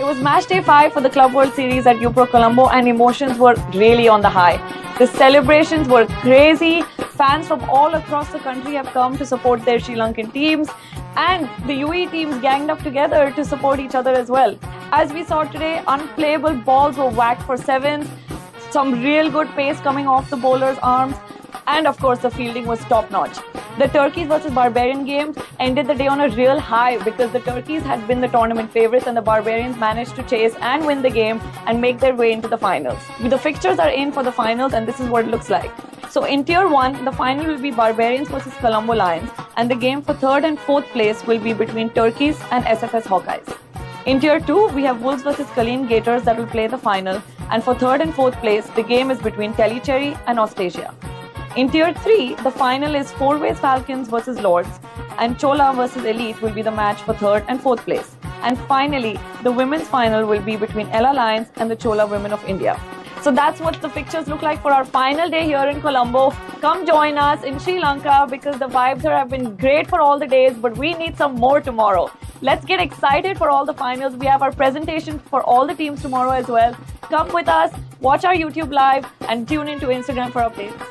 It was match day 5 for the Club World Series at U-Pro Colombo and emotions were really on the high. The celebrations were crazy. Fans from all across the country have come to support their Sri Lankan teams, and the UAE teams ganged up together to support each other as well. As we saw today, unplayable balls were whacked for sevens, some real good pace coming off the bowlers' arms, and of course the fielding was top-notch. The Turkeys versus Barbarian game ended the day on a real high because the Turkeys had been the tournament favourites and the Barbarians managed to chase and win the game and make their way into the finals. The fixtures are in for the finals and this is what it looks like. So in Tier 1, the final will be Barbarians versus Colombo Lions and the game for 3rd and 4th place will be between Turkeys and SFS Hawkeyes. In Tier 2, we have Wolves versus Colleen Gators that will play the final, and for 3rd and 4th place, the game is between Telecherry and Austrasia. In Tier 3, the final is Fourways Falcons versus Lords, and Chola versus Elite will be the match for 3rd and 4th place. And finally, the women's final will be between Ella Lions and the Chola Women of India. So that's what the pictures look like for our final day here in Colombo. Come join us in Sri Lanka because the vibes here have been great for all the days, but we need some more tomorrow. Let's get excited for all the finals. We have our presentation for all the teams tomorrow as well. Come with us, watch our YouTube live, and tune into Instagram for updates.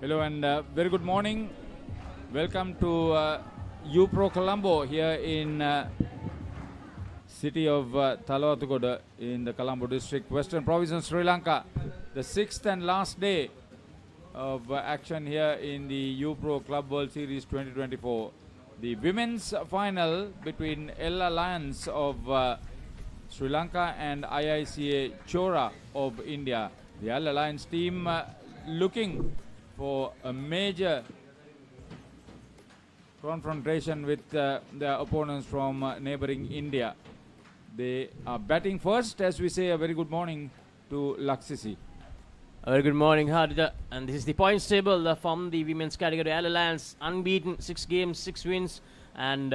Hello and very good morning. Welcome to U-Pro Colombo here in city of Talawatugoda in the Colombo district, Western Province of Sri Lanka. The 6th and last day of action here in the U-Pro Club World Series 2024. The women's final between Ella Lions of Sri Lanka and IICA Chora of India. The Ella Lions team looking for a major confrontation with their opponents from neighboring India. They are batting first. As we say, a very good morning to Laksisi. A very good morning, Hardita. And this is the points table from the women's category. Ella Lions unbeaten, 6 games, 6 wins, and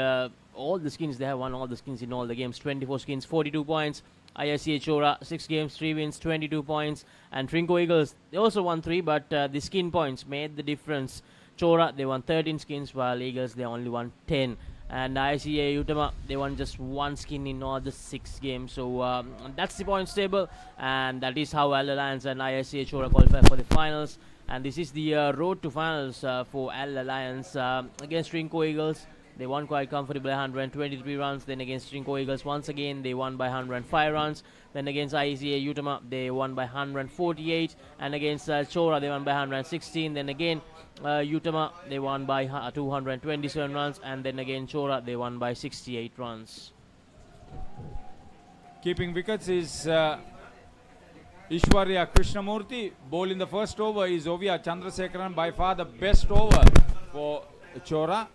all the skins, they have won all the skins in all the games. 24 skins, 42 points. IICA Chora, 6 games, 3 wins, 22 points. And Trinco Eagles, they also won 3, but the skin points made the difference. Chora, they won 13 skins, while Eagles, they only won 10. And IICA Utama, they won just 1 skin in all the 6 games. So that's the points table, and that is how Ella Lions and IICA Chora qualify for the finals. And this is the road to finals for Ella Lions against Trinco Eagles. They won quite comfortably, 123 runs. Then against Trinco Eagles, once again, they won by 105 runs. Then against IECA Utama, they won by 148. And against Chora, they won by 116. Then again, Utama, they won by 227 runs. And then again, Chora, they won by 68 runs. Keeping wickets is Ishwarya Krishnamurthy. Ball in the first over is Ovia Chandrasekaran, by far the best over for Chora.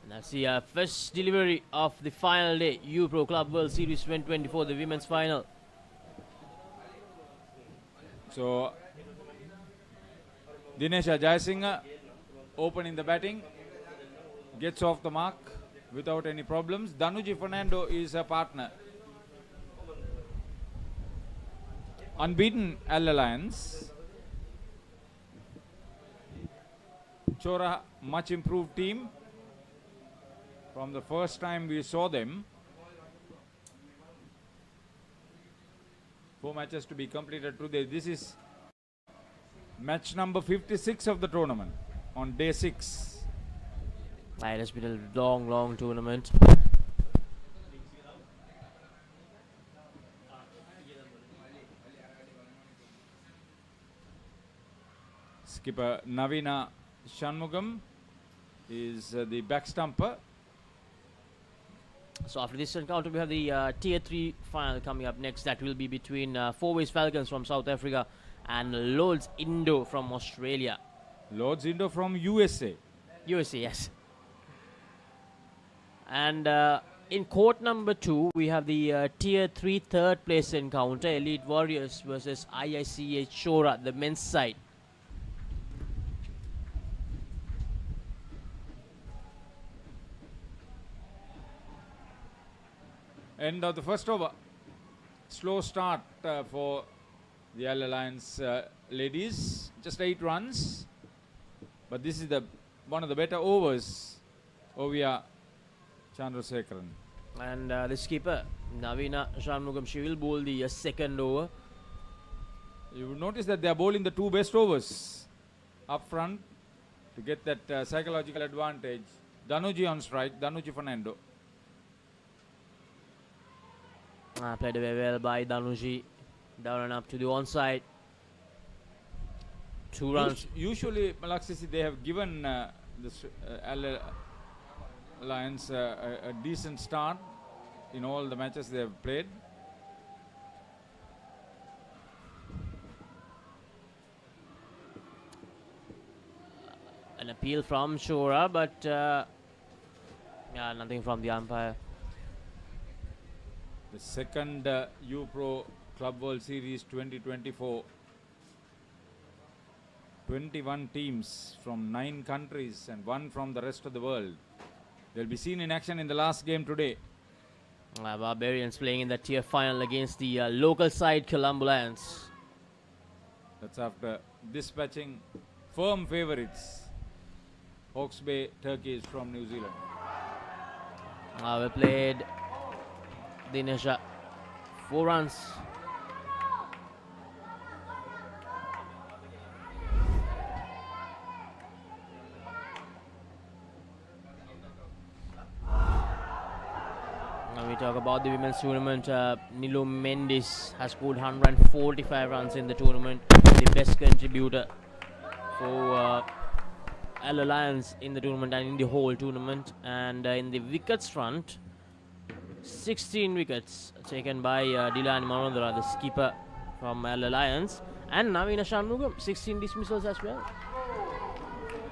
That's the first delivery of the final day, U-Pro Club World Series 2024, the women's final. So, Dinesha Jayasinghe opening the batting, gets off the mark without any problems. Danuji Fernando is a partner. Unbeaten Ella Lions. Chora, much improved team from the first time we saw them. 4 matches to be completed today. This is match number 56 of the tournament on day 6. It has been a long tournament. Skipper Navina Shanmugam is the back stumper. So after this encounter, we have the Tier 3 final coming up next. That will be between Fourways Falcons from South Africa and Lords Indo from Australia. Lords Indo from USA. USA, yes. And in court number 2, we have the Tier 3 third place encounter. Elite Warriors versus IICA Chora, the men's side. End of the first over. Slow start for the Ella Lions ladies. Just 8 runs. But this is the one of the better overs, Ovia Chandrasekharan. And the skipper, Navina Shanmugam, she will bowl the second over. You will notice that they are bowling the two best overs up front to get that psychological advantage. Danuji on strike, Danuji Fernando. Played very well by Danuji. Down and up to the onside. 2 runs. Usually, Malaxisi, they have given this Alliance a decent start in all the matches they have played. An appeal from Shora, but yeah, nothing from the umpire. The second U-Pro Club World Series 2024. 21 teams from 9 countries and 1 from the rest of the world. They'll be seen in action in the last game today. Barbarians playing in the tier final against the local side Colombo Lions. That's after dispatching firm favourites, Hawke's Bay Turkeys from New Zealand. We played Dinesha 4 runs. Now we talk about the women's tournament. Nilu Mendes has scored 145 runs in the tournament, the best contributor for Al Alliance in the tournament and in the whole tournament. And in the wickets front, 16 wickets taken by Dilani Manondara, the skipper from Al Alliance, and Navina Shanmugam, 16 dismissals as well.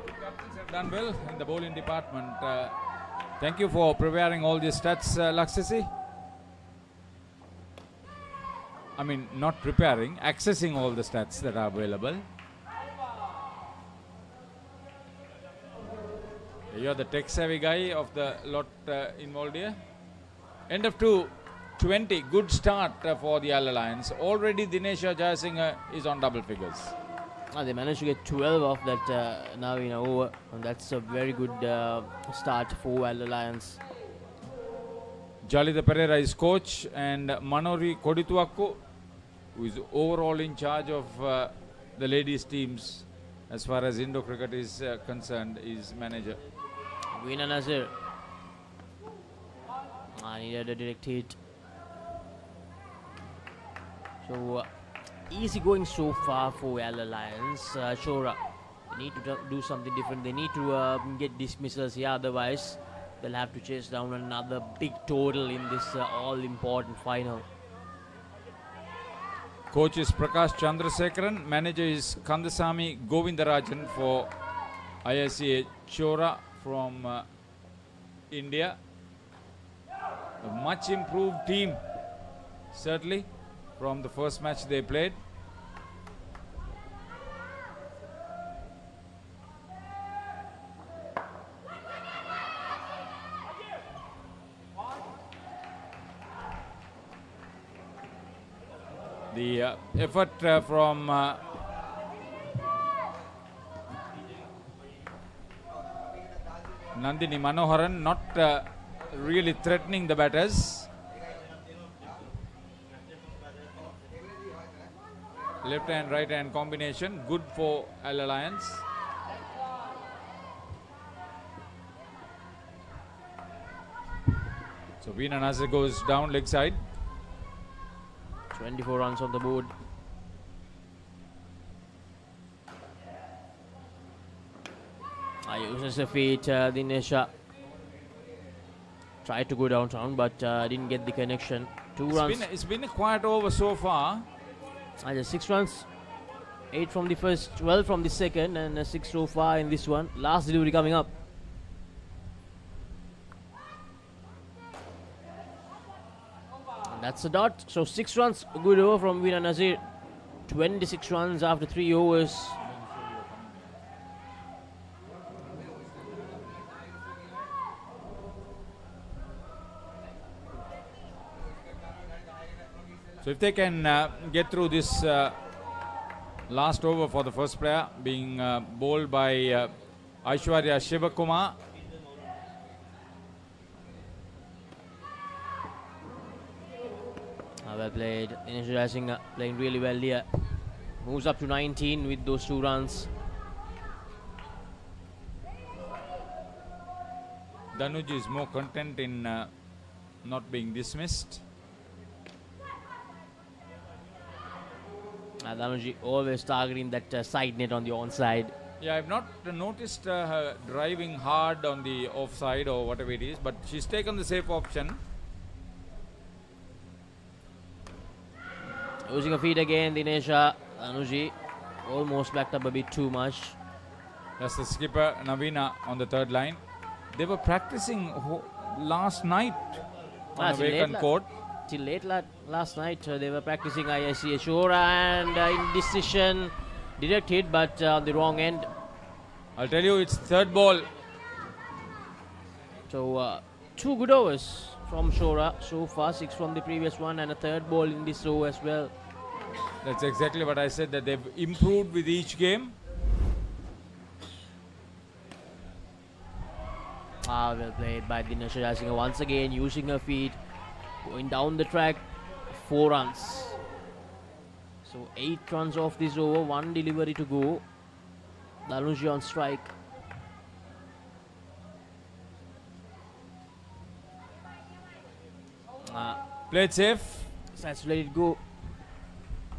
Captains have done well in the bowling department. Thank you for preparing all these stats, Laksasi. I mean, not preparing, accessing all the stats that are available. You are the tech-savvy guy of the lot involved here. End of 220, good start for the Al Alliance. Already Dinesha Jayasinghe is on double figures. They managed to get 12 off that Navina over, and that's a very good start for Al Alliance. Jalita Pereira is coach, and Manori Kodituakku, who is overall in charge of the ladies teams as far as Indo cricket is concerned, is manager. Veena Nazir needed a direct hit. So easy going so far for Al Alliance. Shora, they need to do something different. They need to get dismissals here, otherwise they'll have to chase down another big total in this all-important final. Coach is Prakash Chandrasekharan. Manager is Kandasamy Govindarajan for IICA Chora from India. A much improved team, certainly, from the first match they played. The effort from Nandini Manoharan, not really threatening the batters. Left hand, right hand combination, good for Al Alliance. So Veena Nazir goes down leg side. 24 runs on the board. Uses a feet, Dinesha tried to go downtown, but didn't get the connection. 2 runs. It's been a quiet over so far. Just 6 runs. 8 from the first, 12 from the second, and 6 so far in this one. Last delivery coming up. And that's a dot. So 6 runs, a good over from Veena Nazir. 26 runs after 3 overs. So if they can get through this last over for the first player, being bowled by Aishwarya Shivakumar. Well played. Energizing, playing really well here. Moves up to 19 with those 2 runs. Danuj is more content in not being dismissed. Danuji always targeting that side net on the onside. Yeah, I've not noticed her driving hard on the offside or whatever it is, but she's taken the safe option. Using a feet again, Dinesha. Danuji almost backed up a bit too much. That's the skipper, Navina, on the 3rd line. They were practicing last night on a vacant court. Till late last night, they were practicing. I see Ashura and indecision, direct hit, but on the wrong end. I'll tell you, it's 3rd ball. So 2 good overs from Shora so far, 6 from the previous one, and a 3rd ball in this over as well. That's exactly what I said, that they've improved with each game. Well played by Dinesha Jaisinga once again, using her feet, going down the track, 4 runs. So 8 runs off this over, 1 delivery to go. Danuji on strike. Played safe. Let's let it go.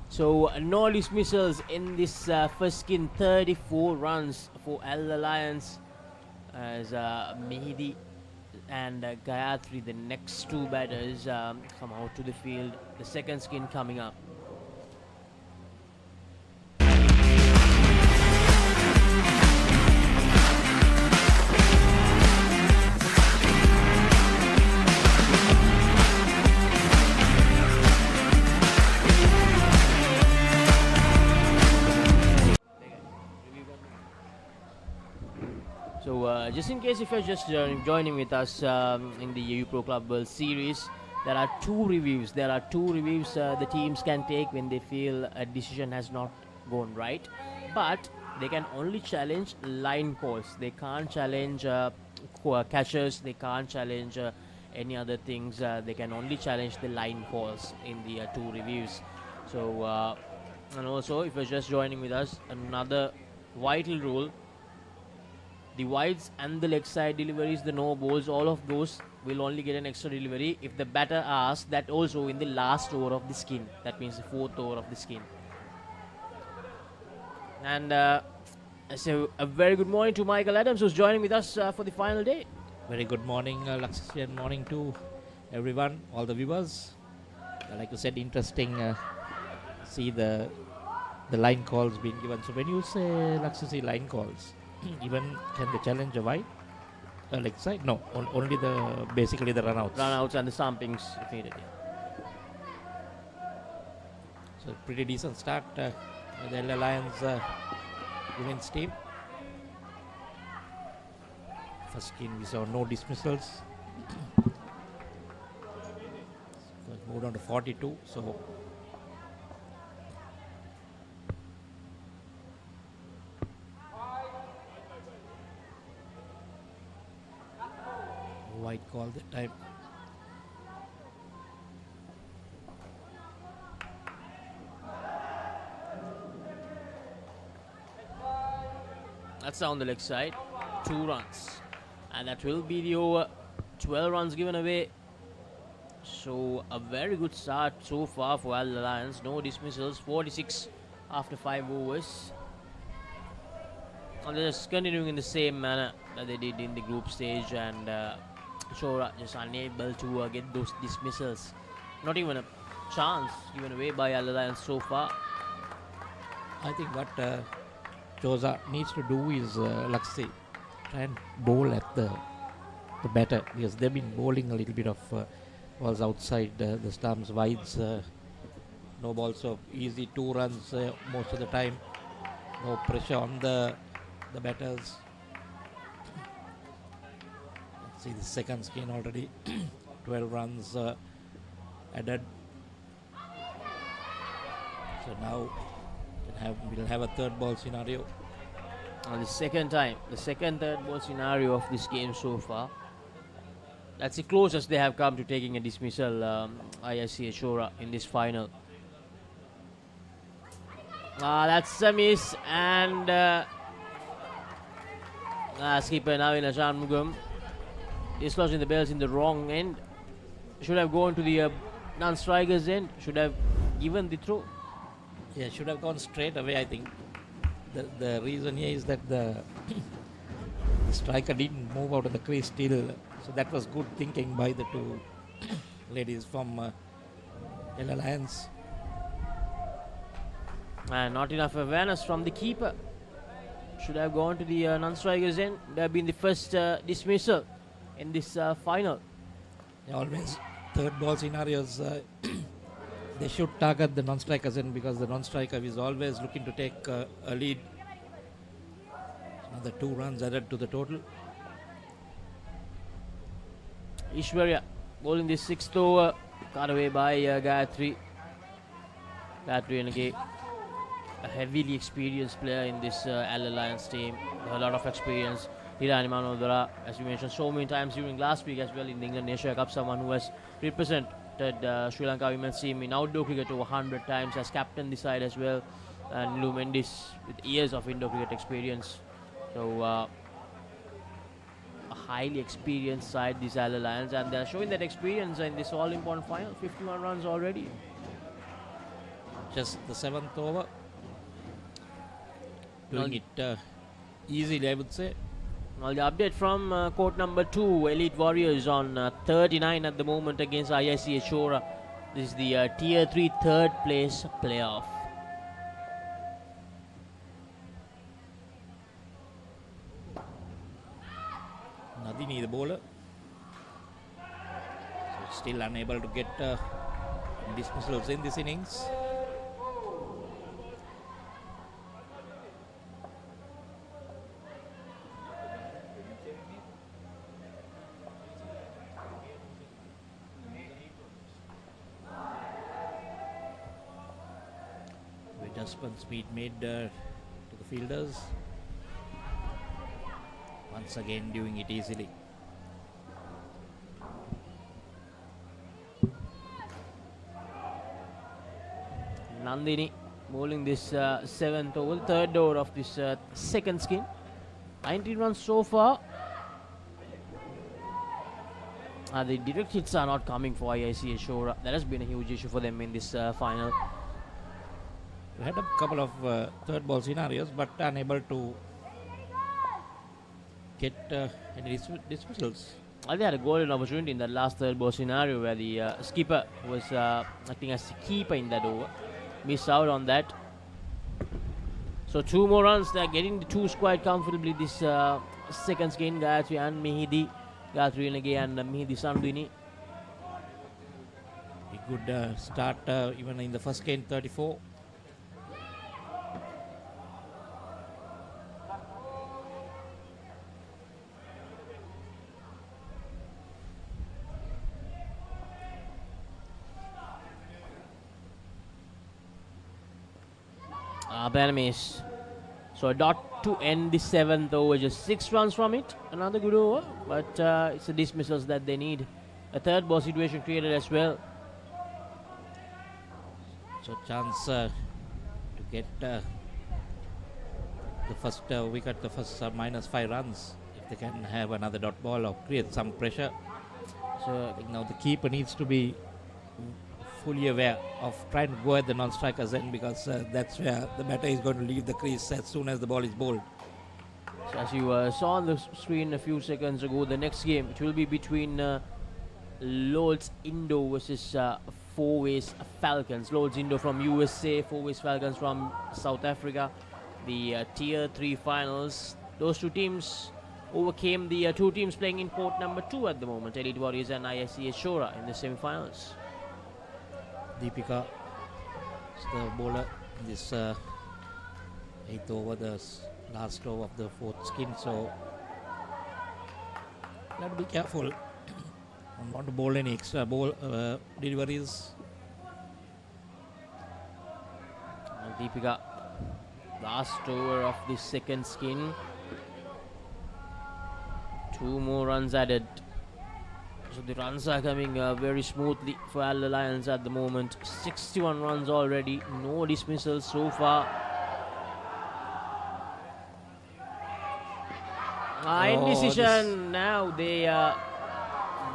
So no dismissals in this first skin, 34 runs for Al Alliance. As Mehdi and Gayatri, the next 2 batters, come out to the field. The second skin coming up. So just in case if you're just joining with us in the U-Pro Club World Series, there are 2 reviews. There are 2 reviews the teams can take when they feel a decision has not gone right. But they can only challenge line calls. They can't challenge catchers. They can't challenge any other things. They can only challenge the line calls in the 2 reviews. So and also if you're just joining with us, another vital rule: the wides and the leg side deliveries, the no balls, all of those will only get an extra delivery if the batter asks that also in the last over of the skin. That means the 4th over of the skin. And so a very good morning to Michael Adams, who's joining with us for the final day. Very good morning, Lakshya, and morning to everyone, all the viewers. Like you said, interesting see the line calls being given. So when you say Lakshya, line calls, even can they challenge a wide leg side? No, only basically the runouts. Runouts and the stumpings if needed. So pretty decent start. The Alliance women's team. First game we saw no dismissals. Moved on to 42. So wide call that time. That's down the leg side. 2 runs. And that will be the over. 12 runs given away. So a very good start so far for Al Alliance. No dismissals. 46 after 5 overs. And they're just continuing in the same manner that they did in the group stage, and Shora just unable to get those dismissals. Not even a chance given away by Al Alliance so far. I think what Joza needs to do is Lakshya try and bowl at the batter, because they've been bowling a little bit of balls outside the stumps, wides, no balls, so easy 2 runs most of the time. No pressure on the batters. Let's see the second skin already. 12 runs added. So now we'll have a 3rd ball scenario. The second time, the second third ball scenario of this game so far. That's the closest they have come to taking a dismissal, IIC Ashura, in this final. That's a miss, and skipper Navina Shanmugam dislodging the bells in the wrong end. Should have gone to the non-striker's end, should have given the throw. Yeah, should have gone straight away, I think. The reason here is that the striker didn't move out of the crease still. So that was good thinking by the two ladies from Alliance. And not enough awareness from the keeper. Should have gone to the non-striker's end. Would have been the first dismissal in this final. Yeah, always third ball scenarios, they should target the non-striker's end because the non-striker is always looking to take a lead. Another 2 runs added to the total. Ishwarya bowling this 6th over, cut away by Gayatri. Gayatri and again a heavily experienced player in this Alliance team. A lot of experience. Hirani Manodara, as we mentioned so many times during last week as well in the England Asia Cup, someone who has represented Sri Lanka women's team in outdoor cricket over 100 times, has captained the side as well, and Lou Mendes with years of indoor cricket experience. So a highly experienced side, this Alliance, and they're showing that experience in this all-important final. 51 runs already. Just the 7th over. Doing it easily, I would say. Well, the update from court number 2, Elite Warriors on 39 at the moment against IIC Ashura. This is the Tier 3 third place playoff. Nadini, the bowler. So still unable to get dismissals in this innings. Adjustment speed made to the fielders. Once again doing it easily. Nandini bowling this 7th over, third over of this second skin. 19 runs so far. The direct hits are not coming for IIC Ashura. That has been a huge issue for them in this final. We had a couple of third ball scenarios, but unable to get any dismissals. They had a golden opportunity in that last third ball scenario where the skipper was acting as the keeper in that over. Missed out on that. So 2 more runs. They're getting the 2s quite comfortably this second skin, Gayatri and Mehidi. Gayatri Nage and Mehidi Sandini. A good start even in the first game, 34. Miss. So a dot to end the 7th over, just 6 runs from it. Another good over, but it's the dismissals that they need. A third ball situation created as well. So chance to get the first wicket, the first -5 runs, if they can have another dot ball or create some pressure. So I think now the keeper needs to be fully aware of trying to go at the non-strikers end, because that's where the batter is going to leave the crease as soon as the ball is bowled. So as you saw on the screen a few seconds ago, the next game, it will be between Lords Indo versus Fourways Falcons. Lords Indo from USA, Fourways Falcons from South Africa. The Tier 3 finals. Those two teams overcame the 2 teams playing in court number 2 at the moment, Elite Warriors and IIC Ashura, in the semi-finals. Deepika is the bowler in this 8th over, the last over of the 4th skin. So you have to be careful. Don't want to bowl any extra ball deliveries. And Deepika Last over of the second skin. 2 more runs added. So the runs are coming very smoothly for Al Lions at the moment. 61 runs already. No dismissals so far. Indecision. Now they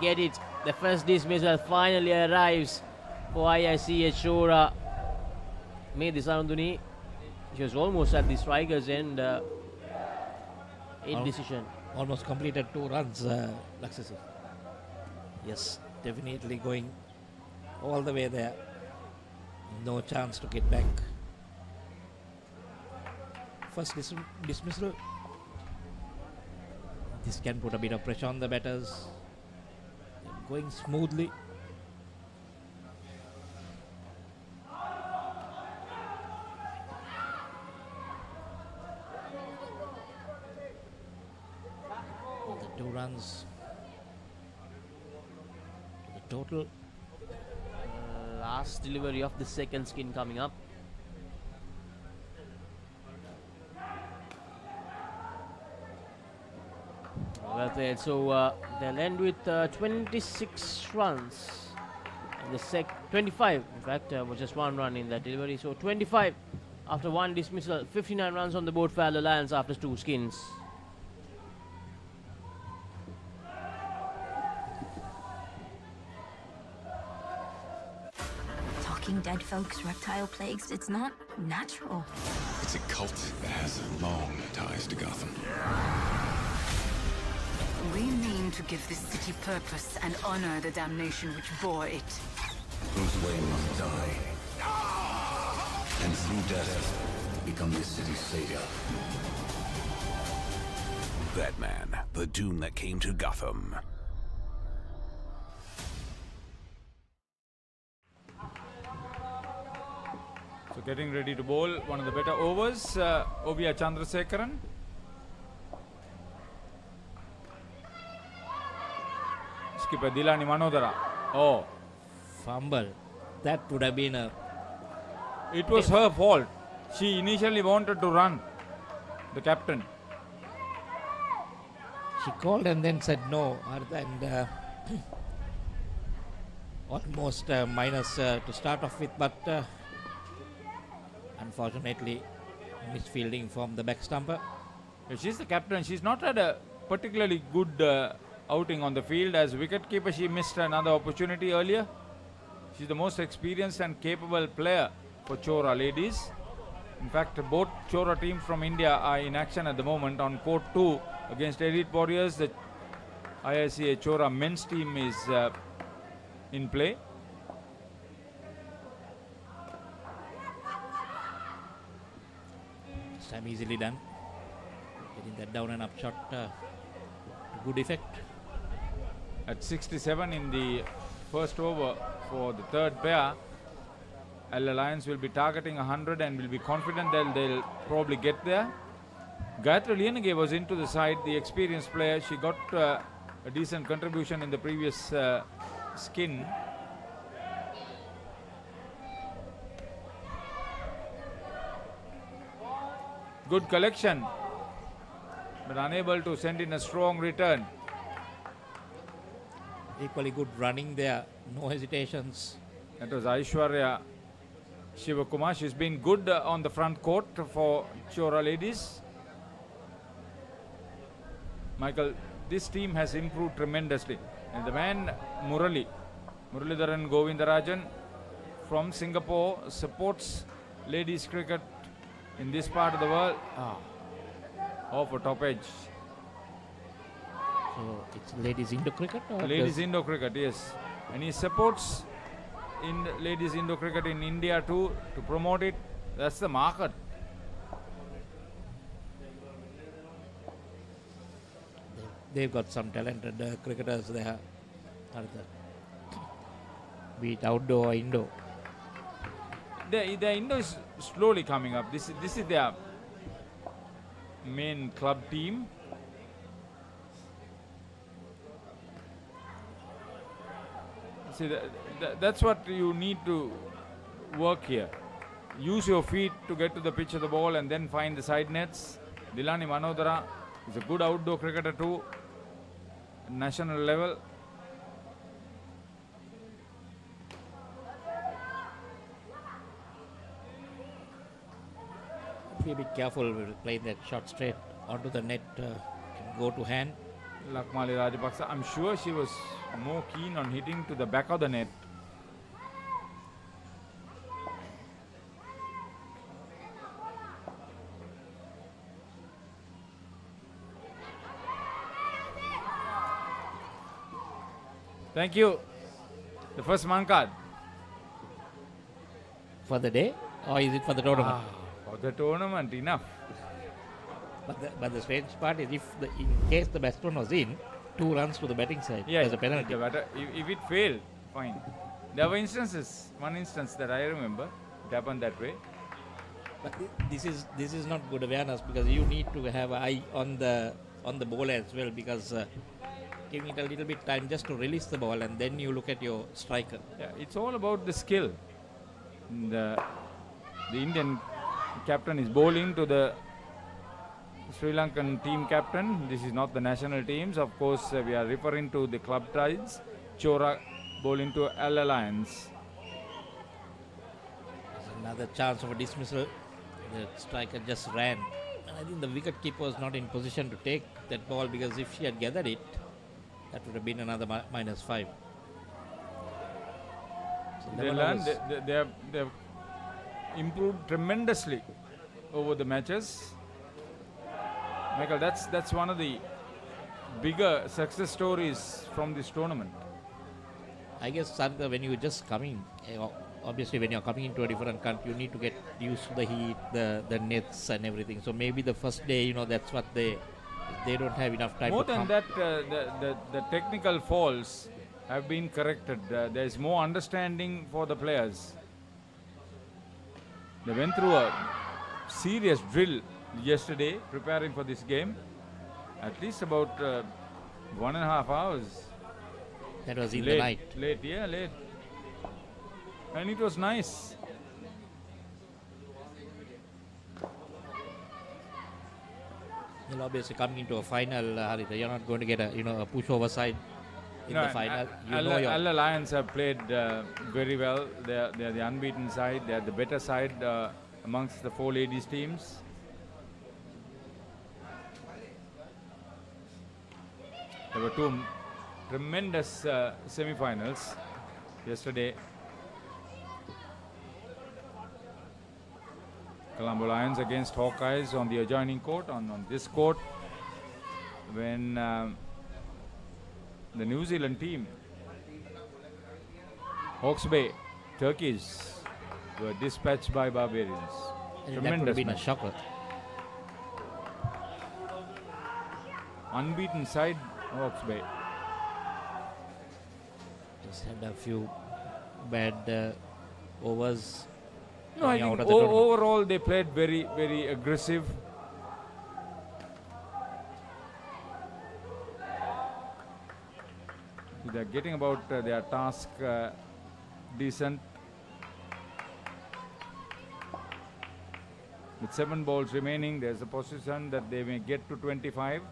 get it. The first dismissal finally arrives for IIC Chora. Made this Arunduni. She was almost at the striker's end. Indecision. Almost completed 2 runs, Laksasi. Yes, definitely going all the way there. No chance to get back. First dismissal. This can put a bit of pressure on the batters. Going smoothly. The 2 runs. The total. Last delivery of the second skin coming up. Well played. So they'll end with 26 runs. And the 25, in fact, was just 1 run in that delivery. So 25 after 1 dismissal. 59 runs on the board for Al Lions after 2 skins. Talking dead folks, reptile plagues, it's not natural. It's a cult that has long ties to Gotham. We mean to give this city purpose and honor the damnation which bore it. Bruce Wayne must die. And through death, become this city's savior. Batman, the Doom that came to Gotham. So getting ready to bowl one of the better overs, Ovia Chandrasekaran. Skipper Dilani Manodara. Oh, Fumble. That would have been a... it was her fault. She initially wanted to run, the captain. She called and then said no. And almost minus to start off with, but unfortunately misfielding from the back stumper. She's the captain. She's not had a particularly good outing on the field. As wicketkeeper, she missed another opportunity earlier. She's the most experienced and capable player for Chora ladies. In fact, both Chora teams from India are in action at the moment on court 2 against Elite Warriors. The IICA Chora men's team is in play. This time easily done. Getting that down and up shot to good effect. At 67 in the first over for the third pair, Al Lions will be targeting 100 and will be confident that they'll probably get there. Gayatri Lienage was into the side, the experienced player. She got a decent contribution in the previous skin. Good collection, but unable to send in a strong return. Equally good running there. No hesitations. That was Aishwarya Shivakumar. She's been good on the front court for Chora ladies. Michael, this team has improved tremendously. And the man Muralidharan Govindarajan from Singapore supports ladies cricket in this part of the world. Oh, for top edge. So it's ladies Indo cricket? Or Ladies Indo cricket, yes. And he supports in ladies Indo cricket in India too, to promote it. That's the market. They've got some talented cricketers there. Be it outdoor or Indo. The Indo is slowly coming up. This is their main club team. See, that's what you need to work here. use your feet to get to the pitch of the ball and then find the side nets. Dilani Manodara is a good outdoor cricketer too, national level. Be a bit careful with playing that shot straight onto the net. Can go to hand. Lakmali Rajapaksa, I'm sure she was more keen on hitting to the back of the net. Thank you. The first man card. For the day, or is it for the tournament? For the tournament, enough. But the strange part is, in case the batsman was in, 2 runs to the batting side as a penalty. If it failed, fine. There were instances. One instance that I remember, it happened that way. But this is not good awareness, because you need to have an eye on the ball as well, because giving it a little bit time just to release the ball, and then you look at your striker. Yeah, it's all about the skill. The Indian captain is bowling to the Sri Lankan team captain. This is not the national teams. Of course, we are referring to the club sides. Chora bowling to Al Alliance. There's another chance of a dismissal. The striker just ran. And I think the wicket keeper was not in position to take that ball, because if she had gathered it, that would have been another -5. So They learned. They have improved tremendously over the matches. Michael, that's one of the bigger success stories from this tournament. I guess, Santa, when you just coming, obviously when you're coming into a different country, you need to get used to the heat, the nets and everything. So maybe the first day, that's what they don't have enough time. More to than that, the technical faults have been corrected. There is more understanding for the players. They went through a serious drill yesterday preparing for this game. At least about 1.5 hours. That was in late, the night. Late. And it was nice. Well, obviously coming into a final, Harita, you're not going to get a pushover side in the final. Al Alliance have played very well. They're the unbeaten side. They're the better side amongst the 4 ladies teams. There were 2 tremendous semi-finals yesterday. Colombo Lions against Hawkeyes on the adjoining court, on this court, when the New Zealand team, Hawke's Bay Turkeys, were dispatched by Barbarians. That would have been a shocker. Unbeaten side, Hawke's Bay. Just had a few bad overs. No, I think overall they played very, very aggressive. They're getting about their task decent. With 7 balls remaining, there's a position that they may get to 25.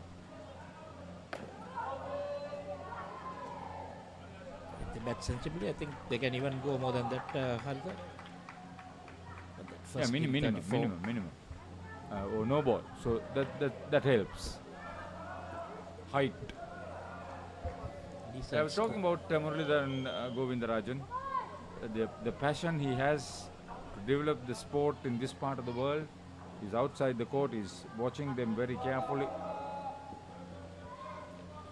If they bat sensibly, I think they can even go more than that, Harita. Yeah, minimum. Or no ball. So that helps. Height. I was talking about Muralidhar and Govindarajan. The passion he has to develop the sport in this part of the world. He's outside the court. He's watching them very carefully.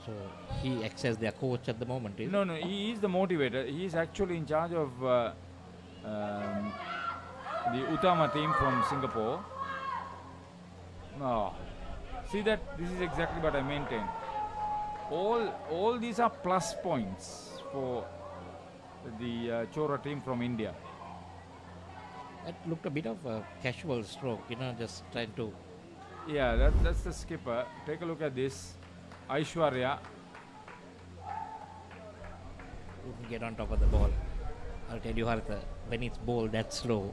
So he acts as their coach at the moment. No, he is the motivator. He is actually in charge of the Utama team from Singapore. See that? This is exactly what I maintain. All these are plus points for the Chora team from India. That looked a bit of a casual stroke, just trying to... Yeah, that's the skipper. Take a look at this. Aishwarya. Wouldn't get on top of the ball. I'll tell you, Harita, when it's bowled that slow,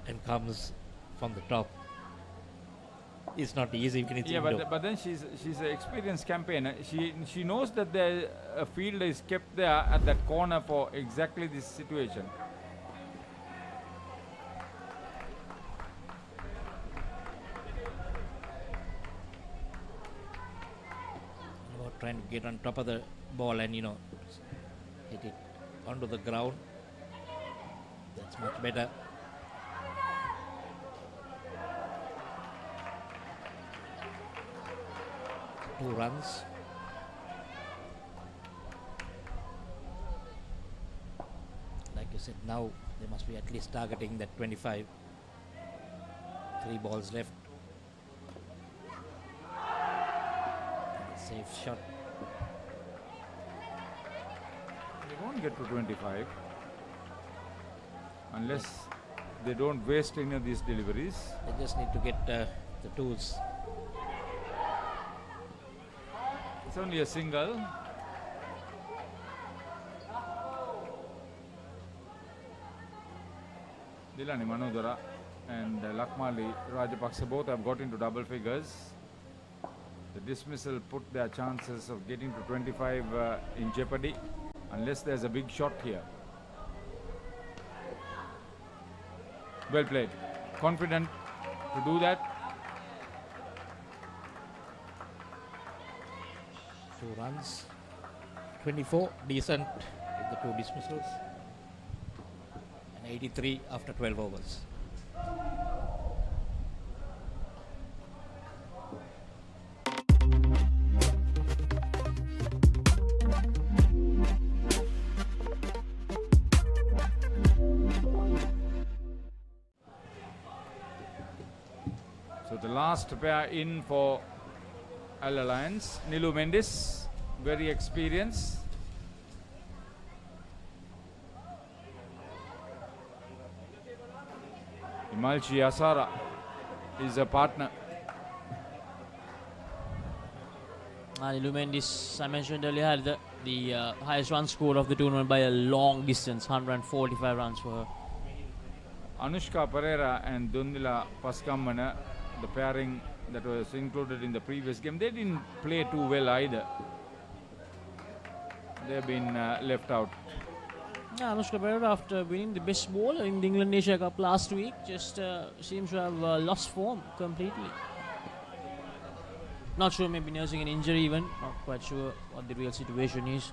and comes from the top. It's not easy when it's Yeah, indoor. but then she's an experienced campaigner. She knows that a fielder is kept there at that corner for exactly this situation. About trying to get on top of the ball and hit it onto the ground. That's much better. Two runs. Like you said, now they must be at least targeting that 25. 3 balls left. And a safe shot. They won't get to 25 unless they don't waste any of these deliveries. They just need to get the twos. It's only a single. Dilani Manodara and Lakmali Rajapaksa both have got into double figures. The dismissal put their chances of getting to 25 in jeopardy unless there's a big shot here. Well played. Confident to do that. 2 runs. 24, decent with the 2 dismissals. And 83 after 12 overs. So the last pair in for Al Alliance. Nilu Mendis, very experienced. Imalchi Asara is a partner. Lumendis, I mentioned earlier, had the highest run score of the tournament by a long distance, 145 runs for her. Anushka Pereira and Dundila Paskammana, the pairing that was included in the previous game, they didn't play too well either. They've been left out. Yeah, Anushka Pereira, after winning the best ball in the England Asia Cup last week, just seems to have lost form completely. Not sure, maybe nursing an injury even. Not quite sure what the real situation is.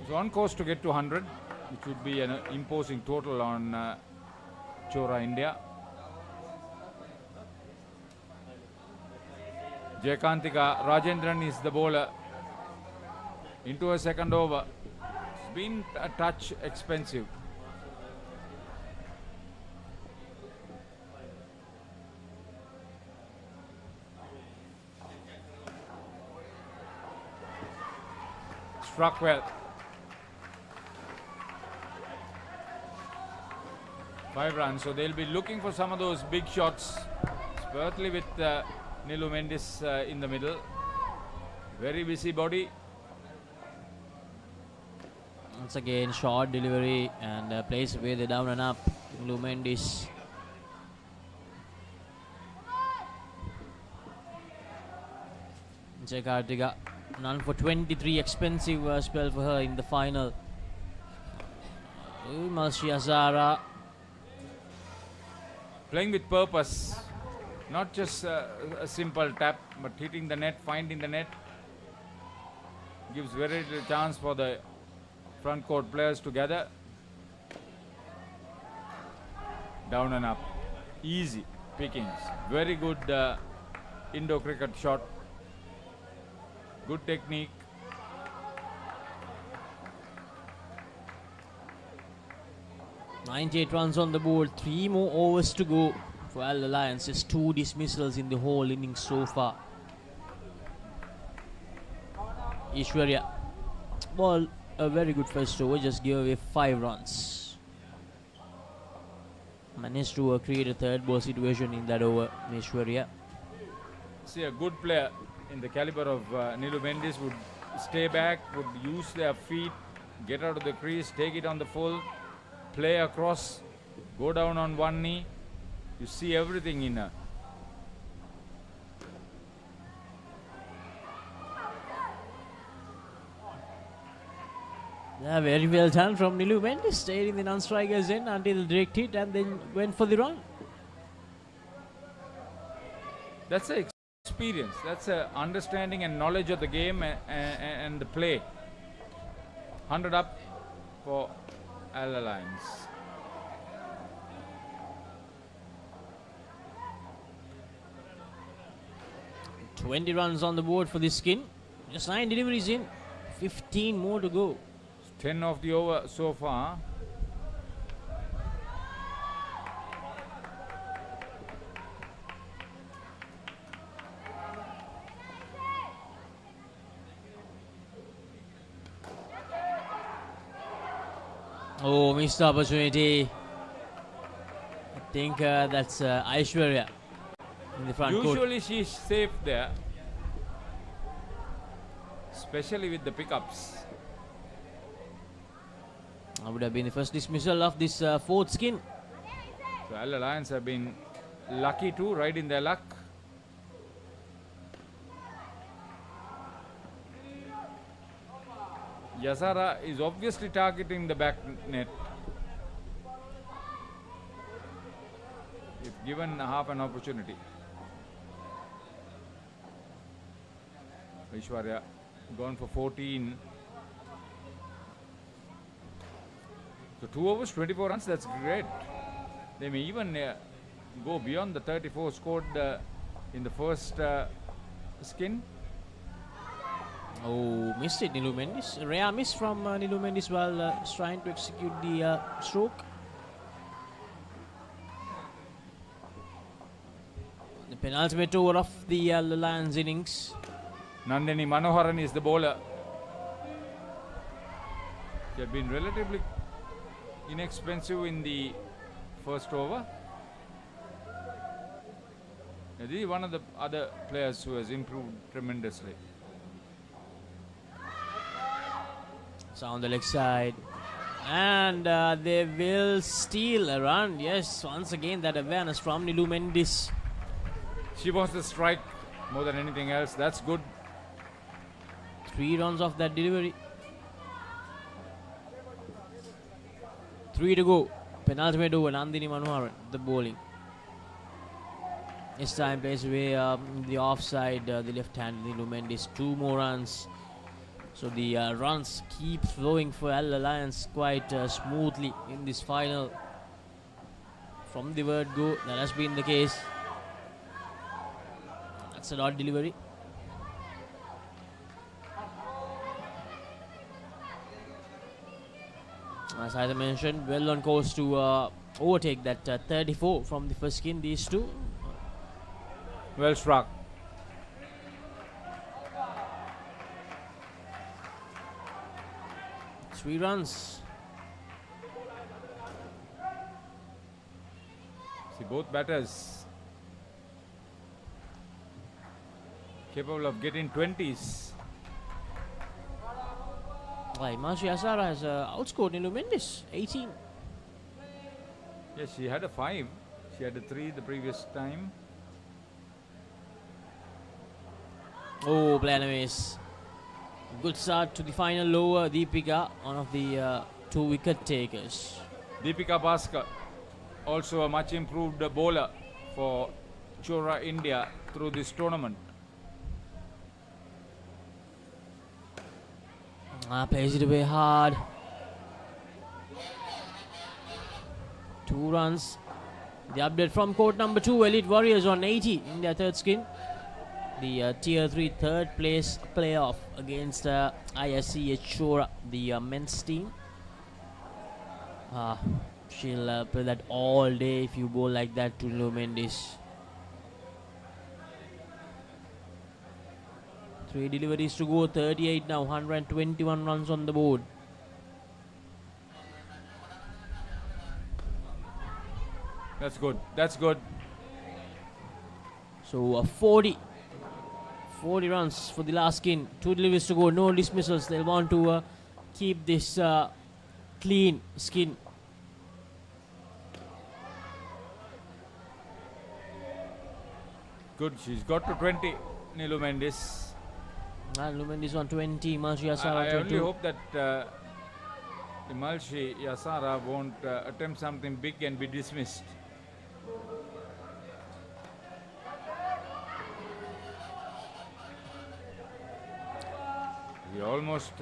It's on course to get to 100, which would be an imposing total on Chora India. Jayakantika Rajendran is the bowler into a second over. It's been a touch expensive. Struck well. 5 runs, so they'll be looking for some of those big shots. Spurtly with Nilu Mendis in the middle. Very busy body. Once again, short delivery and plays away the down and up. Lumendis. Jakartika, none for 23, expensive spell for her in the final. Malshi Azara. Playing with purpose, not just a simple tap, but hitting the net, finding the net. Gives very little chance for the front court players to gather. Down and up. Easy pickings. Very good Indo cricket shot. Good technique. .98 runs on the board, 3 more overs to go for Al Alliance. Just 2 dismissals in the whole innings so far. Ishwarya, well, a very good first over, just gave away 5 runs. Managed to create a third ball situation in that over, Ishwarya. See, a good player in the caliber of Nilu Mendis would stay back, would use their feet, get out of the crease, take it on the full, play across, go down on one knee. You see everything in her. Yeah, very well done from Nilu Mendes. Stayed in the non-striker's end until direct hit and then went for the run. That's a experience. That's a understanding and knowledge of the game and the play. 100 up for Al Alliance. $20 runs on the board for this skin. Just 9 deliveries in. 15 more to go. 10 of the over so far. Oh, missed opportunity. I think that's Aishwarya in the front court. Usually she's safe there, especially with the pickups. That would have been the first dismissal of this fourth skin. So Al Alliance have been lucky too, right in their luck. Yazara is obviously targeting the back net. If given half an opportunity. Aishwarya gone for 14. So 2 overs, 24 runs, that's great. They may even go beyond the 34 scored in the first skin. Oh, missed it, Nilu Mendes. Rare miss from Nilu Mendes while trying to execute the stroke. The penultimate over of the Lions innings. Nandini Manoharan is the bowler. He had been relatively inexpensive in the first over. This is one of the other players who has improved tremendously. It's on the leg side. And they will steal a run. Yes, once again that awareness from Nilu Mendes. She wants to strike more than anything else. That's good. 3 runs off that delivery. 3 to go. Penultimate over. Nandini Manoharan, the bowling. This time plays away the offside, the left hand, Nilu Mendes. 2 more runs. So the runs keep flowing for Al Alliance quite smoothly in this final. From the word go, that has been the case. That's a dot delivery. As I mentioned, well on course to overtake that 34 from the first skin, these two. Well struck. Three runs. See, both batters capable of getting 20s. Himanshu Yazara has outscored Nilu Mendes, 18. Yes, she had a 5. She had a 3 the previous time. Oh, Planamis. Good start to the final over. Deepika, one of the 2 wicket takers. Deepika Bhaskar, also a much improved bowler for Chora India through this tournament. Plays it away hard. 2 runs. The update from court number 2, Elite Warriors on 80 in their third skin. The Tier 3 third place playoff against ISC Chora, the men's team. She'll play that all day if you bowl like that to Nilu Mendes. 3 deliveries to go, 38 now, 121 runs on the board. That's good. That's good. So 40 runs for the last skin. 2 deliveries to go, no dismissals. They'll want to keep this clean skin. good. She's got to 20, Nilu Mendis. And Lumendis on 20, Malshi Yasara I on only 22. hope that Malshi Yasara won't attempt something big and be dismissed. We almost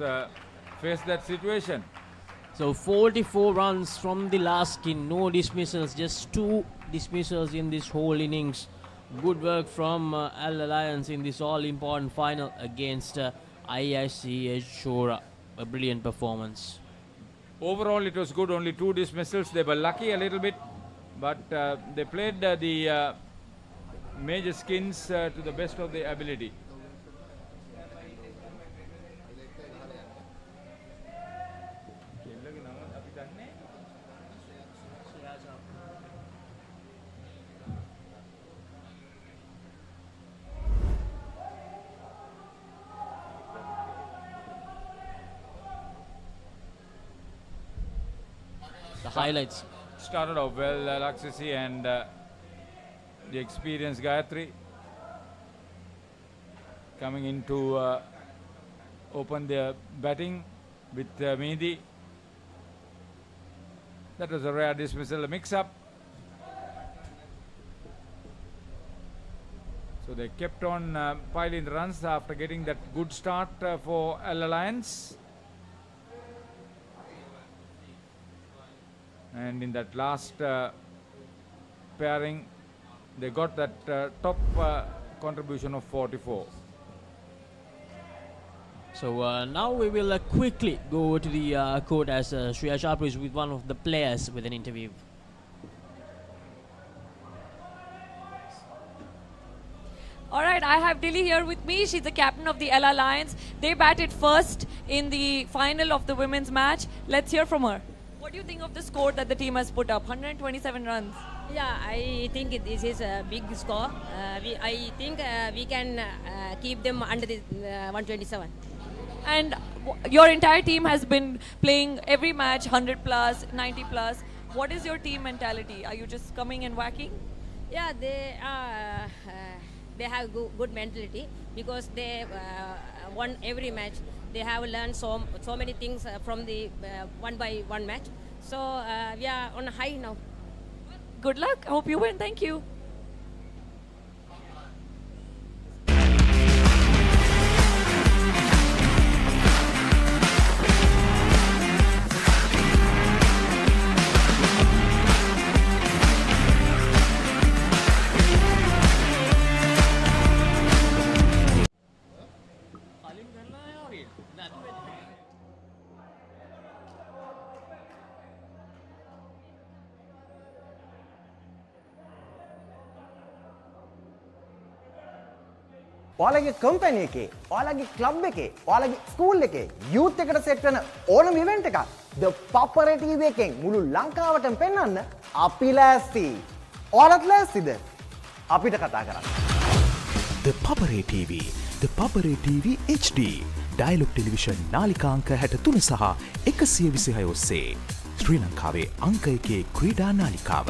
faced that situation. So 44 runs from the last skin, no dismissals, just 2 dismissals in this whole innings. Good work from Al Alliance in this all-important final against IIC Shora. A brilliant performance. Overall, it was good. Only 2 dismissals. They were lucky a little bit, but they played the major skins to the best of their ability. The highlights. Started off well, Laksasi and the experienced Gayatri coming in to open their batting with Mehdi. That was a rare dismissal, a mix-up. So they kept on piling the runs after getting that good start for Al Alliance. And in that last pairing, they got that top contribution of 44. So now we will quickly go to the court as Shreya Sharp is with one of the players with an interview. All right, I have Dilly here with me. She's the captain of the Ella Lions. They batted first in the final of the women's match. Let's hear from her. What do you think of the score that the team has put up? 127 runs. Yeah, I think this is a big score. I think we can keep them under the 127. And your entire team has been playing every match 100 plus, 90 plus. What is your team mentality? Are you just coming and whacking? Yeah, they have good mentality because they won every match. They have learned so many things from the one by one match. So we are on a high now. Good luck. I hope you win. Thank you. ඔයාලගේ company එකේ, ඔයාලගේ club එකේ, ඔයාලගේ school එකේ, youth එකට set වෙන ඕනම event එකක් The Papare TV එකෙන් මුළු ලංකාවටම පෙන්වන්න අපි ලෑස්ති. ඔයාලත් ලෑස්තිද? අපිට කතා කරන්න. The Papare TV, The Papare TV HD, Dialog television නාලිකා අංක 63 සහ 126 ඔස්සේ ශ්‍රී ලංකාවේ අංක 1 ක්‍රීඩා නාලිකාව.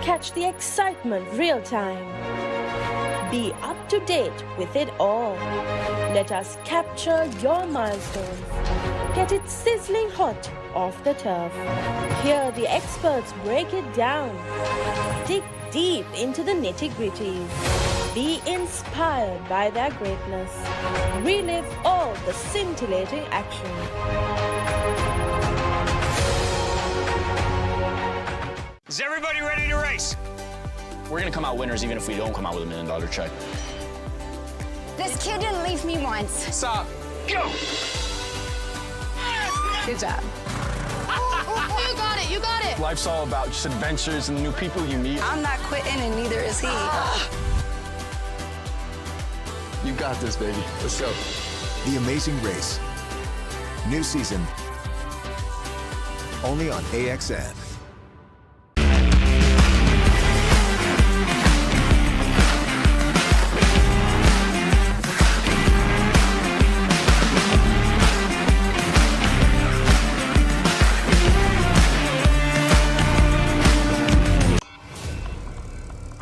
Catch the excitement real time. Be up to date with it all. Let us capture your milestones. Get it sizzling hot off the turf. Hear the experts break it down. Dig deep into the nitty-gritties. Be inspired by their greatness. Relive all the scintillating action. Is everybody ready to race? We're gonna come out winners even if we don't come out with $1 million check. This kid didn't leave me once. Stop. Go! Good job. You got it, you got it. Life's all about just adventures and new people you meet. I'm not quitting and neither is he. You got this, baby. Let's go. The Amazing Race. New season. Only on AXN.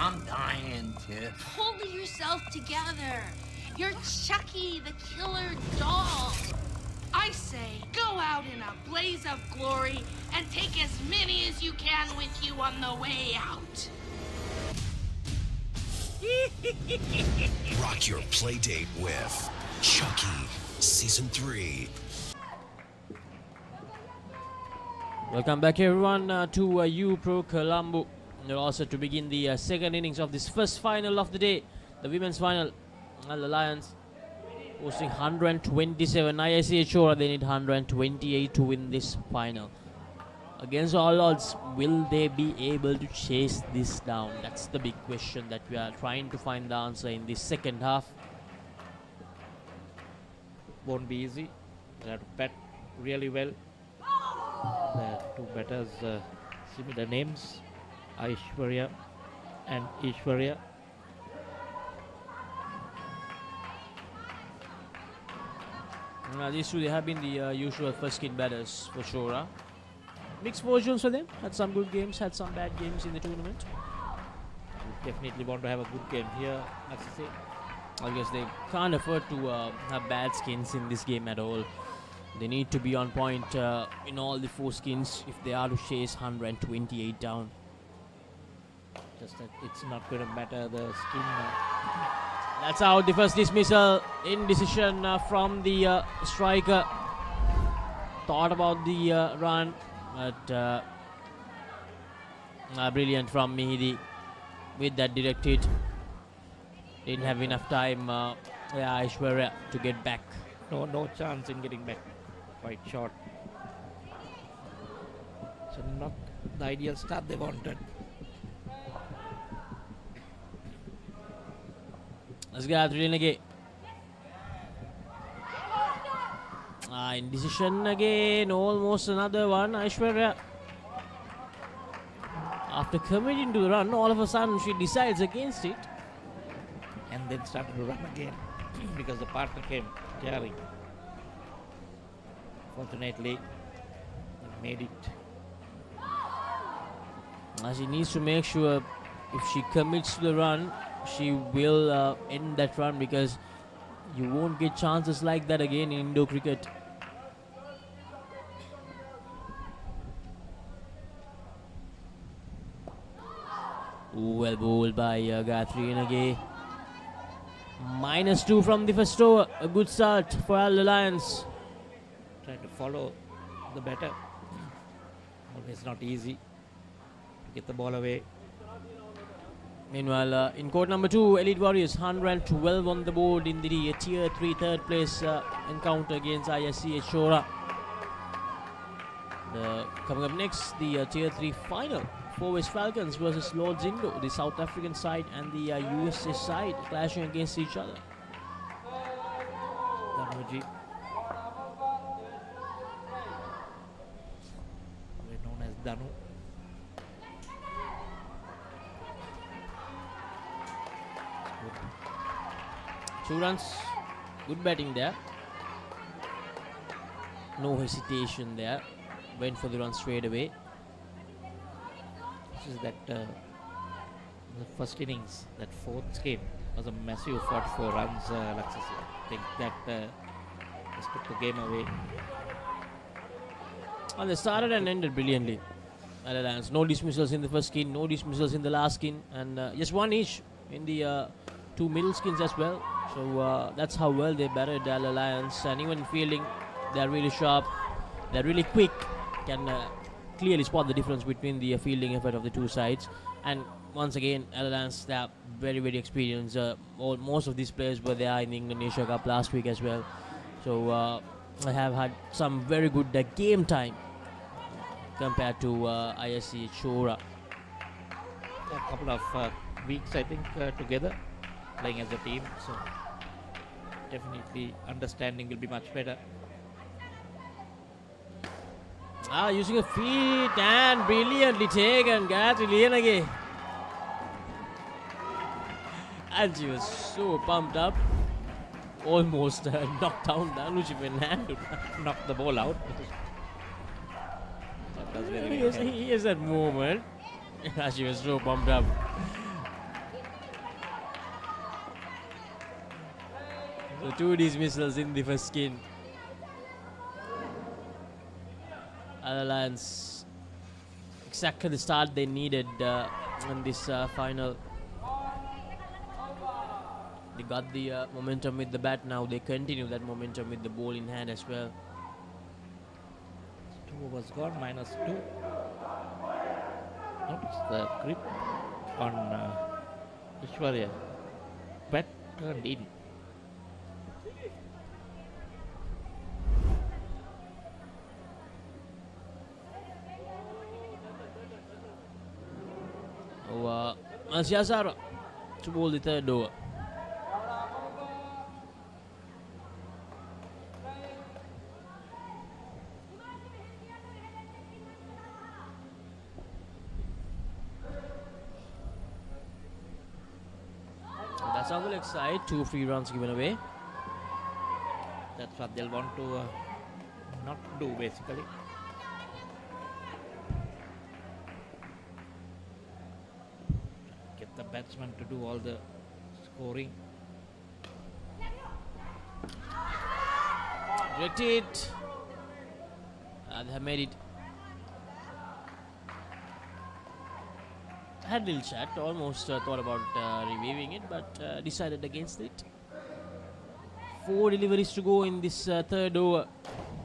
I'm dying. out in a blaze of glory and take as many as you can with you on the way out. Rock your play date with Chucky Season 3. Welcome back everyone to U-Pro Colombo. We're also to begin the second innings of this first final of the day, the women's final. The Lions posting 127. IIC sure they need 128 to win this final. Against all odds, will they be able to chase this down? That's the big question that we are trying to find the answer in the second half. Won't be easy. They have to bat really well. The two batters, similar names, Aishwarya and Ishwarya. These two, they have been the usual first skin batters for sure. Huh? Mixed fortunes for them. Had some good games, had some bad games in the tournament. Definitely want to have a good game here, let's say. I guess they can't afford to have bad skins in this game at all. They need to be on point in all the four skins if they are to chase 128 down. Just that it's not going to matter the skin. That's out. The first dismissal. Indecision from the striker. Thought about the run, but brilliant from Mihidi with that direct hit. Didn't have enough time, Aishwarya, to get back. No chance in getting back. Quite short. So not the ideal start they wanted. Let's go through again. Indecision again. Almost another one. Aishwarya, after committing to the run, all of a sudden she decides against it. And then started to run again because the partner came carrying. Fortunately, they made it. She needs to make sure if she commits to the run, she will end that run, because you won't get chances like that again in Indo cricket. Well bowled by Gayatri Nage. -2 from the first over. A good start for Al Lions. Trying to follow the batter. Always not easy to get the ball away. Meanwhile, in court number 2, Elite Warriors 112 on the board in the Tier 3 third place encounter against ISC Shora. Coming up next, the Tier 3 final. 4 West Falcons versus Lords Indo, the South African side and the USA side clashing against each other. Danuji, known as Danu. Two runs, good batting there. No hesitation there. Went for the run straight away. This is that the first innings, that fourth game was a massive 44 runs. Laksasi. I think that just took the game away. And they started and ended brilliantly. No dismissals in the first skin, no dismissals in the last skin, and just one each in the two middle skins as well. So that's how well they batted the Alliance, and even fielding, they're really sharp, they're really quick, can clearly spot the difference between the fielding effort of the two sides. And once again, Alliance, they are very, very experienced. Most of these players were there in the Indonesia Cup last week as well. So I have had some very good game time compared to ISC Chora. A couple of weeks, I think, together, playing as a team. So definitely understanding will be much better. Using a feet and brilliantly taken. Gayatri Lienage. And she was so pumped up. Almost knocked down Danuji Fernando. Knocked the ball out. That was very Yes, he has that moment. She was so pumped up. So two dismissals in the first skin. Alliance exactly the start they needed in this final. They got the momentum with the bat. Now they continue that momentum with the ball in hand as well. 2 overs gone, -2. Notice the grip on Ishwarya. Bat turned in. Asiasara to bowl the third over. That's how we'll excite. 2 free runs given away. That's what they'll want to not do basically. Get the batsman to do all the scoring. Rejected. They have made it. Had a little chat, almost thought about reviewing it, but decided against it. 4 deliveries to go in this third over.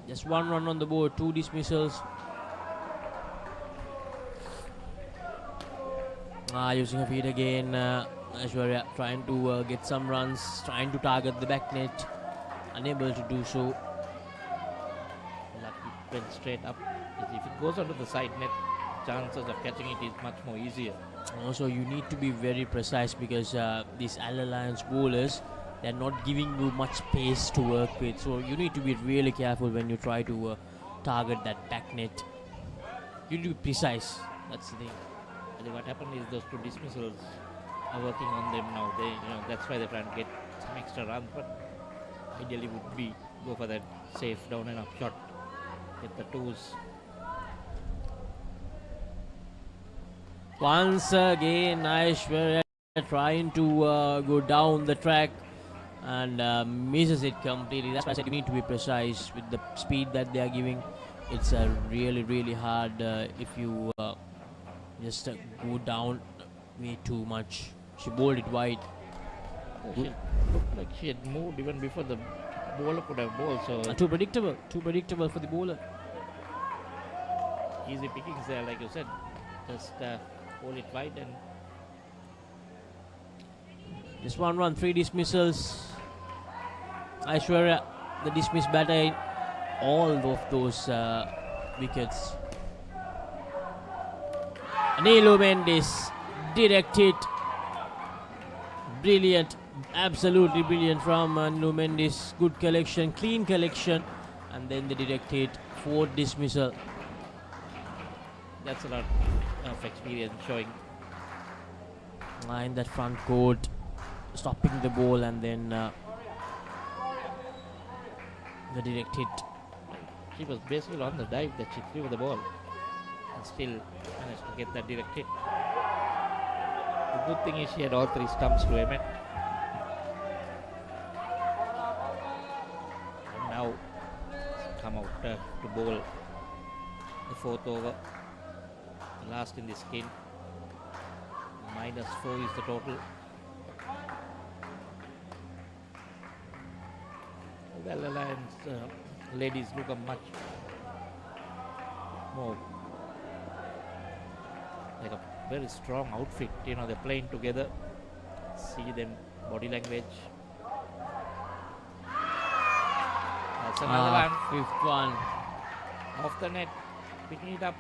Just 1 run on the board, 2 dismissals. Using her feet again. Aishwarya trying to get some runs, trying to target the back net. Unable to do so. Lucky went straight up. If it goes onto the side net, chances of catching it is much more easier. Also, you need to be very precise because these Alliance bowlers, they're not giving you much space to work with. So you need to be really careful when you try to target that back net. You need to be precise. That's the thing. I think what happened is those 2 dismissals are working on them now. They, that's why they're trying to get some extra runs. But ideally would be go for that safe down and up shot. Get the 2s. Once again, Aishwarya trying to go down the track and misses it completely. That's why I said you need to be precise with the speed that they are giving. It's really, really hard if you just go down way too much. She bowled it wide. She looked like she had moved even before the bowler could have bowled. So too predictable for the bowler. Easy pickings there, like you said. Just bowl it wide and just 1 run, 3 dismissals. Aishwarya, the dismissed batter in all of those wickets. Nilu Mendes directed. Brilliant, absolutely brilliant from Nilu Mendes. Good collection, clean collection, and then the directed 4th dismissal. That's a lot of experience showing. In that front court, stopping the ball and then the direct hit. She was basically on the dive that she threw the ball and still managed to get that direct hit. The good thing is she had all 3 stumps to aim at. And now come out to bowl the 4th over. The last in this game. -4 is the total. Well, Alliance ladies look a much more like a very strong outfit. They're playing together. See them body language. That's another one. 5th one. Off the net. Picking it up.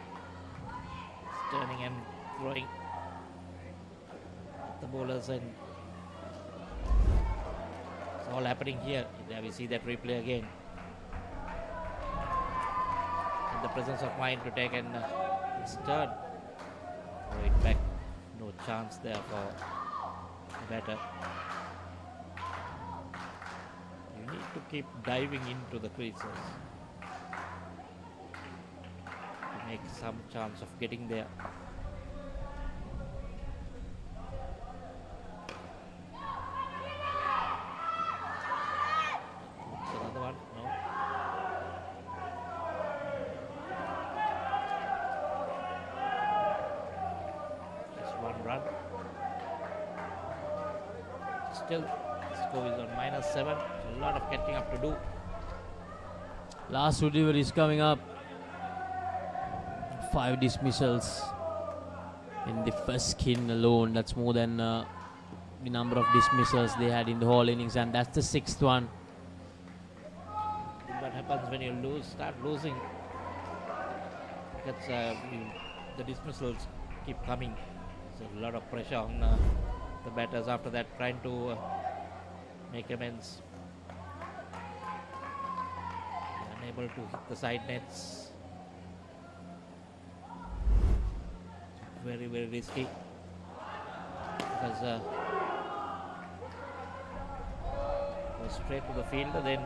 Turning and throwing the bowlers, and it's all happening here. There we see that replay again. And the presence of mind to take and turn. Throw it back. No chance there for the batter. You need to keep diving into the creases to make some chance of getting there. Another one, no. still score is on -7. So a lot of catching up to do. Last delivery is coming up. 5 dismissals in the first skin alone. That's more than the number of dismissals they had in the whole innings, and that's the 6th one. What happens when you start losing? Because the dismissals keep coming. So a lot of pressure on the batters after that, trying to make amends. Unable to hit the side nets. Very, very risky. Because go straight to the fielder, then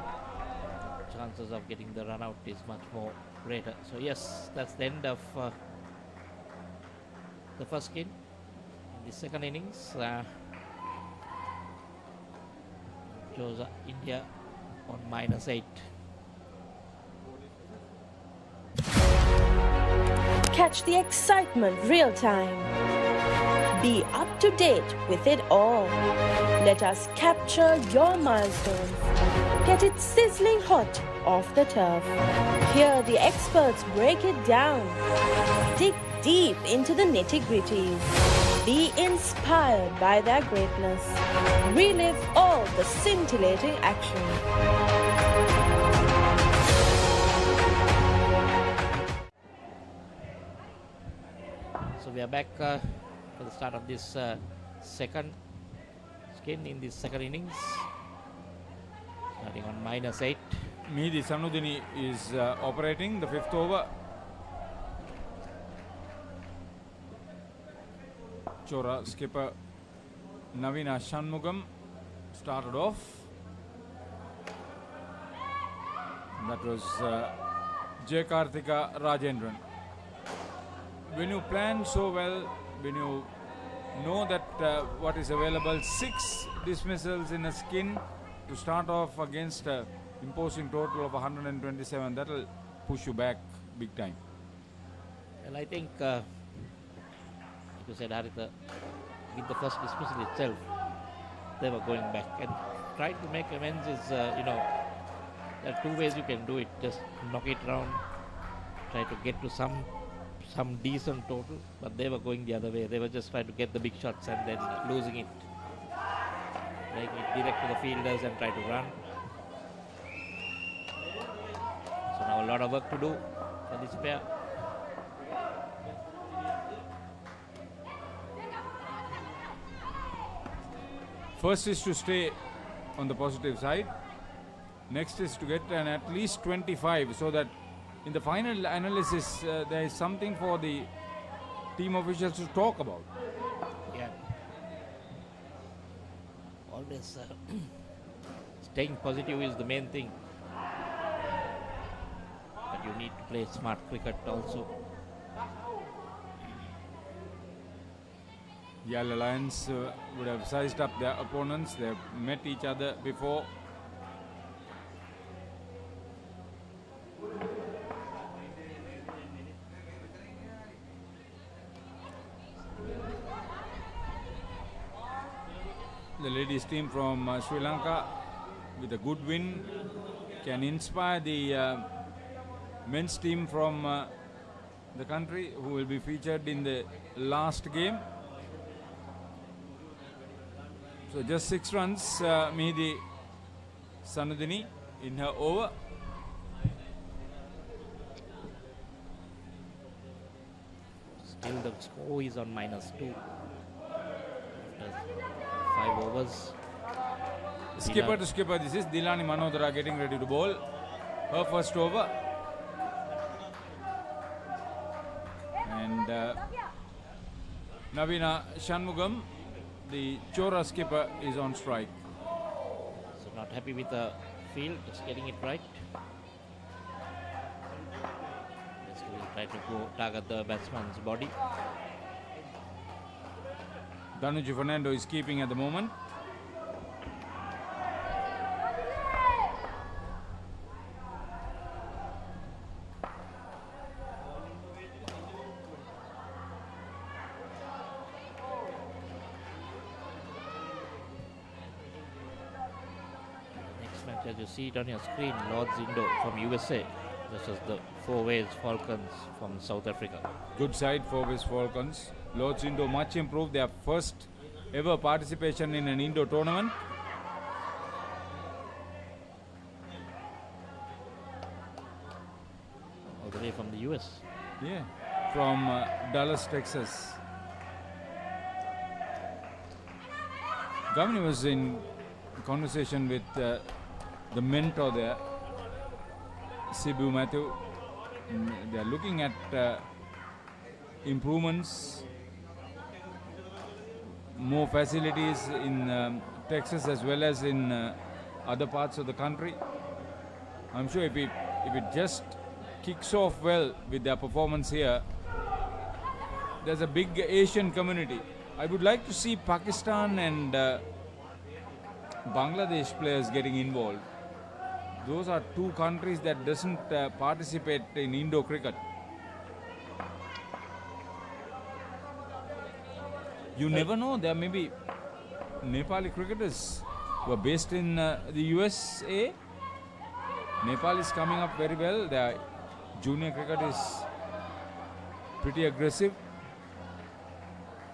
chances of getting the run out is much more greater. So yes, that's the end of the first skin. In the second innings, shows India on -8. Catch the excitement real time. Be up to date with it all. Let us capture your milestones. Get it sizzling hot off the turf. Hear the experts break it down. Dig deep into the nitty-gritties. Be inspired by their greatness. Relive all the scintillating action. So we are back for the start of this second skin in this second innings. Starting on -8. Midi Sanudini is operating the 5th over. Chora skipper Navina Shanmugam started off. That was J. Karthika Rajendran. When you plan so well, when you know that what is available, 6 dismissals in a skin to start off against an imposing total of 127, that will push you back big time. Well, I think, like you said, Haritha, with the first dismissal itself, they were going back and trying to make amends is, there are 2 ways you can do it. Just knock it around, try to get to some decent total, but they were going the other way. They were just trying to get the big shots and then losing it. Making it direct to the fielders and try to run. So now a lot of work to do for this pair. First is to stay on the positive side. Next is to get an at least 25 so that in the final analysis there is something for the team officials to talk about. Yeah. Always staying positive is the main thing. But you need to play smart cricket also. The Alliance would have sized up their opponents. They have met each other before. The ladies team from Sri Lanka with a good win can inspire the men's team from the country who will be featured in the last game. So just 6 runs, Mihidi Sanudini in her over. Still the score is on -2. After 5 overs. Skipper to skipper, this is Dilani Manodara getting ready to bowl. Her first over. And Navina Shanmugam, the Chora skipper, is on strike. So not happy with the field, just getting it right. Just will try to go target the batsman's body. Danuji Fernando is keeping at the moment. match, as you see it on your screen, Lords Indo from USA versus the Four Ways Falcons from South Africa. Good side, Four Ways Falcons. Lords Indo much improved. Their first ever participation in an Indo tournament. All the way from the US. Yeah, from Dallas, Texas. Gavini was in conversation with the mentor there, Sibu Matthew. They are looking at improvements, more facilities in Texas as well as in other parts of the country. I'm sure if it just kicks off well with their performance here, there's a big Asian community. I would like to see Pakistan and Bangladesh players getting involved. Those are two countries that doesn't participate in Indo cricket. You never know, there may be Nepali cricketers who are based in the USA. Nepal is coming up very well. Their junior cricket is pretty aggressive.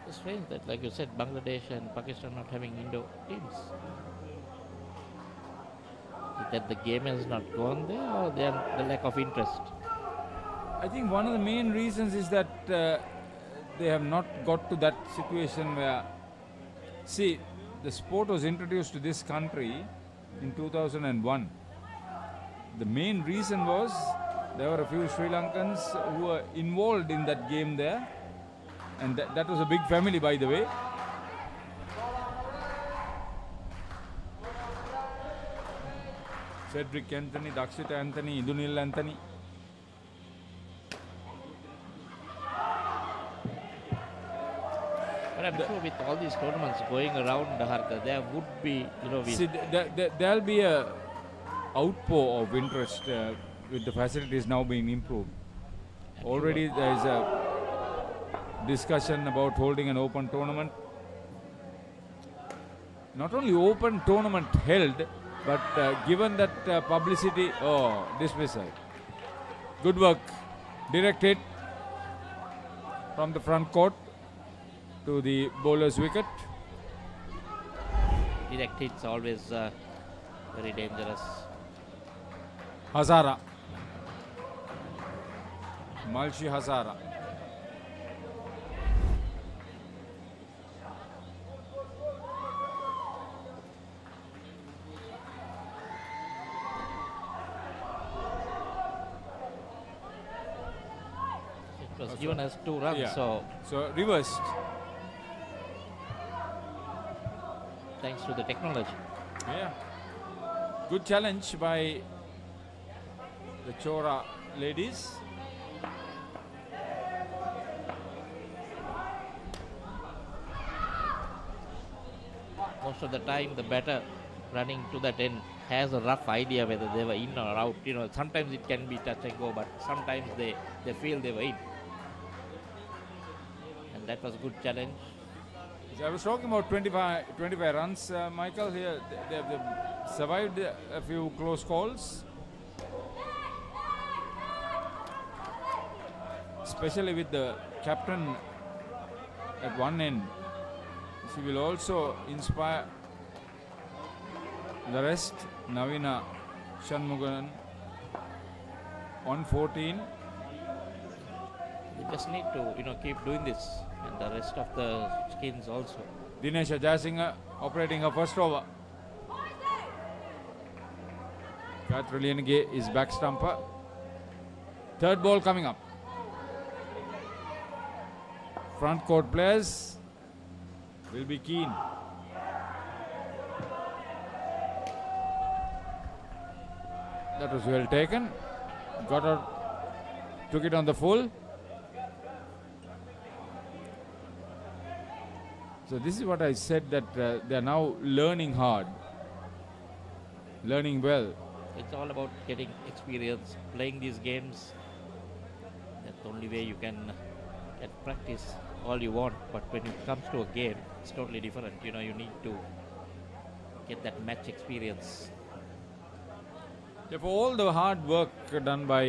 It's strange that, like you said, Bangladesh and Pakistan not having Indo teams. Is that the game has not gone there, or the lack of interest? I think one of the main reasons is that they have not got to that situation where, see, the sport was introduced to this country in 2001. The main reason was there were a few Sri Lankans who were involved in that game there, and that was a big family, by the way. Cedric Anthony, Dakshita Anthony, Indunil Anthony. But I'm sure with all these tournaments going around, Harka, there would be, See, there'll be a outpour of interest with the facilities now being improved. Already there is a discussion about holding an open tournament. Not only open tournament held, but given that publicity, dismissal. Good work. Direct hit from the front court to the bowler's wicket. Direct hits always very dangerous. Hazara. Malshi Hazara. It was given as 2 runs, Yeah. so reversed. Thanks to the technology. Yeah. Good challenge by the Chora ladies. Most of the time, the batter running to that end has a rough idea whether they were in or out. Sometimes it can be touch and go, but sometimes they feel they were in. And that was a good challenge. I was talking about 25 runs, Michael. Here they've survived a few close calls, especially with the captain at one end. She will also inspire the rest. Navina Shanmugan on 14. They just need to keep doing this, and the rest of the skins also. Dinesha Jayasinghe operating her first over. Katralianige is back stumper. Third ball coming up. Front court players will be keen. That was well taken. Goddard took it on the full. So this is what I said, that they are now learning hard, learning well. It's all about getting experience, playing these games. That's the only way you can practice all you want. But when it comes to a game, it's totally different. You need to get that match experience. Yeah, for all the hard work done by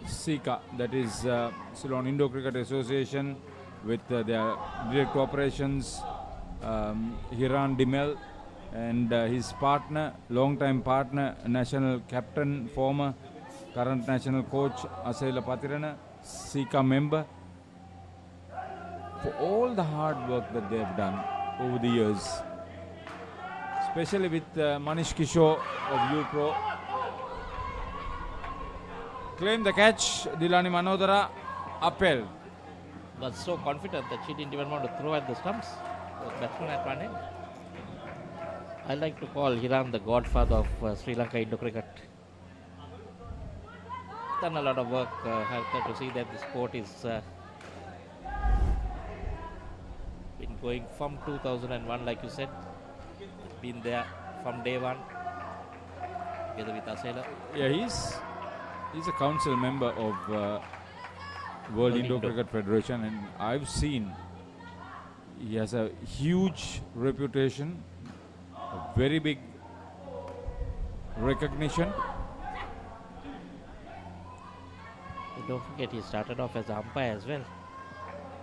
SICA, that is Ceylon Indo Cricket Association, with their direct operations, Hiran Dimel, and his partner, long-time partner, national captain, former, current national coach Asaila Patirana, SICA member, for all the hard work that they have done over the years, especially with Manish Kishore of U-Pro. Claim the catch, Dilani Manodara, upheld. Was so confident that she didn't even want to throw at the stumps. The batsman at one end. I like to call Hiran the godfather of Sri Lanka Indo cricket. Done a lot of work. Helped to see that the sport is been going from 2001, like you said. Been there from day one, together with Asela. Yeah, he's a council member of World Indo Cricket Federation, and I've seen he has a huge reputation, a very big recognition. And don't forget, he started off as an umpire as well.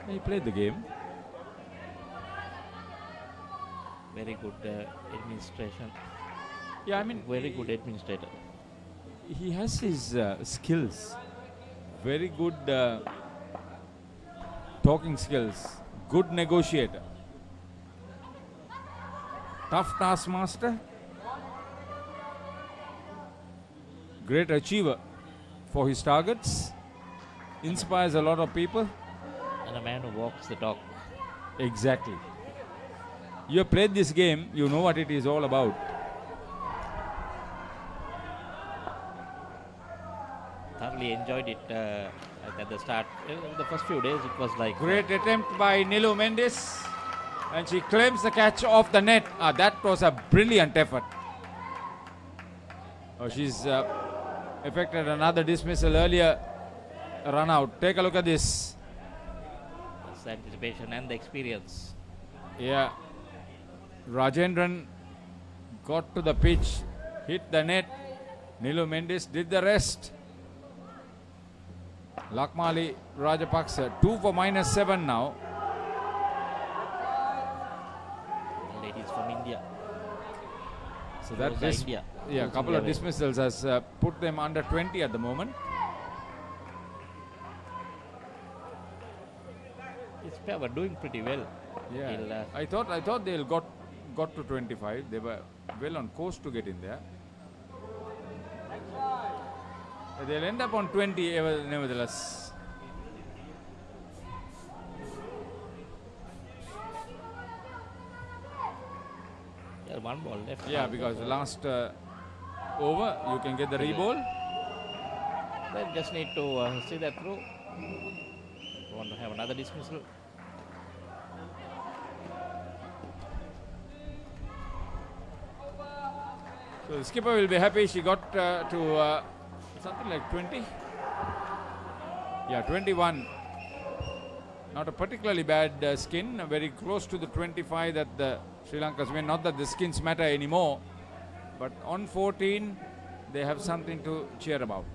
He played the game. Very good administration. Yeah, I mean, very good administrator. He has his skills. Very good talking skills. Good negotiator. Tough taskmaster. Great achiever for his targets. Inspires a lot of people. And a man who walks the talk. Exactly. You have played this game, you know what it is all about. Thoroughly enjoyed it at the start. The first few days it was like... Great attempt by Nilu Mendes. And she claims the catch off the net. That was a brilliant effort. Oh, she's effected another dismissal earlier. Run out. Take a look at this. That's the anticipation and the experience. Yeah. Rajendran got to the pitch, hit the net. Nilu Mendes did the rest. Lakmali Rajapaksa, 2 for -7 now. Ladies from India. So that India. Yeah, a couple of dismissals has put them under 20 at the moment. It's fair, but doing pretty well. Yeah, I thought they'll got to 25. They were well on course to get in there. They'll end up on 20 nevertheless. Yeah, one ball left. Yeah, because the last over, you can get the re-ball. They just need to see that through. Want to have another dismissal. So the skipper will be happy. She got to something like 20. Yeah, 21. Not a particularly bad skin. Very close to the 25 that the Sri Lanka's win. Not that the skins matter anymore, but on 14, they have something to cheer about.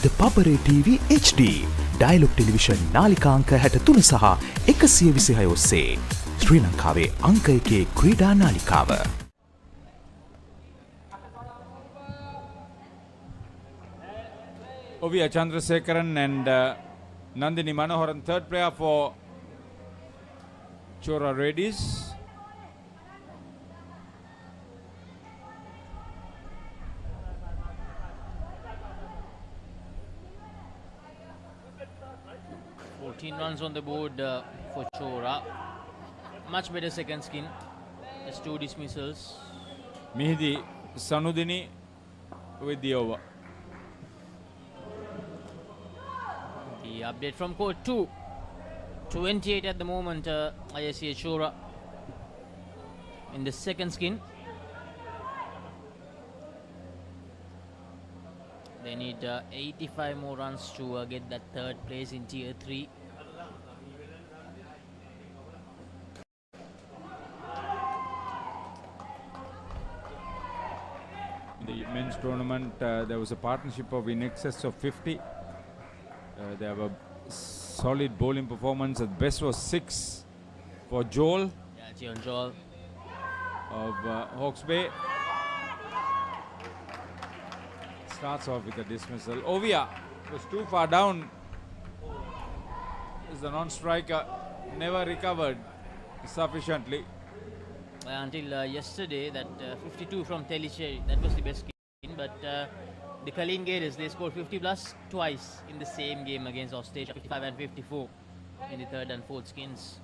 ThePapare TV HD Dialog television නාලිකාංක 63 සහ 126 ඔස්සේ ශ්‍රී ලංකාවේ අංක 1 ක්‍රීඩා නාලිකාව. Ovia Chandrasekaran and Nandini Manoharan, third player for Chora Reddies. Runs on the board for Chora. Much better second skin. Just 2 dismissals. Mihidi Sanudini with the over. The update from court 2. 28 at the moment, ISC Chora. in the second skin. They need 85 more runs to get that third place in Tier 3. In the men's tournament, there was a partnership of in excess of 50. They have a solid bowling performance. The best was 6 for Joel. Yeah, Tion Joel of Hawke's Bay. Starts off with a dismissal. Ovia was too far down. Is the non-striker, never recovered sufficiently. Until yesterday, that 52 from Teliche, that was the best skin. But the Colleen Gators, they scored 50 plus twice in the same game against Australia, 55 and 54 in the third and fourth skins.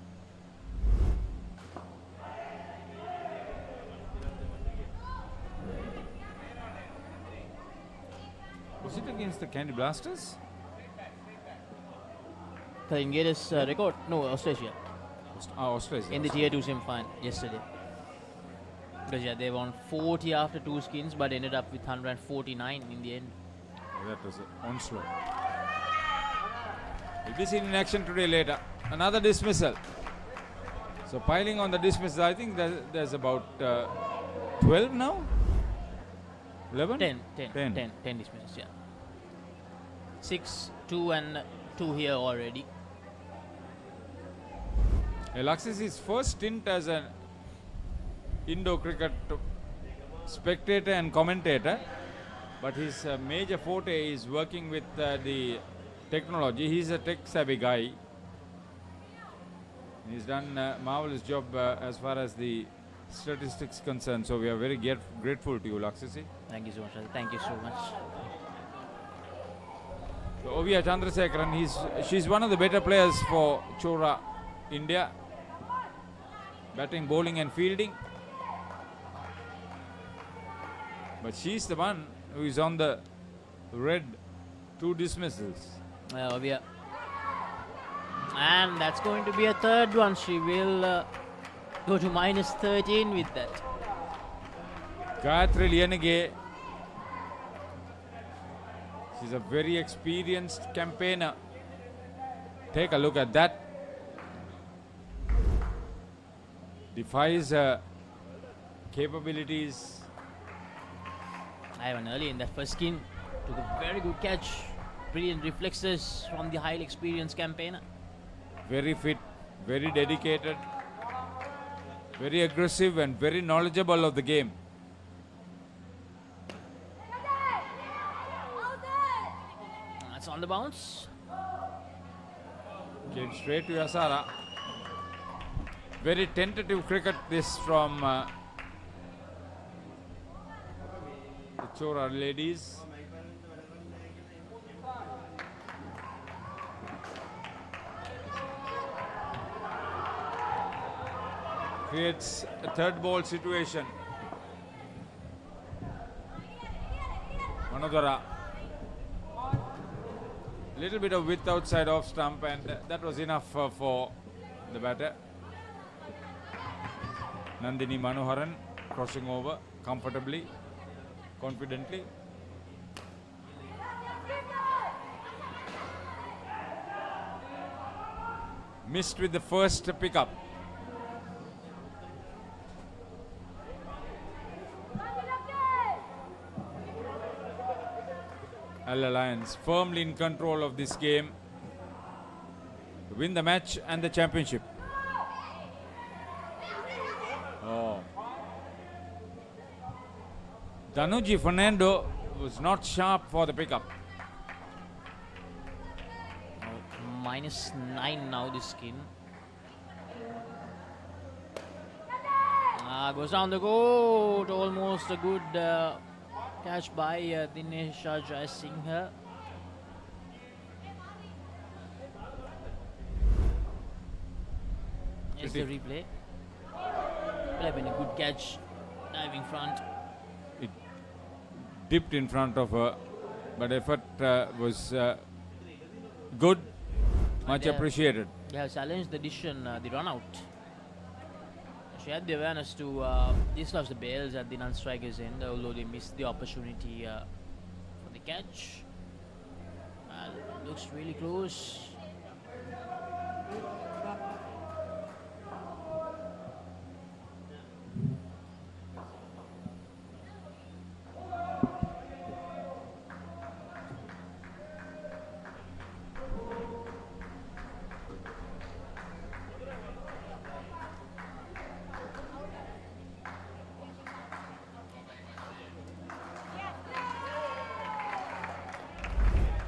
Was it against the Candy Blasters? Colleen Gators record? No, Australia. Australia. In the Tier 2 semi-final yesterday. Because yeah, they won 40 after 2 skins, but ended up with 149 in the end. That was an onslaught. We'll be seen in action today later. Another dismissal. So piling on the dismissal, I think there's about 12 now? 11? 10 dismissals, yeah. 6, 2 and 2 here already. Alexis's first stint as an Indo cricket spectator and commentator, but his major forte is working with the technology. He's a tech savvy guy. He's done a marvelous job as far as the statistics concerned. So we are very grateful to you, Laksisi. Thank you so much. Thank you so much. So Ovia Chandrasekaran, she's one of the better players for Chora, India. Batting, bowling and fielding. But she's the one who is on the red 2 dismissals. Ovia. And that's going to be a third one. She will go to minus 13 with that. Gayatri Lienege. She's a very experienced campaigner. Take a look at that. Defies her capabilities. Ivan early in that first skin took a very good catch. Brilliant reflexes from the highly experienced campaigner. Very fit, very dedicated, very aggressive and very knowledgeable of the game. That's on the bounce. Came straight to Yasara. Very tentative cricket this from the Chora ladies. Creates a third ball situation. Manodara. Little bit of width outside off stump, and that was enough for the batter. Nandini Manoharan crossing over comfortably, confidently. Missed with the first pickup. Al Alliance firmly in control of this game to win the match and the championship. Oh. Danuji Fernando was not sharp for the pickup. Minus 9 now this skin. Goes down the court. Almost a good catch by Dinesh Jai Singh. Here's the replay. Will have been a good catch. Diving front. It dipped in front of her, but effort was good. Much appreciated. They have challenged the decision, the run out. She had the awareness to dislodge the bails at the non-striker's end, although they missed the opportunity for the catch. Looks really close.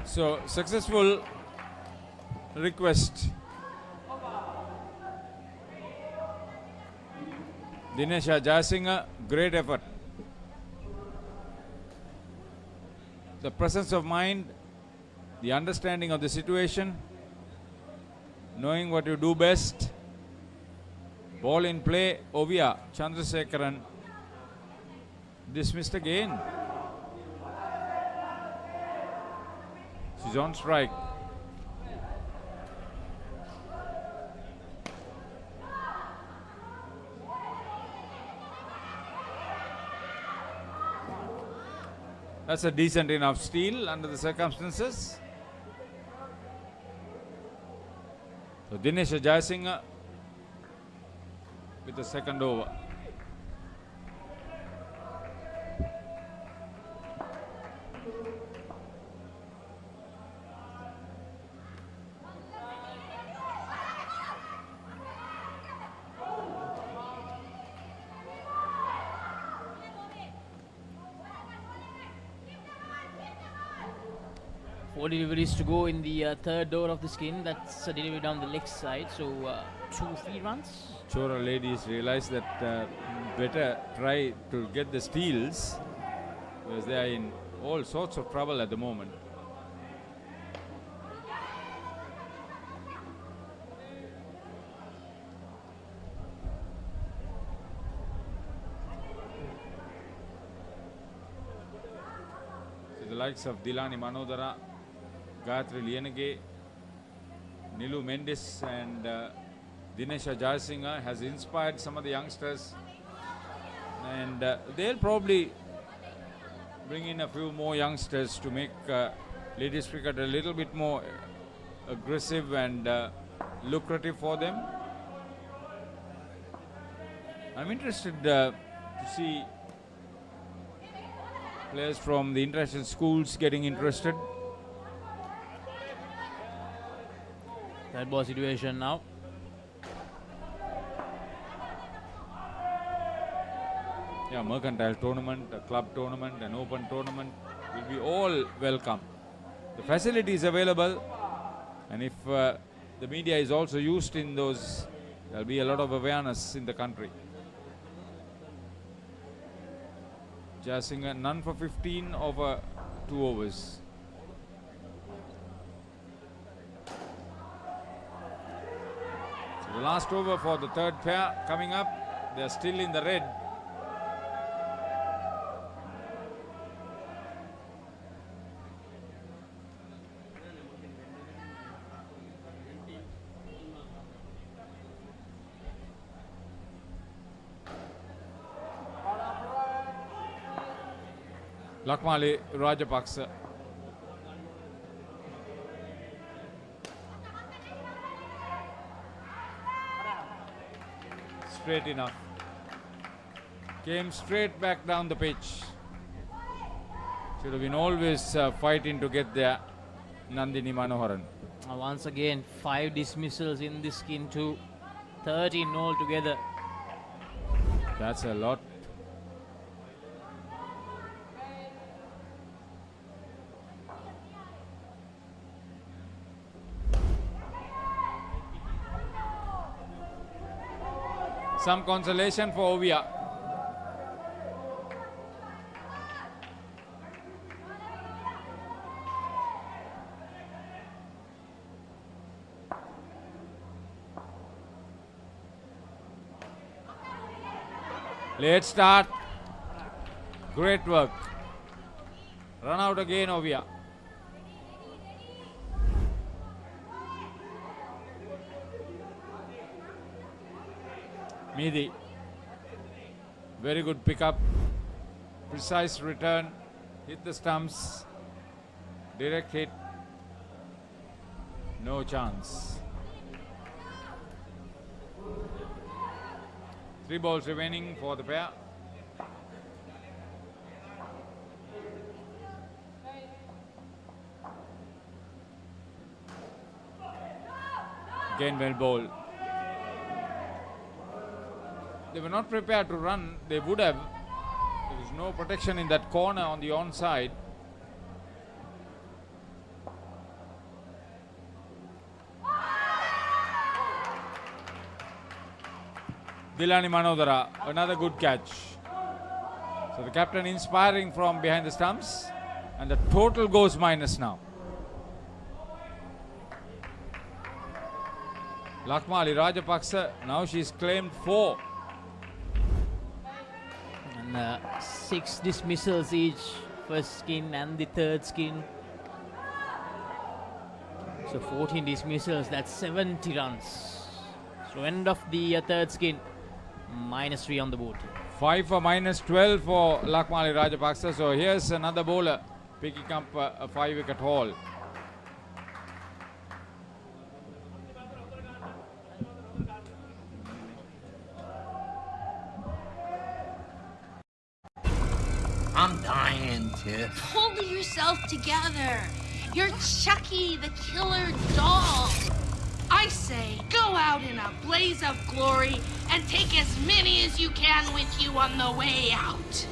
So, successful request. Dinesha Jayasinghe, great effort. The presence of mind, the understanding of the situation, knowing what you do best. Ball in play, Ovia Chandrasekaran dismissed again. She's on strike. That's a decent enough steal under the circumstances. So Dinesha Jayasinghe with the second over. Four deliveries to go in the third over of the skin. That's a delivery down the leg side. So 2-3 runs. Chora ladies realize that better try to get the steals because they are in all sorts of trouble at the moment. So the likes of Dilani Manodara, Gayatri Lienage, Nilu Mendes and Dinesha Jayasinghe has inspired some of the youngsters, and they'll probably bring in a few more youngsters to make ladies cricket a little bit more aggressive and lucrative for them. I'm interested to see players from the international schools getting interested. Third ball situation now. Yeah, mercantile tournament, a club tournament, an open tournament will be all welcome. The facility is available, and if the media is also used in those, there will be a lot of awareness in the country. Jayasinghe none for 15 over 2 overs. So the last over for the third pair coming up. They are still in the red. Lakmali Rajapaksa. Straight enough. Came straight back down the pitch. Should have been always fighting to get there. Nandini Manoharan. Once again, 5 dismissals in this skin too. 13 altogether. That's a lot. Some consolation for Ovia. Late start. Great work. Run out again, Ovia. Midi. Very good pickup. Precise return. Hit the stumps. Direct hit. No chance. 3 balls remaining for the pair. Again well bowled. They were not prepared to run. They would have. There was no protection in that corner on the onside. Dilani Manodara, another good catch. So the captain inspiring from behind the stumps, and the total goes minus now. Lakmali Rajapaksa, now she's claimed 4. And 6 dismissals each, first skin and the third skin. So 14 dismissals, that's 70 runs. So end of the third skin, -3 on the board. 5 for -12 for Lakmali Rajapaksa. So here's another bowler picking up a 5-wicket haul. I'm dying, Tiff. Pull yourself together. You're Chucky the killer doll. I say, go out in a blaze of glory and take as many as you can with you on the way out.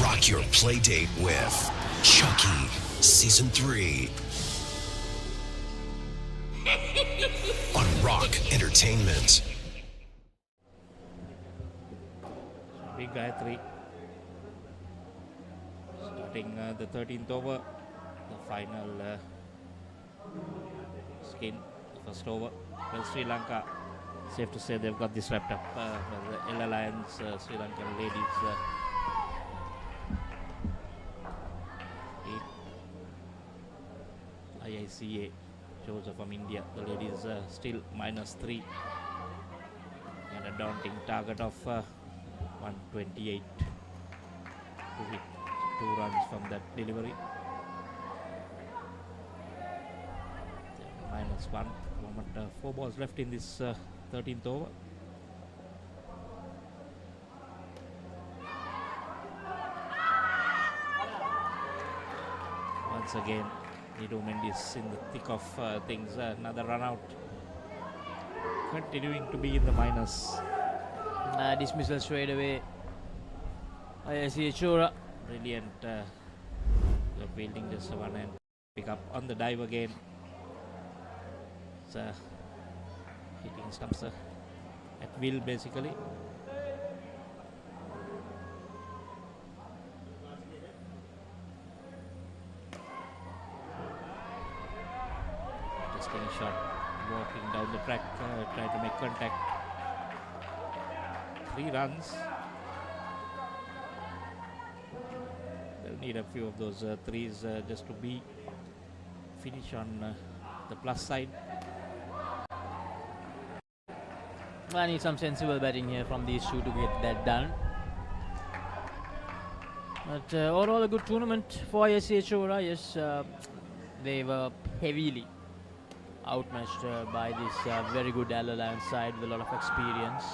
Rock your play date with Chucky Season 3 on Rock Entertainment. Big Gayatri starting the 13th over, the final skin, the first over. Well, Sri Lanka, safe to say they've got this wrapped up. The L Alliance, Sri Lankan ladies. IICA shows from India. The ladies still -3 and a daunting target of 128 to hit 2 runs from that delivery. -1 moment. 4 balls left in this 13th over. Once again, Nido Mendes in the thick of things. Another run out, continuing to be in the minus. Dismissal straight away. IICA Chora. Brilliant. The fielding just one and pick up on the dive again. It's hitting stumps at will basically. Interesting shot, walking down the track, trying to make contact. 3 runs. They'll need a few of those 3s just to be finish on the plus side. I need some sensible batting here from these two to get that done. But overall a good tournament for IICA Chora. Yes, they were heavily outmatched by this very good Al Alliance side with a lot of experience.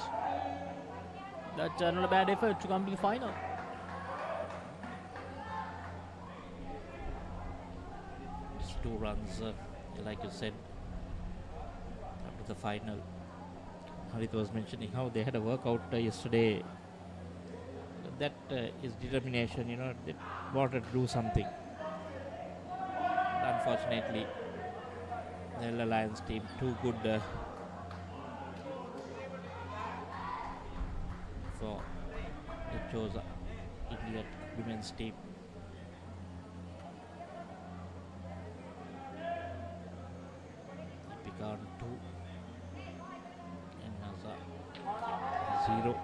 But not a bad effort to come to the final. Just 2 runs, like you said, up to the final. Harit was mentioning how they had a workout yesterday. That is determination, you know, they wanted to do something. Unfortunately, the Alliance team too good for the chose India women's team. Pick on 2 and Naza 0.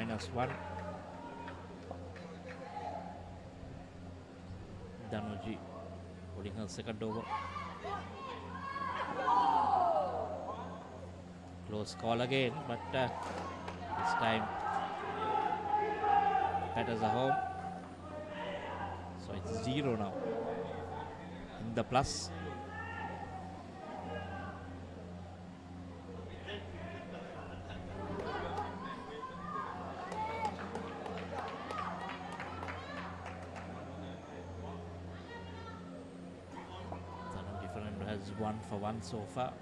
-1. Danuji holding her second over. Close call again, but this time batters are home. So it's 0 now in the plus. Has 1 for 1 so far.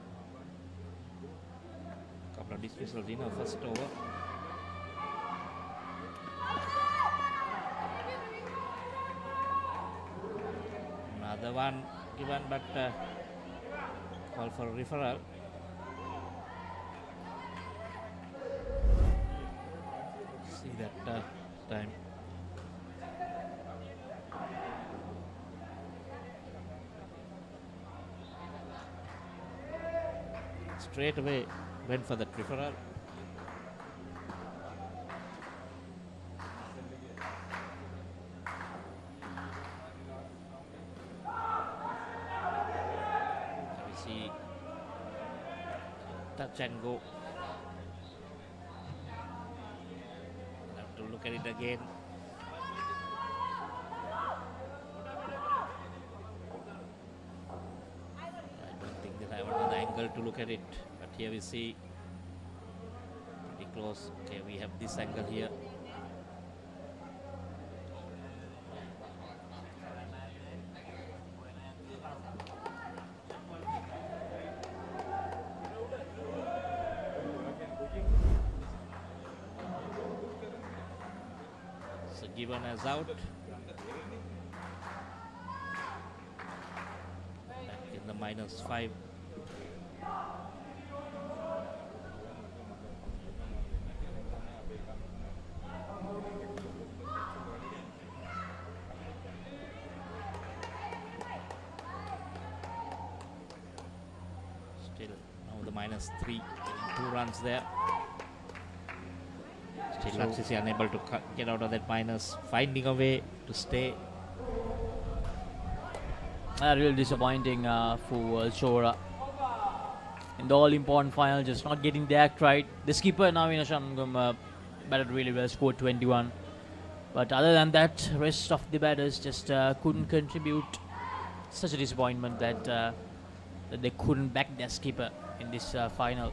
Couple of dismissals in her first over. Another one given, but call for a referral. See that time. Straight away went for the referral. We see touch and go. Have to look at it again. To look at it, but here we see pretty close. Okay, we have this angle here. So given as out. Back in the -5. -3, 2 runs there. Still Laksisi unable to get out of that minus, finding a way to stay. Real disappointing for Chora. In the all-important final, just not getting the act right. The skipper Navina Shanmugam batted really well, scored 21. But other than that, rest of the batters just couldn't contribute. Such a disappointment that they couldn't back their skipper in this final.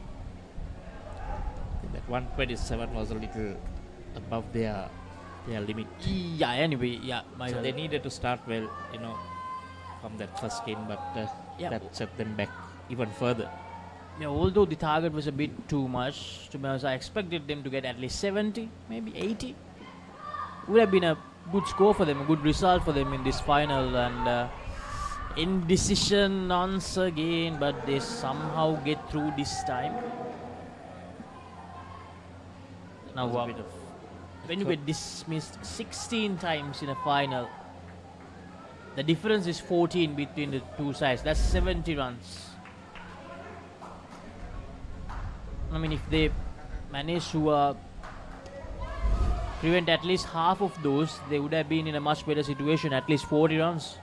That 127 was a little above their limit. Yeah, anyway, yeah. So they needed to start well, from that first game, but that set them back even further. Yeah, although the target was a bit too much, to be honest, I expected them to get at least 70, maybe 80. Would have been a good score for them, a good result for them in this final, and indecision once again, but they somehow get through this time. Now, when you get dismissed 16 times in a final, the difference is 14 between the two sides. That's 70 runs. I mean, if they manage to prevent at least half of those, they would have been in a much better situation, at least 40 runs.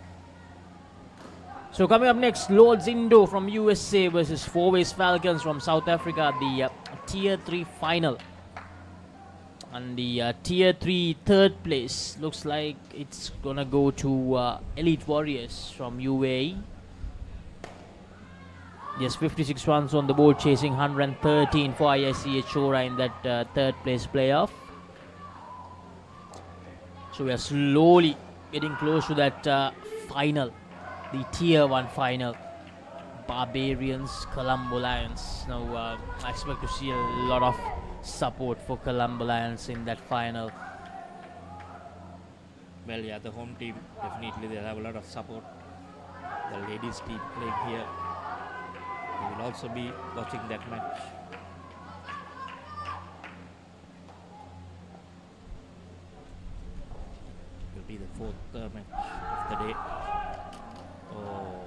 So coming up next, Lords Indo from USA versus Fourways Falcons from South Africa, the Tier 3 final. And the Tier 3 third place looks like it's gonna go to Elite Warriors from UAE. Yes, 56 runs on the board, chasing 113 for IICH Chora in that third place playoff. So we are slowly getting close to that final, the Tier 1 final. Barbarians, Colombo Lions. Now I expect to see a lot of support for Colombo Lions in that final. Well, yeah, the home team, definitely they'll have a lot of support. The ladies team playing here, they will also be watching that match. It will be the fourth match of the day. Oh,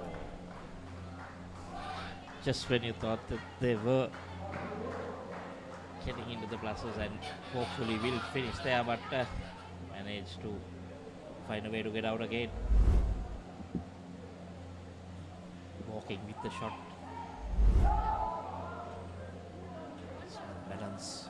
just when you thought that they were getting into the pluses and hopefully will finish there, but managed to find a way to get out again. Walking with the shot. Balance.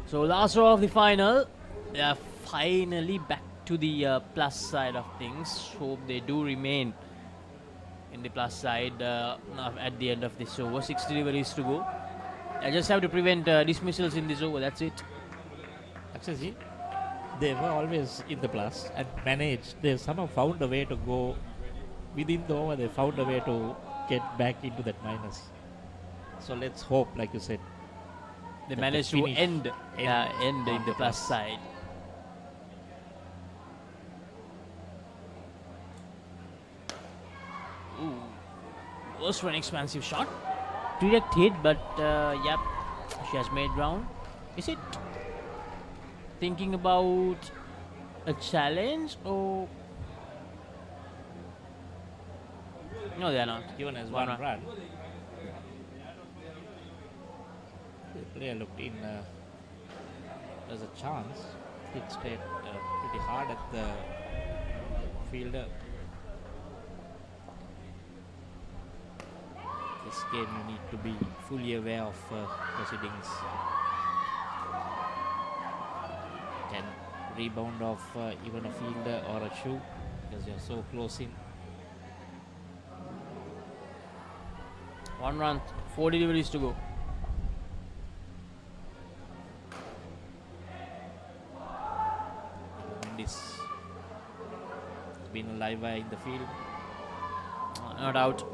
So last row of the final, they are finally back to the plus side of things. Hope they do remain in the plus side at the end of this over. 6 deliveries to go. I just have to prevent dismissals in this over, that's it. Actually, they were always in the plus and managed. They somehow found a way to go within the over. They found a way to get back into that minus. So let's hope, like you said, they managed to end in the plus side. Ooh, was for an expansive shot. Direct hit, but yep, she has made ground. Is it thinking about a challenge or no? They are not. Given as one run. The player looked in as a chance. It stayed pretty hard at the fielder. This game you need to be fully aware of proceedings. Can rebound off even a fielder or a shoe because you're so close in. 1 run, 4 deliveries to go. This been a live wire in the field. Not out.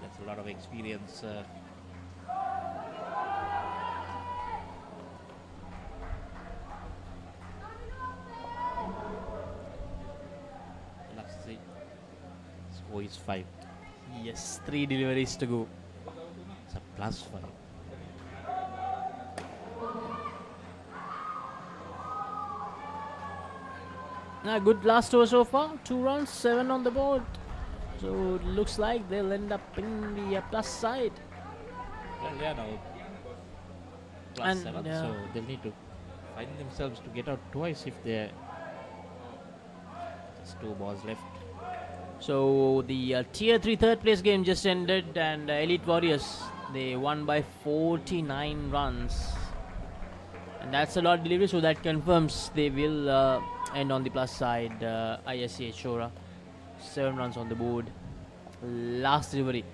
That's a lot of experience. Let's see. Score is 5. Yes, 3 deliveries to go. It's a plus 5. Good last over so far. 2 runs, 7 on the board. So it looks like they'll end up in the plus side. Well, yeah, now plus 7, so they'll need to find themselves to get out twice if they're just 2 balls left. So the tier 3 third place game just ended, and Elite Warriors, they won by 49 runs. And that's a lot of delivery, so that confirms they will end on the plus side. ISCH Shora, 7 runs on the board. Last delivery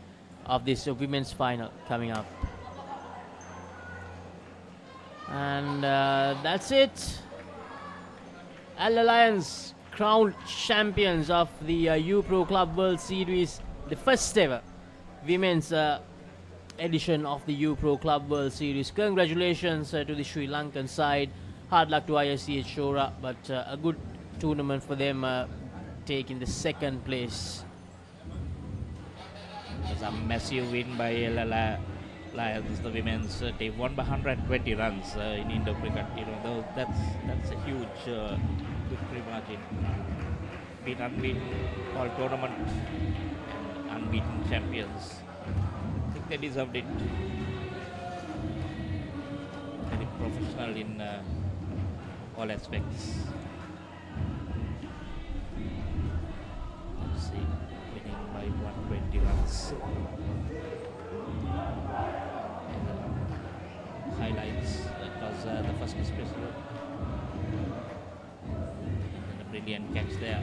of this women's final coming up. And that's it. Al Alliance crowned champions of the U-Pro Club World Series, the first ever women's edition of the U-Pro Club World Series. Congratulations to the Sri Lankan side. Hard luck to ISCH Shora, but a good tournament for them, taking the 2nd place. It was a massive win by Lions, the women's. They won by 120 runs in Indo cricket. You know, that's a huge victory margin. Been unbeaten all tournament and unbeaten champions. I think they deserved it. Very professional in all aspects. Let's see, winning by 120 runs. Highlights, that was the first special. And a brilliant catch there.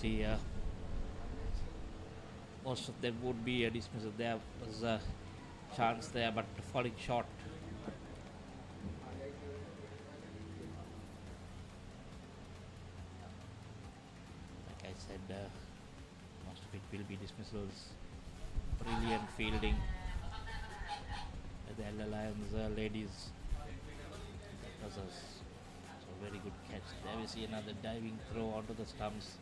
see most of them would be a dismissal. There was a chance there, but falling short. Like I said, most of it will be dismissals. Brilliant fielding by the Elder Lions ladies. That was a very good catch. There we see another diving throw onto the stumps.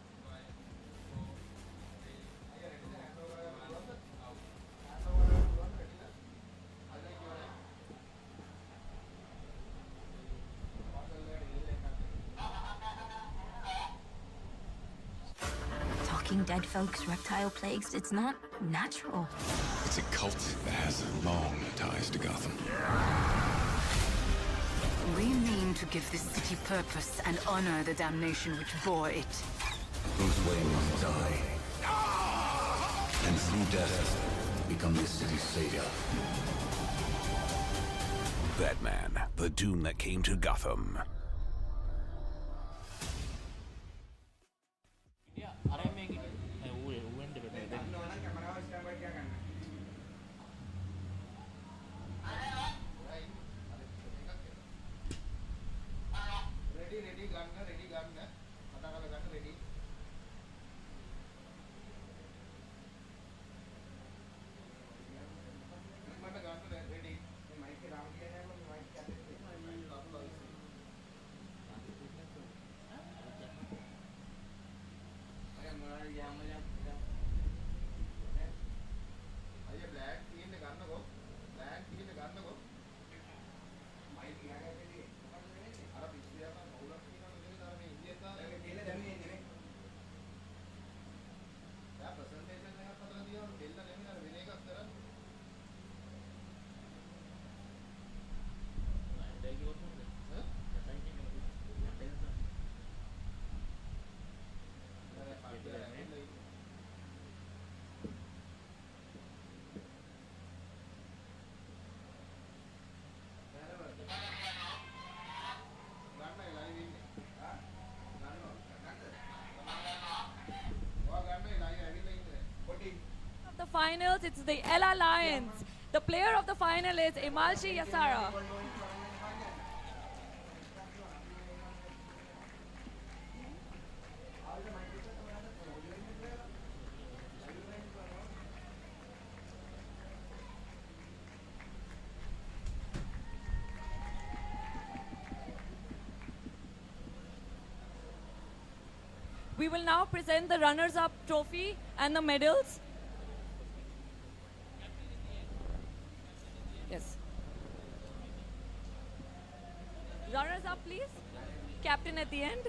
Talking dead folks, reptile plagues, it's not natural. It's a cult that has long ties to Gotham. Renamed to give this city purpose and honor the damnation which bore it. Bruce Wayne must die. And through death, become this city's savior. Batman, the doom that came to Gotham. The finals, it's the Ella Lions. The player of the final is Imalshi Yasara. We will now present the runners-up trophy and the medals. Yes. Runners-up, please. Captain at the end.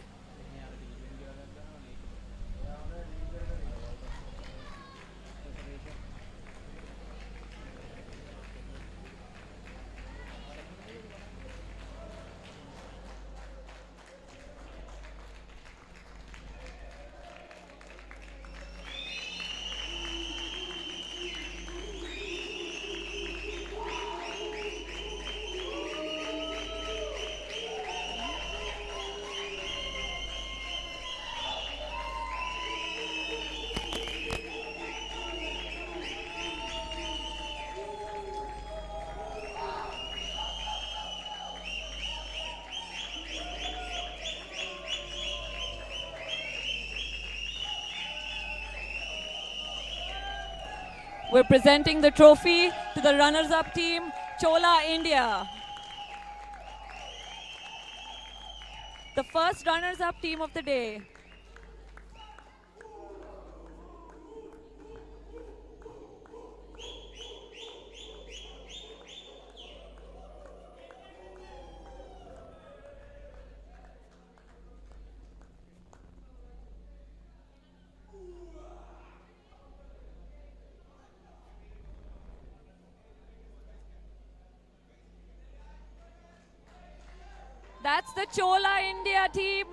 We're presenting the trophy to the runners-up team, Chola India. The first runners-up team of the day. That's the Chola India team.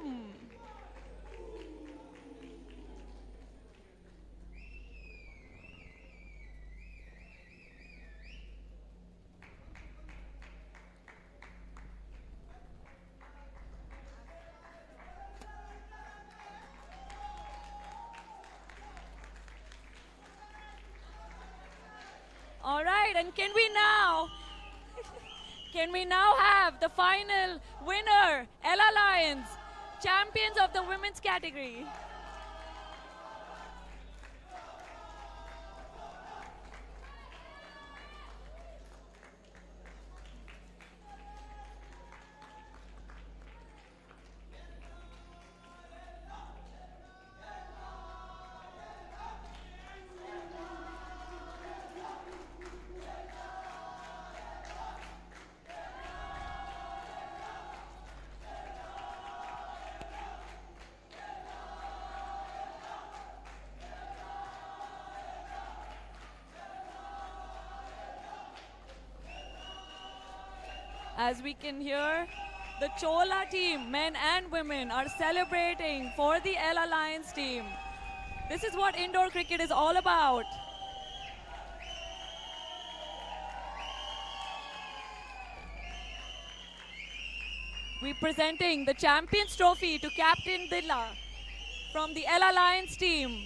And can we now have the final winner, Ella Lions, champions of the women's category. As we can hear, the Chola team, men and women, are celebrating for the Ella Lions team. This is what indoor cricket is all about. We're presenting the Champions Trophy to Captain Dilla from the Ella Lions team.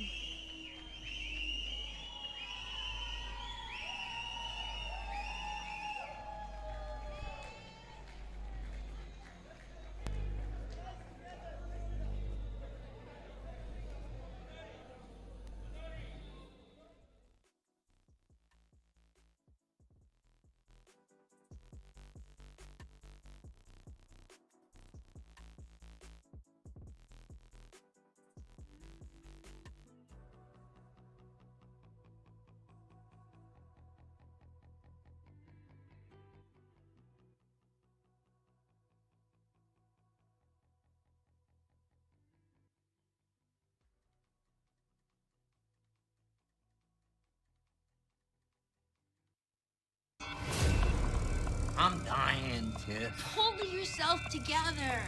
I'm dying, Tiff. Pull yourself together.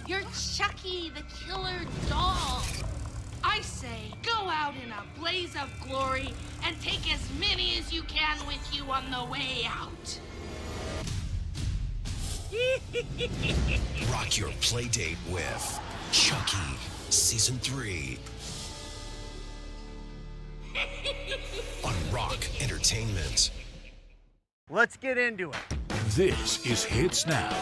You're Chucky, the killer doll. I say, go out in a blaze of glory and take as many as you can with you on the way out. Rock your play date with Chucky Season 3 on Rock Entertainment. Let's get into it. This is Hits Now,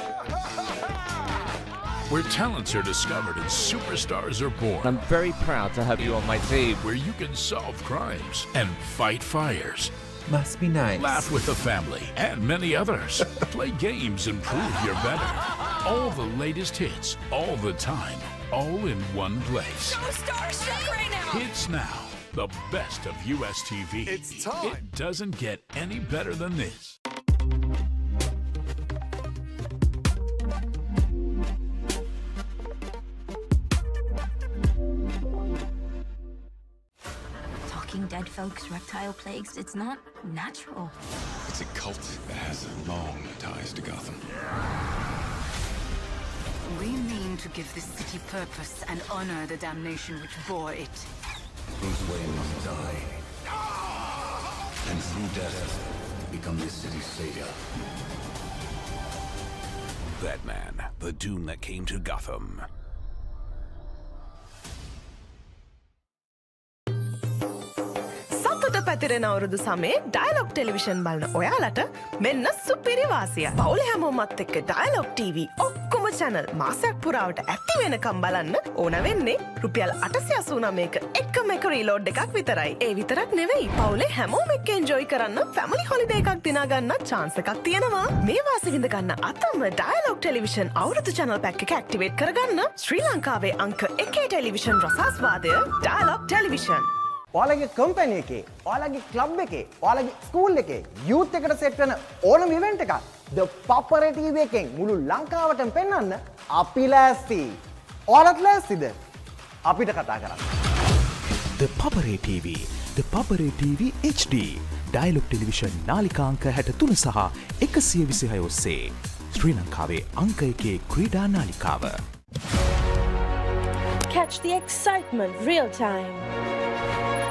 where talents are discovered and superstars are born. I'm very proud to have you on my team. Where you can solve crimes and fight fires. Must be nice. Laugh with the family and many others. Play games and prove you're better. All the latest hits, all the time, all in one place. So starstruck right now. Hits Now, the best of US TV. It's time. It doesn't get any better than this. Talking dead folks, reptile plagues, it's not natural. It's a cult that has long ties to Gotham. We mean to give this city purpose and honor the damnation which bore it. Bruce Wayne must die. And through death, become this city's savior. Batman, the doom that came to Gotham. සතුට පැතිරෙන අවුරුදු සමේ dialogue television බලන ඔයාලට මෙන්න සුපිරි වාසිය. පවුල හැමෝමත් එක්ක ඩයලොග් TV ඔක්කොම channel මාසයක් පුරාවට ඇති වෙනකම් බලන්න ඕන වෙන්නේ රුපියල් 889ක එකම එක රීලෝඩ් එකක් විතරයි. ඒ විතරක් නෙවෙයි පවුලේ හැමෝම එක්ක එන්ජොයි කරන්න ෆැමිලි හොලිඩේ එකක් දිනා ගන්න chance එකක් තියෙනවා. මේ වාසිය විඳ ගන්න අතම ඩයලොග් ටෙලිවිෂන් අවුරුදු channel pack එක ඇක්ටිවේට් කරගන්න ශ්‍රී ලංකාවේ අංක 1 ටෙලිවිෂන් රසාස්වාදය ඩයලොග් ටෙලිවිෂන්. ඔයාලගේ කම්පැනි එකේ, ඔයාලගේ ක්ලබ් එකේ, ඔයාලගේ ස්කූල් එකේ යූත් එකට සෙට් වෙන ඕනම ඉවෙන්ට් එකක් ThePapare TV එකෙන් මුළු ලංකාවටම පෙන්වන්න අපි ලෑස්ති. ඔයාලත් ලෑස්තිද? අපිට කතා කරන්න. ThePapare TV, ThePapare TV HD, Dialog television නාලිකා අංක 63 සහ 126 ඔස්සේ ශ්‍රී ලංකාවේ අංක 1 ක්‍රීඩා නාලිකාව. Catch the excitement real time.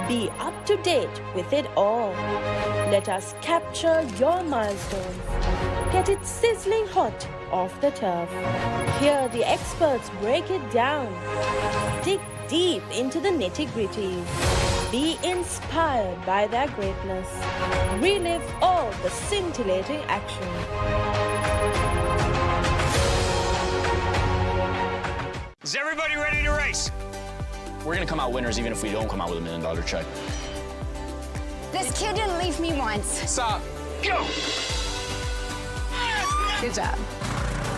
Be up to date with it all. Let us capture your milestones. Get it sizzling hot off the turf. Hear the experts break it down. Dig deep into the nitty-gritties. Be inspired by their greatness. Relive all the scintillating action. Is everybody ready to race? We're gonna come out winners even if we don't come out with $1 million check. This kid didn't leave me once. Stop. Go! Good job.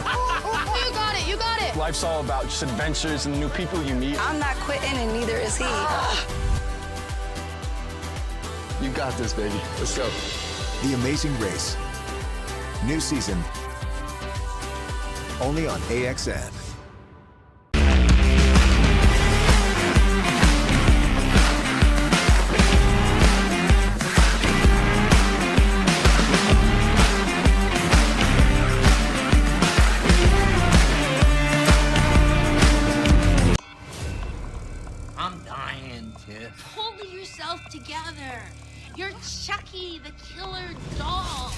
You got it, you got it. Life's all about just adventures and the new people you meet. I'm not quitting, and neither is he. You got this, baby. Let's go. The Amazing Race. New season. Only on AXN. I'm dying, Tiff. Pull yourself together. You're Chucky, the killer doll.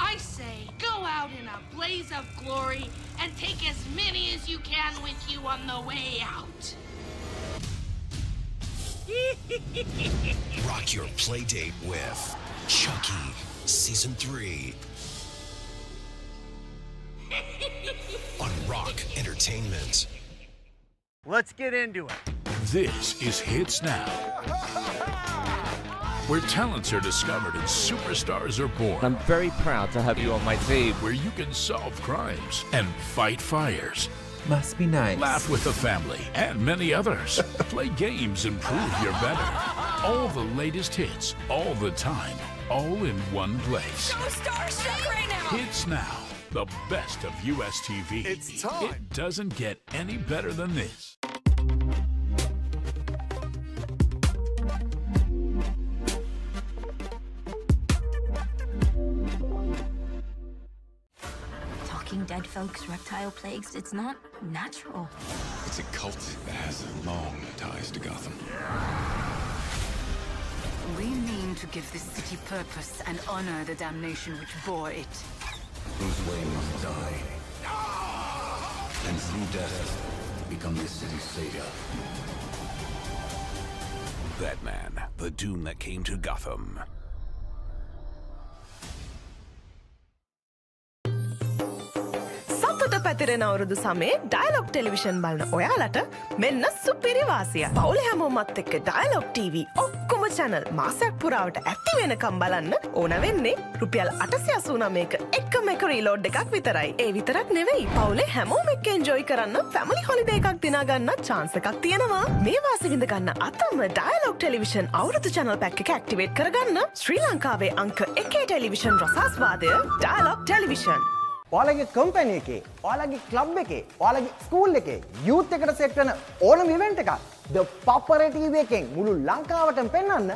I say, go out in a blaze of glory and take as many as you can with you on the way out. Rock your play date with Chucky Season 3 on Rock Entertainment. Let's get into it. This is Hits Now, where talents are discovered and superstars are born. I'm very proud to have you on my team. Where you can solve crimes and fight fires. Must be nice. Laugh with the family and many others. Play games and prove you're better. All the latest hits, all the time, all in one place. So starstruck right now. Hits Now, the best of US TV. It's time. It doesn't get any better than this. Talking dead folks, reptile plagues, it's not natural. It's a cult that has long ties to Gotham. We mean to give this city purpose and honor the damnation which bore it. Bruce Wayne must die. And through death, become this city's savior. Batman, the doom that came to Gotham. සතුට පැතිරෙන අවුරුදු සමේ dialogue television බලන ඔයාලට මෙන්න සුපිරි වාසිය. පවුල හැමෝමත් එක්ක ඩයලොග් TV ඔක්කොම channel මාසයක් පුරාවට ඇති වෙනකම් බලන්න ඕන වෙන්නේ රුපියල් 889ක එකම එක රීලෝඩ් එකක් විතරයි. ඒ විතරක් නෙවෙයි පවුලේ හැමෝම එක්ක එන්ජොයි කරන්න ෆැමිලි හොලිඩේ එකක් දිනා ගන්න chance එකක් තියෙනවා. මේ වාසිය විඳ ගන්න අතම ඩයලොග් ටෙලිවිෂන් අවුරුදු channel pack එක ඇක්ටිවේට් කරගන්න ශ්‍රී ලංකාවේ අංක 1 ටෙලිවිෂන් රසාස්වාදය ඩයලොග් ටෙලිවිෂන්. ඔයාලගේ කම්පැනි එකේ, ඔයාලගේ ක්ලබ් එකේ, ඔයාලගේ ස්කූල් එකේ යූත් එකට සෙට් වෙන ඕනම ඉවෙන්ට් එකක් ThePapare TV එකෙන් මුළු ලංකාවටම පෙන්වන්න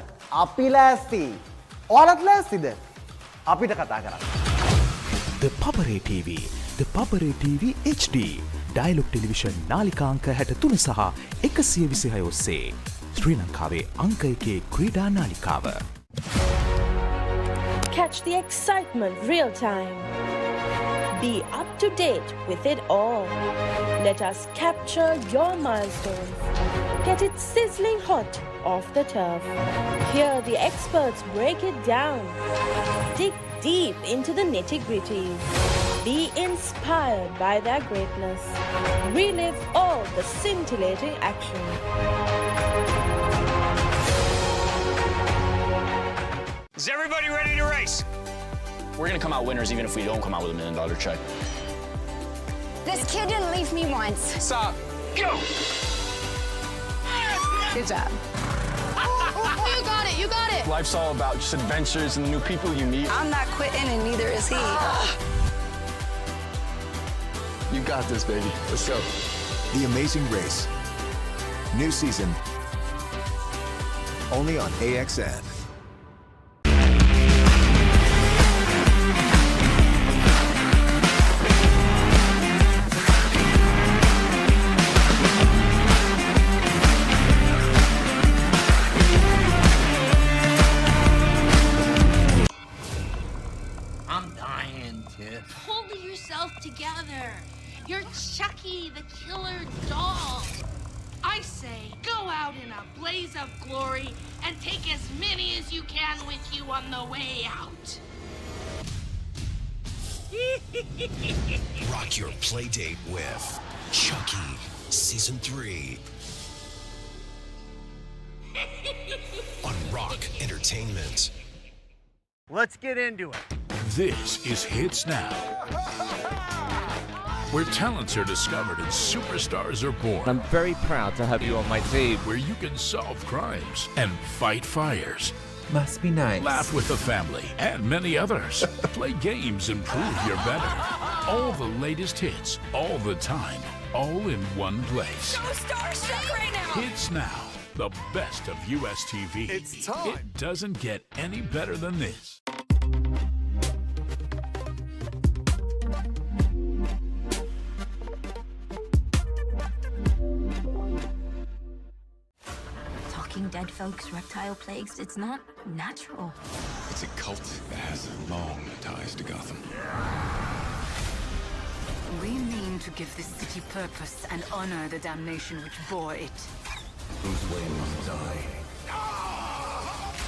අපි ලෑස්ති. ඔයාලත් ලෑස්තිද? අපිට කතා කරන්න. ThePapare TV, ThePapare TV HD. Dialog television නාලිකාංක 63 සහ 126 ඔස්සේ ශ්‍රී ලංකාවේ අංක 1 ක්‍රීඩා නාලිකාව. Catch the excitement real time. Be up to date with it all. Let us capture your milestones. Get it sizzling hot off the turf. Hear the experts break it down. Dig deep into the nitty-gritties. Be inspired by their greatness. Relive all the scintillating action. Is everybody ready to race? We're gonna come out winners even if we don't come out with $1 million check. This kid didn't leave me once. Stop. Go! Good job. You got it, you got it. Life's all about just adventures and the new people you meet. I'm not quitting, and neither is he. You got this, baby. Let's go. The Amazing Race. New season. Only on AXN. I'm dying, Tiff. Pull yourself together. You're Chucky, the killer doll. I say, go out in a a blaze of glory and take as many as you can with you on the way out. Rock your playdate with Chucky Season 3 on Rock Entertainment. Let's get into it. This is Hits Now, where talents are discovered and superstars are born. I'm very proud to have you on my team. Where you can solve crimes and fight fires. Must be nice. Laugh with the family and many others. Play games and prove you're better. All the latest hits, all the time, all in one place. So starstruck right now. Hits Now, the best of US TV. It's time. It doesn't get any better than this. Talking dead folks, reptile plagues, it's not natural. It's a cult that has long ties to Gotham. We mean to give this city purpose and honor the damnation which bore it. Bruce Wayne must die.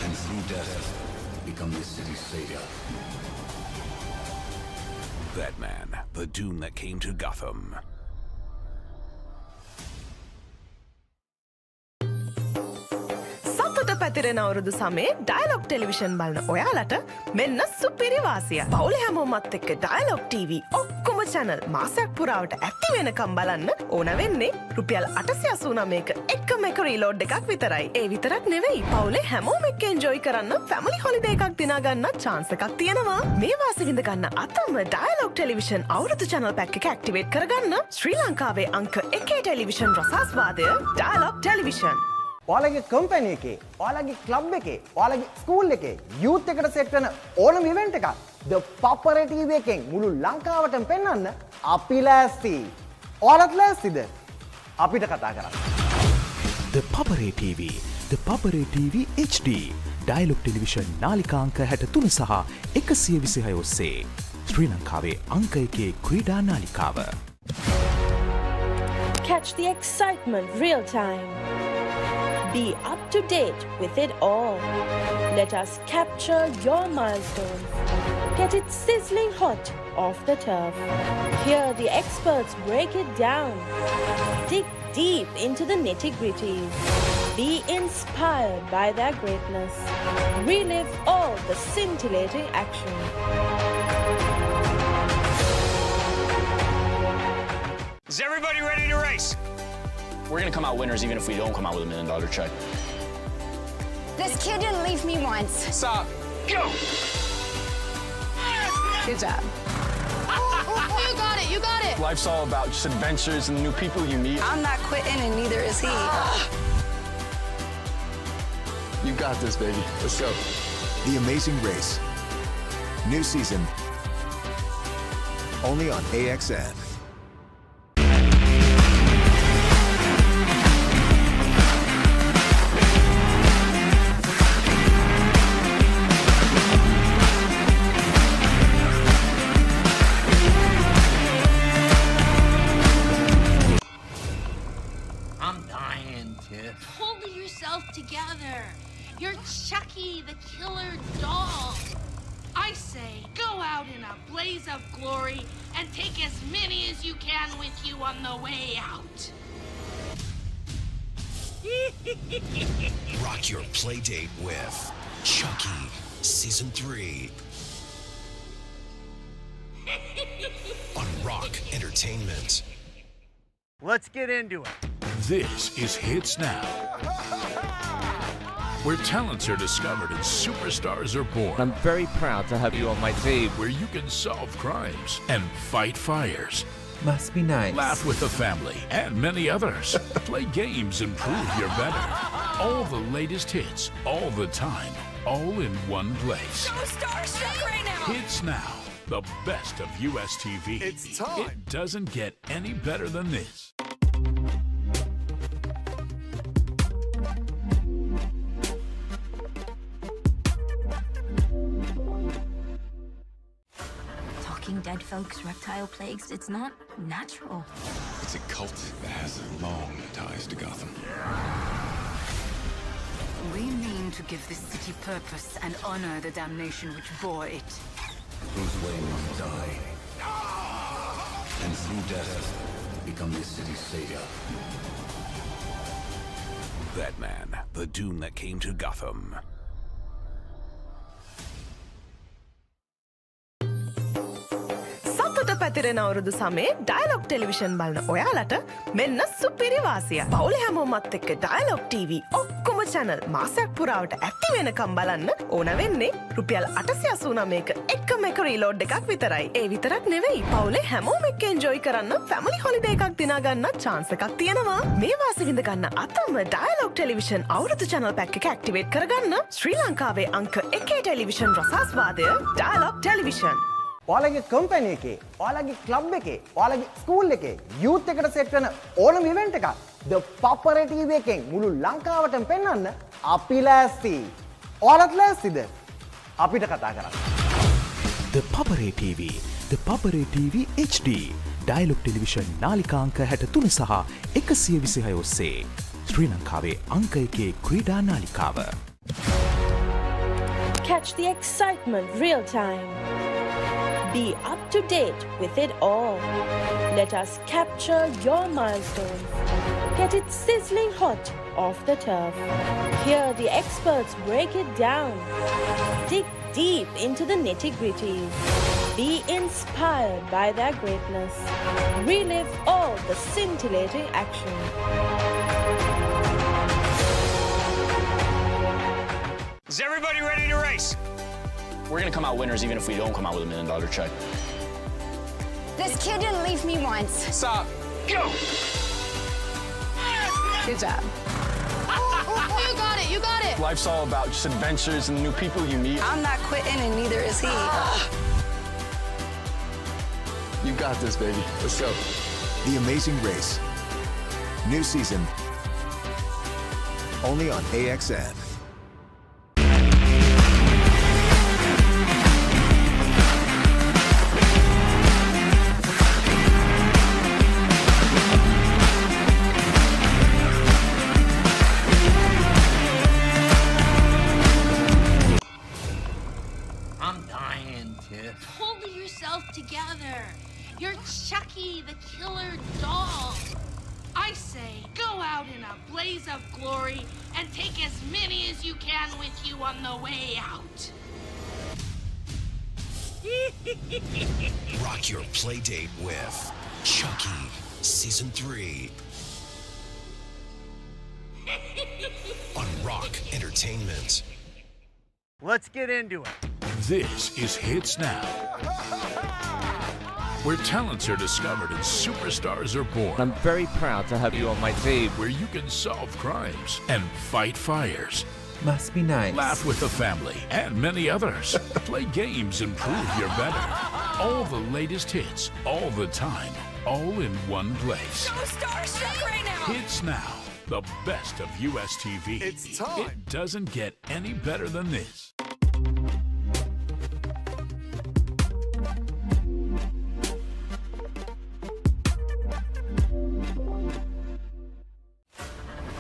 And through death, become this city's savior. Batman, the Doom that came to Gotham. සතුට පැතිරෙන අවුරුදු සමේ dialogue television බලන ඔයාලට මෙන්න සුපිරි වාසිය. පවුල හැමෝමත් එක්ක ඩයලොග් TV ඔක්කොම channel මාසයක් පුරාවට ඇති වෙනකම් බලන්න ඕන වෙන්නේ රුපියල් 889ක එකම එක රීලෝඩ් එකක් විතරයි. ඒ විතරක් නෙවෙයි පවුලේ හැමෝම එක්ක එන්ජොයි කරන්න ෆැමිලි හොලිඩේ එකක් දිනා ගන්න chance එකක් තියෙනවා. මේ වාසිය විඳ ගන්න අතම ඩයලොග් ටෙලිවිෂන් අවුරුදු channel pack එක ඇක්ටිවේට් කරගන්න ශ්‍රී ලංකාවේ අංක 1 ටෙලිවිෂන් රසාස්වාදය ඩයලොග් ටෙලිවිෂන්. ඔයාලගේ කම්පැනි එකේ, ඔයාලගේ ක්ලබ් එකේ, ඔයාලගේ ස්කූල් එකේ යූත් එකට සෙට් වෙන ඕනම ඉවෙන්ට් එකක් The Papare TV එකෙන් මුළු ලංකාවටම පෙන්වන්න අපි ලෑස්ති. ඔයාලත් ලෑස්තිද? අපිට කතා කරන්න. The Papare TV, The Papare TV HD, Dialog television නාලිකාංක 63 සහ 126 ඔස්සේ ශ්‍රී ලංකාවේ අංක 1 ක්‍රීඩා නාලිකාව. Catch the excitement real time. Be up to date with it all. Let us capture your milestones. Get it sizzling hot off the turf. Hear the experts break it down. Dig deep into the nitty-gritties. Be inspired by their greatness. Relive all the scintillating action. Is everybody ready to race? We're gonna come out winners even if we don't come out with $1 million check. This kid didn't leave me once. Stop. Go! Good job. You got it, you got it. Life's all about just adventures and new people you meet. I'm not quitting and neither is he. You got this, baby. Let's go. The Amazing Race. New season. Only on AXN. Pull yourself together. You're Chucky, the killer doll. I say, go out in a blaze of glory and take as many as you can with you on the way out. Rock your playdate with Chucky Season 3 on Rock Entertainment. Let's get into it. This is Hits Now, where talents are discovered and superstars are born. I'm very proud to have you on my team. Where you can solve crimes and fight fires. Must be nice. Laugh with the family and many others. Play games and prove you're better. All the latest hits, all the time, all in one place. So starstruck right now. Hits Now, the best of US TV. It's time. It doesn't get any better than this. Talking dead folks, reptile plagues, it's not natural. It's a cult that has long ties to Gotham. We mean to give this city purpose and honor the damnation which bore it. Bruce Wayne must die. And through death, become this city's savior. Batman, the doom that came to Gotham. සතුට පැතිරෙන අවුරුදු සමේ dialogue television බලන ඔයාලට මෙන්න සුපිරි වාසිය. පවුලේ හැමෝමත් එක්ක ඩයලොග් TV ඔක්කොම channel මාසයක් පුරාවට ඇති වෙනකම් බලන්න ඕන වෙන්නේ රුපියල් 889ක එකම එක රීලෝඩ් එකක් විතරයි. ඒ විතරක් නෙවෙයි පවුලේ හැමෝම එක්ක එන්ජොයි කරන්න ෆැමිලි හොලිඩේ එකක් දිනා ගන්න chance එකක් තියෙනවා. මේ වාසිය විඳ ගන්න අතම ඩයලොග් ටෙලිවිෂන් අවුරුදු channel pack එක ඇක්ටිවේට් කරගන්න ශ්‍රී ලංකාවේ අංක 1 ටෙලිවිෂන් රසාස්වාදය ඩයලොග් ටෙලිවිෂන්. ඔයාලගේ කම්පැනි එකේ, ඔයාලගේ ක්ලබ් එකේ, ඔයාලගේ ස්කූල් එකේ යූත් එකට සෙට් වෙන ඕනම ඉවෙන්ට් එකක් ThePapare TV එකෙන් මුළු ලංකාවටම පෙන්වන්න අපි ලෑස්ති. ඔයාලත් ලෑස්තිද? අපිට කතා කරන්න. ThePapare TV, ThePapare TV HD, Dialog television නාලිකාංක 63 සහ 126 ඔස්සේ ශ්‍රී ලංකාවේ අංක 1 ක්‍රීඩා නාලිකාව. Catch the excitement real time. Be up to date with it all. Let us capture your milestones. Get it sizzling hot off the turf. Hear the experts break it down. Dig deep into the nitty-gritties. Be inspired by their greatness. Relive all the scintillating action. Is everybody ready to race? We're gonna come out winners even if we don't come out with $1 million check. This kid didn't leave me once. Stop. Go! Good job. You got it, you got it. Life's all about just adventures and new people you meet. I'm not quitting and neither is he. You got this, baby. Let's go. The Amazing Race. New season. Only on AXN. I'm dying, Tiff. Pull yourself together. You're Chucky, the killer doll. I say, go out in a blaze of glory and take as many as you can with you on the way out. Rock your play date with Chucky Season 3 on Rock Entertainment. Let's get into it. This is Hits Now, where talents are discovered and superstars are born. I'm very proud to have you on my team. Where you can solve crimes and fight fires. Must be nice. Laugh with the family and many others. Play games and prove you're better. All the latest hits, all the time, all in one place. So starstruck right now. Hits Now, the best of US TV. It's time. It doesn't get any better than this.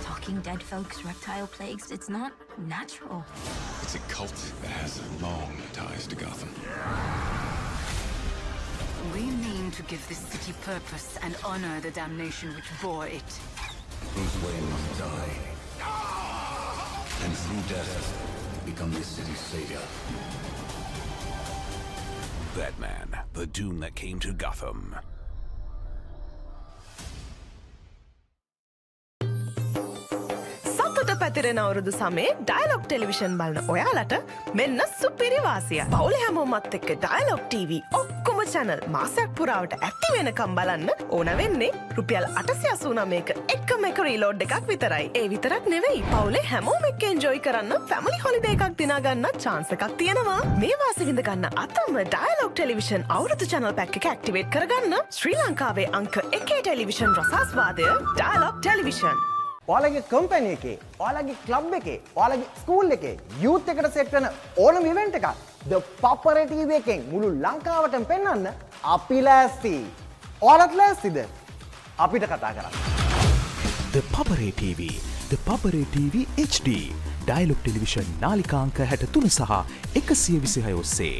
Talking dead folks, reptile plagues, it's not natural. It's a cult that has long ties to Gotham. We mean to give this city purpose and honor the damnation which bore it. Bruce Wayne must die. And through death, become this city's savior. Batman, the doom that came to Gotham. සතුට පැතිරෙන අවුරුදු සමේ dialogue television බලන ඔයාලට මෙන්න සුපිරි වාසිය. පවුලේ හැමෝමත් එක්ක ඩයලොග් TV ඔක්කොම channel මාසයක් පුරාවට ඇති වෙනකම් බලන්න ඕන වෙන්නේ රුපියල් 889ක එකම එක රීලෝඩ් එකක් විතරයි. ඒ විතරක් නෙවෙයි පවුලේ හැමෝම එක්ක එන්ජොයි කරන්න ෆැමිලි හොලිඩේ එකක් දිනා ගන්න chance එකක් තියෙනවා. මේ වාසිය විඳ ගන්න අතම ඩයලොග් ටෙලිවිෂන් අවුරුදු channel pack එක ඇක්ටිවේට් කරගන්න ශ්‍රී ලංකාවේ අංක 1 ටෙලිවිෂන් රසාස්වාදය ඩයලොග් ටෙලිවිෂන්. ඔයාලගේ කම්පැනි එකේ, ඔයාලගේ ක්ලබ් එකේ, ඔයාලගේ ස්කූල් එකේ යූත් එකට සෙට් වෙන ඕනම ඉවෙන්ට් එකක් ThePapare TV එකෙන් මුළු ලංකාවටම පෙන්වන්න අපි ලෑස්ති. ඔයාලත් ලෑස්තිද? අපිට කතා කරන්න. ThePapare TV, ThePapare TV HD, Dialog television නාලිකාංක 63 සහ 126 ඔස්සේ.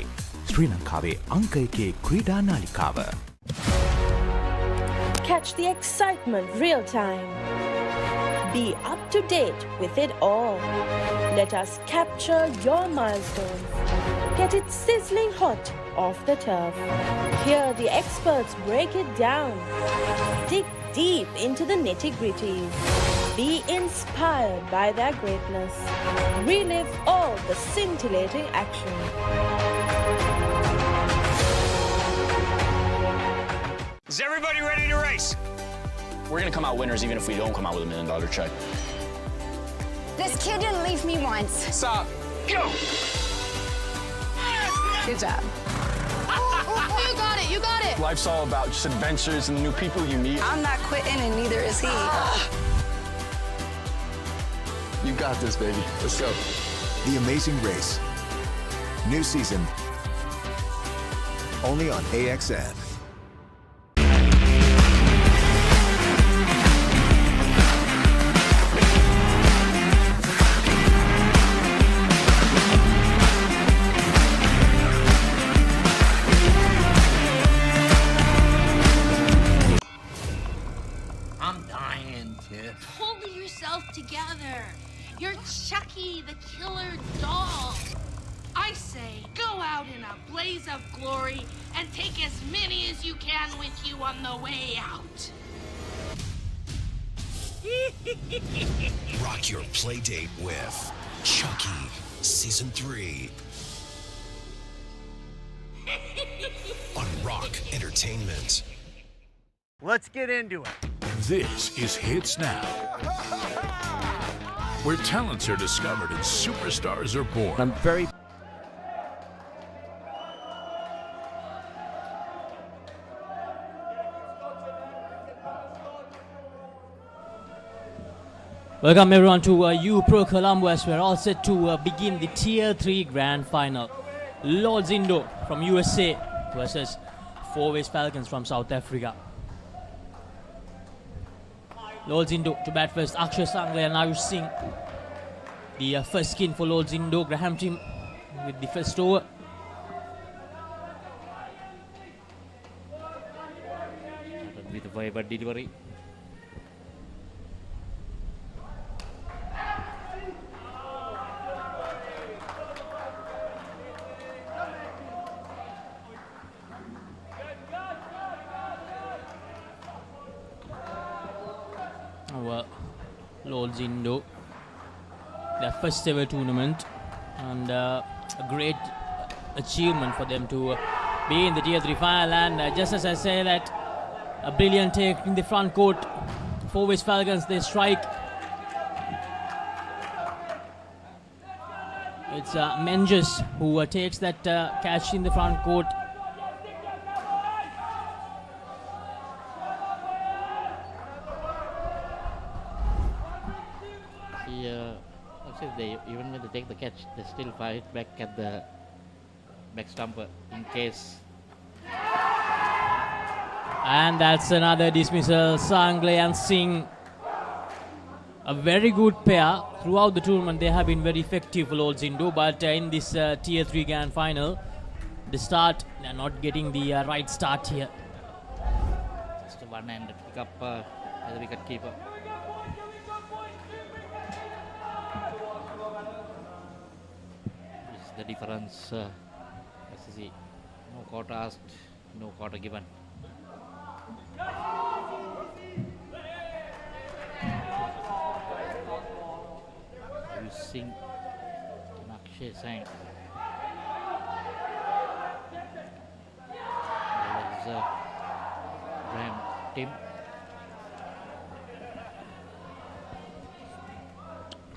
ශ්‍රී ලංකාවේ අංක 1 ක්‍රීඩා නාලිකාව. Catch the excitement real time. Be up to date with it all. Let us capture your milestones. Get it sizzling hot off the turf. Hear the experts break it down. Dig deep into the nitty-gritties. Be inspired by their greatness. Relive all the scintillating action. Is everybody ready to race? We're gonna come out winners even if we don't come out with $1 million check. This kid didn't leave me once. Stop. Go! Good job. You got it, you got it. Life's all about just adventures and the new people you meet. I'm not quitting and neither is he. You got this, baby. Let's go. The Amazing Race. New season. Only on AXN. I'm dying, Tiff. Pull yourself together. You're Chucky the killer doll. I say, go out in a blaze of glory and take as many as you can with you on the way out. Rock your play date with Chucky Season 3 on Rock Entertainment. Let's get into it. This is Hits Now, where talents are discovered and superstars are born. I'm very Welcome everyone to U-Pro Colombo as we're all set to begin the Tier 3 Grand Final. Lords Indo from USA versus Four-Ways Falcons from South Africa. Lords Indo to bat first, Akshay Sangle and Ayush Singh. The first skin for Lords Indo, Graham Tim with the first over. With a vibrant delivery. Lords Indo, their first ever tournament, and a great achievement for them to be in the Tier 3 final. And just as I say that, a brilliant take in the front court. Four-Ways Falcons, they strike. It's Menges who takes that catch in the front court. Even when they take the catch, they still fight back at the back stumper in case. And that's another dismissal. Sangle and Singh, a very good pair throughout the tournament. They have been very effective for Lords Indo, but in this Tier 3 Grand Final, the start, they're not getting the right start here. Just a one-handed pick up by the wicket keeper. The difference, SCC, no quarter asked, no quarter given. Using Akshay Singh. There is Graham Tim.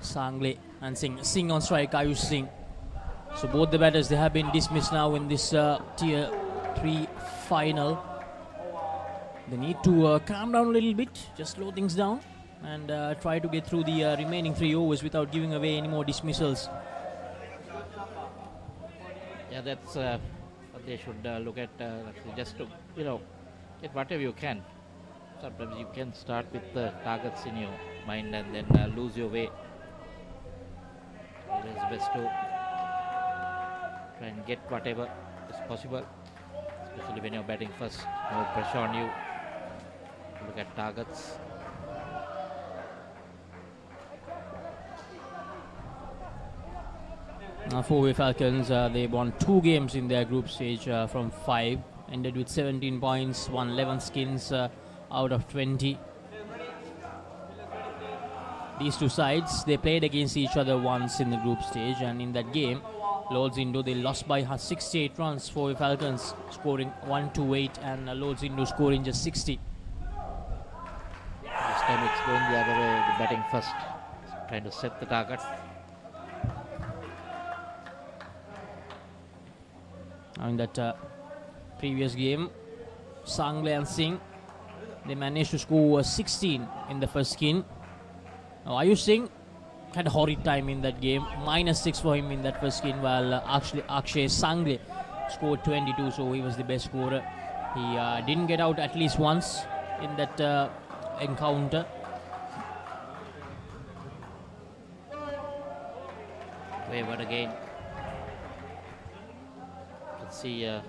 Sangle and Singh. Singh on strike, Ayush Singh. So both the batters, they have been dismissed now in this Tier 3 final. They need to calm down a little bit, just slow things down and try to get through the remaining 3 overs without giving away any more dismissals. Yeah, that's what they should look at, just to, get whatever you can. Sometimes you can start with the targets in your mind and then lose your way. Always best to try and get whatever is possible, especially when you're batting first. No pressure on you. Look at targets. For Falcons, they won 2 games in their group stage from 5, ended with 17 points, won 11 skins out of 20. These two sides, they played against each other once in the group stage, and in that game, Lords Indo, they lost by 68 runs for Falcons, scoring 128, and Lords Indo scoring just 60. This time it's going the other way, the batting first, trying to set the target. In that previous game, Sangle and Singh, they managed to score 16 in the first skin. Now Ayush Singh had a horrid time in that game, -6 for him in that first skin, while Akshay Sangle scored 22, so he was the best scorer. He didn't get out at least once in that encounter. Wavered again. Let's see, the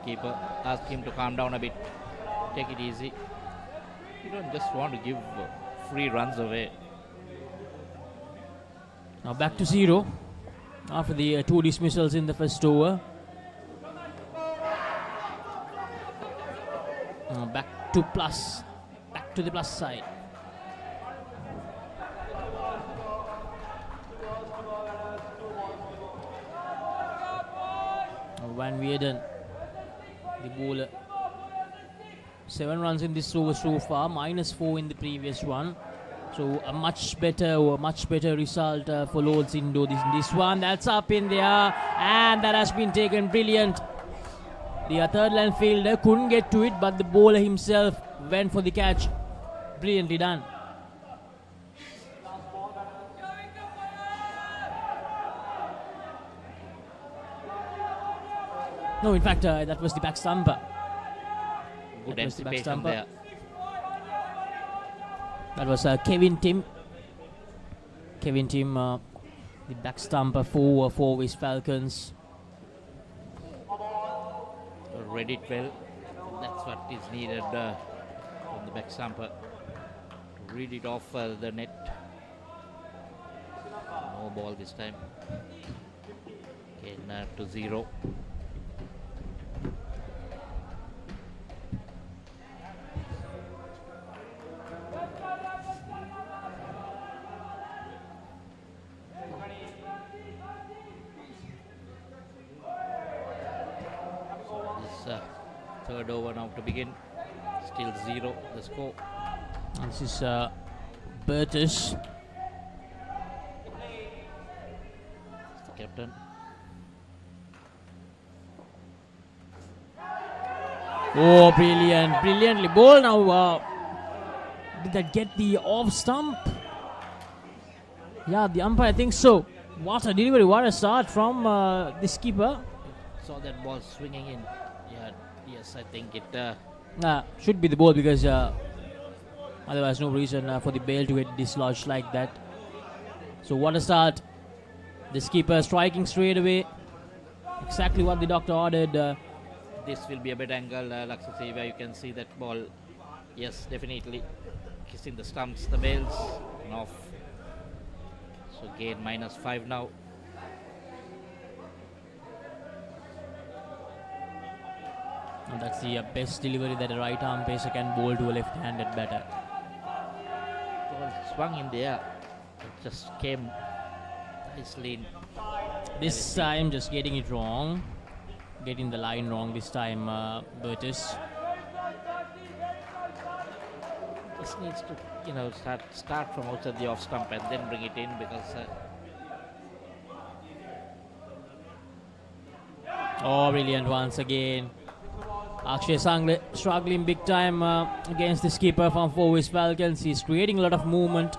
keeper ask him to calm down a bit, take it easy. You don't just want to give free runs away. Now back to 0 after the 2 dismissals in the first over. Back to plus, back to the plus side. Van Weerden, the bowler, 7 runs in this over so far, -4 in the previous one. So a much better result for Lords Indo. This one, that's up in there, and that has been taken brilliant. The third line fielder couldn't get to it, but the bowler himself went for the catch. Brilliantly done. No, in fact, that was the back stumper. Good anticipation there. That was Kevin Tim. Kevin Tim, the back stumper for West Falcons. Read it well. That's what is needed from the back stumper. Read it off the net. No ball this time. Again to 0. Third over now to begin. Still 0 the score. And this is Burtis. The captain. Oh, brilliantly bowled now. Did that get the off stump? Yeah, the umpire thinks so. What a delivery, what a start from the skipper. Saw that ball swinging in. Yeah, yes, I think it... should be the ball, because otherwise no reason for the bail to get dislodged like that. So what a start. The skipper striking straight away. Exactly what the doctor ordered. This will be a better angle, Laksasi, where you can see that ball. Yes, definitely. Kissing the stumps, the bails, and off. So again, -5 now. And that's the best delivery that a right arm pacer can bowl to a left-handed batter. Ball swung in the air. It just came nicely in. This time just getting it wrong. Getting the line wrong this time, Burtis. This needs to, start from outside the off stump and then bring it in, because oh, brilliant once again. Akshay Sangle struggling big time against the skipper from West Falcons. He's creating a lot of movement.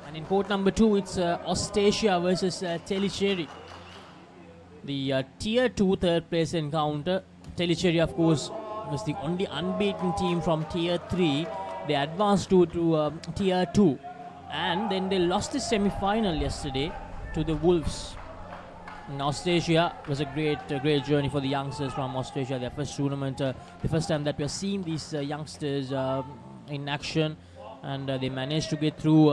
And in court number 2, it's Austasia versus Tellicherry. The Tier 2 third place encounter. Tellicherry, of course, was the only unbeaten team from Tier 3. They advanced to Tier 2. And then they lost the semi-final yesterday to the Wolves. In Australia was a great journey for the youngsters from Australia. Their first tournament, the first time that we're seeing these youngsters in action, and they managed to get through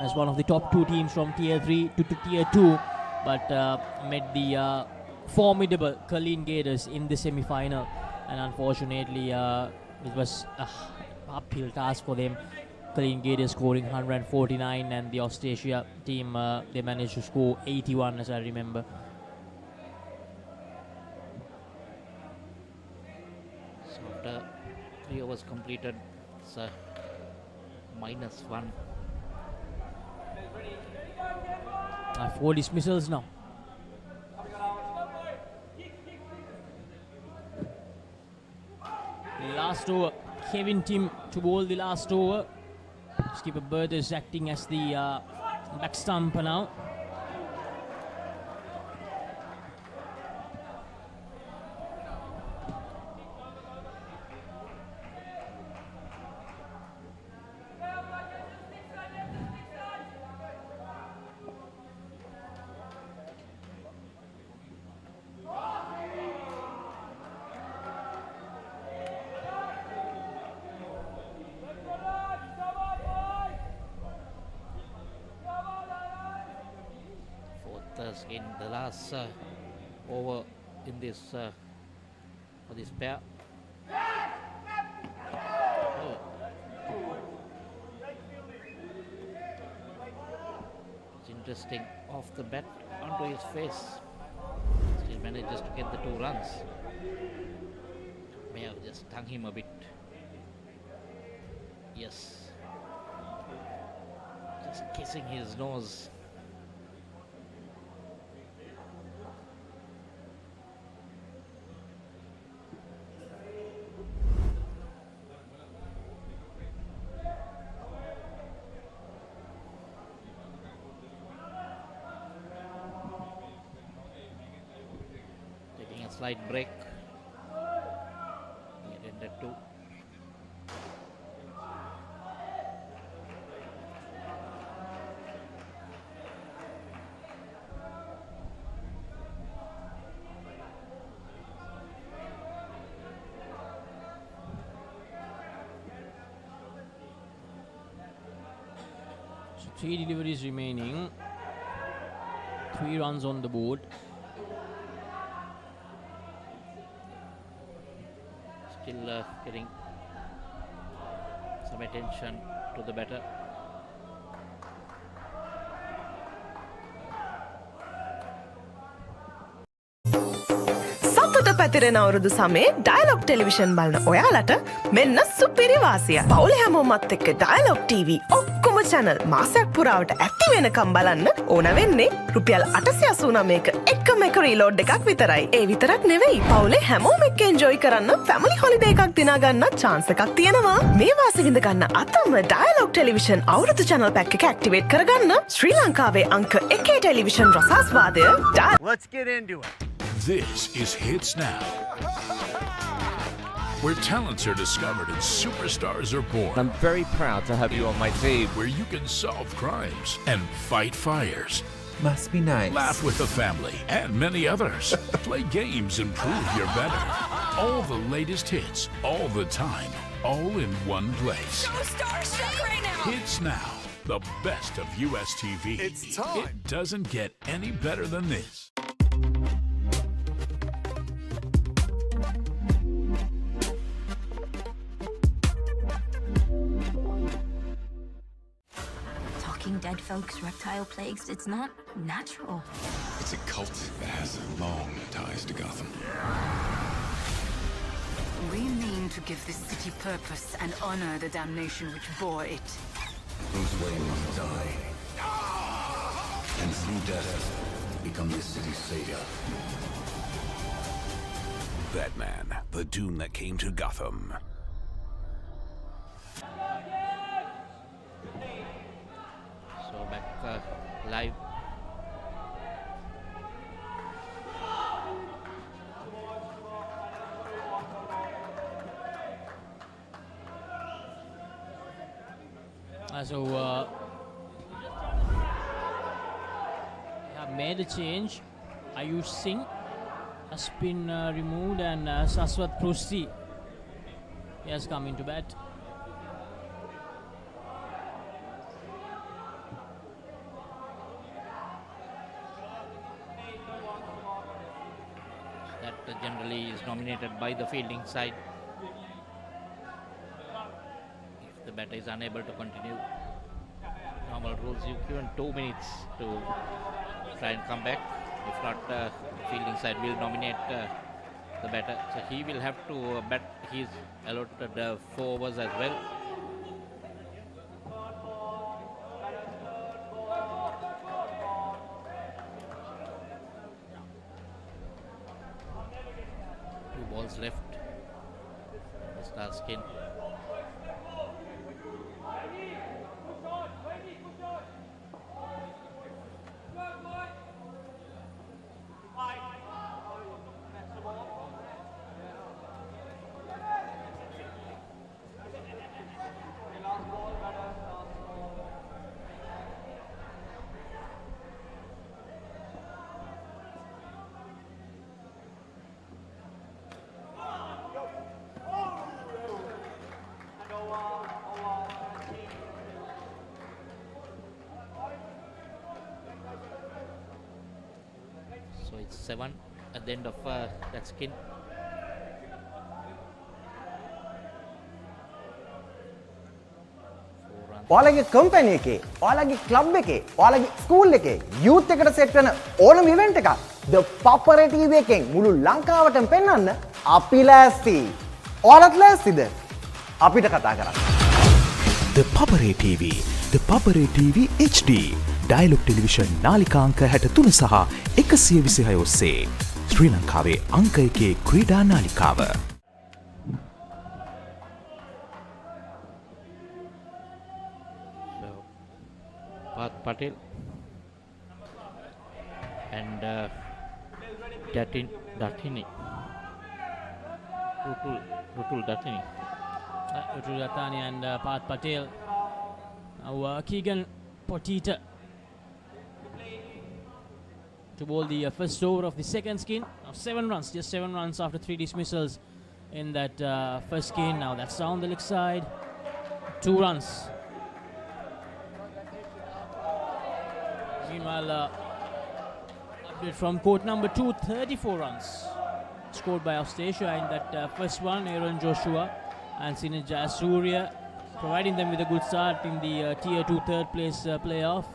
as one of the top 2 teams from Tier 3 to Tier 2, but met the formidable Colleen Gators in the semi-final, and unfortunately it was an uphill task for them. Colleen Gators scoring 149, and the Australia team they managed to score 81, as I remember. So after 3 overs completed, it's a -1. 4 dismissals now. Last over, Kevin Tim to bowl the last over. Skipper Bird is acting as the back stumper now. In the last over in this for this pair. Oh. It's interesting, off the bat onto his face. Still manages to get the 2 runs. May have just stung him a bit. Yes. Just kissing his nose. Slight break. He ended 2. So 3 deliveries remaining. 3 runs on the board. Still getting some attention to the batter. සතුට පැතිරෙන අවුරුදු සමේ dialogue television බලන ඔයාලට මෙන්න සුපිරි වාසිය. පවුලේ හැමෝමත් එක්ක ඩයලොග් TV ඔක්කොම channel මාසයක් පුරාවට ඇක්ටිව් වෙනකම් බලන්න ඕන වෙන්නේ රුපියල් 889ක එකම එක රීලෝඩ් එකක් විතරයි. ඒ විතරක් නෙවෙයි, පවුලේ හැමෝම එක්ක එන්ජොයි කරන්න ෆැමිලි හොලිඩේ එකක් දිනා ගන්න chance එකක් තියෙනවා. මේ වාසිය විඳ ගන්න අතම ඩයලොග් ටෙලිවිෂන් අවුරුදු channel pack එක ඇක්ටිවේට් කරගන්න ශ්‍රී ලංකාවේ අංක 1 television රසාස්වාදය. Let's get into it. This is Hits Now, where talents are discovered and superstars are born. I'm very proud to have you on my team. Where you can solve crimes and fight fires. Must be nice. Laugh with the family and many others. Play games and prove you're better. All the latest hits, all the time, all in one place. So starstruck right now. Hits Now, the best of US TV. It's time. It doesn't get any better than this. Talking dead folks, reptile plagues, it's not natural. It's a cult that has long ties to Gotham. We mean to give this city purpose and honor the damnation which bore it. Bruce Wayne must die. And through death, become this city's savior. Batman, the doom that came to Gotham. So back live. So have made a change. Ayush Singh has been removed, and Saswat Prusti has come into bat. That generally is nominated by the fielding side. If the batter is unable to continue, normal rules you given 2 minutes to try and come back. If not, the fielding side will nominate the batter. So he will have to bat. He's allotted 4 overs as well. Balls left. Star skin. So it's 7 at the end of that skin. ඔයාලගේ company එකේ, ඔයාලගේ club එකේ, ඔයාලගේ school එකේ youth එකට set වෙන ඕනම event එකක් The Papare TV එකෙන් මුළු ලංකාවටම පෙන්වන්න අපි ලෑස්ති. ඔයාලත් ලෑස්තිද? අපිට කතා කරන්න. The Papare TV, The Papare TV HD, Dialog television නාලිකා අංක 63 සහ 126 ඔස්සේ ශ්‍රී ලංකාවේ අංක 1 ක්‍රීඩා නාලිකාව. Patel and Datini. Rutul Datini. Rutul Datani and Path Patel. Now Keegan Potita to bowl the first over of the second skin. Now 7 runs, just 7 runs after 3 dismissals in that first skin. Now that's down the leg side. 2 runs. Meanwhile, update from court number 2, 34 runs scored by Australia in that first one. Aaron Joshua and Sinaj Surya providing them with a good start in the Tier 2 third place playoff.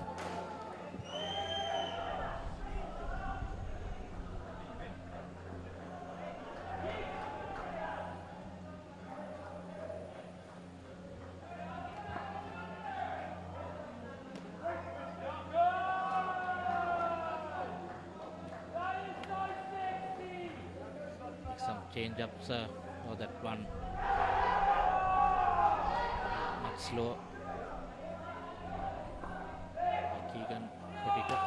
Change-ups for that one. Much slow. Keegan Potito.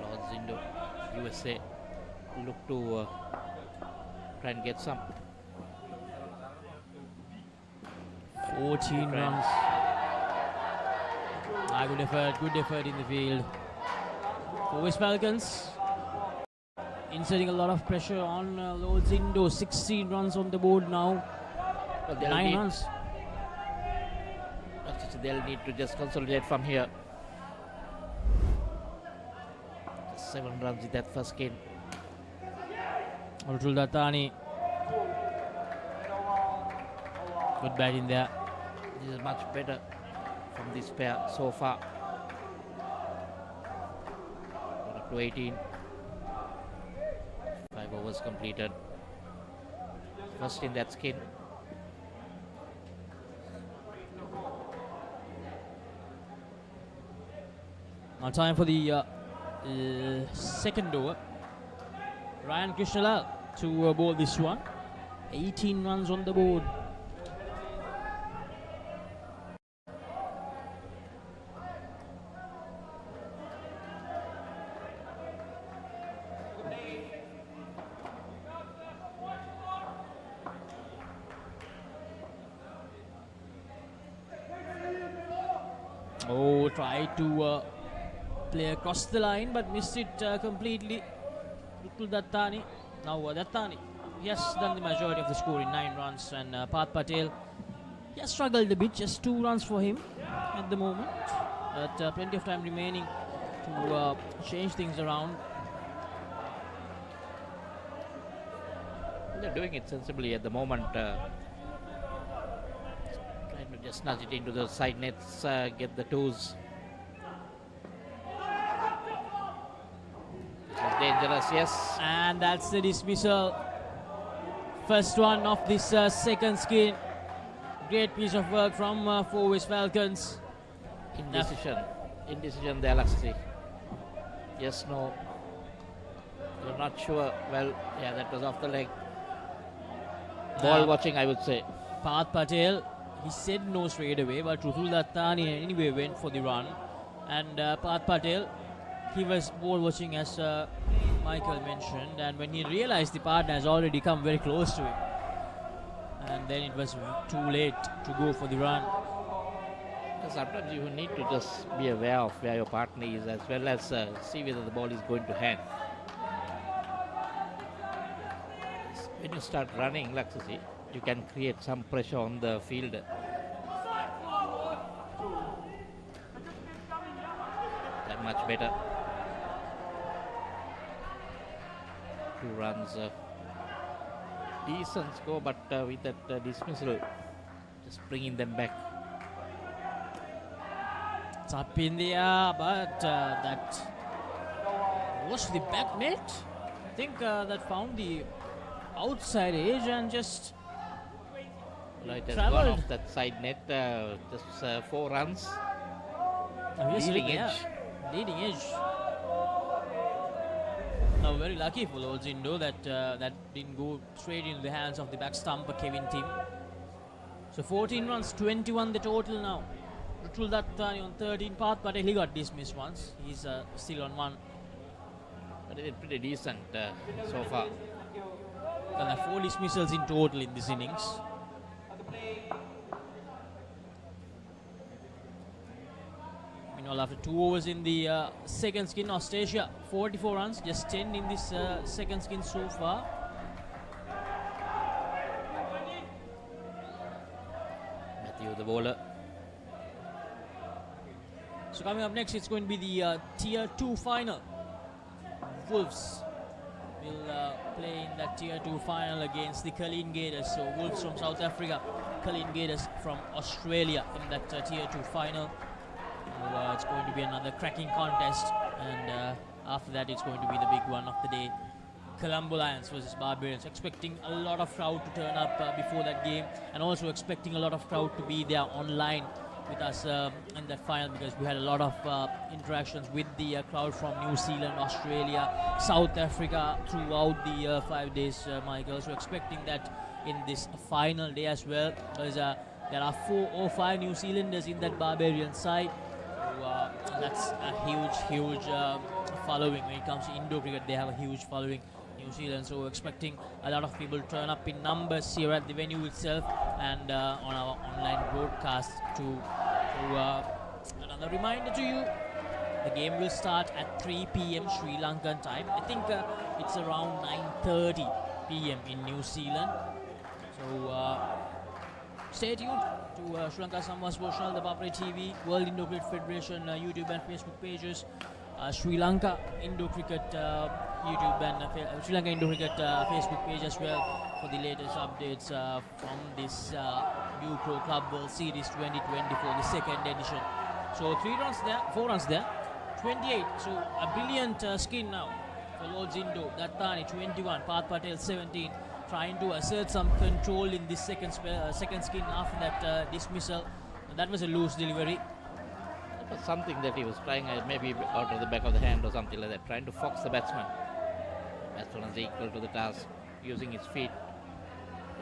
Lords Indo USA look to try and get some. 14 runs. Good effort in the field. For West Falcons, inserting a lot of pressure on Lords Indo. 16 runs on the board now. 9 runs. They'll need to just consolidate from here. 7 runs in that first game. Rutul Datani. Good bat in there. This is much better from this pair so far. Got up to 18. 5 overs completed. First in that skin. Now time for the second over. Ryan Krishnalal to bowl this one. 18 runs on the board. Oh, tried to play across the line but missed it completely. Dattani. Now Dattani, he has done the majority of the scoring, 9 runs, and Parth Patel, he has struggled a bit, just 2 runs for him at the moment, but plenty of time remaining to change things around. They're doing it sensibly at the moment. Trying to just nudge it into the side nets, get the toes. This is dangerous, yes. And that's the dismissal. First one of this second skin. Great piece of work from 4 West Falcons. Indecision there, Laxi. Yes, no. You're not sure. Well, yeah, that was off the leg. Ball watching, I would say. Parth Patel, he said no straight away, but Rutul Dattani anyway went for the run. And Parth Patel, he was ball watching, as Michael mentioned, and when he realized the partner has already come very close to him, and then it was too late to go for the run. Sometimes you need to just be aware of where your partner is, as well as see whether the ball is going to hand. When you start running, Laxasi, you can create some pressure on the fielder. That much better. 2 runs. Decent score, but with that dismissal, just bringing them back. It's up in the air, but that was the back net. I think that found the outside edge and just it has gone off that side net. Just 4 runs. Leading edge. Leading edge. Now very lucky for Lord Zindo that that didn't go straight into the hands of the back stumper Kevin Tim. So 14 runs, 21 the total now. Rutul Dattani on 13 path, but he got dismissed once. He's still on 1. But it is pretty decent so far. And there are 4 dismissals in total in this innings. Meanwhile, after 2 overs in the second skin, Australia 44 runs, just 10 in this second skin so far. Matthew, the bowler. So coming up next, it's going to be the Tier 2 final. Wolves will play in that Tier 2 final against the Colleen Gators. So Wolves from South Africa, Colleen Gators from Australia in that Tier 2 final. So, it's going to be another cracking contest, and after that it's going to be the big one of the day. Colombo Lions versus Barbarians. Expecting a lot of crowd to turn up before that game, and also expecting a lot of crowd to be there online with us in that final, because we had a lot of interactions with the crowd from New Zealand, Australia, South Africa throughout the 5 days, Michael. So expecting that in this final day as well, because there are 4 or 5 New Zealanders in that Barbarian side. So that's a huge following. When it comes to Indo cricket, they have a huge following, New Zealand. So expecting a lot of people to turn up in numbers here at the venue itself and on our online broadcast too. So another reminder to you, the game will start at 3 p.m. Sri Lankan time. I think it's around 9:30 p.m. in New Zealand. So stay tuned to Sri Lanka Samwas Promotional, the Papare TV, World Indo Cricket Federation YouTube and Facebook pages, Sri Lanka Indo Cricket YouTube and Sri Lanka Indo Cricket Facebook page as well for the latest updates from this U-Pro Club World Series 2024, the second edition. So 3 runs there, 4 runs there, 28. So a brilliant skin now for Lord Zindo. Dattani 21, Parth Patel 17. Trying to assert some control in this second skin after that dismissal. That was a loose delivery. That was something that he was trying, maybe out of the back of the hand or something like that, trying to fox the batsman. Batsman is equal to the task, using his feet,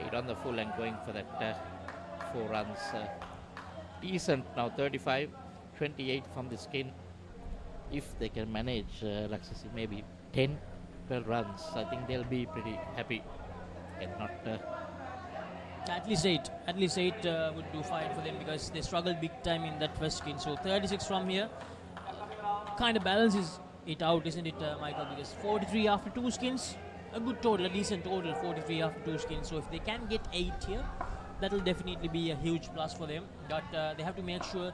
8 on the full and going for that 4 runs. Decent now, 35, 28 from the skin. If they can manage, Laxasi, maybe 10, 12 runs, I think they'll be pretty happy. And not At least eight would do fine for them because they struggled big time in that first skin. So 36 from here kind of balances it out, isn't it, Michael? Because 43 after 2 skins, a good total, a decent total, 43 after 2 skins. So if they can get 8 here, that will definitely be a huge plus for them. But they have to make sure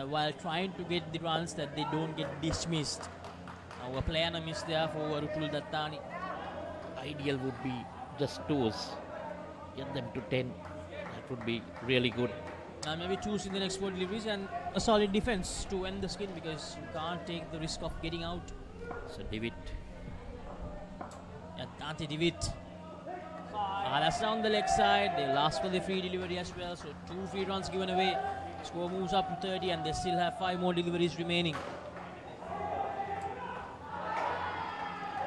while trying to get the runs that they don't get dismissed. Our player miss there for Rutul Dattani. Ideal would be just 2s. Get them to 10. That would be really good. And maybe 2s in the next 4 deliveries and a solid defense to end the skin because you can't take the risk of getting out. So David. Yeah, Dante Dewitt. That's down the leg side. They'll ask for the free delivery as well. So 2 free runs given away. Score moves up to 30 and they still have 5 more deliveries remaining.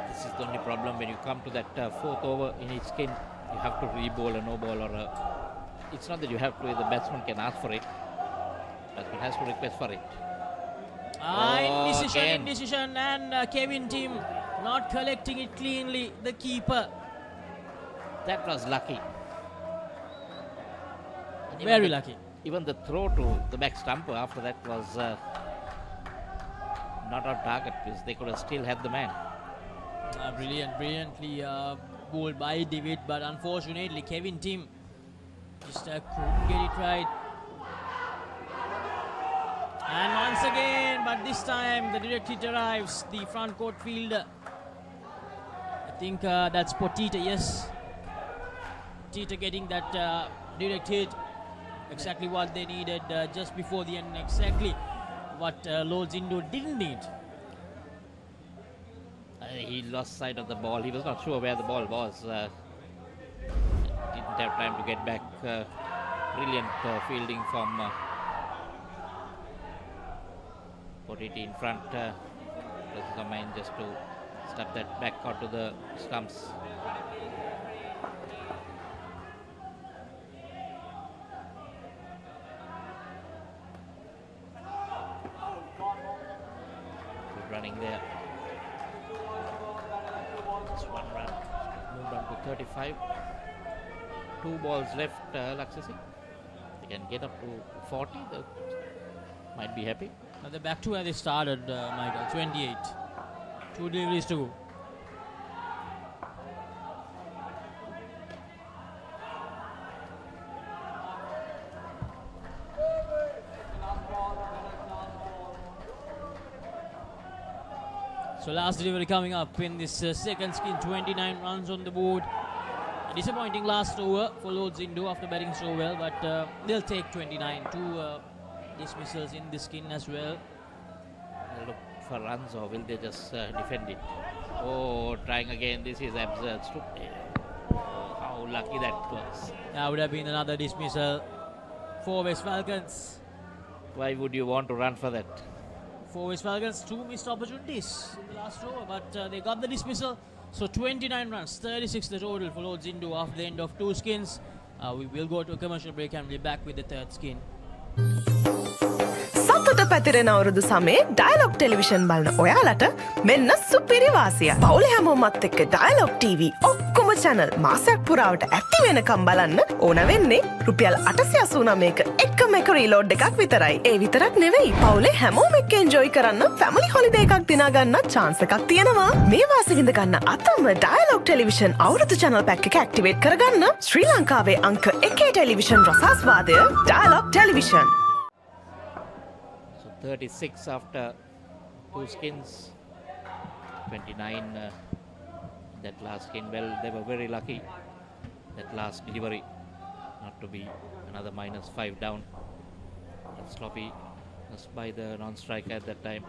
This is the only problem when you come to that 4th over in each skin. You have to re-bowl a no-ball or a... It's not that you have to, the batsman can ask for it. Batsman has to request for it. Indecision and Kevin Tim not collecting it cleanly. The keeper. That was lucky. Very lucky. Even the throw to the back stumper after that was not on target because they could have still had the man. Brilliantly bowled by David, but unfortunately Kevin Tim just couldn't get it right. And once again, but this time the direct hit arrives. The front court fielder. I think that's Potita, yes. Potita getting that direct hit. Exactly what they needed just before the end. Exactly what Lords Indo didn't need. He lost sight of the ball. He was not sure where the ball was. Didn't have time to get back. Brilliant fielding from put it in front. Doesn't come in just to step that back out to the stumps. Good running there. Just 1 run. Moved on to 35. 2 balls left, Laksasi. They can get up to 40. They might be happy. Now they're back to where they started, Michael. 28. 2 deliveries to go. So last delivery coming up in this second skin. 29 runs on the board. A disappointing last over for Lords Indo after batting so well, but they'll take 29. 2 dismissals in this skin as well. They'll look for runs, or will they just defend it? Oh, trying again. This is absurd. How lucky that was. That would have been another dismissal for West Falcons. Why would you want to run for that? For West Falcons, 2 missed opportunities in the last over, but they got the dismissal. So 29 runs, 36 the total for Lords Indo after the end of 2 skins. We will go to a commercial break and we'll be back with the 3rd skin. සතුට පැතිරෙන අවුරුදු සමේ dialogue television බලන ඔයාලට මෙන්න සුපිරි වාසියක්. පවුලේ හැමෝමත් එක්ක ඩයලොග් TV ඔක්කොම channel මාසයක් පුරාවට ඇක්ටිව් වෙනකම් බලන්න ඕන වෙන්නේ රුපියල් 889ක එකම එක රීලෝඩ් එකක් විතරයි. ඒ විතරක් නෙවෙයි පවුලේ හැමෝම එක්ක එන්ජොයි කරන්න ෆැමිලි හොලිඩේ එකක් දිනා ගන්න chance එකක් තියෙනවා. මේ වාසිය විඳ ගන්න අතම ඩයලොග් ටෙලිවිෂන් අවුරුදු channel pack එක ඇක්ටිවේට් කරගන්න ශ්‍රී ලංකාවේ අංක 1 ටෙලිවිෂන් රසාස්වාදය Dialog television. 36 after 2 skins, 29 that last skin. Well, they were very lucky that last delivery not to be another -5 down. That's sloppy just by the non-striker at that time.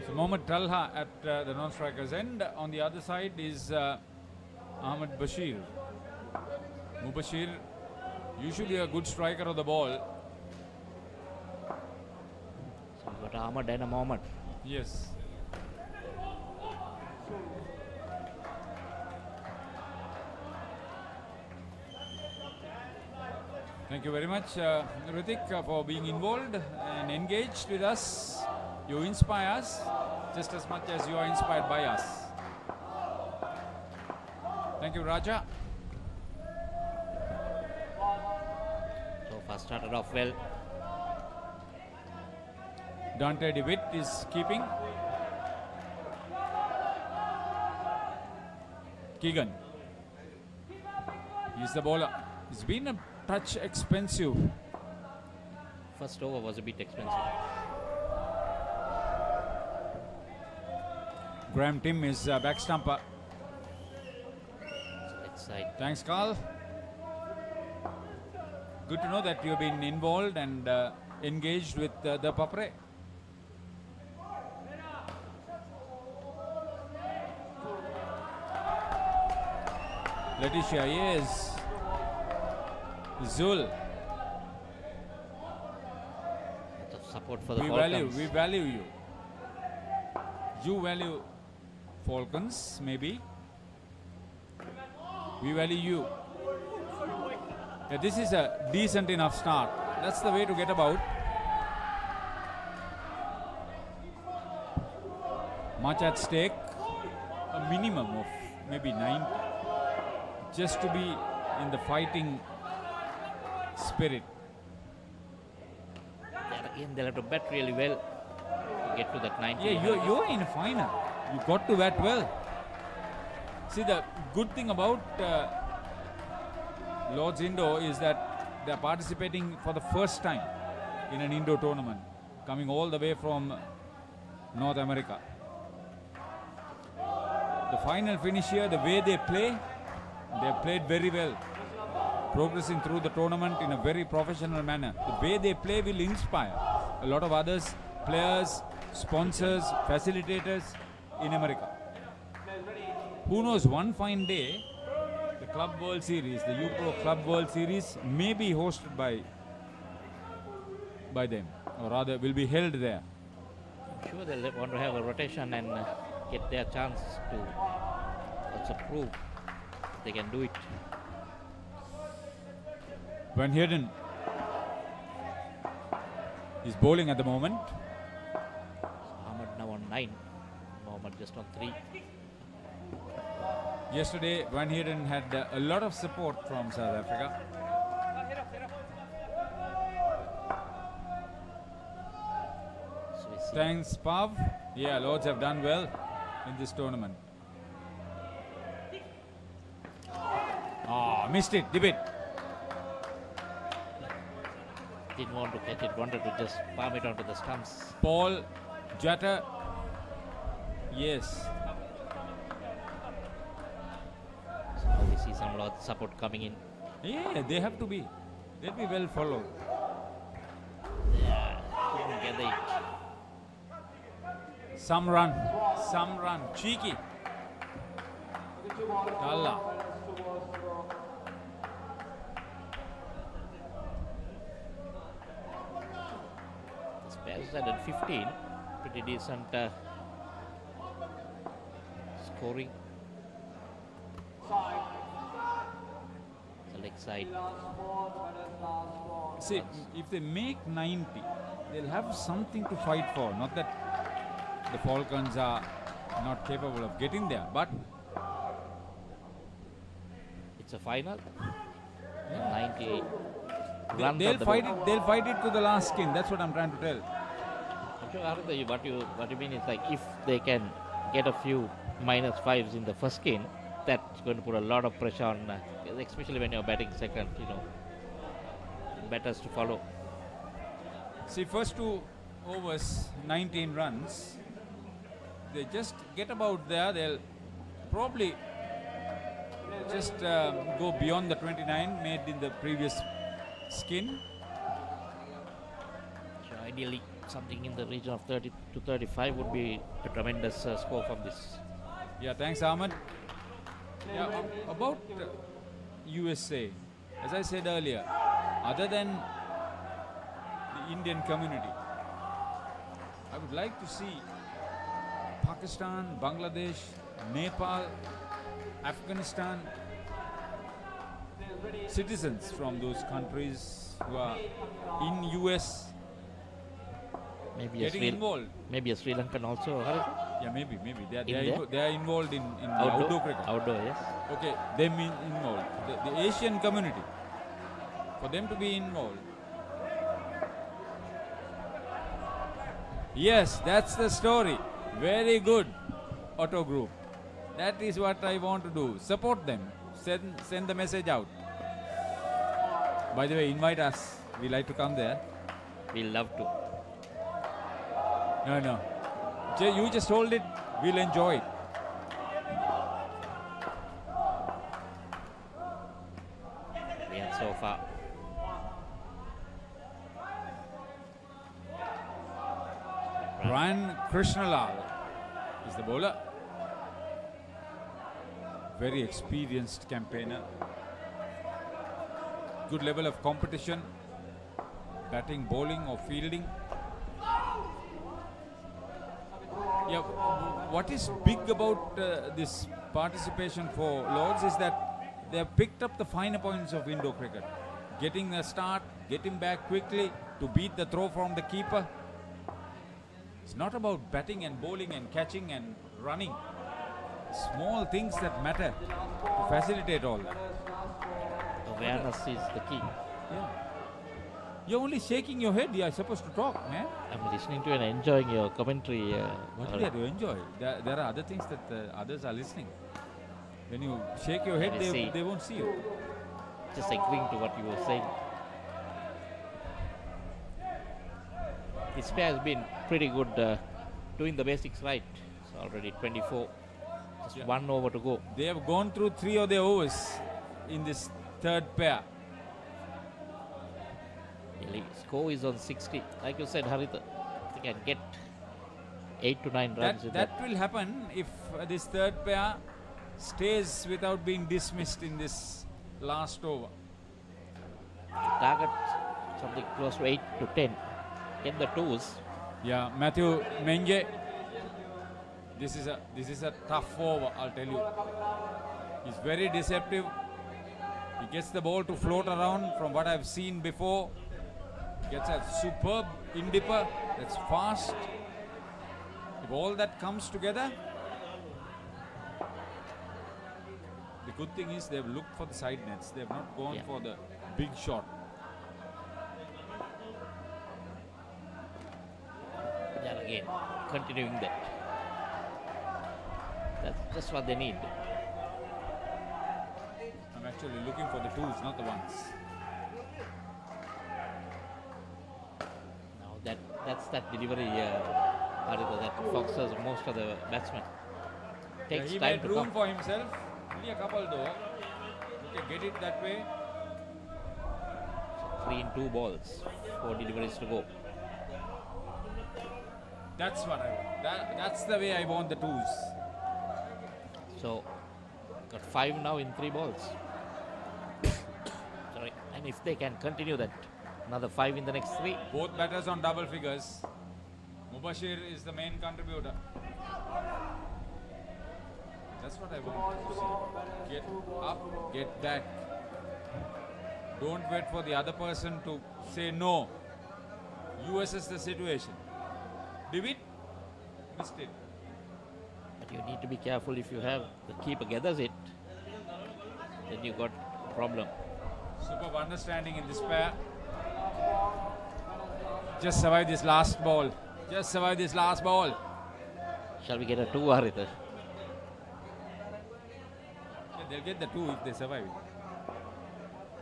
So Mohammad Talha at the non-striker's end. On the other side is Ahmed Bashir. Mubashir, usually a good striker of the ball. But Ahmed and a Mohammad. Yes. Thank you very much, Ritik, for being involved and engaged with us. You inspire us just as much as you are inspired by us. Thank you, Raja. far started off well. Dante DeWitt is keeping. Keegan. He's the bowler. It's been a touch expensive. First over was a bit expensive. Graham Tim is back stumper. Side. Thanks, Carl. Good to know that you've been involved and engaged with the Papare. Letitia, yes. Zul. Lots of support for the We Falcons. value you. You value Falcons, maybe. We value you. Yeah, this is a decent enough start. That's the way to get about. Much at stake. A minimum of maybe 90. Just to be in the fighting spirit. And again, they'll have to bat really well to get to that 90. Yeah, you're in a final. You got to bat well. See, the good thing about Lord's Indo is that they're participating for the first time in an Indo tournament, coming all the way from North America. The final finish here, the way they play, they've played very well, progressing through the tournament in a very professional manner. The way they play will inspire a lot of others, players, sponsors, facilitators in America. Who knows, one fine day, the Club World Series, the U-Pro Club World Series may be hosted by them, or rather will be held there. I'm sure they'll want to have a rotation and get their chance to also prove they can do it. Van Heerden is bowling at the moment. Ahmed now on 9, Mohammad just on 3. Yesterday, Van Heerden had a lot of support from South Africa. Thanks, Pav. Yeah, Lords have done well in this tournament. Missed it, Dibit. Didn't want to catch it, wanted to just palm it onto the stumps. Paul Jatta. Yes. So now we see some lot of support coming in. Yeah, they have to be. They'll be well followed. Yeah, couldn't get it. Some run. Cheeky. Dalla. The Spares at 15. Pretty decent scoring. The leg side. See, if they make 90, they'll have something to fight for. Not that the Falcons are not capable of getting there, but it's a final. 98. They'll fight it. They'll fight it to the last skin. That's what I'm trying to tell. I'm sure what you mean is like if they can get a few -5s in the first skin, that's going to put a lot of pressure on, especially when you're batting second. Batters to follow. See, first 2 overs, 19 runs. They just get about there. They'll probably just go beyond the 29 made in the previous skin. So ideally, something in the region of 30 to 35 would be a tremendous score from this. Yeah, thanks, Ahmed. Yeah, about USA, as I said earlier, other than the Indian community, I would like to see Pakistan, Bangladesh, Nepal, Afghanistan, citizens from those countries who are in US getting involved. Maybe a Sri Lankan also. Yeah, maybe. They are involved in outdoor cricket. Outdoor, yes. Okay, they mean involved. The Asian community, for them to be involved, Yes, that's the story. Very good, Auto Group. That is what I want to do. Support them. Send the message out. By the way, invite us. We like to come there. We'll love to. No. You just hold it. We'll enjoy it. And so far. Brian Krishnalal is the bowler. Very experienced campaigner. Good level of competition. Batting, bowling or fielding. Yeah, what is big about this participation for Lords is that they have picked up the finer points of Indo cricket. Getting a start, getting back quickly to beat the throw from the keeper. It's not about batting and bowling and catching and running. Small things that matter to facilitate all that. Awareness is the key. Yeah. You're only shaking your head. You're supposed to talk, man. I'm listening to and enjoying your commentary. What do you enjoy? There are other things that others are listening. When you shake your head, they won't see you. Just agreeing to what you were saying. This pair has been pretty good doing the basics right. It's already 24. Just 1 over to go. They have gone through 3 of their overs in this third pair. The score is on 60. Like you said, Haritha, they can get 8 to 9 runs. That will happen if this third pair stays without being dismissed in this last over. Target something close to 8 to 10. Get the twos. Yeah, Matthew Menje. This is a tough over, I'll tell you. He's very deceptive. He gets the ball to float around from what I've seen before. Gets a superb in-dipper that's fast. If all that comes together, the good thing is they've looked for the side nets. They've not gone for the big shot. Yeah, again, continuing that. That's just what they need. I'm actually looking for the twos, not the ones. Now that's that delivery that foxes most of the batsmen. Takes he time made to room come. for himself. Only a couple though. You can get it that way. 3 in 2 balls. 4 deliveries to go. That's what I want. That's the way I want the twos. So, got 5 now in 3 balls. Sorry. And if they can continue that, another 5 in the next 3. Both batters on double figures. Mubashir is the main contributor. That's what I want to see. Get up, get back. Don't wait for the other person to say no. You assess the situation. David missed it. But you need to be careful. If you have the keeper gathers it, then you got a problem. Superb understanding in this pair. Just survive this last ball. Just survive this last ball. Shall we get a 2, Haritha? Yeah, they'll get the 2 if they survive it.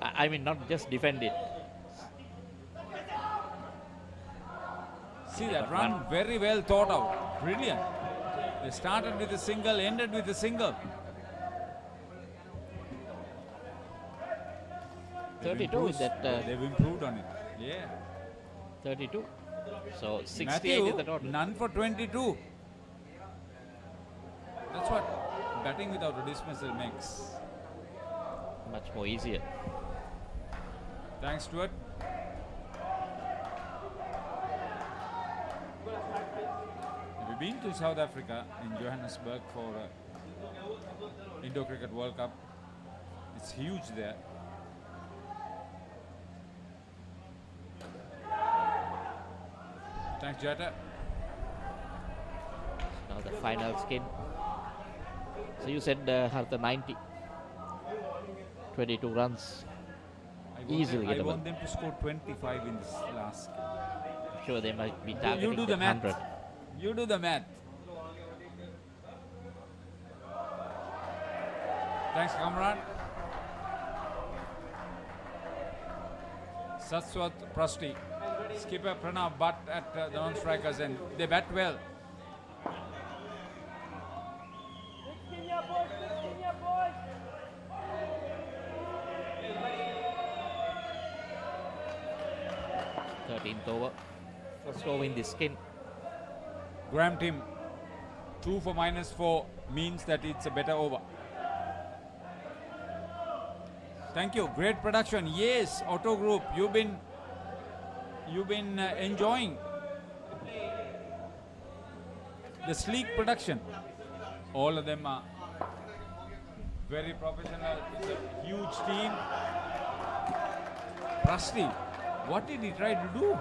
I mean, not just defend it. See that run, very well thought out. Brilliant. They started with a single, ended with a single. 32 is that. They've improved on it. Yeah. 32. So 68 Matthew, is the total. none for 22. That's what batting without a dismissal makes. Much more easier. Thanks, Stuart. Have you been to South Africa in Johannesburg for Indo Cricket World Cup? It's huge there. Thanks, Jata. Now the final skin. So you said Hartha 90. 22 runs. I Easily I gettable. want them to score 25 in this last game. I'm sure they might be You targeting do the that math. 100. You do the math. Thanks, Kamran. Saswat Prasti. Skipper Pranav butt at the non-strikers and they bat well. Over. First over in this skin. Graham Tim, 2 for -4 means that it's a better over. Thank you. Great production. Yes, Auto Group, you've been enjoying the sleek production. All of them are very professional. It's a huge team. Prasti, what did he try to do?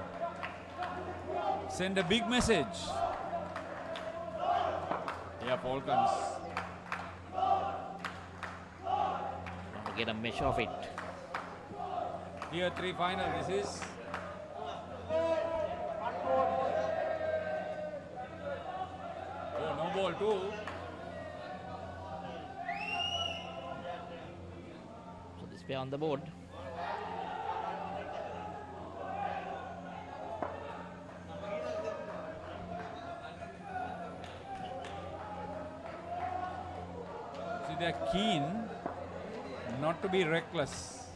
Send a big message. Yeah, Falcons. Want to get a mesh of it. Here, 3 final. This is. Oh, no ball too. So this pair on the board. They're keen not to be reckless.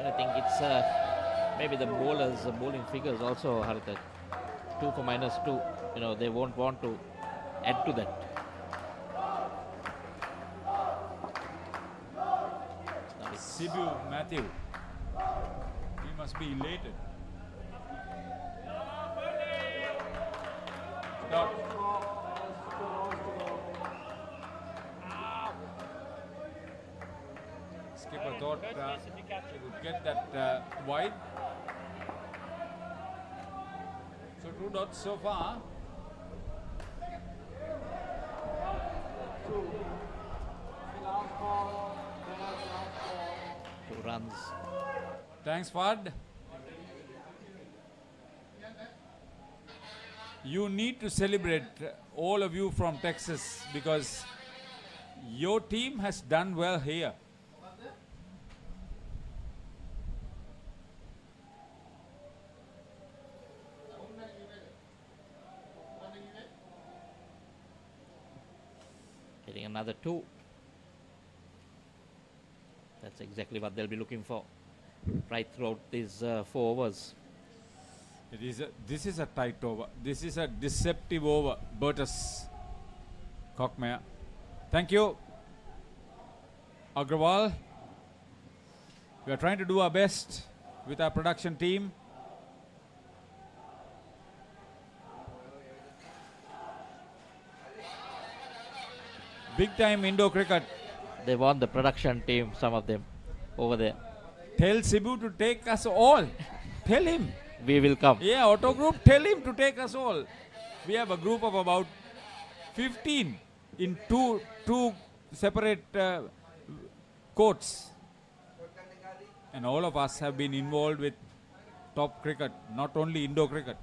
I think it's maybe the bowlers, the bowling figures also are that 2 for -2. You know, they won't want to add to that. Sibu Matthew, he must be elated. Stop. Skipper thought he would get that wide. So 2 dots so far. 2 runs. Thanks, Fad. You need to celebrate, all of you from Texas, because your team has done well here. Getting another 2. That's exactly what they'll be looking for right throughout these 4 overs. This is a tight over. This is a deceptive over. Burtis Cockmare. Thank you, Agrawal. We are trying to do our best with our production team. Big time Indo cricket. They want the production team, some of them over there. Tell Cebu to take us all. Tell him. We will come. Yeah, Auto Group, tell him to take us all. We have a group of about 15 in two separate courts. And all of us have been involved with top cricket, not only Indo cricket,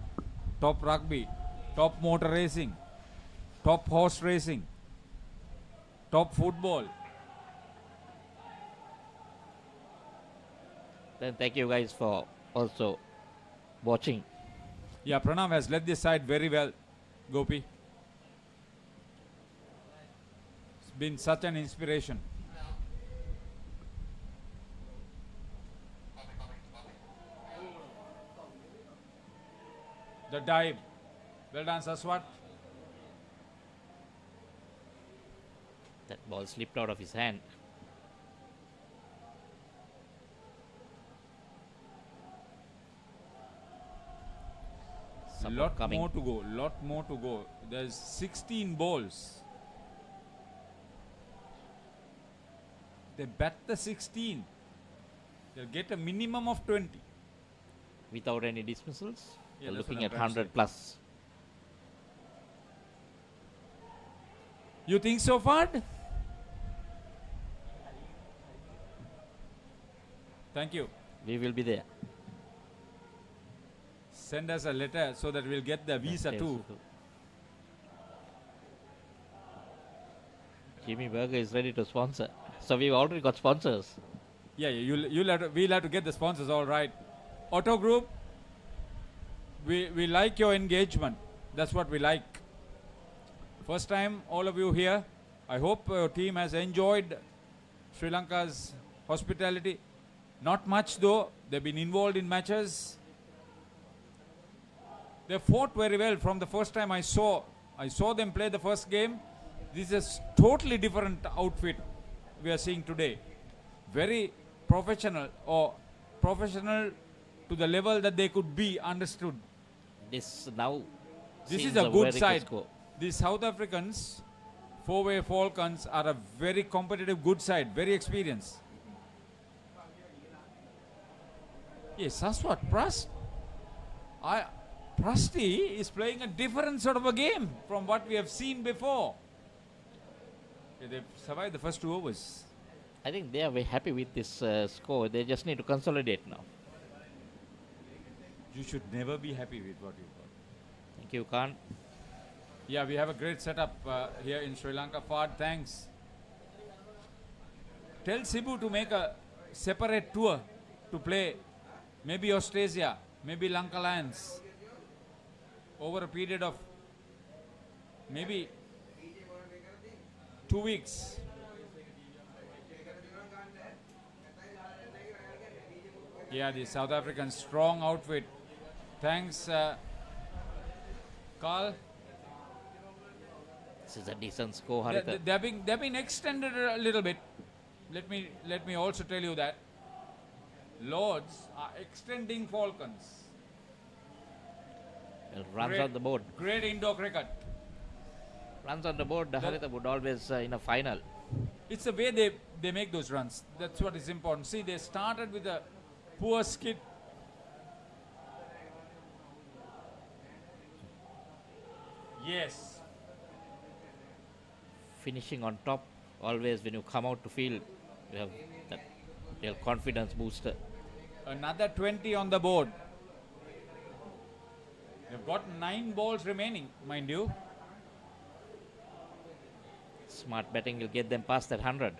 top rugby, top motor racing, top horse racing, top football. Then thank you guys for also watching. Yeah, Pranav has led this side very well, Gopi. It's been such an inspiration. The dive. Well done, Saswat. That ball slipped out of his hand. Lot more to go. Lot more to go. There's 16 balls. They bat the 16. They'll get a minimum of 20. Without any dismissals? Yeah, They're that's looking what at I'm trying to 100 say. plus. You think so, Fad? Thank you. We will be there. Send us a letter so that we'll get the visa too. Jimmy Burger is ready to sponsor. So we've already got sponsors. Yeah, we'll have to get the sponsors, all right. Auto Group, we like your engagement. That's what we like. First time, all of you here. I hope your team has enjoyed Sri Lanka's hospitality. Not much though. They've been involved in matches. They fought very well from the first time I saw them play the first game. This is a totally different outfit we are seeing today. Very professional, or professional to the level that they could be understood. This is a good side. The South Africans, four-way Falcons, are a very competitive, good side, very experienced. Yes, that's what Prusty is playing a different sort of a game from what we have seen before. Yeah, they've survived the first 2 overs. I think they are very happy with this score. They just need to consolidate now. You should never be happy with what you've got. Thank you, Khan. Yeah, we have a great setup here in Sri Lanka. Fard, thanks. Tell Cebu to make a separate tour to play maybe Australia, maybe Lanka Lions over a period of maybe 2 weeks. Yeah, the South African strong outfit. Thanks, Carl. This is a decent score, Haritha. They've been extended a little bit. Let me also tell you that Lords are extending Falcons. Runs on the board. Great indoor cricket. Runs on the board, Haritha would always in a final. It's the way they make those runs. That's what is important. See, they started with a poor skid. Yes. Finishing on top, always when you come out to field, you have that real confidence booster. Another 20 on the board. They've got 9 balls remaining, mind you. Smart betting will get them past that 100.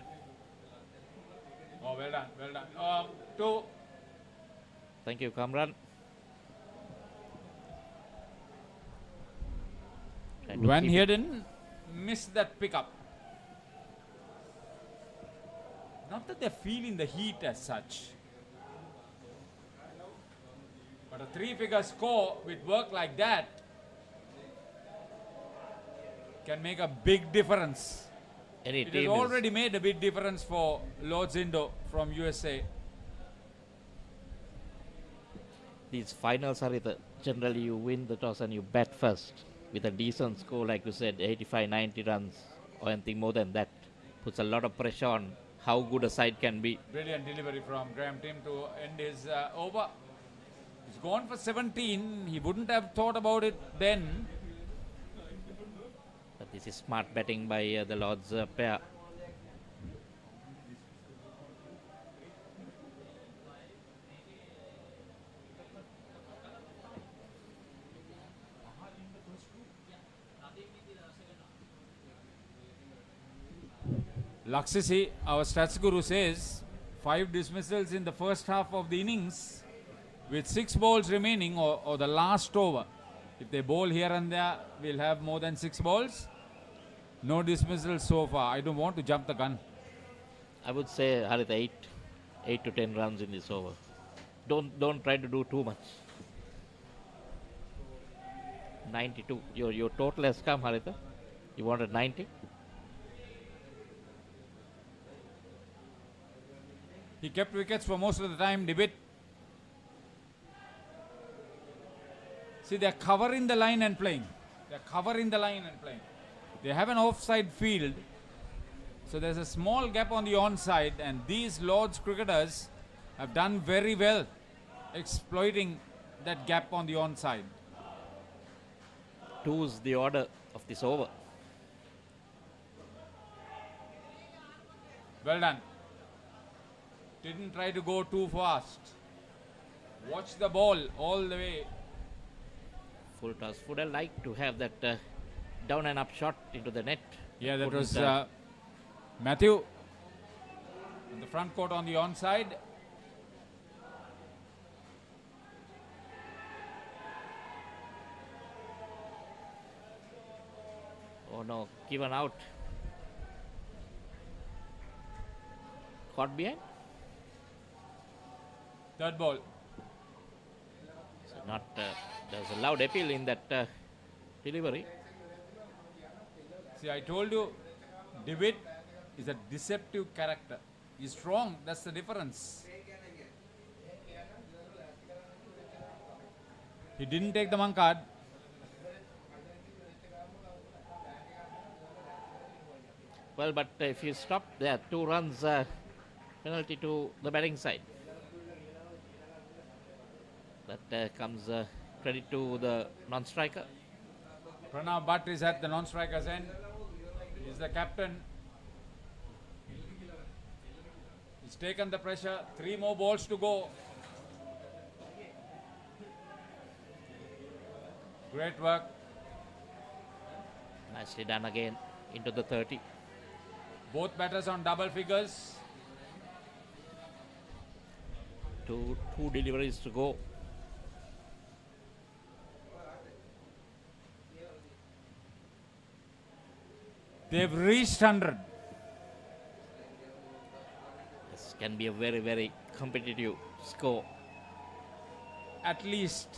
Oh, well done, well done. 2. Thank you, Kamran. Van Heerden missed that pickup. Not that they're feeling the heat as such. But a 3-figure score with work like that can make a big difference. It has already made a big difference for Lords Indo from USA. These finals are generally you win the toss and you bat first. With a decent score, like you said, 85, 90 runs or anything more than that, puts a lot of pressure on how good a side can be. Brilliant delivery from Graham Tim to end his over. He's gone for 17. He wouldn't have thought about it then. But this is smart batting by the Lords pair. Laksisi, our stats guru, says 5 dismissals in the first half of the innings with 6 balls remaining or the last over. If they bowl here and there, we'll have more than 6 balls. No dismissals so far. I don't want to jump the gun. I would say, Haritha, 8 to 10 runs in this over. Don't try to do too much. 92. Your total has come, Haritha. You wanted 90? He kept wickets for most of the time, Debit. See, they're covering the line and playing. They have an offside field. So there's a small gap on the onside, and these Lords cricketers have done very well exploiting that gap on the onside. 2 is the order of this over. Well done. Didn't try to go too fast. Watch the ball all the way. Full toss. Would I like to have that down and up shot into the net? Yeah, that Couldn't, was Matthew in the front court on the onside. Oh no, given out. Caught behind. Third ball. So not there's a loud appeal in that delivery. See, I told you, David is a deceptive character. He's strong, that's the difference. He didn't take the one card. Well, but if you stop there, 2 runs penalty to the batting side. That comes credit to the non-striker. Pranav Bhatt is at the non-striker's end. He's the captain. He's taken the pressure. 3 more balls to go. Great work. Nicely done again into the 30. Both batters on double figures. Two deliveries to go. They've reached 100. This can be a very, very competitive score. At least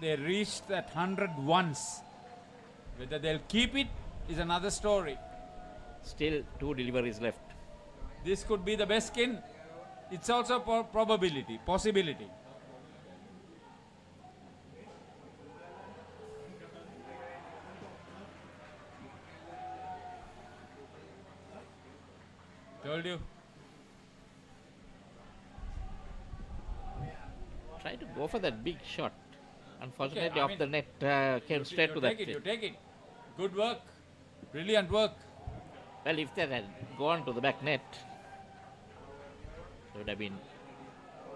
they reached that 100 once. Whether they'll keep it is another story. Still 2 deliveries left. This could be the best skin. It's also probability, possibility. Told you. Try to go for that big shot. Unfortunately, Okay, I off mean, the net came straight to that. You take it. Good work. Brilliant work. Well, if they had gone to the back net, they would have been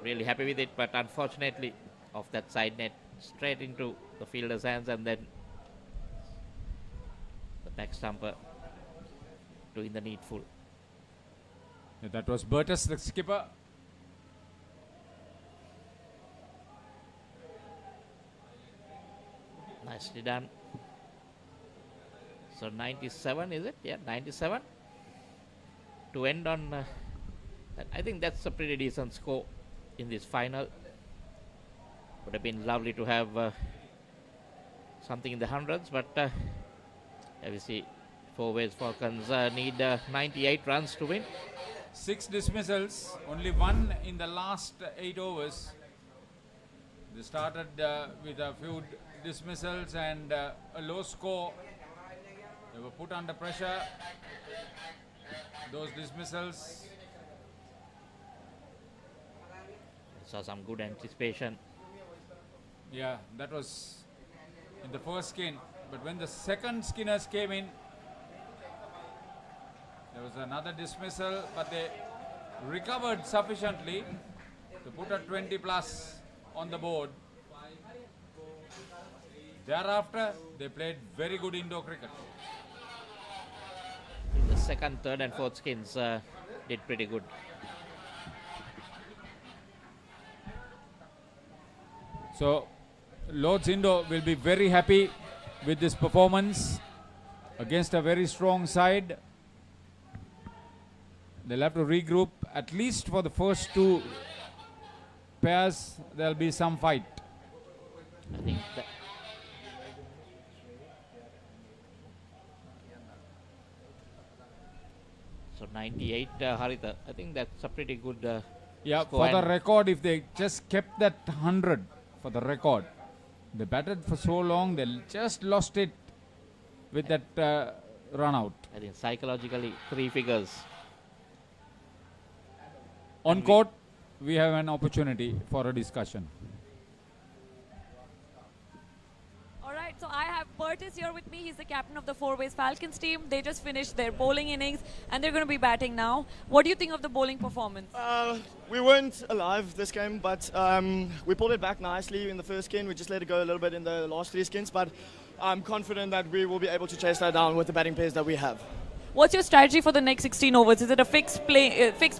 really happy with it. But unfortunately, off that side net, straight into the fielder's hands, and then the back stumper doing the needful. Yeah, that was Bertus, the skipper. Nicely done. So 97, is it? Yeah, 97. To end on, I think that's a pretty decent score in this final. Would have been lovely to have something in the hundreds, but obviously, 4 ways Falcons need 98 runs to win. 6 dismissals, only 1 in the last 8 overs. They started with a few dismissals and a low score. They were put under pressure. Those dismissals. Saw some good anticipation. Yeah, that was in the first skin. But when the second skinners came in, there was another dismissal, but they recovered sufficiently to put a 20 plus on the board. Thereafter, they played very good indoor cricket. The second, third and fourth skins did pretty good. So, Lord's Indo will be very happy with this performance against a very strong side. They'll have to regroup at least for the first 2 pairs. There'll be some fight. I think that so 98, Haritha. I think that's a pretty good Yeah, score. for the record, if they just kept that 100 for the record, they batted for so long, they just lost it with that run out. I think psychologically 3 figures. On court, we have an opportunity for a discussion. All right, so I have Bert is here with me. He's the captain of the Four-Ways Falcons team. They just finished their bowling innings and they're going to be batting now. What do you think of the bowling performance? We weren't alive this game, but we pulled it back nicely in the first skin. We just let it go a little bit in the last 3 skins, but I'm confident that we will be able to chase that down with the batting pace that we have. What's your strategy for the next 16 overs? Is it a fixed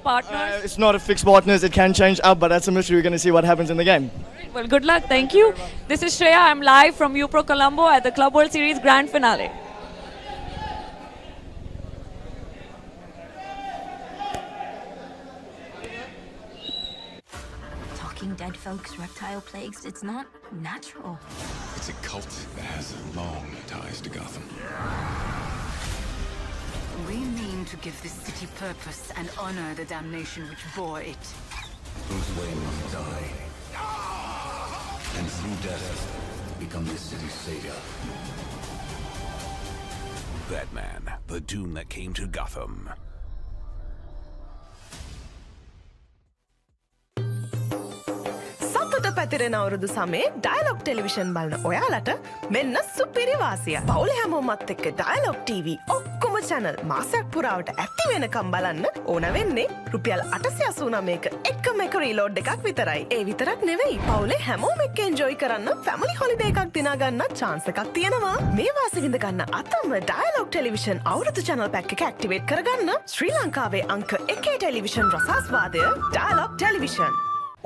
partners? It's not a fixed partners. It can change up, but that's a mystery. We're going to see what happens in the game. Well, good luck. Thank you. This is Shreya. I'm live from U-Pro Colombo at the Club World Series Grand Finale. Talking dead folks, reptile plagues, it's not natural. It's a cult that has long ties to Gotham. We mean to give this city purpose and honor the damnation which bore it. Bruce Wayne must die. And through death, become this city's savior. Batman, the doom that came to Gotham. සතුට පැතිරෙන අවුරුදු සමේ dialogue television බලන ඔයාලට මෙන්න සුපිරි වාසිය. පවුල හැමෝමත් එක්ක ඩයලොග් TV ඔක්කොම channel මාසයක් පුරාවට ඇති වෙනකම් බලන්න ඕන වෙන්නේ රුපියල් 889ක එකම එක රීලෝඩ් එකක් විතරයි. ඒ විතරක් නෙවෙයි පවුලේ හැමෝම එක්ක එන්ජොයි කරන්න ෆැමිලි හොලිඩේ එකක් දිනා ගන්න chance එකක් තියෙනවා. මේ වාසිය විඳ ගන්න අතම ඩයලොග් ටෙලිවිෂන් අවුරුදු channel pack එක ඇක්ටිවේට් කරගන්න ශ්‍රී ලංකාවේ අංක 1 ටෙලිවිෂන් රසාස්වාදය ඩයලොග් ටෙලිවිෂන්.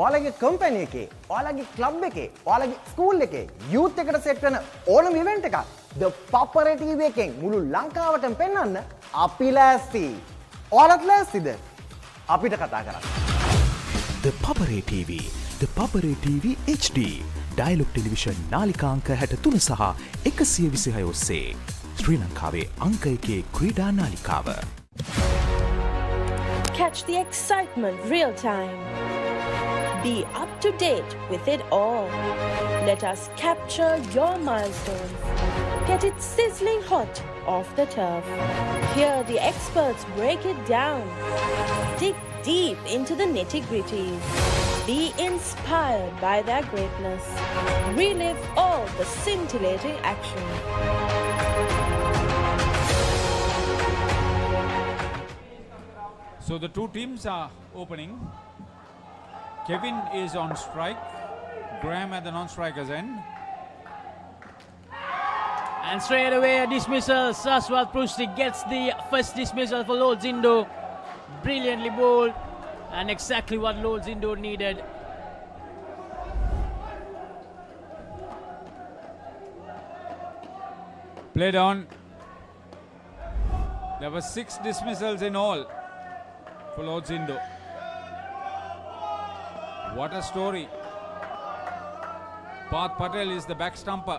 ඔයාලගේ කම්පැනි එකේ, ඔයාලගේ ක්ලබ් එකේ, ඔයාලගේ ස්කූල් එකේ යූත් එකට සෙට් වෙන ඕනම ඉවෙන්ට් එකක් The Papare TV එකෙන් මුළු ලංකාවටම පෙන්වන්න අපි ලෑස්ති. ඔයාලත් ලෑස්තිද? අපිට කතා කරන්න. The Papare TV, The Papare TV HD, Dialog television නාලිකාංක 63 සහ 126 ඔස්සේ ශ්‍රී ලංකාවේ අංක 1 ක්‍රීඩා නාලිකාව. Catch the excitement real time. Be up to date with it all. Let us capture your milestones. Get it sizzling hot off the turf. Hear the experts break it down. Dig deep into the nitty-gritties. Be inspired by their greatness. Relive all the scintillating action. So the two teams are opening. Kevin is on strike. Graham at the non-striker's end. And straight away a dismissal. Saswat Prusti gets the first dismissal for Lord Zindo. Brilliantly bowled. And exactly what Lord Zindo needed. Played on. There were 6 dismissals in all for Lord Zindo. What a story. Parth Patel is the back stumper.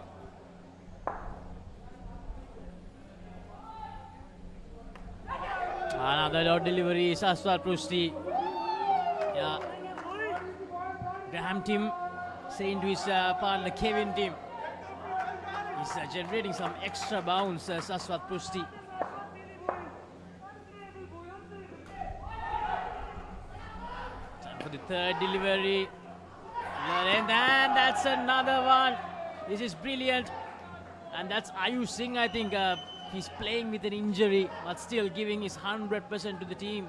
Another dot delivery, Saswat Prusti. Yeah. Graham team saying to his partner Kevin team. He's generating some extra bounce, Saswat Prusti. Time for the third delivery. And that's another one. This is brilliant. And that's Ayush Singh, I think. He's playing with an injury, but still giving his 100% to the team.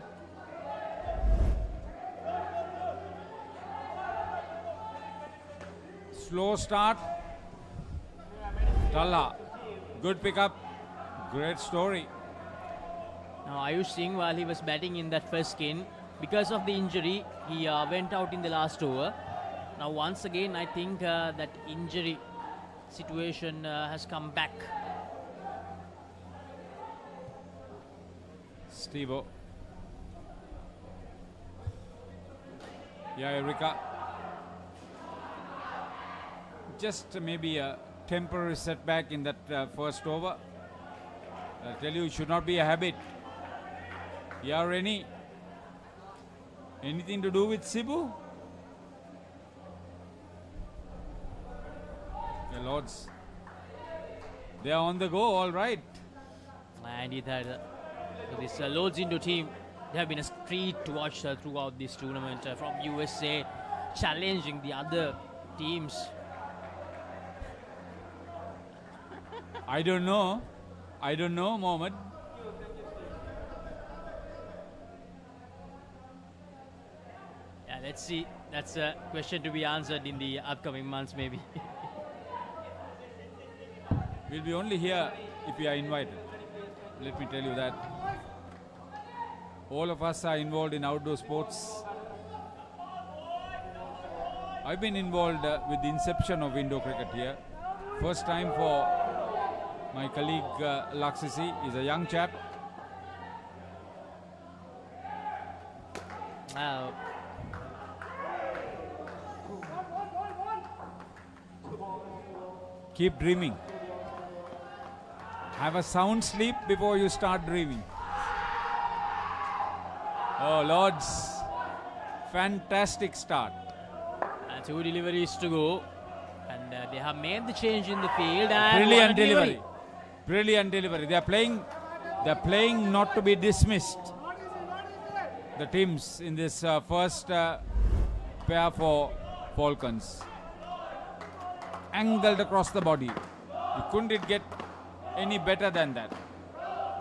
Slow start. Talla. Good pickup. Great story. Now Ayush Singh, while he was batting in that first skin, because of the injury, he went out in the last over. Now once again, I think that injury situation has come back. Steve-O. Yeah, Erika. Just maybe a temporary setback in that first over. I tell you, it should not be a habit. Yeah, Rennie. Anything to do with Cebu? The Lords. They are on the go, all right. And he had this Lords Indo team. They have been a treat to watch throughout this tournament from USA, challenging the other teams. I don't know, Mohammed. Yeah, let's see. That's a question to be answered in the upcoming months, maybe. We'll be only here if we are invited. Let me tell you that. All of us are involved in outdoor sports. I've been involved with the inception of indoor cricket here. First time for my colleague Laksisi. He's a young chap. Keep dreaming. Have a sound sleep before you start dreaming. Oh, Lords. Fantastic start. 2 deliveries to go. And they have made the change in the field. And Brilliant delivery. Brilliant delivery. They're playing not to be dismissed. The teams in this first pair for Falcons. Angled across the body. You couldn't get any better than that.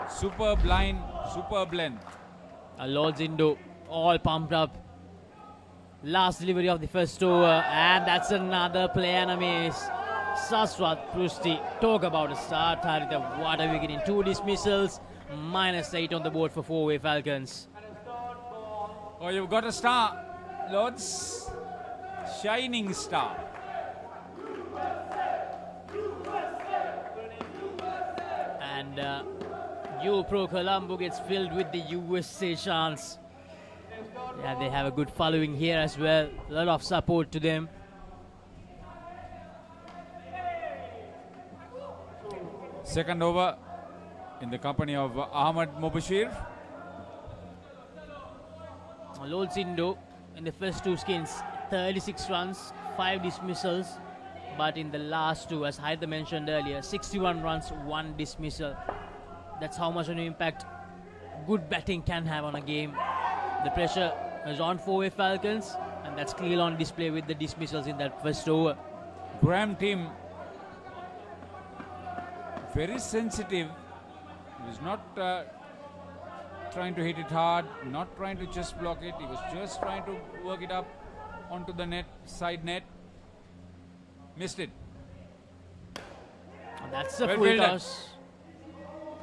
Superb line, superb length. Lords Indo all pumped up. Last delivery of the first over, and that's another play and a miss. Saswat Prusti, talk about a start. Haritha, what are we getting? 2 dismissals, -8 on the board for 4-way Falcons. Oh, you've got a star, Lords. Shining star. And U-Pro Colombo gets filled with the USA chants. Yeah, they have a good following here as well. A lot of support to them. Second over in the company of Ahmad Mubashir. Lords Indo in the first 2 skins, 36 runs, 5 dismissals. But in the last 2, as Haida mentioned earlier, 61 runs, 1 dismissal. That's how much of an impact good batting can have on a game. The pressure is on 4-way Falcons, and that's clearly on display with the dismissals in that first over. Graham team very sensitive. He was not trying to hit it hard, not trying to just block it. He was just trying to work it up onto the net, side net. Missed it. That's a full toss,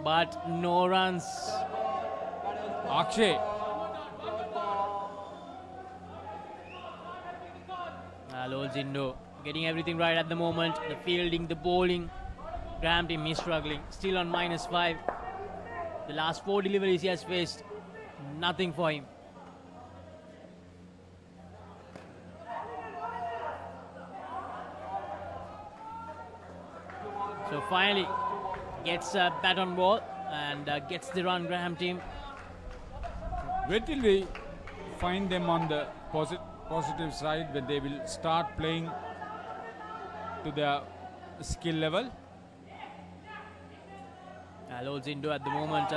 but no runs. Akshay. Lords Indo getting everything right at the moment. The fielding, the bowling. Graham team is struggling. Still on -5. The last 4 deliveries he has faced, nothing for him. So finally gets a bat on ball and gets the run, Graham team. Wait till we find them on the positive side when they will start playing to their skill level. Lords Indo at the moment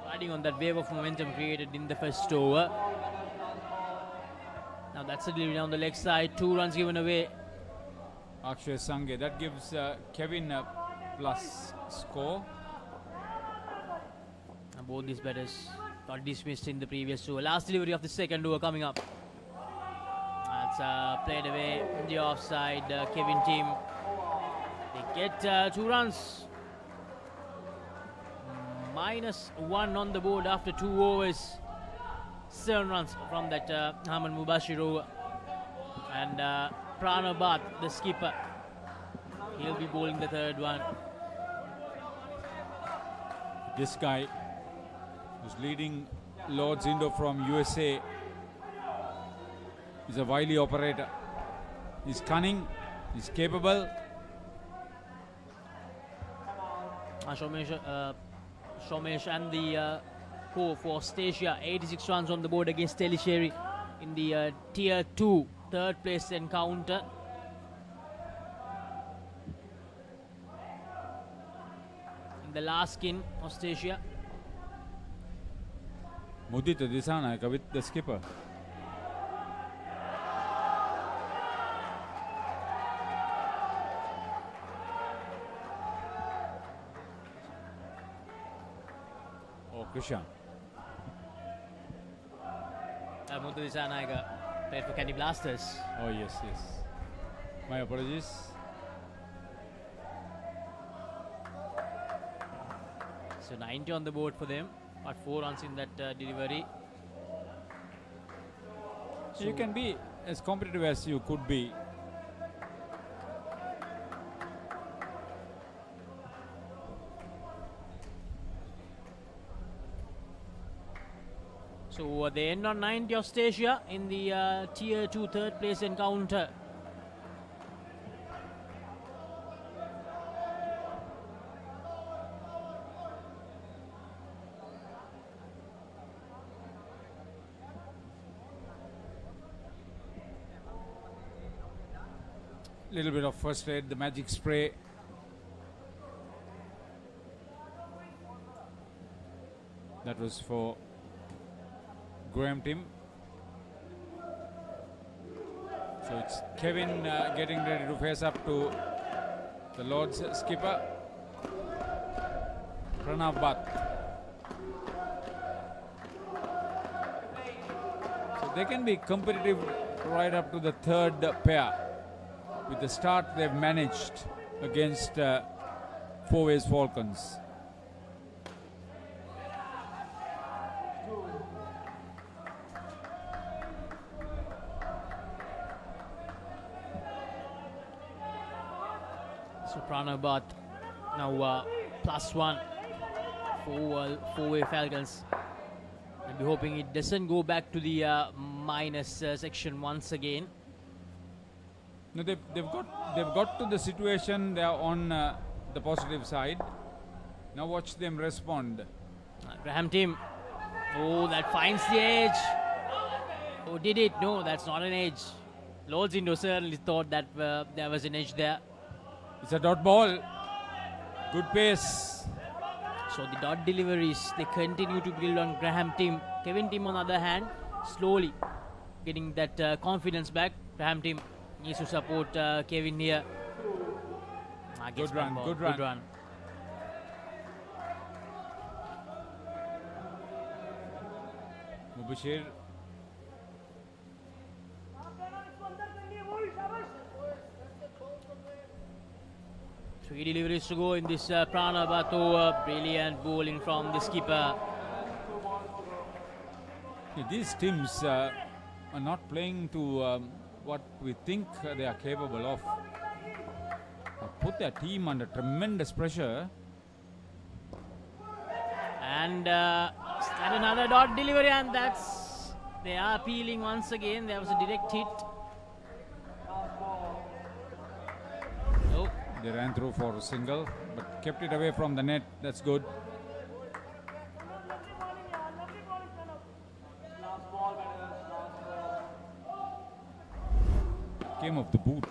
riding on that wave of momentum created in the first over. Now that's a delivery down the leg side, 2 runs given away. Akshay Sange, that gives Kevin a plus score. And both these batters got dismissed in the previous over. Last delivery of the second over coming up. That's played away in the offside. Kevin team, they get 2 runs. -1 on the board after 2 overs. 7 runs from that Ahmad Mubashir over. And Pranabath, the skipper, he'll be bowling the third one. This guy who's leading Lords Indo from USA is a wily operator. He's cunning, he's capable. Shomesh and the core for Stasia, 86 runs on the board against Telisheri in the Tier 2 third place encounter. In the last skin of Stasia. Mudita Disanayaka with the skipper. Krishan. Muthu Disanaika played for Candy Blasters. Oh, yes. My apologies. So 90 on the board for them, but 4 runs in that delivery. So you can be as competitive as you could be. So they end on 90 of Stasia in the Tier 2 third place encounter. Little bit of first aid, the magic spray. That was for Graham Tim. So it's Kevin getting ready to face up to the Lord's skipper, Pranav Bhatt. So they can be competitive right up to the third pair. With the start they've managed against Four-Ways Falcons. So Pranav Bhatt now +1 for Four-Way Falcons. I'll be hoping it doesn't go back to the minus section once again. No, they've got to the situation. They are on the positive side. Now watch them respond. Graham Tim. Oh, that finds the edge. Oh, did it? No, that's not an edge. Lords Indo certainly thought that there was an edge there. It's a dot ball. Good pace. So the dot deliveries, they continue to build on Graham Tim. Kevin Tim on the other hand, slowly getting that confidence back. Graham Tim needs to support Kevin here. Good run. Mubashir. 3 deliveries to go in this Pranav Bhatt over. Brilliant bowling from the skipper. These teams are not playing to what we think they are capable of. They put their team under tremendous pressure. And another dot delivery, and they are appealing once again. There was a direct hit. They ran through for a single, but kept it away from the net. That's good. Came off the boot.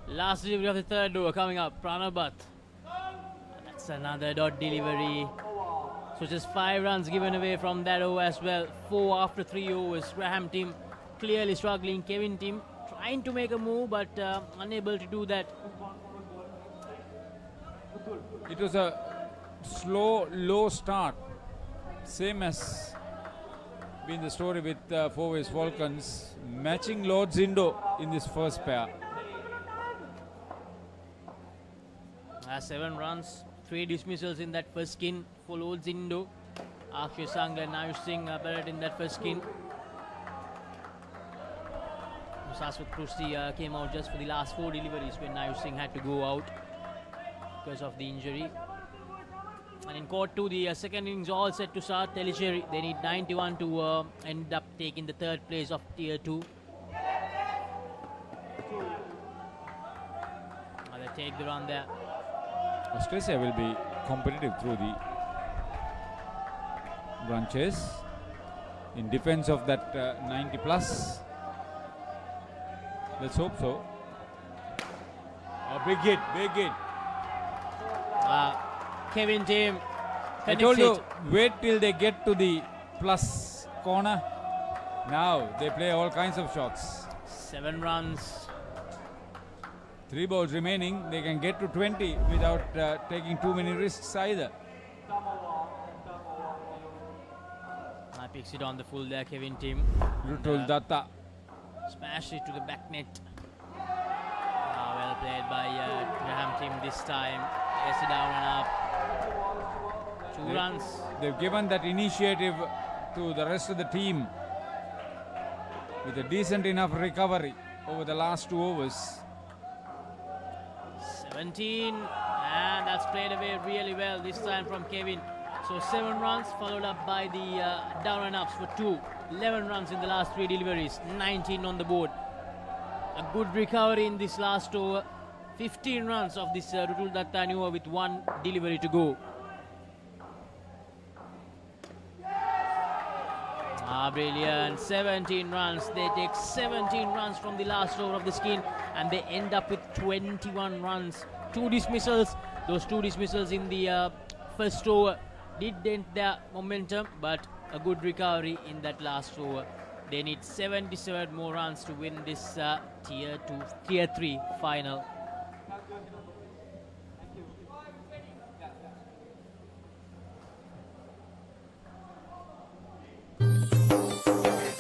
Last delivery of the third over coming up. Pranav Bhatt. That's another dot delivery. So just 5 runs given away from that over as well. 4 after 3 overs. Graham Tim clearly struggling. Kevin Tim trying to make a move, but unable to do that. It was a slow, low start. Same as been the story with Four-Ways Falcons, matching Lords Indo in this first pair. 7 runs, 3 dismissals in that first skin for Lords Indo. Akshay Sangla and Ayush Singh appeared in that first skin. Saswat Krusti came out just for the last 4 deliveries when Ayush Singh had to go out because of the injury. And in court 2, the second innings all set to start. Tellicherry, they need 91 to end up taking the 3rd place of Tier 2. They take the run there. Australia will be competitive through the run chase in defense of that 90 plus. Let's hope so. A big hit. Kevin Tim. I told you, wait till they get to the plus corner. Now they play all kinds of shots. 7 runs. 3 balls remaining. They can get to 20 without taking too many risks either. Picks it on the full there, Kevin team. Rutul Datta. Smash it to the back net. Well played by Graham team this time. Gets it down and up. 2 runs. They've given that initiative to the rest of the team with a decent enough recovery over the last 2 overs. 17, and that's played away really well this time from Kevin. So 7 runs followed up by the down and ups for 2. 11 runs in the last 3 deliveries, 19 on the board. A good recovery in this last over. 15 runs of this Rutul Datta over with 1 delivery to go. Brilliant. 17 runs. They take 17 runs from the last over of the skin and they end up with 21 runs. 2 dismissals. Those 2 dismissals in the first over did dent their momentum, but a good recovery in that last over. They need 77 more runs to win this Tier 3 final.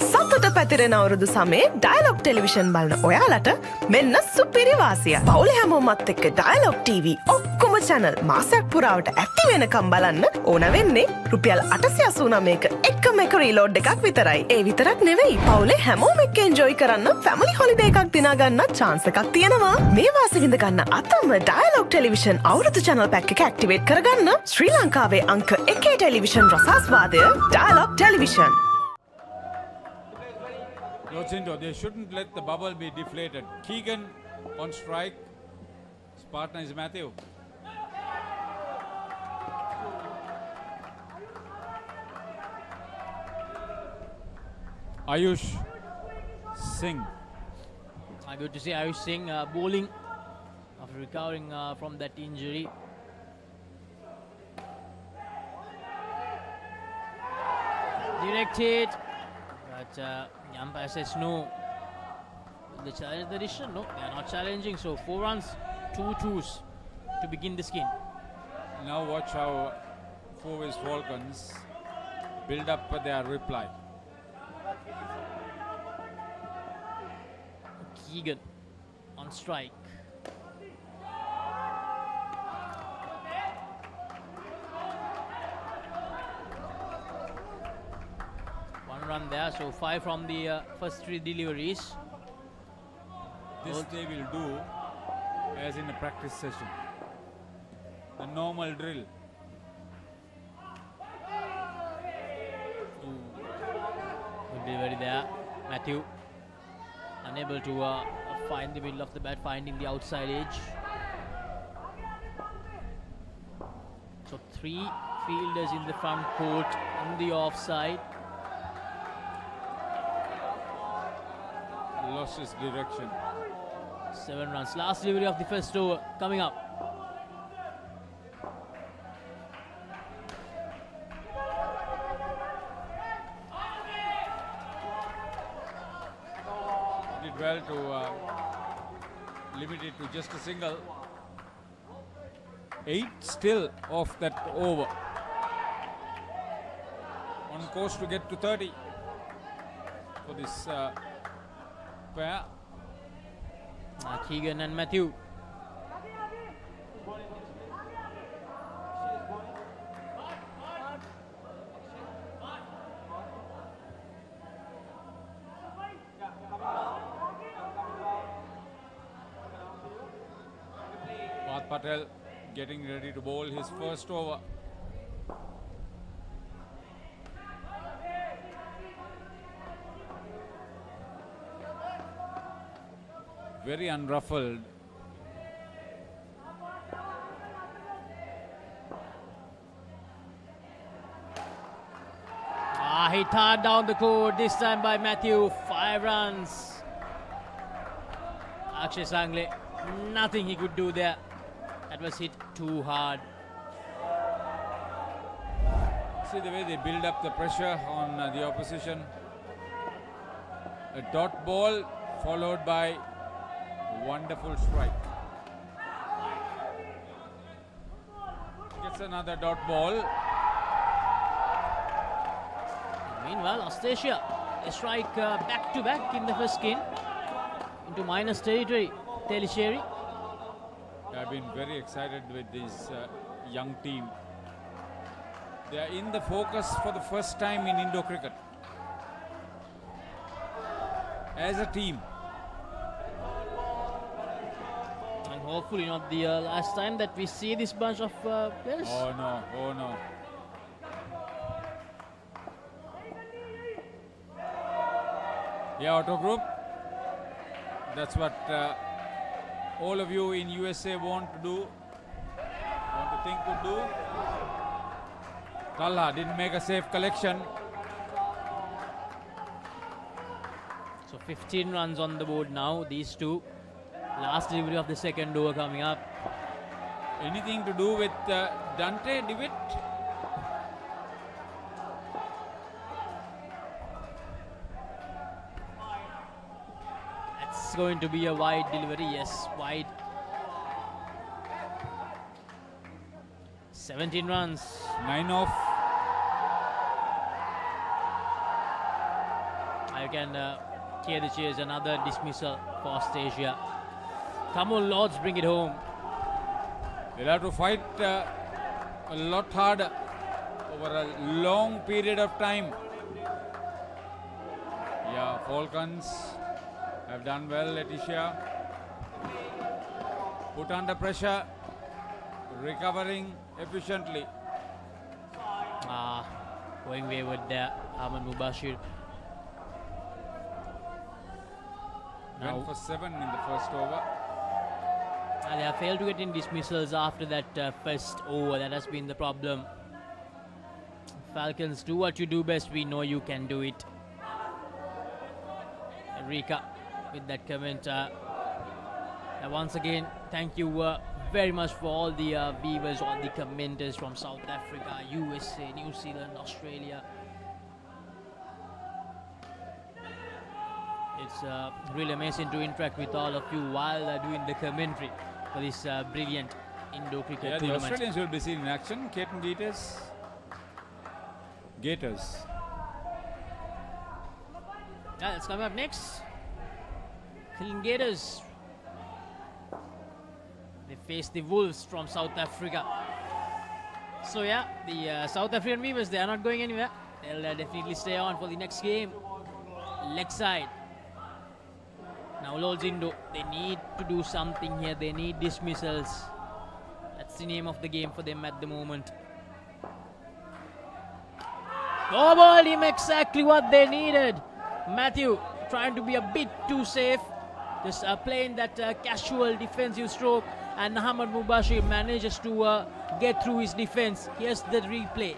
සතුට පැතිරෙන අවුරුදු සමේ dialogue television බලන ඔයාලට මෙන්න සුපිරි වාසිය. පවුලේ හැමෝමත් එක්ක ඩයලොග් TV ඔක්කොම channel මාසයක් පුරාවට ඇති වෙනකම් බලන්න ඕන වෙන්නේ රුපියල් 889ක එකම එක රීලෝඩ් එකක් විතරයි. ඒ විතරක් නෙවෙයි පවුලේ හැමෝම එක්ක එන්ජොයි කරන්න ෆැමිලි හොලිඩේ එකක් දිනා ගන්න chance එකක් තියෙනවා. මේ වාසිය විඳ ගන්න අතම ඩයලොග් ටෙලිවිෂන් අවුරුදු channel pack එක ඇක්ටිවේට් කරගන්න ශ්‍රී ලංකාවේ අංක 1 ටෙලිවිෂන් රසාස්වාදය Dialog television. Rocindo, they shouldn't let the bubble be deflated. Keegan on strike. His partner is Matthew. Ayush Singh. Good to see Ayush Singh bowling after recovering from that injury. Direct hit, but umpire says no. They challenge the decision? No, they are not challenging. So 4 runs, 2 twos to begin the skin. Now watch how Four-Ways Falcons build up their reply. Keegan on strike. Run there, so 5 from the first 3 deliveries. This they will do as in a practice session, a normal drill. Good delivery there. Matthew unable to find the middle of the bat, finding the outside edge. So 3 fielders in the front court on the offside. Lost his direction. 7 runs. Last delivery of the first over coming up. Did well to limit it to just a single. 8 still off that over. On course to get to 30 for this pair. Keegan and Matthew. Parth Patel getting ready to bowl his first over. Very unruffled. He tarred down the court this time by Matthew. 5 runs. Akshay Sangle, nothing he could do there. That was hit too hard. See the way they build up the pressure on the opposition. A dot ball followed by wonderful strike. Gets another dot ball. Meanwhile, Australia, they strike back-to-back in the first skin into minus territory. Telisheri. I've been very excited with this young team. They are in the focus for the first time in Indo cricket. As a team. And hopefully not the last time that we see this bunch of players. Oh no, oh no. Yeah, auto group. That's what all of you in USA want to do, want to think would do. Talha didn't make a safe collection. So 15 runs on the board now, these two. Last delivery of the second over coming up. Anything to do with Dante DeWitt? That's going to be a wide delivery, yes, wide. 17 runs. 9 off. I can hear the cheers. Another dismissal for Australia. Come on, Lords, bring it home. They'll have to fight a lot harder over a long period of time. Yeah, Falcons have done well, Letitia. Put under pressure, recovering efficiently. Going wayward there, Ahmed Mubashir. Went for 7 in the first over. They have failed to get in dismissals after that first over. That has been the problem. Falcons, do what you do best. We know you can do it. Enrica with that comment. Once again, thank you very much for all the viewers, all the commenters from South Africa, USA, New Zealand, Australia. It's really amazing to interact with all of you while doing the commentary for this brilliant Indo cricket tournament. The Australians will be seen in action. Caton Gators. Yeah, that's coming up next. Caton Gators. They face the Wolves from South Africa. So yeah, the South African viewers, they are not going anywhere. They'll definitely stay on for the next game. Leg side. Now Lords Indo, they need to do something here. They need dismissals. That's the name of the game for them at the moment. Oh, ball him exactly what they needed. Matthew trying to be a bit too safe. Just playing that casual defensive stroke. And Ahmed Mubashir manages to get through his defense. Here's the replay.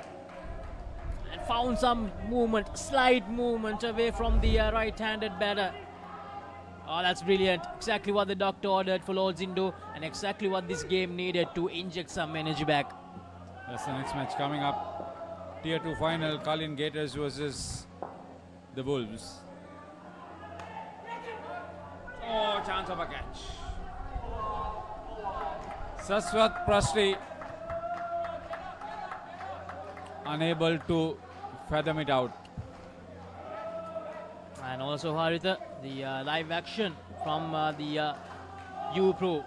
And found some movement, slight movement away from the right-handed batter. Oh, that's brilliant. Exactly what the doctor ordered for Lords Indo and exactly what this game needed to inject some energy back. That's the next match coming up. Tier 2 final, Kalin Gators versus the Wolves. Oh, chance of a catch. Saswat Prasthi unable to fathom it out. And also Haritha, the live action from the U-Pro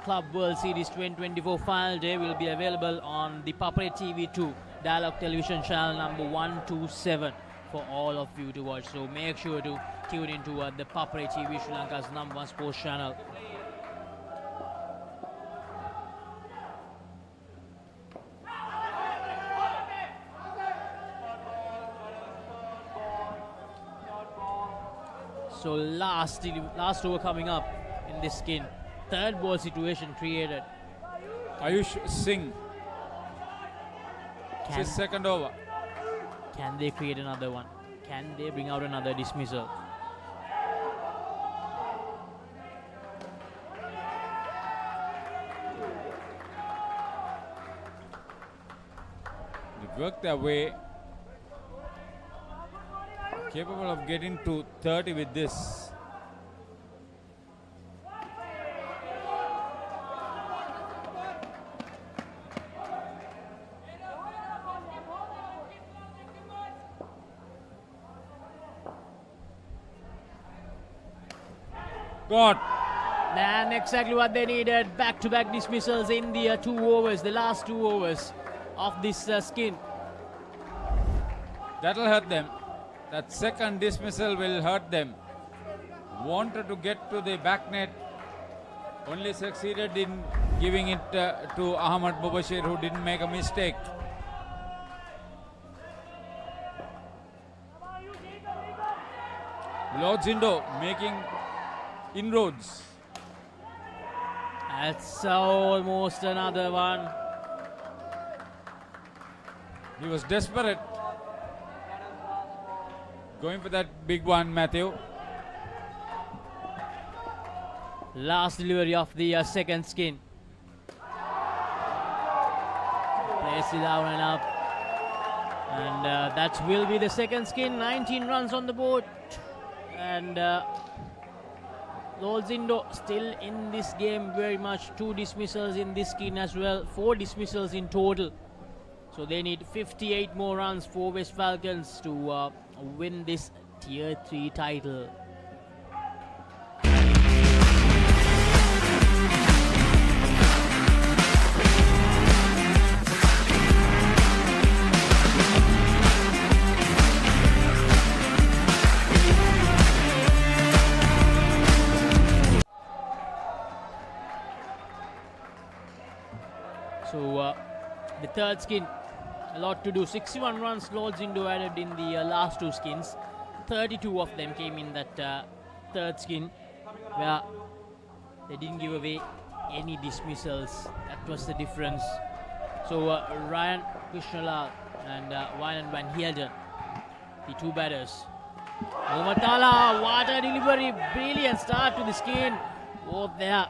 Club World Series 2024 final day will be available on the Papare TV2 Dialog television channel number 127 for all of you to watch. So make sure to tune into the Papare TV, Sri Lanka's #1 sports channel. So last over coming up in this skin. Third ball situation created. Ayush Singh. It's his second over. Can they create another one? Can they bring out another dismissal? They work their way. Capable of getting to 30 with this. God. And exactly what they needed. Back-to-back dismissals in the 2 overs, the last 2 overs of this skin. That'll hurt them. That second dismissal will hurt them. Wanted to get to the back net. Only succeeded in giving it to Ahmad Mubashir, who didn't make a mistake. Lord Zindo making inroads. That's almost another one. He was desperate. Going for that big one, Matthew. Last delivery of the second skin. Plays it down and up. And that will be the second skin. 19 runs on the board. And Lord Zindo still in this game very much. 2 dismissals in this skin as well. 4 dismissals in total. So they need 58 more runs for West Falcons to win this Tier 3 title. So the third skin, a lot to do. 61 runs Lord Zindo added in the last 2 skins. 32 of them came in that third skin, where they didn't give away any dismissals. That was the difference. So Ryan Krishnalal and Ryan Van Heelden, the 2 batters. Mohammad Tala, what a delivery. Brilliant start to the skin. Oh, they're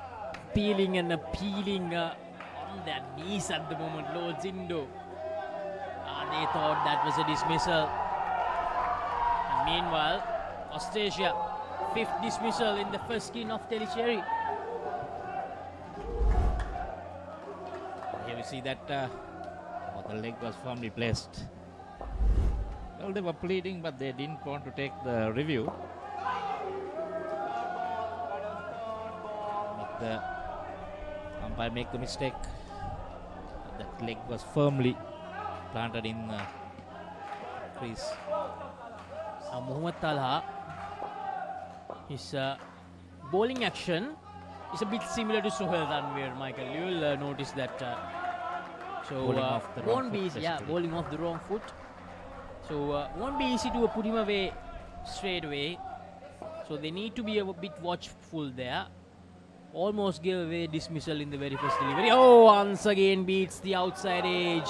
peeling and peeling on their knees at the moment, Lord Zindo. They thought that was a dismissal. And meanwhile, Australia, 5th dismissal in the first skin of Tellicherry. Here we see that the leg was firmly placed. Well, they were pleading, but they didn't want to take the review. The umpire make the mistake. That leg was firmly planted in the crease. Mohammad Talha, his bowling action is a bit similar to Sohail Ranveer, Michael. You will notice that. Bowling off the wrong foot, bowling off the wrong foot. So won't be easy to put him away straight away. So they need to be a bit watchful there. Almost gave away dismissal in the very first delivery. Oh, once again beats the outside edge.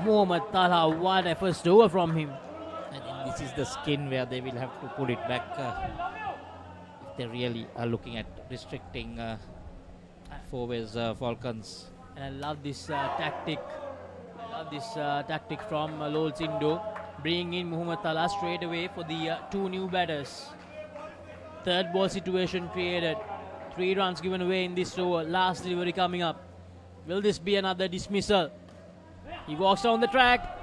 Mohammad Talha, what a first over from him. I think this is the skin where they will have to pull it back if they really are looking at restricting 4-ways Falcons. And I love this tactic. I love this tactic from Lord Zindo, bringing in Mohammad Talha straight away for the 2 new batters. Third ball situation created. 3 runs given away in this over. Last delivery coming up. Will this be another dismissal? He walks down the track.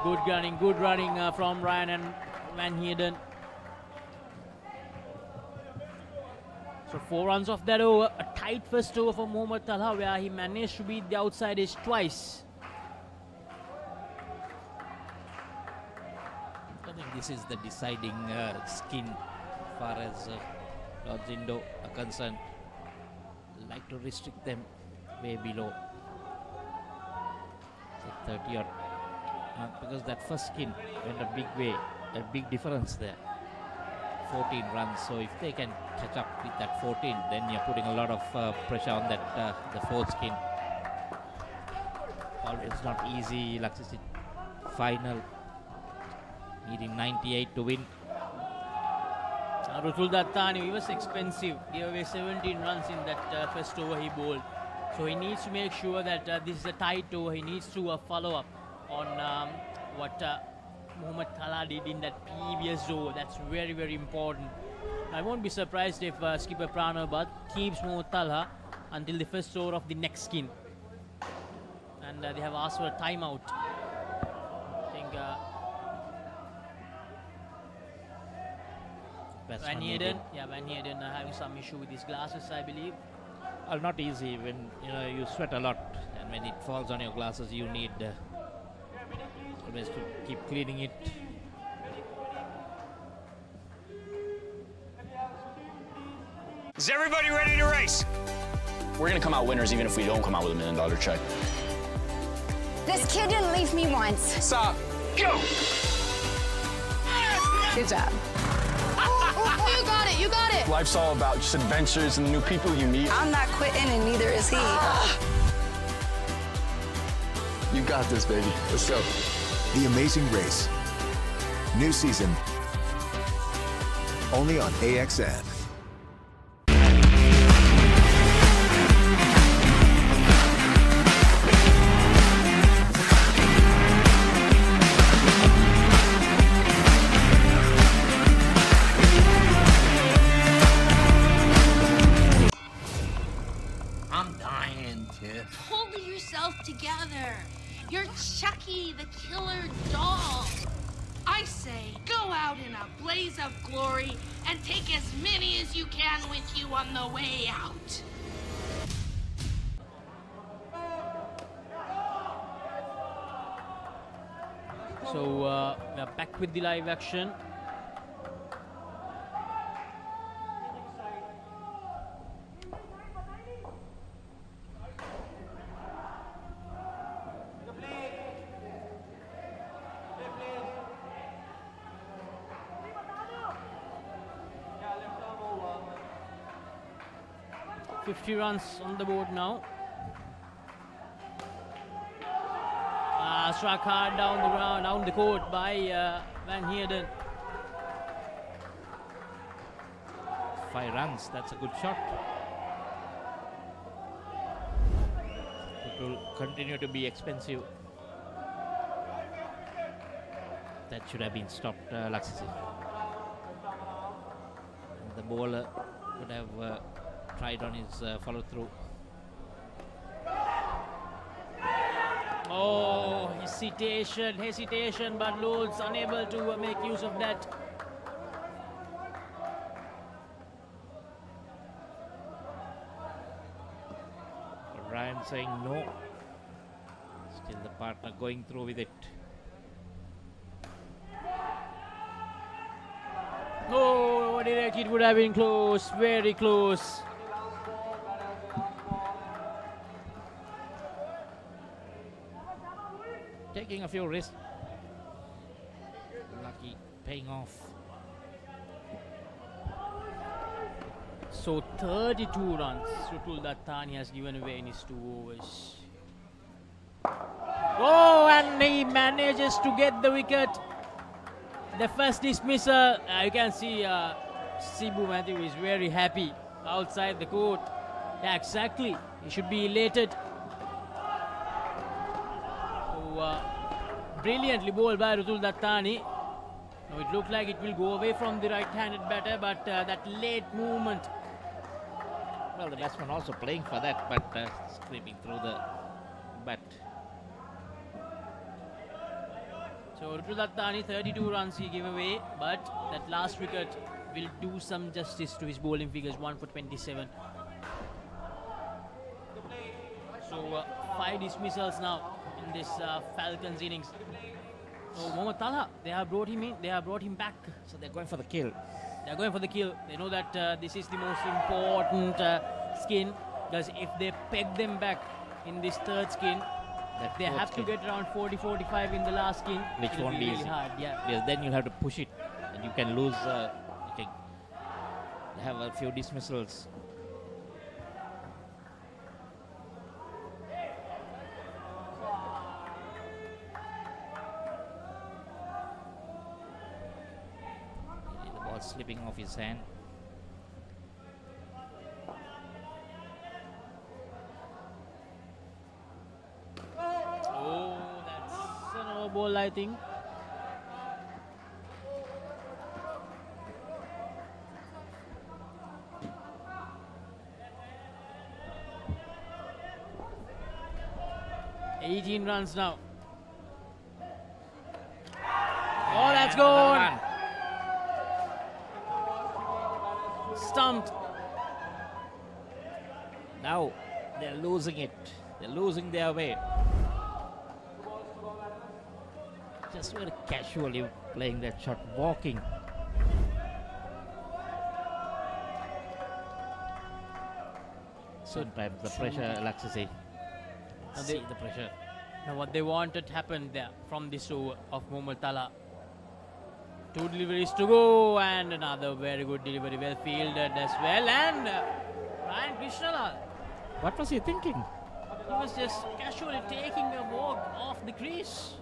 Good running from Ryan and Van Heelden. So 4 runs off that over. A tight first over for Mohammad Talha, where he managed to beat the outside edge twice. I think this is the deciding skin as far as Lord Zindo are concerned. Like to restrict them way below 30 odd, because that first skin went a big way, a big difference there. 14 runs, so if they can catch up with that 14, then you're putting a lot of pressure on that the 4th skin. It's not easy. Laxis final, needing 98 to win. Rutul Dattani, he was expensive. Gave away 17 runs in that first over he bowled. So he needs to make sure that this is a tight over. He needs to follow up on what Mohammad Talha did in that previous over. That's very, very important. I won't be surprised if skipper Pranabhat keeps Mohammad Talha until the first over of the next skin. And they have asked for a timeout. I think batsman. Van Heerden, Van Heerden having some issue with his glasses, I believe. Well, not easy when you sweat a lot, and when it falls on your glasses, you need always to keep cleaning it. Is everybody ready to race? We're gonna come out winners even if we don't come out with $1 million check. This kid didn't leave me once. Stop. Go! Good job. You got it, you got it. Life's all about just adventures and the new people you meet. I'm not quitting, and neither is he. You got this, baby. Let's go. The Amazing Race. New season. Only on AXN. Pull yourself together. You're Chucky, the killer doll. I say, go out in a blaze of glory and take as many as you can with you on the way out. So we are back with the live action. $50 runs on the board now. Struck hard down the ground, down the court by Van Heerden. 5 runs, that's a good shot. It will continue to be expensive. That should have been stopped, Laxisi. The bowler would have tried on his follow-through. Oh, hesitation, but Lodz unable to make use of that. Ryan saying no. Still the partner going through with it. Oh, direct, it would have been close, very close. Taking a few risks. Lucky paying off. So 32 runs Rutul Dattani has given away in his 2 overs. Oh, and he manages to get the wicket. The first dismissal, you can see Sibu Matthew is very happy outside the court. Yeah, exactly. He should be elated. So, brilliantly bowled by Rutul Dattani. Now it looked like it will go away from the right-handed batter, but that late movement. Well, the batsman also playing for that, but scraping through the bat. So Rutul Dattani, 32 runs he gave away, but that last wicket will do some justice to his bowling figures, 1 for 27. So 5 dismissals now in this Falcons innings. So Mohammad Talha, they have brought him in, they have brought him back. So they're going for the kill. They're going for the kill. They know that this is the most important skin, because if they peg them back in this third skin, they have to get around 40-45 in the last skin. Which won't be really easy. hard, yeah. Because then you'll have to push it, and you can lose. You can have a few dismissals. The ball slipping off his hand. Oh, that's an over ball, I think. $18 runs now. Oh, that's gone. Stumped. Now they're losing it. They're losing their way. Just very casually playing that shot, walking. Sometimes the pressure, Alexis. See the pressure. Now what they wanted happened there from this over of Mohammad Tala. 2 deliveries to go, and another very good delivery, well fielded as well. And Ryan Krishnalal. What was he thinking? He was just casually taking a walk off the crease.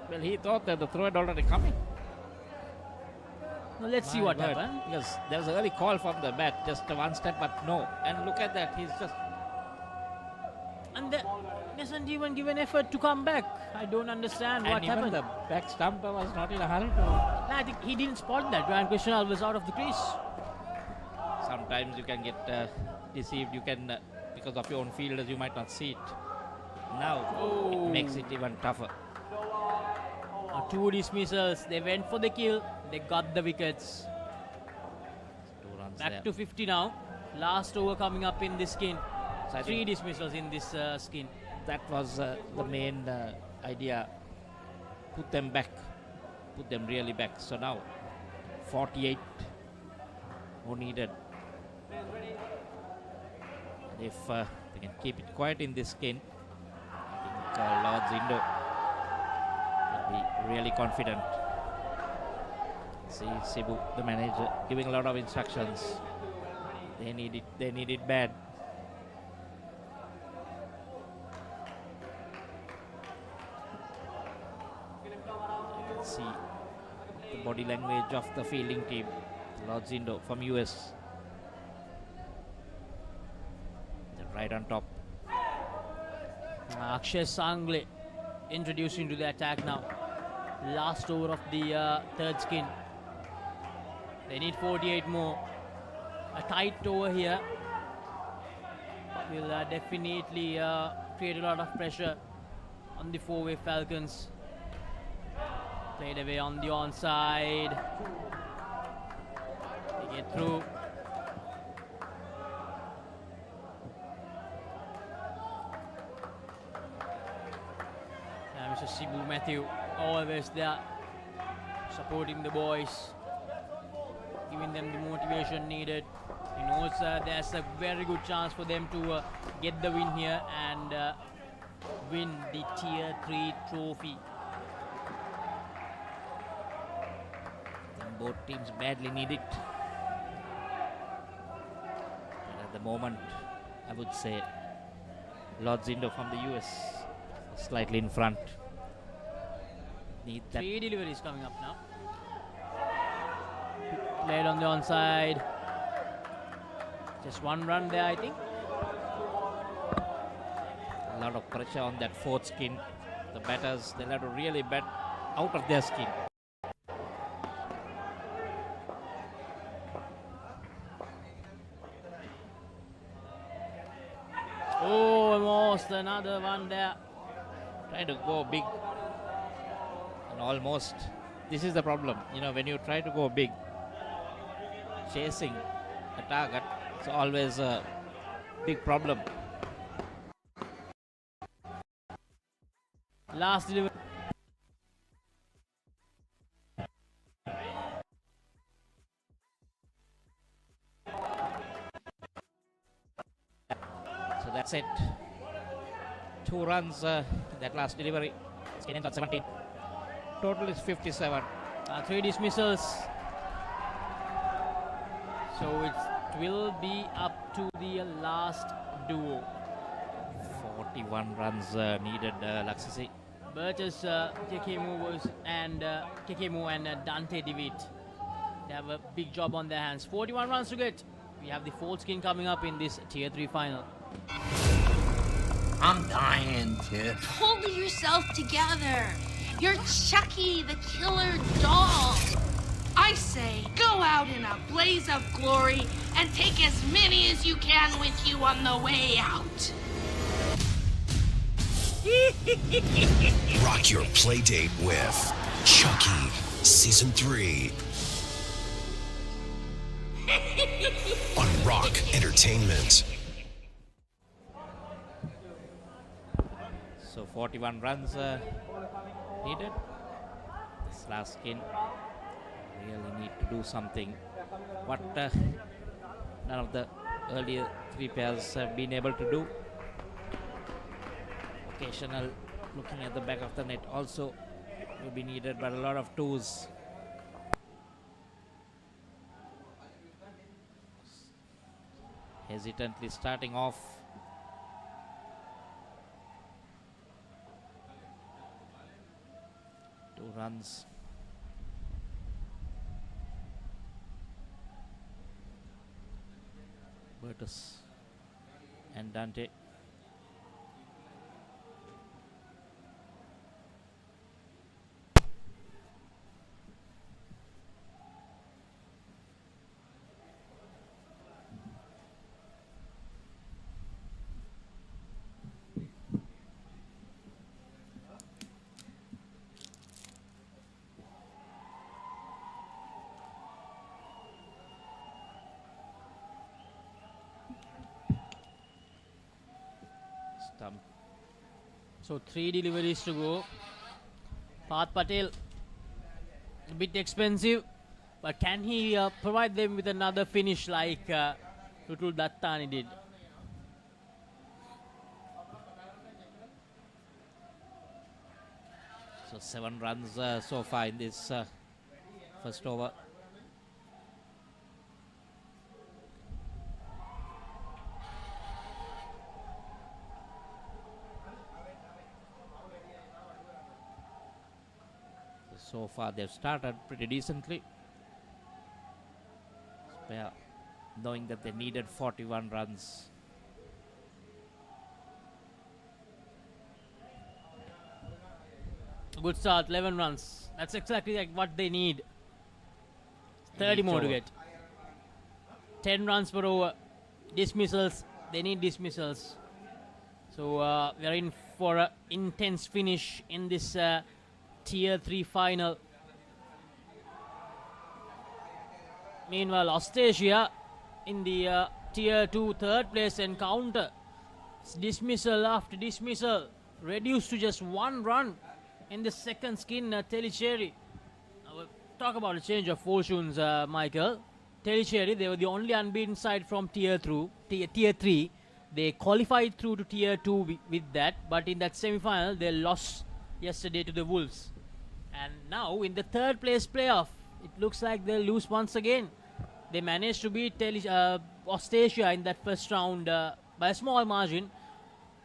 Well, he thought that the throw had already coming. Now let's see what happened. Because there was an early call from the bat, just one step, but no. And look at that, he's just... And the hasn't even given effort to come back. I don't understand what happened. And even the back stumper was not in a hurry I think he didn't spot that. Ryan Krishnalal was out of the crease. Sometimes you can get deceived. You can, because of your own fielders, you might not see it. Now, it makes it even tougher. 2 dismissals. They went for the kill. They got the wickets. 2 runs Back there. to 50 now. Last over coming up in this skin. So 3 dismissals in this skin. That was the main idea. Put them back. Put them really back. So now, 48 more needed. And if they can keep it quiet in this skin, I think Lords Indo will be really confident. See Sibu, the manager, giving a lot of instructions. They need it bad. See the body language of the fielding team. Lords Indo from US. They're right on top. Akshay Sangle introduced into the attack now. Last over of the third skin. They need 48 more. A tight over here will definitely create a lot of pressure on the 4-way Falcons. Played away on the onside. They get through. Mr. Sibu Matthew always there, supporting the boys, giving them the motivation needed. He knows there's a very good chance for them to get the win here and win the Tier 3 trophy. Both teams badly need it. But at the moment, I would say Lords Indo from the US slightly in front. Need that. 3 deliveries coming up now. Played on the onside. Just 1 run there, I think. A lot of pressure on that 4th skin. The batters, they'll have to really bat out of their skin. Oh, almost another one there. Trying to go big. And almost. This is the problem. You know, when you try to go big, chasing a target, it's always a big problem. Last delivery. So that's it. 2 runs that last delivery. Skinning got 17. Total is 57. 3 dismissals. So it will be up to the last duo. 41 runs needed, Laksasi. Burgess, Kekemu and Dante DeWitt. They have a big job on their hands. 41 runs to get. We have the 4th skin coming up in this Tier 3 final. I'm dying, Tiff. Pull yourself together. You're Chucky, the killer doll. I say, go out in a blaze of glory and take as many as you can with you on the way out. Rock your playdate with Chucky Season 3. on Rock Entertainment. So 41 runs needed. This last skin really need to do something. What none of the earlier three pairs have been able to do. Occasional looking at the back of the net also will be needed, but a lot of twos. Hesitantly starting off. Two runs. Bertus and Dante. Stump. So 3 deliveries to go. Parth Patel, a bit expensive, but can he provide them with another finish like Tutul Dattani did? So 7 runs so far in this first over. So far they've started pretty decently. Spare, knowing that they needed 41 runs. Good start, 11 runs. That's exactly like what they need. 30 more to get. 10 runs per over. Dismissals, they need dismissals. So we're in for an intense finish in this Tier 3 final. Meanwhile, Australia in the Tier 2 third place encounter. Dismissal after dismissal, reduced to just 1 run in the second skin. Tellicherry. We'll talk about a change of fortunes, Michael. Tellicherry, they were the only unbeaten side from Tier 3. They qualified through to Tier 2 with that, but in that semi-final, they lost yesterday to the Wolves. And now in the third place playoff, it looks like they'll lose once again. They managed to beat Australia in that first round by a small margin.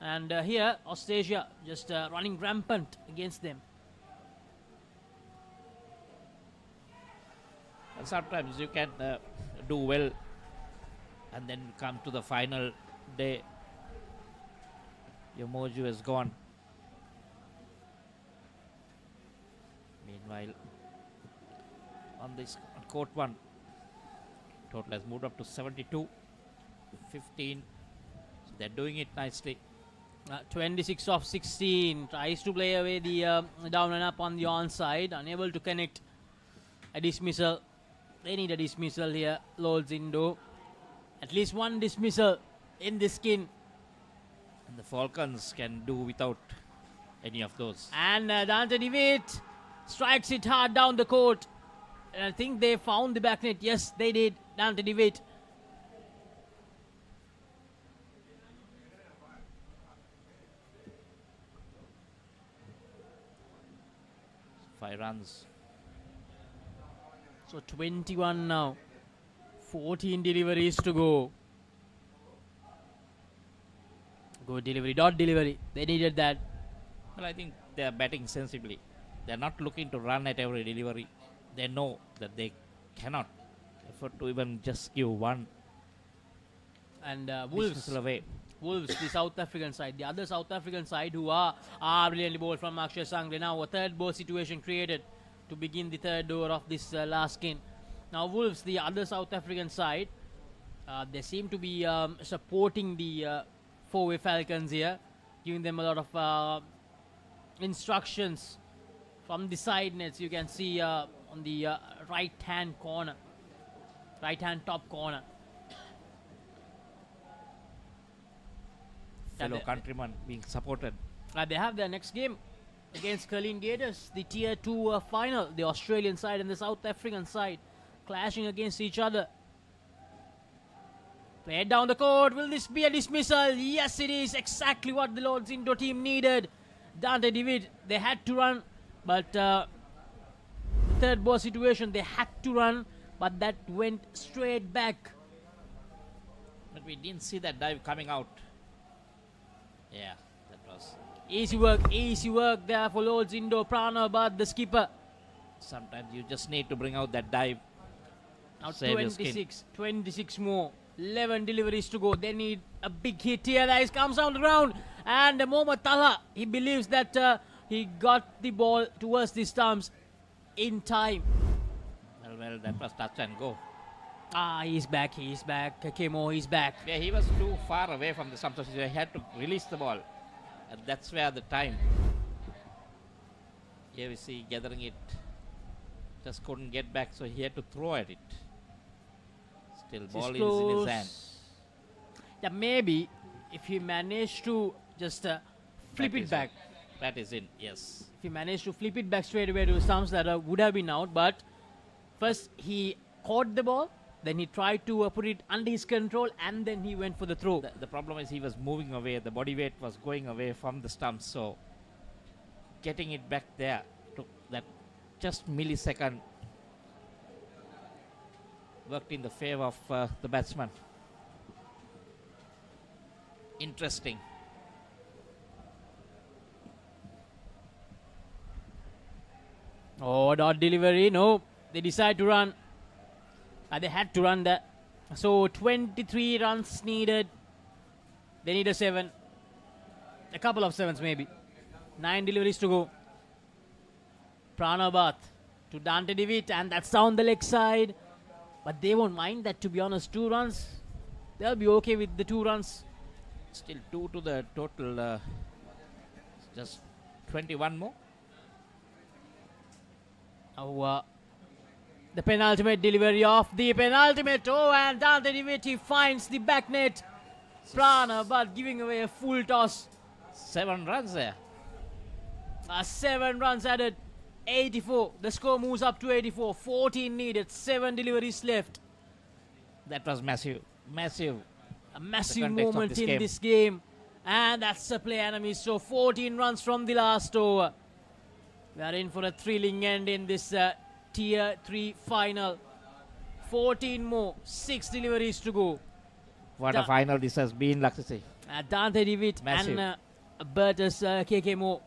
And here, Australia just running rampant against them. And sometimes you can do well and then come to the final day, your mojo is gone. Meanwhile, on this court one, total has moved up to 72, 15. So they're doing it nicely. 26 of 16, tries to play away the down and up on the onside, unable to connect. A dismissal. They need a dismissal here, Lords Indo. At least one dismissal in this skin. And the Falcons can do without any of those. And Dante DeWitt strikes it hard down the court. And I think they found the back net. Yes, they did. Dante DeWitt. Five runs. So 21 now. 14 deliveries to go. Good delivery, dot delivery. They needed that. Well, I think they are batting sensibly. They are not looking to run at every delivery. They know that they cannot afford to even just give one. And Wolves, away. Wolves, the South African side, the other South African side who are brilliantly bowled from Akshay Sangre. Now a third ball situation created to begin the third over of this last skin. Now Wolves, the other South African side, they seem to be supporting the four-way Falcons here, giving them a lot of instructions from the side nets. You can see on the right-hand corner, right-hand top corner. fellow countrymen being supported. They have their next game against Colleen Gators, the Tier 2 final. The Australian side and the South African side clashing against each other. Play it down the court. Will this be a dismissal? Yes, it is. Exactly what the Lord's Indo team needed. Dante DeWitt, they had to run, but the third ball situation, they had to run, but that went straight back. But we didn't see that dive coming out. Yeah, that was easy work there for Lord's Indo. Prana, but the skipper. Sometimes you just need to bring out that dive. Now 26 more. 11 deliveries to go. They need a big hit here. That comes down the ground. And Mohammad Talha, he believes that he got the ball towards the stumps in time. Well, that was touch and go. He's back. Kemo, he's back. Yeah, he was too far away from the stumps, so he had to release the ball. And that's where the time. Here we see gathering it. Just couldn't get back, so he had to throw at it. Still, ball is in his hand. Yeah, maybe if he managed to just flip it back. That is in, yes. If he managed to flip it back straight away to stumps, that would have been out. But first he caught the ball, then he tried to put it under his control, and then he went for the throw. The problem is he was moving away. The body weight was going away from the stumps, so getting it back there took that just millisecond. Worked in the favor of the batsman. Interesting. Oh, dot delivery. No, they decide to run. They had to run that. So 23 runs needed. They need a 7. A couple of 7s maybe. 9 deliveries to go. Pranabath to Dante DeWitt, and that's down the leg side. But they won't mind that, to be honest. 2 runs. They'll be okay with the 2 runs. Still 2 to the total. Just 21 more. Oh, the penultimate delivery of the penultimate. Oh, and Dante DeWitt, he finds the back net. Pranabath giving away a full toss. 7 runs there. 7 runs added. 84. The score moves up to 84. 14 needed. 7 deliveries left. That was massive. A massive moment in this game. And that's a play, enemies. So 14 runs from the last over. We are in for a thrilling end in this Tier 3 final. 14 more. 6 deliveries to go. What a final this has been, Laksasi. Dante DeWitt and Bertus KK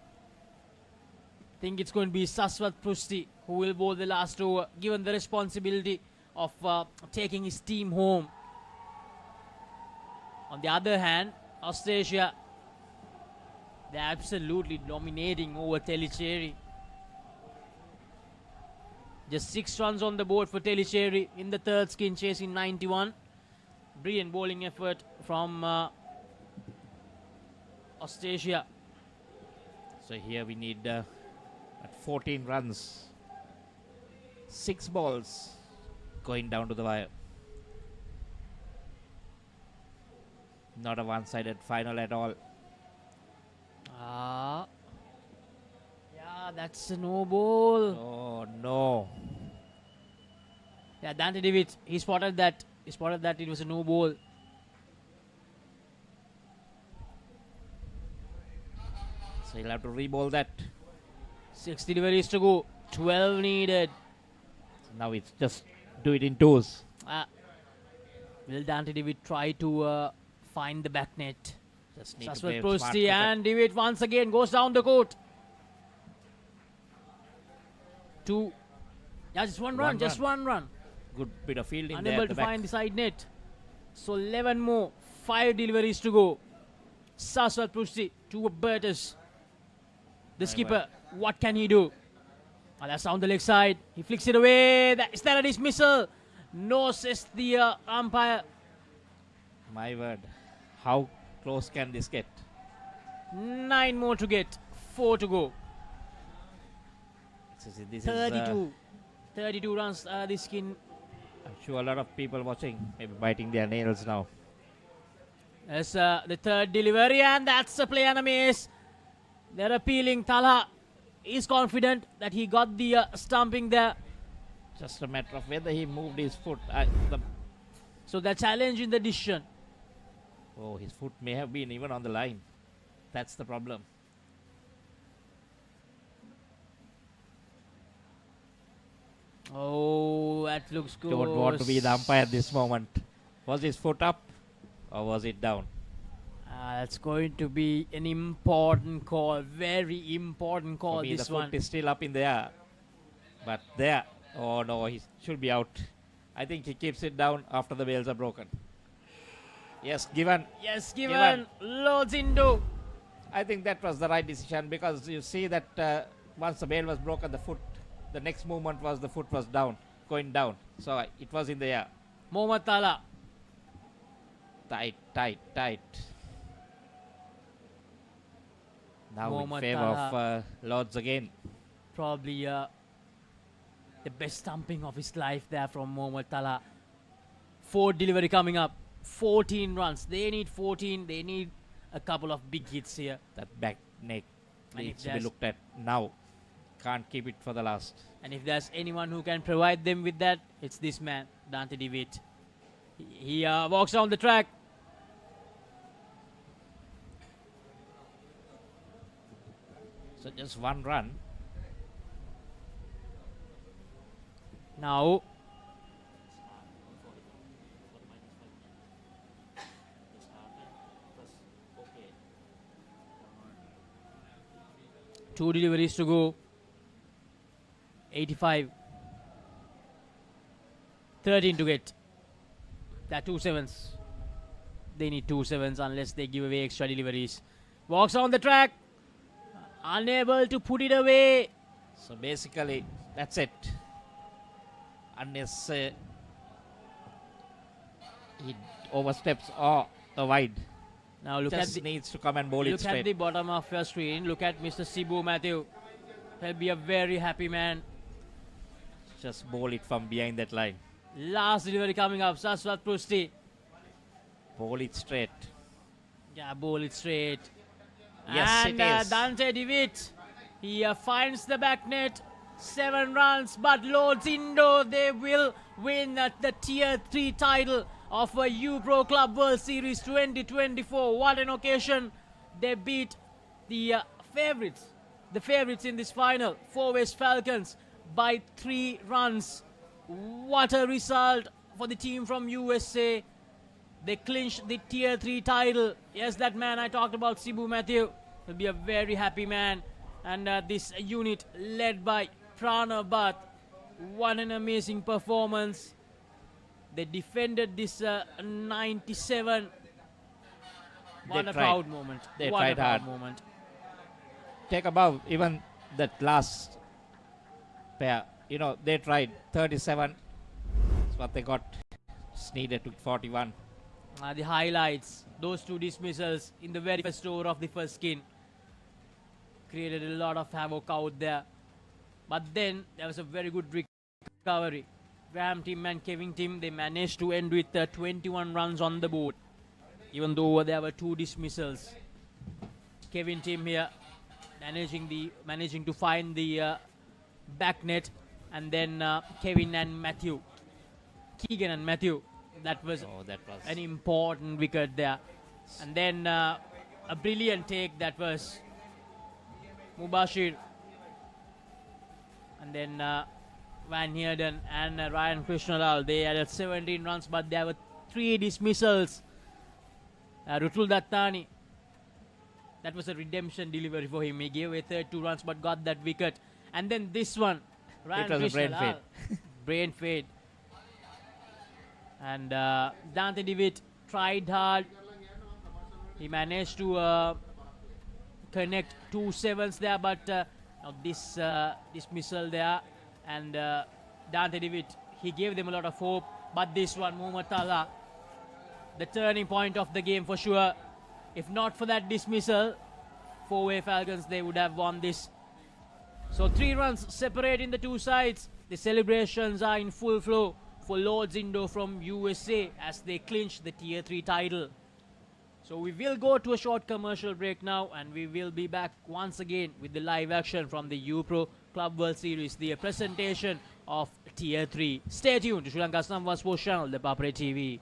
think it's going to be Saswat Prusti who will bowl the last over, given the responsibility of taking his team home. On the other hand, Australia, they're absolutely dominating over Tellicherry. Just 6 runs on the board for Tellicherry in the third skin, chasing 91. Brilliant bowling effort from Australia. So here we need 14 runs. 6 balls going down to the wire. Not a one-sided final at all. Yeah, that's a no ball. Oh no. Yeah, Dante DeWitt, he spotted that. He spotted that it was a no ball. So he'll have to re-bowl that. 6 deliveries to go. 12 needed. So now it's just do it in 2s. Will Dante DeWitt try to find the back net? Just need Saswat to play smart Prusti, and DeWitt once again goes down the court. 2. Yeah, just one run. Good bit of fielding Unable there at to the back. find the side net. So 11 more. 5 deliveries to go. Saswat Prusti to Bertus. The skipper, what can he do? That's down the leg side. He flicks it away. Is that a dismissal? No, says the umpire. My word. How close can this get? 9 more to get. 4 to go. This 32. 32 runs this skin. I'm sure a lot of people watching maybe biting their nails now. As the third delivery, and that's a play and a miss. They're appealing. Tala is confident that he got the stumping there. Just a matter of whether he moved his foot. So they're challenging the decision. Oh, his foot may have been even on the line. That's the problem. Oh, that looks good. Don't want to be the umpire at this moment. Was his foot up or was it down? That's going to be an important call. Very important call. For me, this the one foot is still up in the air. But there. Oh no, he should be out. I think he keeps it down after the bails are broken. Yes, given. Yes, given. Lords Indo. I think that was the right decision because you see that once the bail was broken, the next movement was the foot was down, going down. So it was in the air. Mohammad Tala. Tight. Now Mohammad in favor of Lords again. Probably the best stumping of his life there from Mohammad Tala. 4th delivery coming up. 14 runs. They need 14. They need a couple of big hits here. That back neck needs to be looked at now. Can't keep it for the last. And if there's anyone who can provide them with that, it's this man, Dante DeWitt. He walks down the track. So just one run. Now, two deliveries to go. 85. 13 to get. There are 2 sevens. They need 2 sevens unless they give away extra deliveries. Walks on the track. Unable to put it away. So basically, that's it. Unless he oversteps or the wide. Now look just at the, needs to come and bowl it straight. Look at the bottom of your screen. Look at Mr. Sibu Matthew. He'll be a very happy man. Just bowl it from behind that line. Last delivery coming up. Saswat Prusti. Bowl it straight. Yeah, bowl it straight. Yes, and it is. Dante DeWitt. He finds the back net. 7 runs, but Lords Indo, they will win the Tier 3 title of a U-Pro Club World Series 2024. What an occasion. They beat the favorites in this final, 4 West Falcons, by 3 runs. What a result for the team from USA. They clinched the Tier 3 title. Yes, that man I talked about, Sibu Matthew, will be a very happy man. And this unit led by Prana Bhatt, what an amazing performance. They defended this 97. What a proud moment. They what tried a proud hard. moment. Take above even that last pair. You know, they tried 37. That's what they got. Just needed to 41. The highlights, those 2 dismissals in the very first over of the first skin created a lot of havoc out there. But then there was a very good recovery. Graham Tim and Kevin Tim, they managed to end with 21 runs on the board, even though there were 2 dismissals. Kevin Tim here managing to find the back net, and then Kevin and Matthew, Keegan and Matthew. That was an important wicket there. And then a brilliant take, that was Mubashir. And then Van Heerden and Ryan Krishnalal, they added 17 runs, but there were 3 dismissals. Rutul Dattani, that was a redemption delivery for him. He gave away 32 runs but got that wicket. And then this one, Ryan It was a brain Krishnalal, brain fade. And Dante DeWitt tried hard. He managed to connect 2 sevens there, but this dismissal there, and Dante DeWitt, he gave them a lot of hope. But this one, Mohammad Tala, the turning point of the game for sure. If not for that dismissal, 4-way Falcons, they would have won this. So 3 runs separating the 2 sides. The celebrations are in full flow for Lords Indo from USA as they clinch the Tier 3 title. So we will go to a short commercial break now, and we will be back once again with the live action from the U-Pro Club World Series, the presentation of Tier 3. Stay tuned to Sri Lanka's #1 sports channel, ThePapare TV.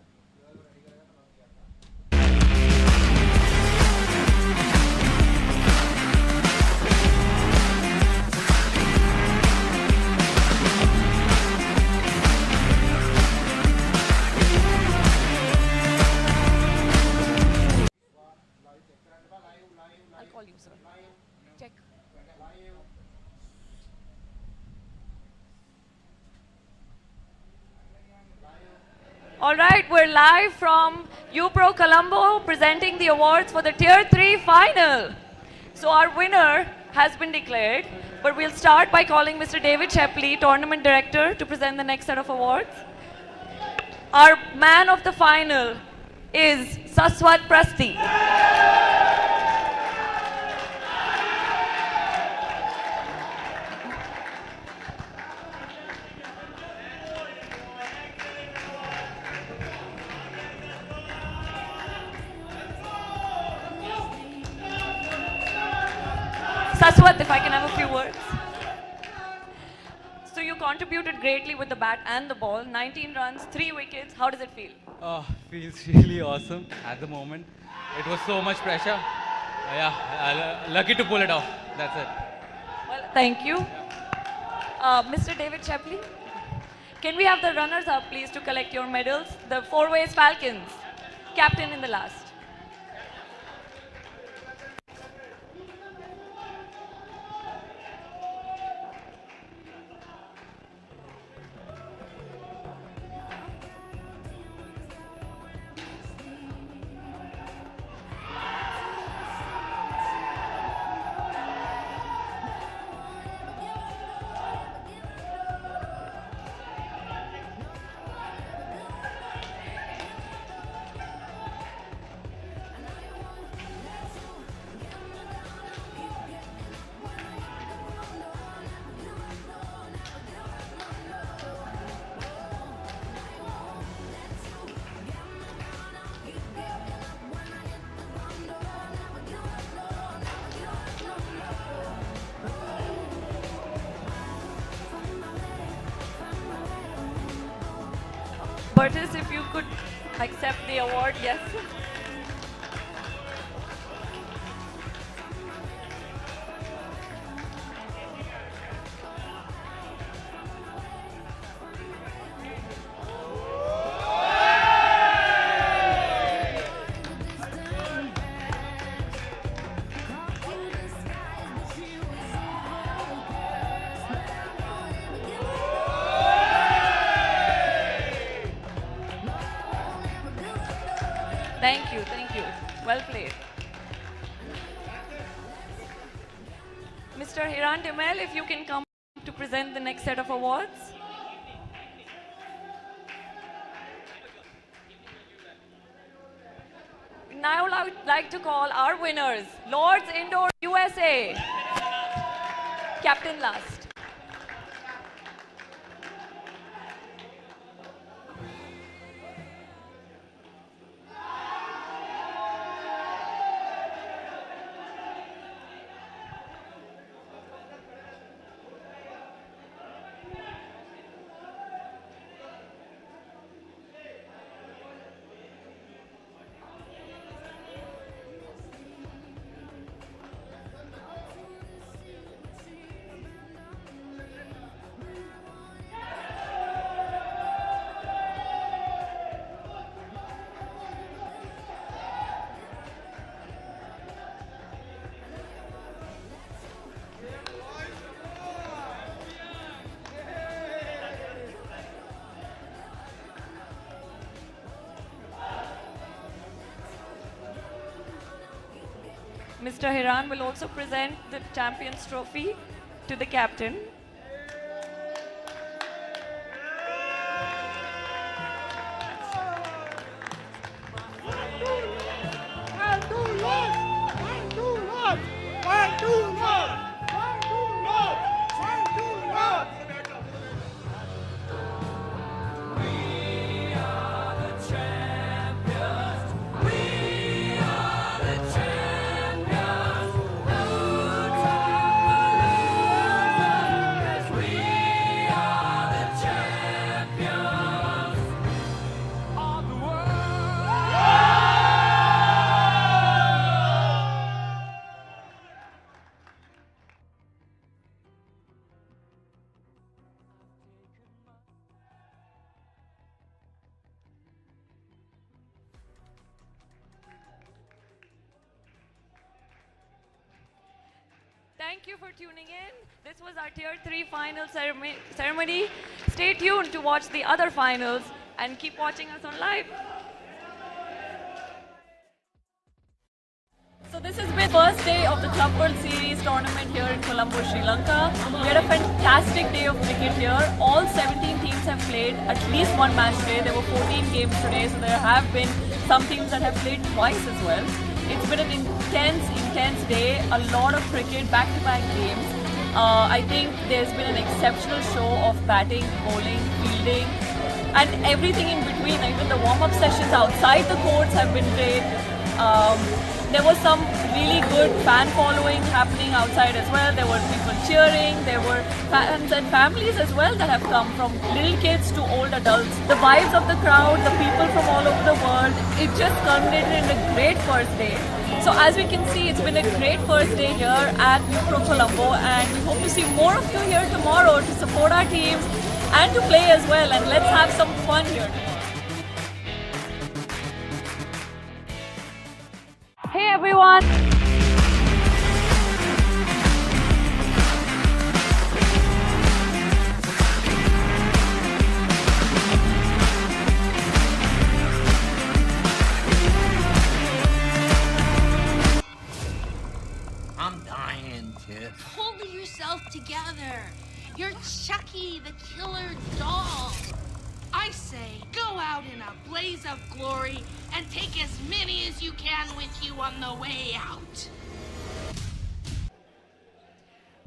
I'll call you, sir. Check. All right, we're live from U-Pro Colombo presenting the awards for the Tier 3 final. So our winner has been declared, but we'll start by calling Mr. David Shepley, Tournament Director, to present the next set of awards. Our man of the final is Saswat Prasti. Saswat, if I can have a few words. So you contributed greatly with the bat and the ball. 19 runs, 3 wickets. How does it feel? Feels really awesome at the moment. It was so much pressure. Lucky to pull it off. That's it. Well, thank you. Mr. David Shepley, can we have the runners-up, please, to collect your medals? The 4-ways Falcons, captain in the last. Curtis, if you could accept the award, yes. Thank you. Well played. Mr. Hiran Demel, if you can come to present the next set of awards. Now I would like to call our winners, Lords Indoor USA, captain last. Mr. Hiran will also present the Champions Trophy to the captain. We are Thank you for tuning in. This was our Tier 3 final ceremony. Stay tuned to watch the other finals and keep watching us on live. So this has been the first day of the Club World Series tournament here in Colombo, Sri Lanka. We had a fantastic day of cricket here. All 17 teams have played at least one match today. There were 14 games today, so there have been some teams that have played twice as well. It's been an intense day. A lot of cricket, back-to-back games. I think there's been an exceptional show of batting, bowling, fielding, and everything in between. Even the warm-up sessions outside the courts have been great. There was some really good fan following happening outside as well. There were people cheering. There were fans and families as well that have come, from little kids to old adults. The vibes of the crowd, the people from all over the world, it just culminated in a great first day. So as we can see, it's been a great first day here at U-Pro Colombo, and we hope to see more of you here tomorrow to support our teams and to play as well. And let's have some fun here. Hey everyone! I'm dying, Tiff. Hold yourself together. You're Chucky, the killer doll. I say, go out in a blaze of glory and take as many as you can with you on the way out.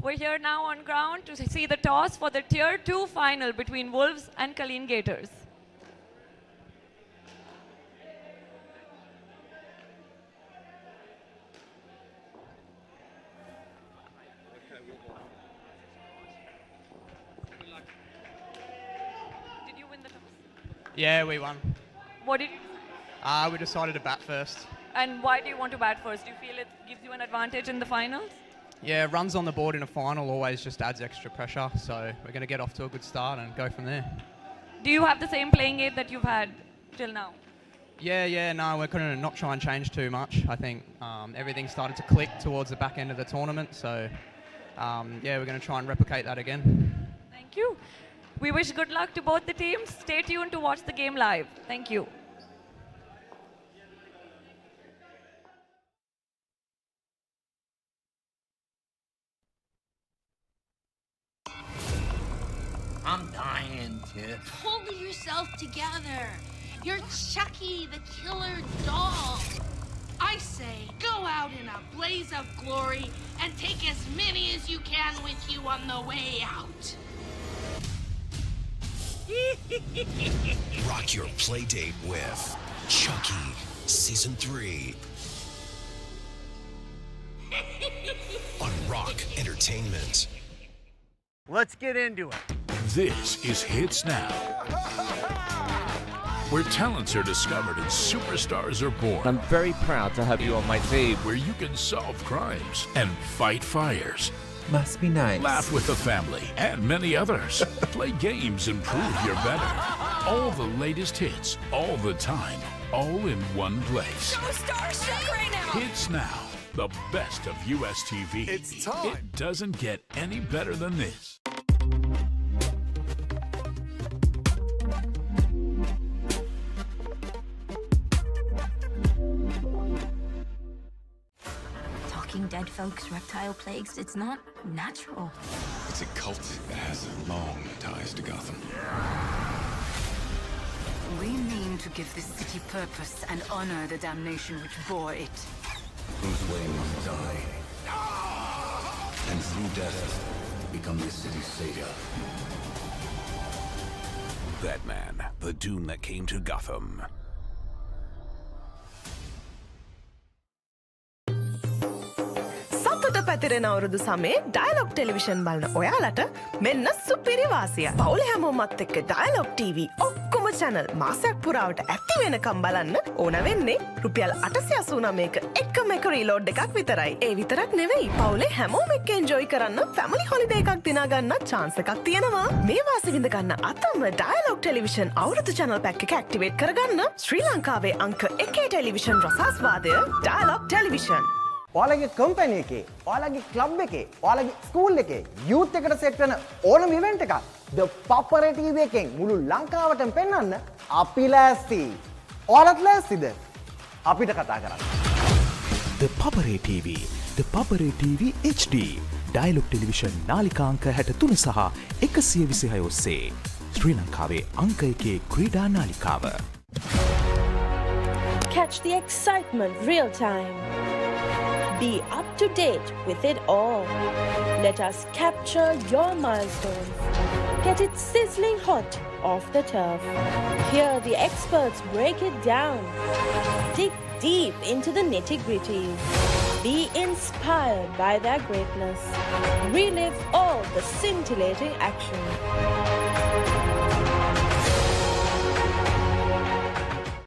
We're here now on ground to see the toss for the Tier 2 final between Wolves and Colleen Gators. Did you win the toss? Yeah, we won. What did you decide? We decided to bat first. And why do you want to bat first? Do you feel it gives you an advantage in the finals? Yeah, runs on the board in a final always just adds extra pressure, so we're going to get off to a good start and go from there. Do you have the same playing aid that you've had till now? Yeah, no, we're going to not try and change too much. I think everything started to click towards the back end of the tournament, so yeah, we're going to try and replicate that again. Thank you. We wish good luck to both the teams. Stay tuned to watch the game live. Thank you. I'm dying, Tiff. Hold yourself together. You're Chucky, the killer doll. I say, go out in a blaze of glory and take as many as you can with you on the way out. Rock your play date with Chucky Season 3 on Rock Entertainment. Let's get into it. This is Hits Now, where talents are discovered and superstars are born. I'm very proud to have you on my team. Where you can solve crimes and fight fires. Must be nice. Laugh with the family and many others. Play games and prove you're better. All the latest hits, all the time, all in one place. So starstruck right now. Hits Now, the best of US TV. It's time. It doesn't get any better than this. Talking dead folks, reptile plagues, it's not natural. It's a cult that has long ties to Gotham. We mean to give this city purpose and honor the damnation which bore it. Bruce Wayne must die. And through death, become this city's savior. Batman, the doom that came to Gotham. සතුට පැතිරෙන අවුරුදු සමේ dialogue television බලන ඔයාලට මෙන්න සුපිරි වාසිය. පවුල හැමෝමත් එක්ක ඩයලොග් TV ඔක්කොම channel මාසයක් පුරාවට ඇක්ටිව් වෙනකම් බලන්න ඕන වෙන්නේ රුපියල් 889ක එකම එක රීලෝඩ් එකක් විතරයි. ඒ විතරක් නෙවෙයි, පවුලේ හැමෝම එක්ක එන්ජොයි කරන්න ෆැමිලි හොලිඩේ එකක් දිනා ගන්න chance එකක් තියෙනවා. මේ වාසිය විඳ ගන්න අතම ඩයලොග් ටෙලිවිෂන් අවුරුදු channel pack එක ඇක්ටිවේට් කරගන්න ශ්‍රී ලංකාවේ අංක 1 ටෙලිවිෂන් රසාස්වාදය ඩයලොග් ටෙලිවිෂන්. ඔයාලගේ කම්පැනි එකේ, ඔයාලගේ ක්ලබ් එකේ, ඔයාලගේ ස්කූල් එකේ යූත් එකට සෙට් වෙන ඕනම ඉවෙන්ට් එකක් The Papare TV එකෙන් මුළු ලංකාවටම පෙන්වන්න අපි ලෑස්ති. ඔයාලත් ලෑස්තිද? අපිට කතා කරන්න. The Papare TV, The Papare TV HD, Dialog television නාලිකා අංක 63 සහ 126 ඔස්සේ ශ්‍රී ලංකාවේ අංක 1 ක්‍රීඩා නාලිකාව. Catch the excitement real time. Be up to date with it all. Let us capture your milestones. Get it sizzling hot off the turf. Hear the experts break it down. Dig deep into the nitty-gritties. Be inspired by their greatness. Relive all the scintillating action.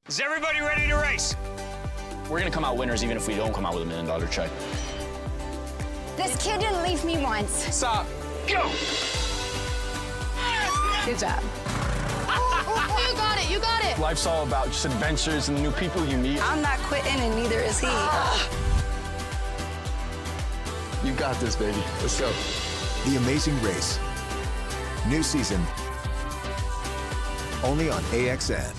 Is everybody ready to race? We're gonna come out winners even if we don't come out with $1 million check. This kid didn't leave me once. Stop. Go! Good job. You got it, you got it. Life's all about just adventures and the new people you meet. I'm not quitting and neither is he. You got this, baby. Let's go. The Amazing Race. New season. Only on AXN.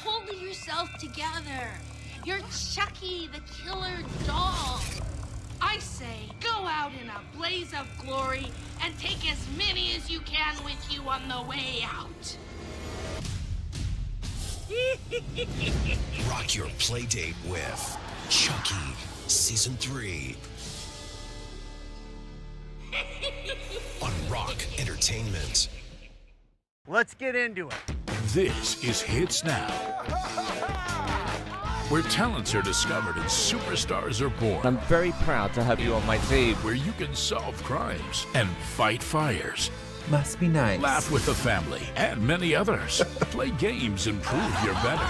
Pull yourself together. You're Chucky the killer doll. I say, go out in a blaze of glory and take as many as you can with you on the way out. Rock your play date with Chucky Season 3 on Rock Entertainment. Let's get into it. This is Hits Now, where talents are discovered and superstars are born. I'm very proud to have you on my team. Where you can solve crimes and fight fires. Must be nice. Laugh with the family and many others. Play games and prove you're better.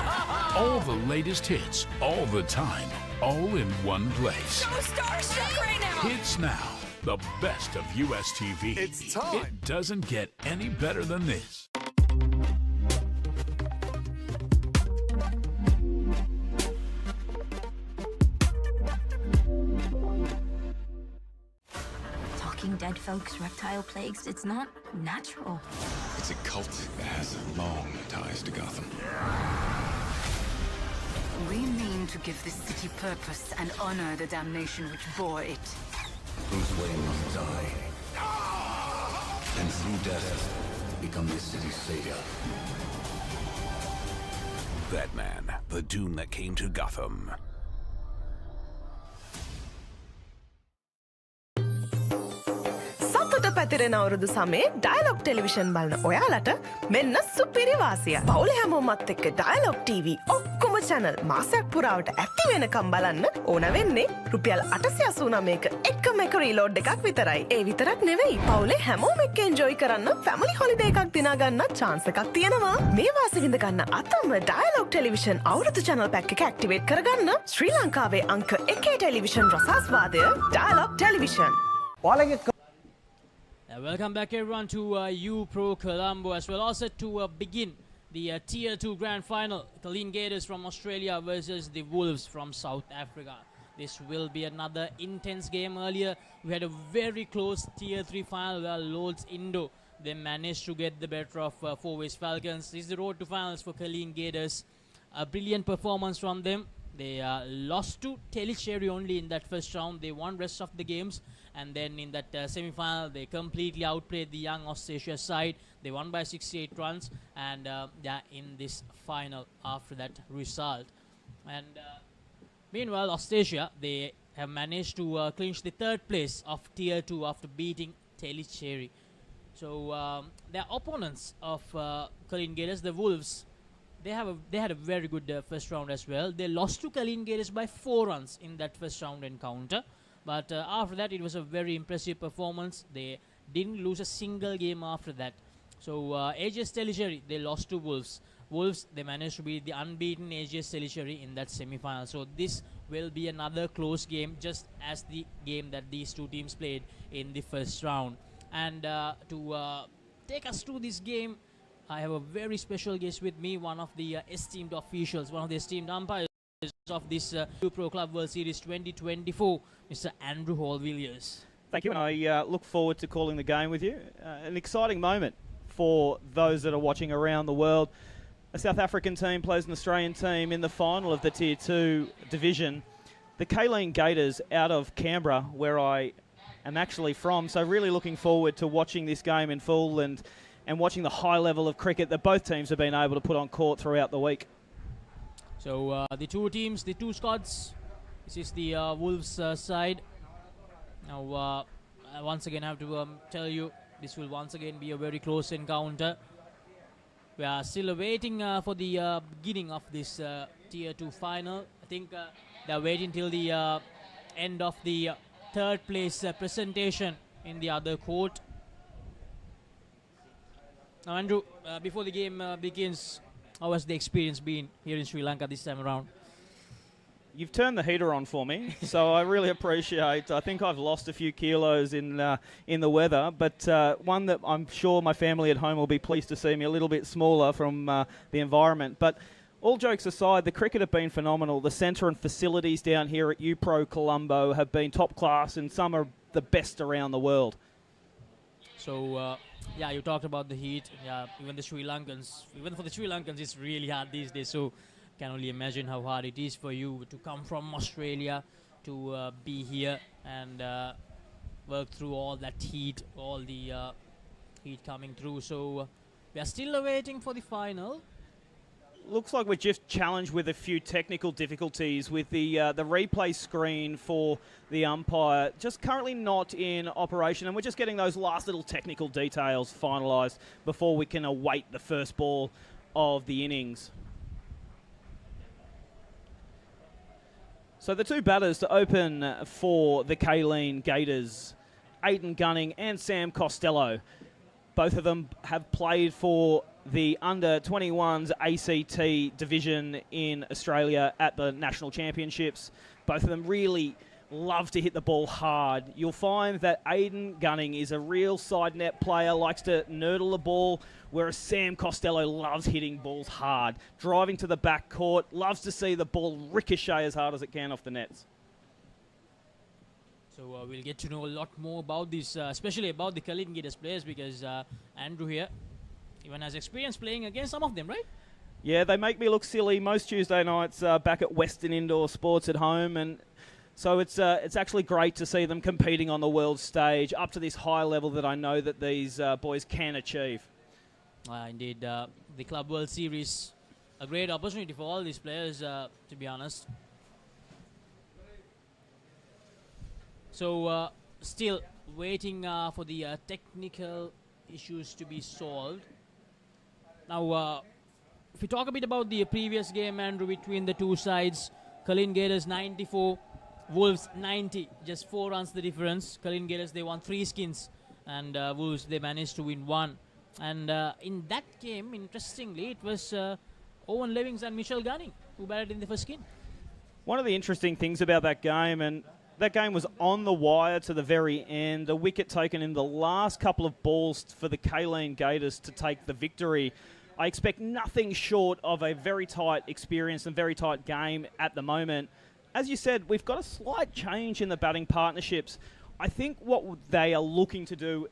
All the latest hits, all the time, all in one place. So starstruck right now. Hits Now, the best of US TV. It's time. It doesn't get any better than this. Talking dead folks, reptile plagues, it's not natural. It's a cult that has long ties to Gotham. We mean to give this city purpose and honor the damnation which bore it. Bruce Wayne must die. And through death, become this city's savior. Batman, the doom that came to Gotham. සතුට පැතිරෙන අවුරුදු සමේ dialogue television බලන ඔයාලට මෙන්න සුපිරි වාසිය. පවුල හැමෝමත් එක්ක ඩයලොග් TV ඔක්කොම channel මාසයක් පුරාවට ඇක්ටිව් වෙනකම් බලන්න ඕන වෙන්නේ රුපියල් 889ක එකම එක රීලෝඩ් එකක් විතරයි. ඒ විතරක් නෙවෙයි පවුලේ හැමෝම එක්ක එන්ජොයි කරන්න ෆැමිලි හොලිඩේ එකක් දිනා ගන්න chance එකක් තියෙනවා. මේ වාසිය විඳ ගන්න අතම ඩයලොග් ටෙලිවිෂන් අවුරුදු channel pack එක ඇක්ටිවේට් කරගන්න ශ්‍රී ලංකාවේ අංක 1 ටෙලිවිෂන් රසාස්වාදය ඩයලොග් ටෙලිවිෂන්. ඔයාලගේ Welcome back everyone to U-Pro Colombo as well. Also to begin the Tier 2 Grand Final. Clean Gators from Australia versus the Wolves from South Africa. This will be another intense game. Earlier we had a very close Tier 3 final where Lords Indo, they managed to get the better of Four Ways Falcons. This is the road to finals for Clean Gators. A brilliant performance from them. They lost to Telecherry only in that first round. They won rest of the games. And then in that semi-final, they completely outplayed the young Australia side. They won by 68 runs. And they're in this final after that result. And meanwhile, Australia, they have managed to clinch the third place of Tier 2 after beating Telecherry. So their opponents of Clean Gators, the Wolves, they had a very good first round as well. They lost to Clean Gators by 4 runs in that first round encounter. But after that, it was a very impressive performance. They didn't lose a single game after that. So AJS Telecherry, they lost to Wolves. Wolves, they managed to beat the unbeaten AGS Tellicherry in that semi-final. So this will be another close game, just as the game that these two teams played in the first round. And to take us through this game, I have a very special guest with me, one of the esteemed officials, one of the esteemed umpires of this U-Pro Club World Series 2024, Mr. Andrew Hall-Villiers. Thank you, and I look forward to calling the game with you. An exciting moment for those that are watching around the world. A South African team plays an Australian team in the final of the Tier 2 division. The Kaleen Gators out of Canberra, where I am actually from, so really looking forward to watching this game in full and watching the high level of cricket that both teams have been able to put on court throughout the week. So the two teams, the two squads, this is the Wolves side. Now, I once again have to tell you, this will once again be a very close encounter. We are still waiting for the beginning of this Tier 2 final. I think they're waiting till the end of the third place presentation in the other court. Now, Andrew, before the game begins, how has the experience been here in Sri Lanka this time around? You've turned the heater on for me, so I really appreciate. I think I've lost a few kilos in the weather, but one that I'm sure my family at home will be pleased to see me a little bit smaller from the environment. But all jokes aside, the cricket have been phenomenal. The centre and facilities down here at U-Pro Colombo have been top class, and some are the best around the world. So, yeah, you talked about the heat. Yeah, even for the Sri Lankans, it's really hard these days. So, can only imagine how hard it is for you to come from Australia to be here and work through all that heat, all the heat coming through. So we are still waiting for the final. Looks like we're just challenged with a few technical difficulties with the replay screen for the umpire just currently not in operation, and we're just getting those last little technical details finalised before we can await the first ball of the innings. So the two batters to open for the Kaleen Gators, Aiden Gunning and Sam Costello. Both of them have played for the under-21s ACT division in Australia at the National Championships. Both of them really love to hit the ball hard. You'll find that Aiden Gunning is a real side net player, likes to nurdle the ball, whereas Sam Costello loves hitting balls hard, driving to the back court, loves to see the ball ricochet as hard as it can off the nets. So we'll get to know a lot more about this, especially about the Kaleen Gators players, because Andrew here even has experience playing against some of them, right? Yeah, they make me look silly most Tuesday nights back at Western Indoor Sports at home, and so it's actually great to see them competing on the world stage up to this high level that I know that these boys can achieve. Indeed, the Club World Series, a great opportunity for all these players, to be honest. So, still waiting for the technical issues to be solved. Now, if we talk a bit about the previous game, Andrew, between the two sides, Kaleen Gators 94, Wolves 90, just 4 runs the difference. Kaleen Gators, they won 3 skins, and Wolves, they managed to win 1. And in that game, interestingly, it was Owen Levings and Michelle Gunning who batted in the first skin. One of the interesting things about that game, and that game was on the wire to the very end, a wicket taken in the last couple of balls for the Kaleen Gators to take the victory. I expect nothing short of a very tight experience and very tight game at the moment. As you said, we've got a slight change in the batting partnerships. I think what they are looking to do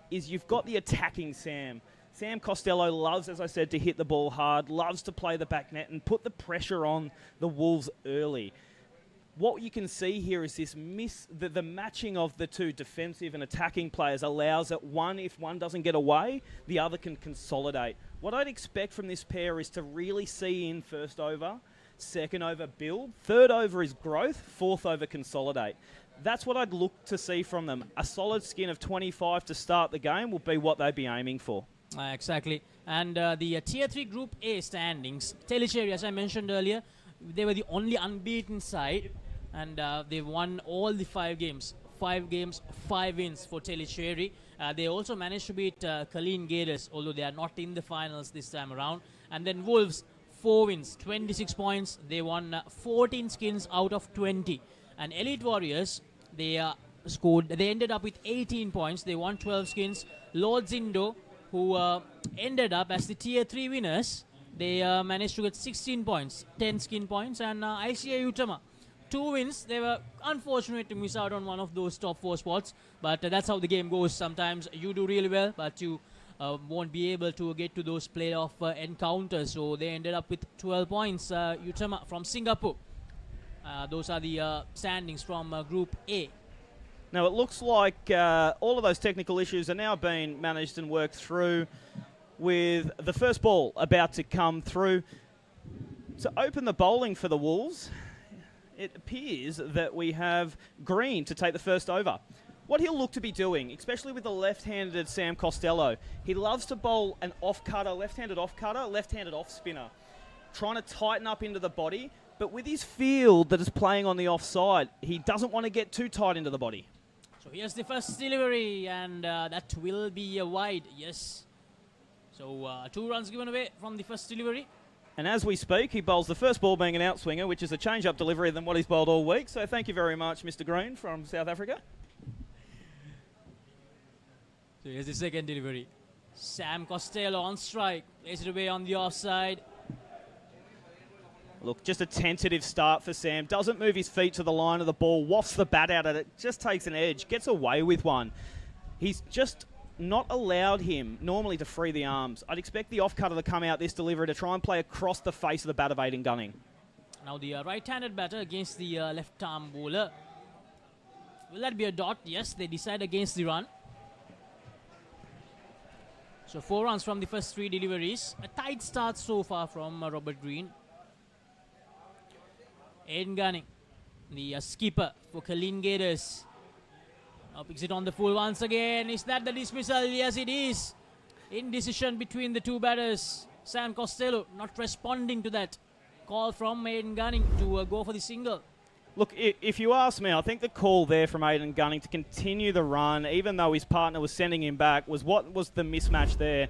is you've got the attacking Sam. Sam Costello loves, as I said, to hit the ball hard, loves to play the back net and put the pressure on the Wolves early. What you can see here is this the matching of the two defensive and attacking players allows that one, if one doesn't get away, the other can consolidate. What I'd expect from this pair is to really see in first over, second over build, third over is growth, fourth over consolidate. That's what I'd look to see from them. A solid skin of 25 to start the game will be what they'd be aiming for. Exactly. And the Tier 3 Group A standings, Tellicherry, as I mentioned earlier, they were the only unbeaten side, and they won all the 5 games. 5 games, 5 wins for Tellicherry. They also managed to beat Colleen Gators, although they are not in the finals this time around. And then Wolves, 4 wins, 26 points. They won 14 skins out of 20. And Elite Warriors, they ended up with 18 points. They won 12 skins. Lords Indo, who ended up as the tier 3 winners, they managed to get 16 points, 10 skin points. And ICA Utama, 2 wins. They were unfortunate to miss out on one of those top 4 spots, but that's how the game goes. Sometimes you do really well, but you won't be able to get to those playoff encounters. So they ended up with 12 points. Utama from Singapore. Those are the standings from Group A. Now it looks like all of those technical issues are now being managed and worked through, with the first ball about to come through. To open the bowling for the Wolves, it appears that we have Green to take the first over. What he'll look to be doing, especially with the left-handed Sam Costello, he loves to bowl an off-cutter, left-handed off-cutter, left-handed off-spinner, trying to tighten up into the body. But with his field that is playing on the offside, he doesn't want to get too tight into the body. So here's the first delivery, and that will be a wide, yes. So 2 runs given away from the first delivery. And as we speak, he bowls the first ball being an outswinger, which is a change-up delivery than what he's bowled all week. So thank you very much, Mr. Green from South Africa. So here's the second delivery. Sam Costello on strike. Plays it away on the offside. Look, just a tentative start for Sam. Doesn't move his feet to the line of the ball. Wafts the bat out at it. Just takes an edge. Gets away with one. He's just not allowed him normally to free the arms. I'd expect the off-cutter to come out this delivery to try and play across the face of the bat of Aidan Gunning. Now the right-handed batter against the left-arm bowler. Will that be a dot? Yes, they decide against the run. So 4 runs from the first 3 deliveries. A tight start so far from Robert Green. Aidan Gunning, the skipper for Colleen Gators. Now picks it on the full once again. Is that the dismissal? Yes, it is. Indecision between the 2 batters. Sam Costello not responding to that call from Aidan Gunning to go for the single. Look, if you ask me, I think the call there from Aidan Gunning to continue the run, even though his partner was sending him back, was what was the mismatch there.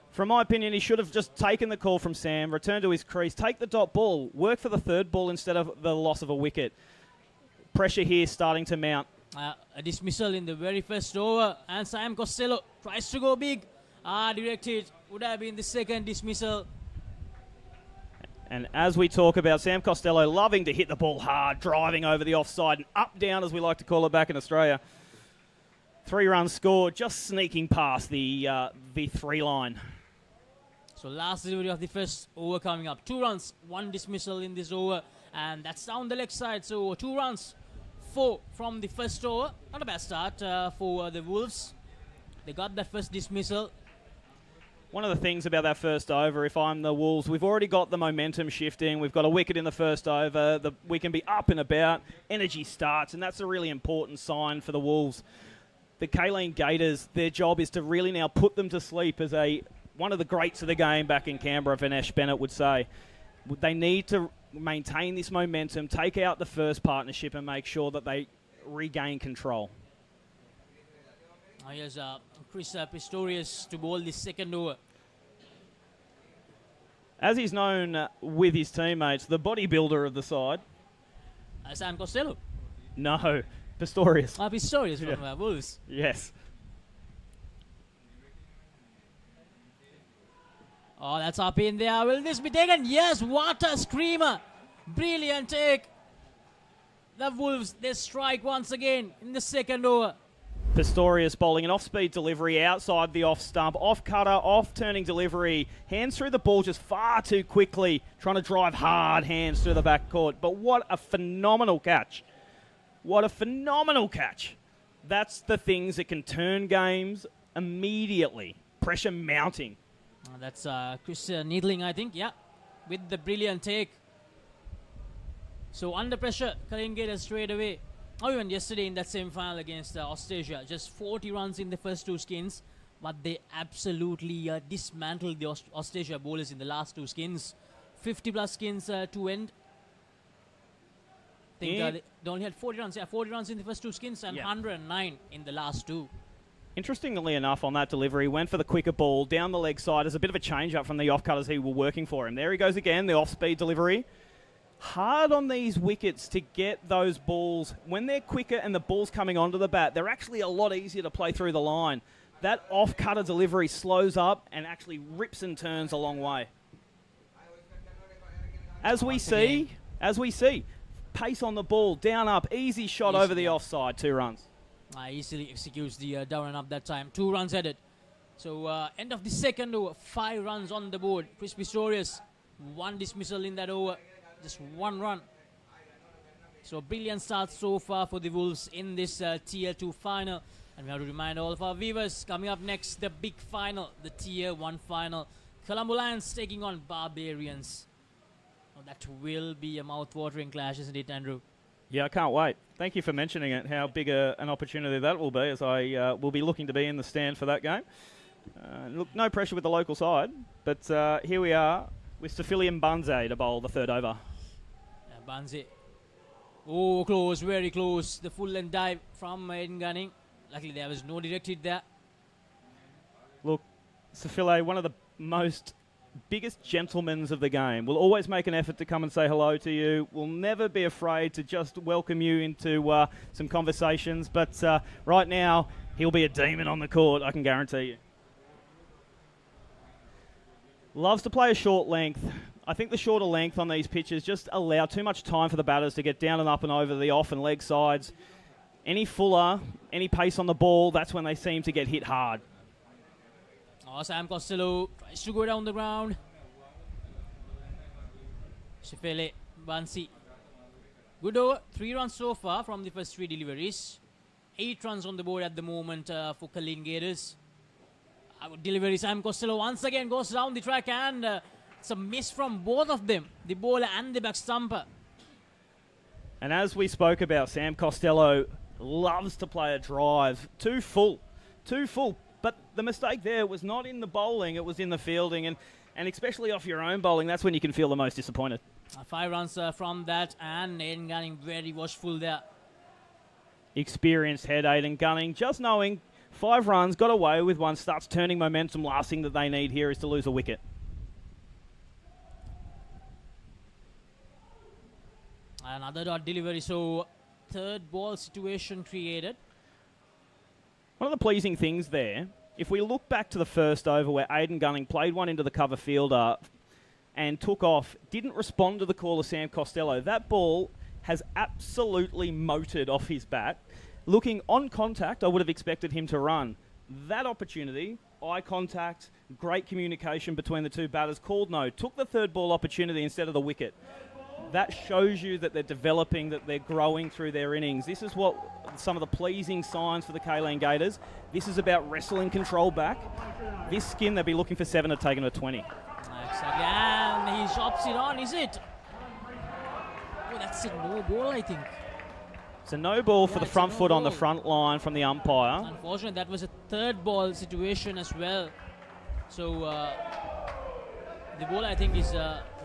From my opinion, he should have just taken the call from Sam, returned to his crease, take the dot ball, work for the 3rd ball instead of the loss of a wicket. Pressure here starting to mount. A dismissal in the very first over, and Sam Costello tries to go big. Directed. Would have been the second dismissal. And as we talk about Sam Costello loving to hit the ball hard, driving over the offside and up down, as we like to call it back in Australia. 3 runs scored, just sneaking past the 3 line. So last delivery of the first over coming up. 2 runs, 1 dismissal in this over, and that's down the leg side. So 2 runs, 4 from the first over. Not a bad start for the Wolves. They got that first dismissal. One of the things about that first over, if I'm the Wolves, we've already got the momentum shifting. We've got a wicket in the first over. We can be up and about. Energy starts, and that's a really important sign for the Wolves. The Colleen Gators, their job is to really now put them to sleep as one of the greats of the game back in Canberra, Vinesh Bennett would say. They need to maintain this momentum, take out the first partnership and make sure that they regain control. Here's Chris Pistorius to bowl this second over. As he's known with his teammates, the bodybuilder of the side. Sam Costello? No, Pistorius. Pistorius from Wolves. Yes. Oh, that's up in there. Will this be taken? Yes, what a screamer. Brilliant take. The Wolves, they strike once again in the second over. Pistorius bowling an off-speed delivery outside the off-stump, off-cutter, off-turning delivery. Hands through the ball just far too quickly, trying to drive hard hands through the back court. But what a phenomenal catch. What a phenomenal catch. That's the things that can turn games immediately. Pressure mounting. That's Chris Needling, I think, yeah, with the brilliant take. So under pressure, Colleen Gators straight away. Even yesterday in that semi-final against Australia, just 40 runs in the first 2 skins, but they absolutely dismantled the Australia bowlers in the last 2 skins. 50-plus skins to end. I think they only had 40 runs. Yeah, 40 runs in the first 2 skins and 109 in the last 2. Interestingly enough, on that delivery, went for the quicker ball down the leg side as a bit of a change-up from the off-cutters who were working for him. There he goes again, the off-speed delivery. Hard on these wickets to get those balls. When they're quicker and the ball's coming onto the bat, they're actually a lot easier to play through the line. That off-cutter delivery slows up and actually rips and turns a long way. As we see, pace on the ball, down up, easy shot over the offside, 2 runs. Easily executes the down and up that time. 2 runs added. So end of the second over, 5 runs on the board. Chris Pistorius, 1 dismissal in that over, just 1 run. So brilliant start so far for the Wolves in this Tier 2 final. And we have to remind all of our viewers, coming up next, the big final, the Tier 1 final. Colombo Lions taking on Barbarians. Oh, that will be a mouth-watering clash, isn't it, Andrew? Yeah, I can't wait. Thank you for mentioning it, how big an opportunity that will be, as I will be looking to be in the stand for that game. Look, no pressure with the local side, but here we are with Safili Mbanze to bowl the 3rd over. Mbanze. Oh, close, very close. The full-length dive from Aiden Gunning. Luckily, there was no direct hit there. Look, Safili, one of the biggest gentlemen of the game, will always make an effort to come and say hello to you, will never be afraid to just welcome you into some conversations, but right now he'll be a demon on the court, I can guarantee you. Loves to play a short length. I think the shorter length on these pitches just allow too much time for the batters to get down and up and over the off and leg sides. Any fuller, any pace on the ball, that's when they seem to get hit hard. Oh, Sam Costello tries to go down the ground. Shefele Bansi. Good over. 3 runs so far from the first 3 deliveries. 8 runs on the board at the moment for Kalin Gators. Delivery, Sam Costello once again goes down the track, and it's a miss from both of them, the bowler and the back stumper. And as we spoke about, Sam Costello loves to play a drive. Too full. But the mistake there was not in the bowling, it was in the fielding. And especially off your own bowling, that's when you can feel the most disappointed. 5 runs from that, and Aiden Gunning very watchful there. Experienced head, Aiden Gunning, just knowing 5 runs, got away with 1, starts turning momentum. Last thing that they need here is to lose a wicket. Another dot delivery, so 3rd ball situation created. One of the pleasing things there, if we look back to the first over where Aiden Gunning played one into the cover fielder and took off, didn't respond to the call of Sam Costello, that ball has absolutely motored off his bat. Looking on contact, I would have expected him to run. That opportunity, eye contact, great communication between the 2 batters, called no, took the 3rd ball opportunity instead of the wicket. That shows you that they're developing, that they're growing through their innings. This is what some of the pleasing signs for the Kaylane Gators. This is about wrestling control back. This skin, they'll be looking for 7 to take him to 20. Exactly, and he chops it on, is it? Oh, that's a no ball, I think. It's a no ball for the front foot on the front line from the umpire. Unfortunately, that was a 3rd ball situation as well. So, the ball, I think, is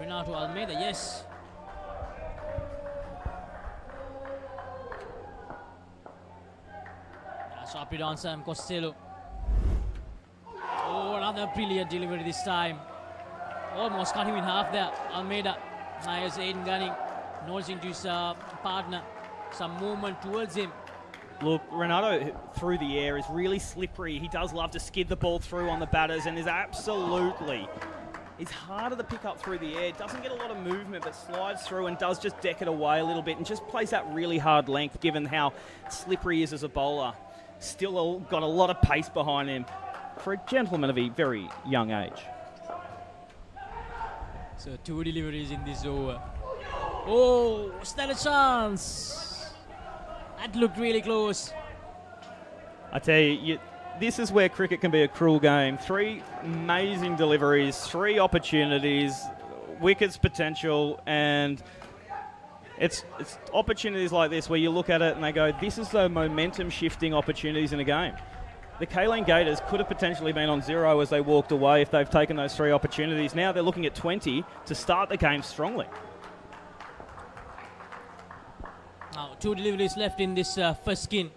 Renato Almeida, yes. Chop it on Sam Costello. Oh, another brilliant delivery this time. Almost cut him in half there. Almeida. Nice Aiden Gunning. Noticing to his partner. Some movement towards him. Look, Renato through the air is really slippery. He does love to skid the ball through on the batters and is absolutely... It's harder to pick up through the air. Doesn't get a lot of movement, but slides through and does just deck it away a little bit and just plays that really hard length given how slippery he is as a bowler. Still got a lot of pace behind him for a gentleman of a very young age. So 2 deliveries in this over. Oh, is that a chance? That looked really close. I tell you, this is where cricket can be a cruel game. 3 amazing deliveries, 3 opportunities, wickets potential, and it's opportunities like this where you look at it and they go, this is the momentum shifting opportunities in a game. The Kaylane Gators could have potentially been on 0 as they walked away if they've taken those 3 opportunities. Now they're looking at 20 to start the game strongly. Now 2 deliveries left in this first skin.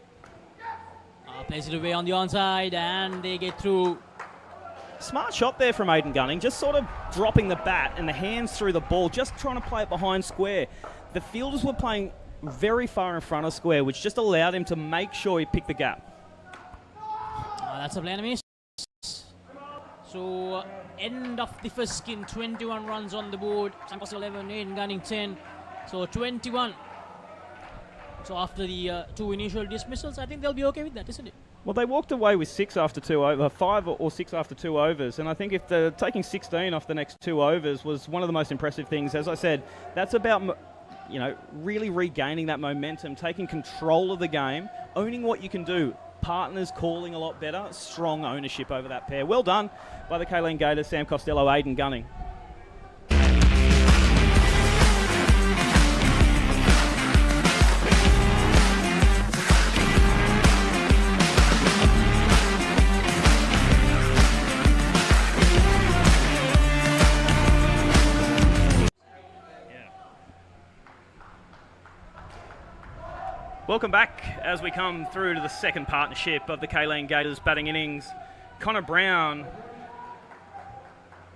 plays it away on the onside, and they get through. Smart shot there from Aidan Gunning, just sort of dropping the bat and the hands through the ball, just trying to play it behind square. The fielders were playing very far in front of square, which just allowed him to make sure he picked the gap. That's a plain miss. So, end of the first skin, 21 runs on the board. Sankos 11, Aidan Gunning 10. So, 21. So, after the 2 initial dismissals, I think they'll be okay with that, isn't it? Well, they walked away with 6 after 2 over, 5 or 6 after 2 overs, and I think if they're taking 16 off the next 2 overs was one of the most impressive things. As I said, that's about really regaining that momentum, taking control of the game, owning what you can do. Partners calling a lot better, strong ownership over that pair. Well done by the Kaleen Gators, Sam Costello, Aidan Gunning. Welcome back as we come through to the second partnership of the Kaleen Gators batting innings. Connor Brown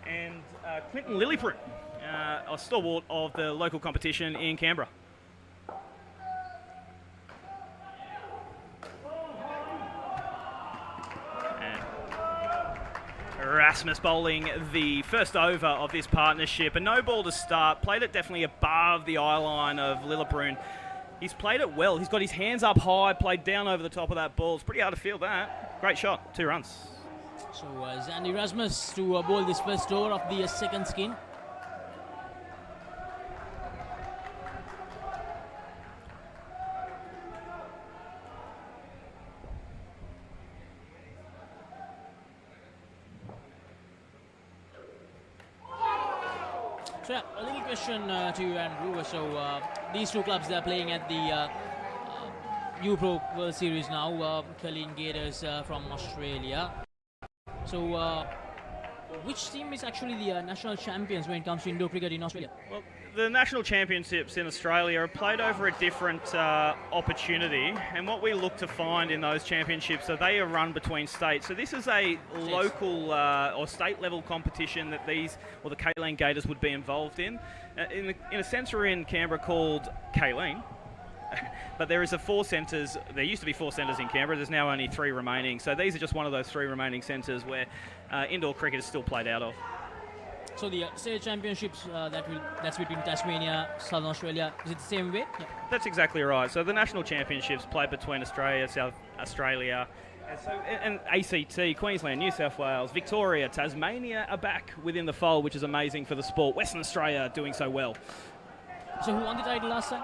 and Clinton Lilliprut, a stalwart of the local competition in Canberra. And Erasmus bowling the first over of this partnership. A no ball to start, played it definitely above the eye line of Lilliprut. He's played it well. He's got his hands up high, played down over the top of that ball. It's pretty hard to field that. Great shot, 2 runs. So Zandy Rasmus to bowl this first over of the second skin. So yeah, a little question to you, Andrew. So these two clubs, they're playing at the U-Pro World Series now. Kaleen Gators from Australia. So which team is actually the national champions when it comes to indoor cricket in Australia? Well, the national championships in Australia are played over a different opportunity, and what we look to find in those championships are they are run between states. So this is a local or state level competition that the Kaleen Gators would be involved in. In a centre in Canberra called Kaleen. But there is 4 centres. There used to be 4 centres in Canberra. There's now only 3 remaining. So these are just one of those 3 remaining centres where indoor cricket is still played out of. So the state championships, that's between Tasmania, Southern Australia. Is it the same way? Yeah. That's exactly right. So the national championships played between Australia, South Australia, and ACT, Queensland, New South Wales, Victoria, Tasmania are back within the fold, which is amazing for the sport. Western Australia doing so well. So who won the title last time?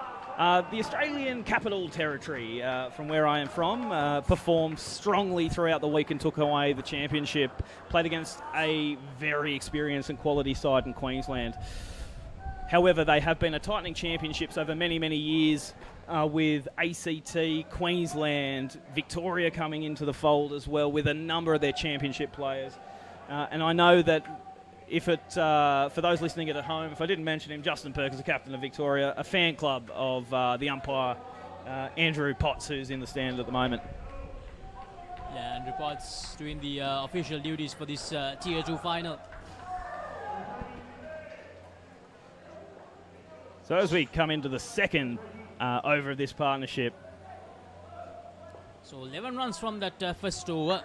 The Australian Capital Territory, from where I am from, performed strongly throughout the week and took away the championship. Played against a very experienced and quality side in Queensland. However, they have been a tightening championships over many, many years with ACT, Queensland, Victoria coming into the fold as well with a number of their championship players. And I know that for those listening at home, if I didn't mention him, Justin Perkins, the captain of Victoria, a fan club of the umpire, Andrew Potts, who's in the stand at the moment. Yeah, Andrew Potts doing the official duties for this Tier 2 final. So as we come into the second over of this partnership. So 11 runs from that first over.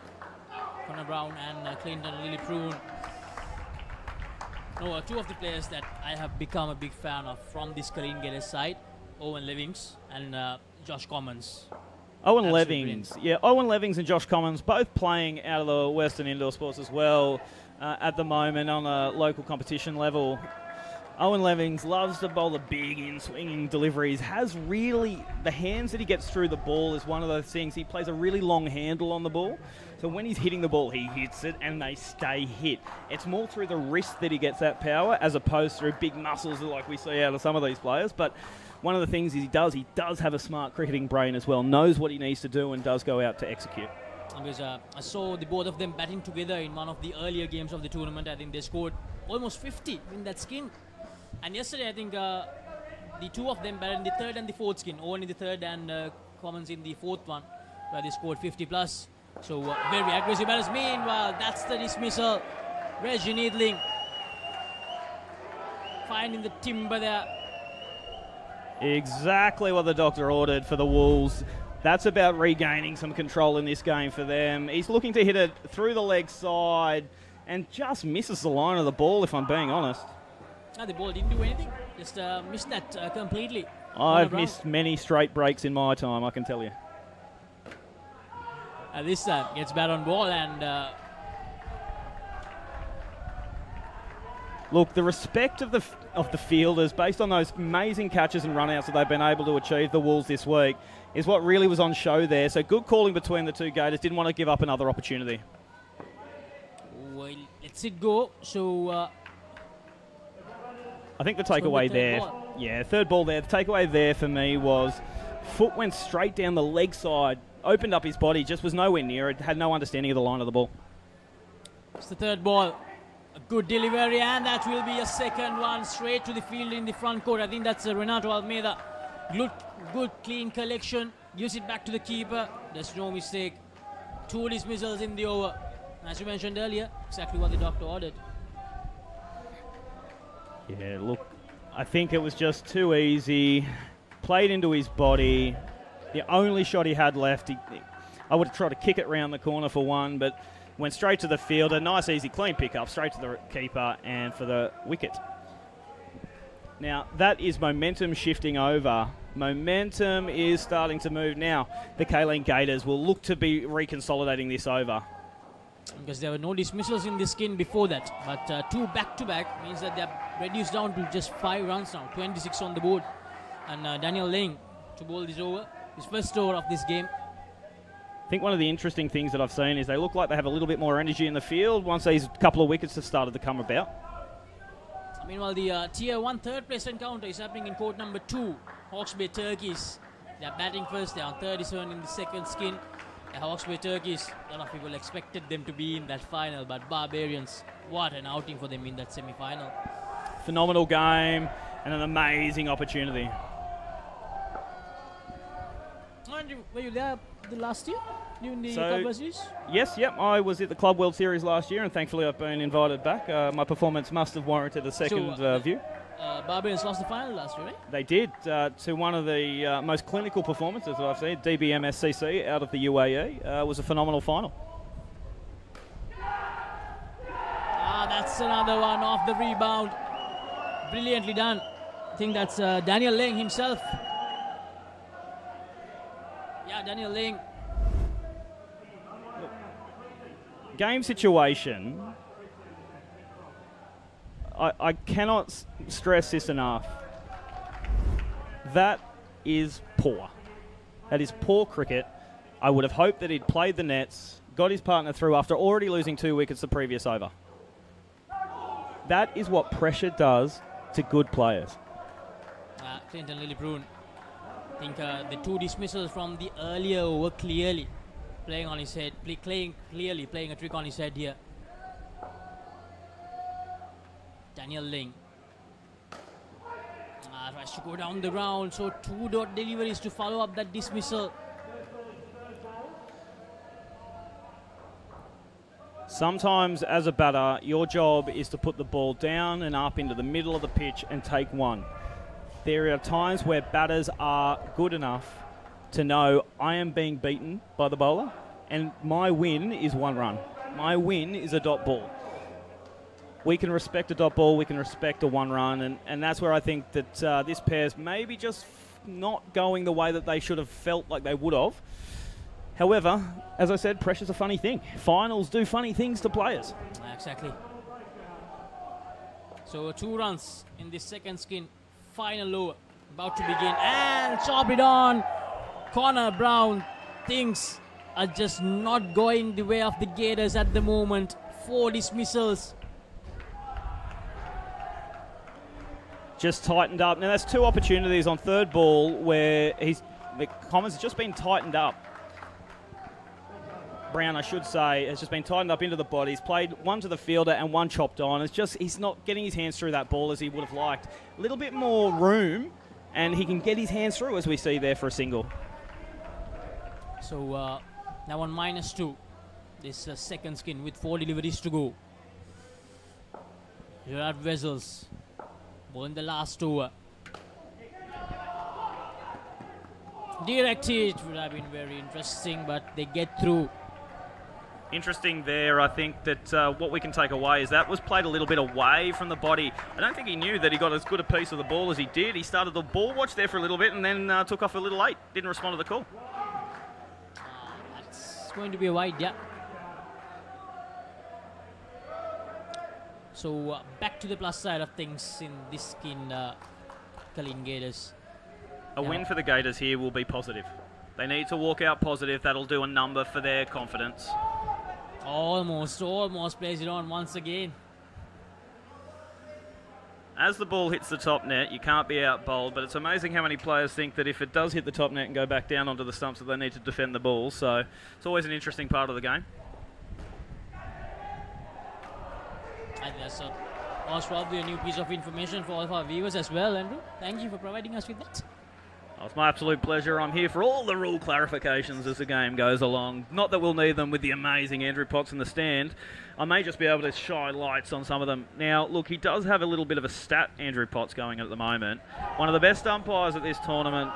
Connor Brown and Clinton Lilliprut. No, 2 of the players that I have become a big fan of from this Kaleen Gators side, Owen Levings and Josh Commons. Owen Levings and Josh Commons both playing out of the Western Indoor Sports as well at the moment on a local competition level. Owen Levings loves to bowl the big in-swinging deliveries, has really, the hands that he gets through the ball is one of those things. He plays a really long handle on the ball. So when he's hitting the ball, he hits it and they stay hit. It's more through the wrist that he gets that power as opposed through big muscles like we see out of some of these players. But one of the things he does have a smart cricketing brain as well, knows what he needs to do and does go out to execute. Because I saw the both of them batting together in one of the earlier games of the tournament. I think they scored almost 50 in that skin. And yesterday, I think the 2 of them batted in the 3rd and the 4th skin. Owen in the 3rd and Commons in the 4th one, where they scored 50 plus. So very aggressive batters. Meanwhile, that's the dismissal. Reggie Needling finding the timber there. Exactly what the doctor ordered for the Wolves. That's about regaining some control in this game for them. He's looking to hit it through the leg side and just misses the line of the ball, if I'm being honest. No, the ball didn't do anything. Just missed that completely. I've missed many straight breaks in my time, I can tell you. This time gets bat on ball and... Look, the respect of the fielders, based on those amazing catches and run-outs that they've been able to achieve, the Wolves this week, is what really was on show there. So good calling between the two Gators. Didn't want to give up another opportunity. Well, lets it go. So... I think the takeaway there... Yeah, third ball there. The takeaway there for me was foot went straight down the leg side, opened up his body, just was nowhere near it, had no understanding of the line of the ball. It's the third ball. A good delivery, and that will be a second one straight to the field in the front court. I think that's Renato Almeida. Good clean collection. Gives it back to the keeper. There's no mistake. 2 dismissals in the over. As you mentioned earlier, exactly what the doctor ordered. Yeah, look, I think it was just too easy. Played into his body. The only shot he had left, I would have tried to kick it round the corner for one, but went straight to the field. A nice, easy, clean pick-up, straight to the keeper and for the wicket. Now, that is momentum shifting over. Momentum is starting to move now. The Kaleen Gators will look to be reconsolidating this over. Because there were no dismissals in this skin before that. But 2 back-to-back means that they're reduced down to just 5 runs now. 26 on the board. And Daniel Lang to bowl this over. His first over of this game. I think one of the interesting things that I've seen is they look like they have a little bit more energy in the field once these couple of wickets have started to come about. Meanwhile, the Tier 1 third place encounter is happening in court number 2. Hawke's Bay Turkeys. They're batting first. They're on 37 in the second skin. The Hawke's Bay Turkeys, a lot of people expected them to be in that final, but Barbarians, what an outing for them in that semi-final. Phenomenal game and an amazing opportunity. Were you there the last year during the So, Club World Series? Yes, yep. I was at the Club World Series last year, and thankfully I've been invited back. My performance must have warranted a second view. Barbarians lost the final last year, right? They did, to one of the most clinical performances that I've seen. DBMSCC out of the UAE was a phenomenal final. That's another one off the rebound. Brilliantly done. I think that's Daniel Lang himself. Yeah, Daniel Lang. Game situation, I cannot stress this enough. That is poor. That is poor cricket. I would have hoped that he'd played the nets, got his partner through after already losing 2 wickets the previous over. That is what pressure does to good players. Clinton Lilliprune. I think the 2 dismissals from the earlier over clearly playing on his head, playing a trick on his head here. Daniel Lang tries to go down the round, so 2 dot deliveries to follow up that dismissal. Sometimes as a batter, your job is to put the ball down and up into the middle of the pitch and take one. There are times where batters are good enough to know I am being beaten by the bowler and my win is 1 run. My win is a dot ball. We can respect a dot ball, we can respect a 1 run, and that's where I think that this pair's maybe just not going the way that they should have felt like they would have. However, as I said, pressure's a funny thing. Finals do funny things to players. Exactly. So 2 runs in this second skin. Final over about to begin, and chop it on. Connor Brown. Things are just not going the way of the Gators at the moment. 4 dismissals. Just tightened up. Now that's 2 opportunities on third ball where the Commons has just been tightened up. Brown, I should say, has just been tightened up into the body. He's played 1 to the fielder and 1 chopped on. It's just he's not getting his hands through that ball as he would have liked. A little bit more room, and he can get his hands through, as we see there, for a single. So now on -2. this second skin with 4 deliveries to go. Gerard Vessels won the last over. Direct hit would have been very interesting, but they get through. Interesting there, I think that what we can take away is that was played a little bit away from the body. I don't think he knew that he got as good a piece of the ball as he did. He started the ball watch there for a little bit and then took off a little late. Didn't respond to the call. That's going to be a wide, yeah. So back to the plus side of things in this skin, Kalin Gators. A win for the Gators here will be positive. They need to walk out positive. That'll do a number for their confidence. Almost plays it on once again. As the ball hits the top net, you can't be out bowled, but it's amazing how many players think that if it does hit the top net and go back down onto the stumps that they need to defend the ball. So it's always an interesting part of the game. And that's most probably a new piece of information for all of our viewers as well, Andrew. Thank you for providing us with that. Oh, it's my absolute pleasure. I'm here for all the rule clarifications as the game goes along. Not that we'll need them with the amazing Andrew Potts in the stand. I may just be able to shine lights on some of them. Now, look, he does have a little bit of a stat, Andrew Potts, going at the moment. One of the best umpires at this tournament,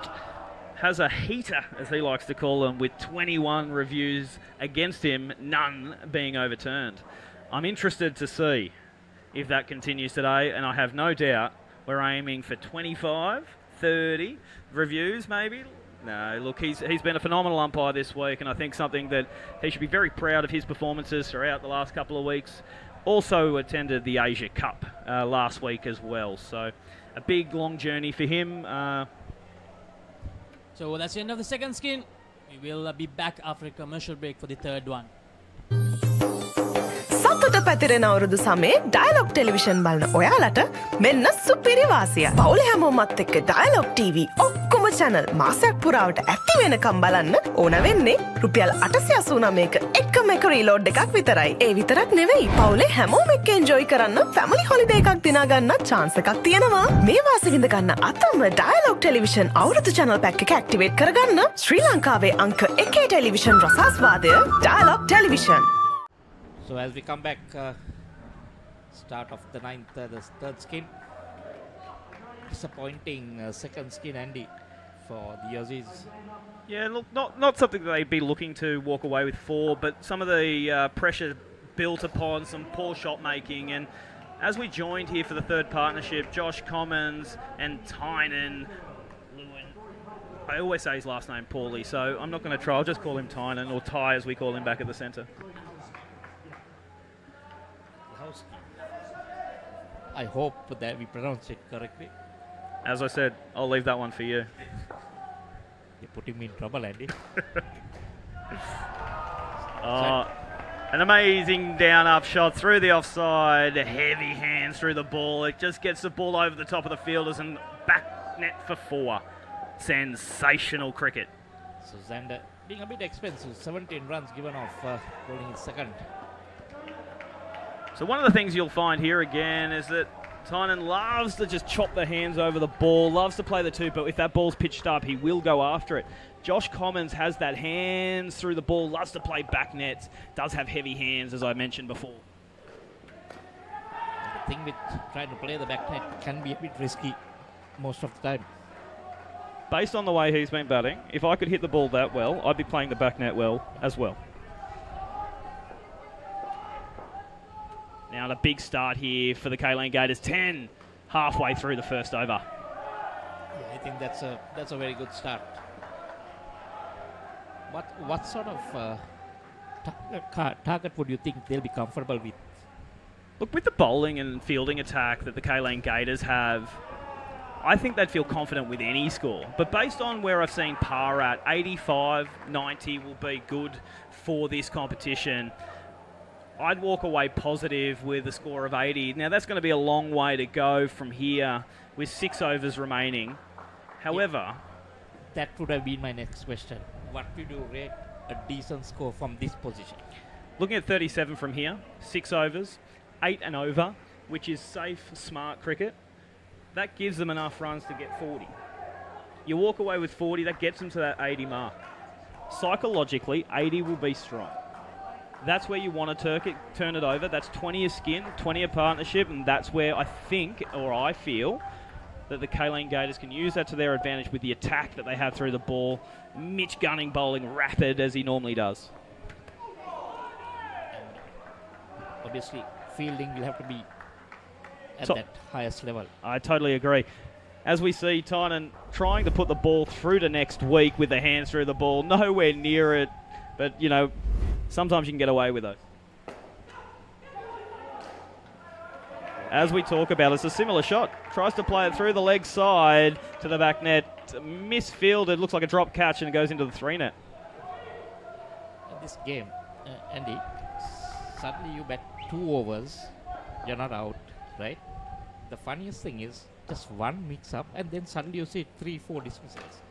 has a heater, as he likes to call them, with 21 reviews against him, none being overturned. I'm interested to see if that continues today, and I have no doubt we're aiming for 25, 30 reviews maybe. No, look, he's been a phenomenal umpire this week, and I think something that he should be very proud of his performances throughout the last couple of weeks. Also attended the Asia Cup last week as well, so a big long journey for him. So that's the end of the second skin. We will be back after a commercial break for the third one. සතුට පැතිරෙන අවුරුදු සමේ dialogue television බලන ඔයාලට මෙන්න සුපිරි වාසිය. පවුල හැමෝමත් එක්ක ඩයලොග් TV ඔක්කොම channel මාසයක් පුරාවට ඇති වෙනකම් බලන්න ඕන වෙන්නේ රුපියල් 889ක එකම එක රීලෝඩ් එකක් විතරයි. ඒ විතරක් නෙවෙයි පවුලේ හැමෝම එක්ක එන්ජොයි කරන්න ෆැමිලි හොලිඩේ එකක් දිනා ගන්න chance එකක් තියෙනවා. මේ වාසිය විඳ ගන්න අතම ඩයලොග් ටෙලිවිෂන් අවුරුදු channel pack එක activate කරගන්න ශ්‍රී ලංකාවේ අංක 1 ටෙලිවිෂන් රසාස්වාදය Dialog television. So as we come back, start of the ninth, the third skin. Disappointing second skin, Andy, for the Aussies. Yeah, look, not something that they'd be looking to walk away with for, but some of the pressure built upon, some poor shot making. And as we joined here for the third partnership, Josh Commons and Tynan Lewin. I always say his last name poorly, so I'm not going to try. I'll just call him Tynan, or Ty as we call him back at the centre. I hope that we pronounce it correctly. As I said, I'll leave that one for you. You're putting me in trouble, Andy. An amazing down-up shot through the offside. Heavy hands through the ball. It just gets the ball over the top of the fielders and back net for 4. Sensational cricket. So Xander being a bit expensive. 17 runs given off bowling his second. So one of the things you'll find here again is that Tynan loves to just chop the hands over the ball, loves to play the two, but if that ball's pitched up, he will go after it. Josh Commons has that hands through the ball, loves to play back nets, does have heavy hands, as I mentioned before. The thing with trying to play the back net can be a bit risky most of the time. Based on the way he's been batting, if I could hit the ball that well, I'd be playing the back net well as well. Now a big start here for the K-Lane Gators. 10 halfway through the first over. Yeah, I think that's a very good start. What sort of target would you think they'll be comfortable with? Look, with the bowling and fielding attack that the K-Lane Gators have, I think they'd feel confident with any score. But based on where I've seen par at, 85, 90 will be good for this competition. I'd walk away positive with a score of 80. Now, that's going to be a long way to go from here with 6 overs remaining. However... Yeah, that would have been my next question. What would you rate a decent score from this position? Looking at 37 from here, 6 overs, 8 and over, which is safe, smart cricket. That gives them enough runs to get 40. You walk away with 40, that gets them to that 80 mark. Psychologically, 80 will be strong. That's where you want to turn it over. That's 20 a skin, 20 a partnership, and that's where I think, or I feel, that the K-Lane Gators can use that to their advantage with the attack that they have through the ball. Mitch Gunning bowling rapid as he normally does. Obviously, fielding will have to be at that highest level. I totally agree. As we see, Tynan trying to put the ball through to next week with the hands through the ball, nowhere near it, but, you know, sometimes you can get away with those. As we talk about, it's a similar shot. Tries to play it through the leg side to the back net. Misfielded, looks like a drop catch, and it goes into the 3 net. In this game, Andy, suddenly you bat 2 overs, you're not out, right? The funniest thing is just one mix-up, and then suddenly you see 3-4 dismissals.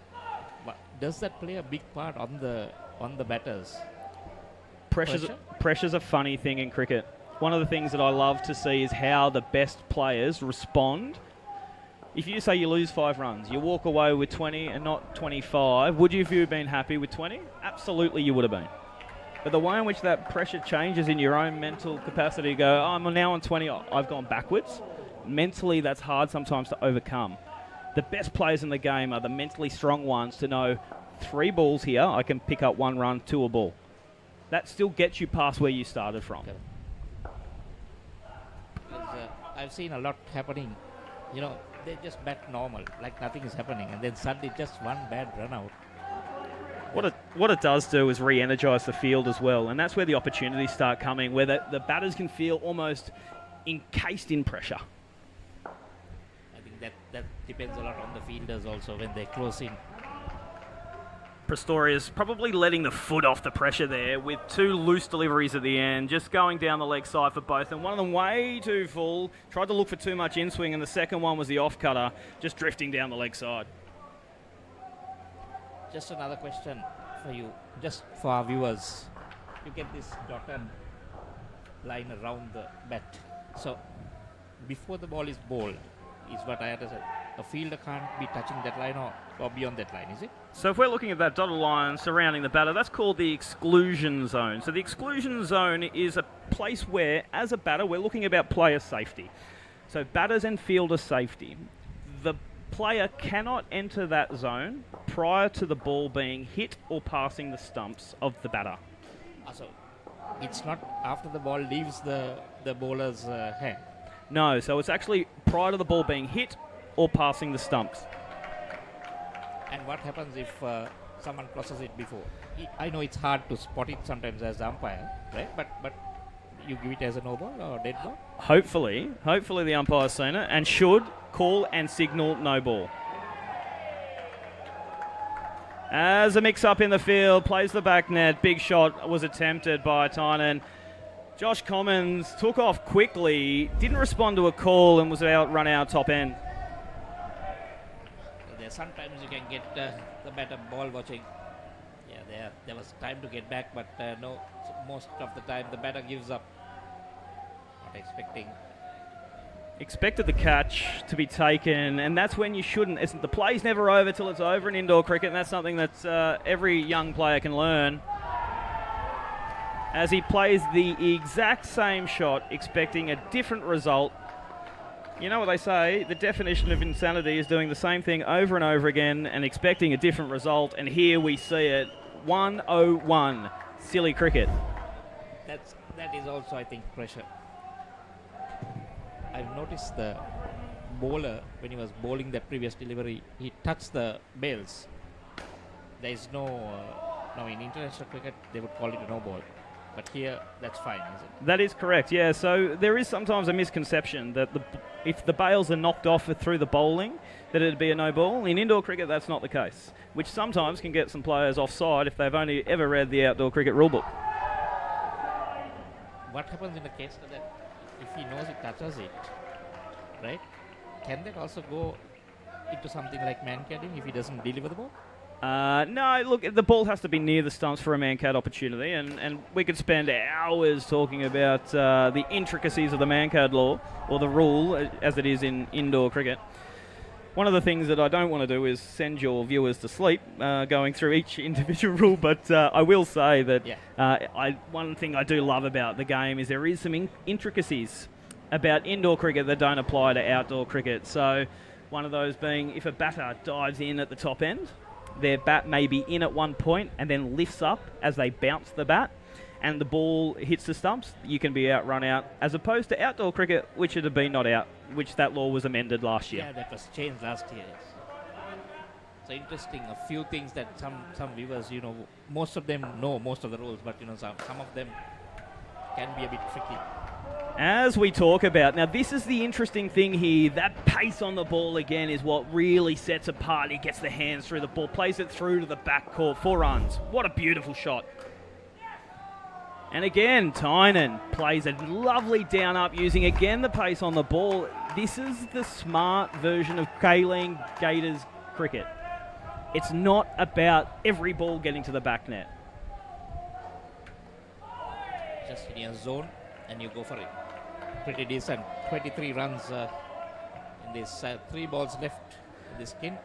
But does that play a big part on the batters? Pressure's a funny thing in cricket. One of the things that I love to see is how the best players respond. If you say you lose 5 runs, you walk away with 20 and not 25, would you have you been happy with 20? Absolutely you would have been. But the way in which that pressure changes in your own mental capacity to go, oh, I'm now on 20, I've gone backwards. Mentally, that's hard sometimes to overcome. The best players in the game are the mentally strong ones to know 3 balls here, I can pick up 1 run, 2 a ball. That still gets you past where you started from. Okay. I've seen a lot happening. You know, they just bat normal, like nothing is happening, and then suddenly just one bad run out. What it does do is re-energise the field as well, and that's where the opportunities start coming, where the batters can feel almost encased in pressure. I think that depends a lot on the fielders also when they close in. Prestorius probably letting the foot off the pressure there with 2 loose deliveries at the end, just going down the leg side for both, and one of them way too full. Tried to look for too much in-swing, and the second one was the off-cutter, just drifting down the leg side. Just another question for you, just for our viewers. You get this dotted line around the bat. So, before the ball is bowled, is what I understand. A fielder can't be touching that line or beyond that line, is it? So if we're looking at that dotted line surrounding the batter, that's called the exclusion zone. So the exclusion zone is a place where, as a batter, we're looking about player safety. So batters and fielder safety. The player cannot enter that zone prior to the ball being hit or passing the stumps of the batter. So it's not after the ball leaves the bowler's hand? No, so it's actually prior to the ball being hit or passing the stumps. And what happens if someone crosses it before? I know it's hard to spot it sometimes as umpire, right? But you give it as a no ball or dead ball? Hopefully the umpire's seen it and should call and signal no ball. As a mix-up in the field, plays the back net. Big shot was attempted by Tynan. Josh Commons took off quickly, didn't respond to a call, and was run out top end. Sometimes you can get the better ball watching. Yeah, there was time to get back, but no. So most of the time, the batter gives up. Not expecting. Expected the catch to be taken, and that's when you shouldn't. The play's never over till it's over in indoor cricket, and that's something that every young player can learn. As he plays the exact same shot, expecting a different result. You know what they say, the definition of insanity is doing the same thing over and over again and expecting a different result, and here we see it, 101, silly cricket. That is also, I think, pressure. I've noticed the bowler, when he was bowling that previous delivery, he touched the bails. There is no, in international cricket, they would call it a no ball. But here, that's fine, is it? That is correct, yeah. So there is sometimes a misconception that if the bails are knocked off through the bowling, that it'd be a no ball. In indoor cricket, that's not the case, which sometimes can get some players offside if they've only ever read the outdoor cricket rulebook. What happens in the case that if he knows it touches it, right? Can that also go into something like man-cadding if he doesn't deliver the ball? No, look, the ball has to be near the stumps for a man-cad opportunity, and we could spend hours talking about the intricacies of the man-cad law, or the rule, as it is in indoor cricket. One of the things that I don't want to do is send your viewers to sleep going through each individual rule, but I will say that one thing I do love about the game is there is some intricacies about indoor cricket that don't apply to outdoor cricket. So one of those being if a batter dives in at the top end, their bat may be in at one point and then lifts up as they bounce the bat, and the ball hits the stumps, you can be run out, as opposed to outdoor cricket, which would have been not out, which that law was amended last year. Yeah, that was changed last year. So interesting, a few things that some viewers, most of them know most of the rules, but some of them can be a bit tricky. As we talk about, now this is the interesting thing here, that pace on the ball again is what really sets apart. He gets the hands through the ball, plays it through to the back court, 4 runs. What a beautiful shot. And again, Tynan plays a lovely down up using again the pace on the ball. This is the smart version of Kaleen Gators cricket. It's not about every ball getting to the back net. Just in your zone and you go for it. Pretty decent. 23 runs in this 3 balls left in this skin.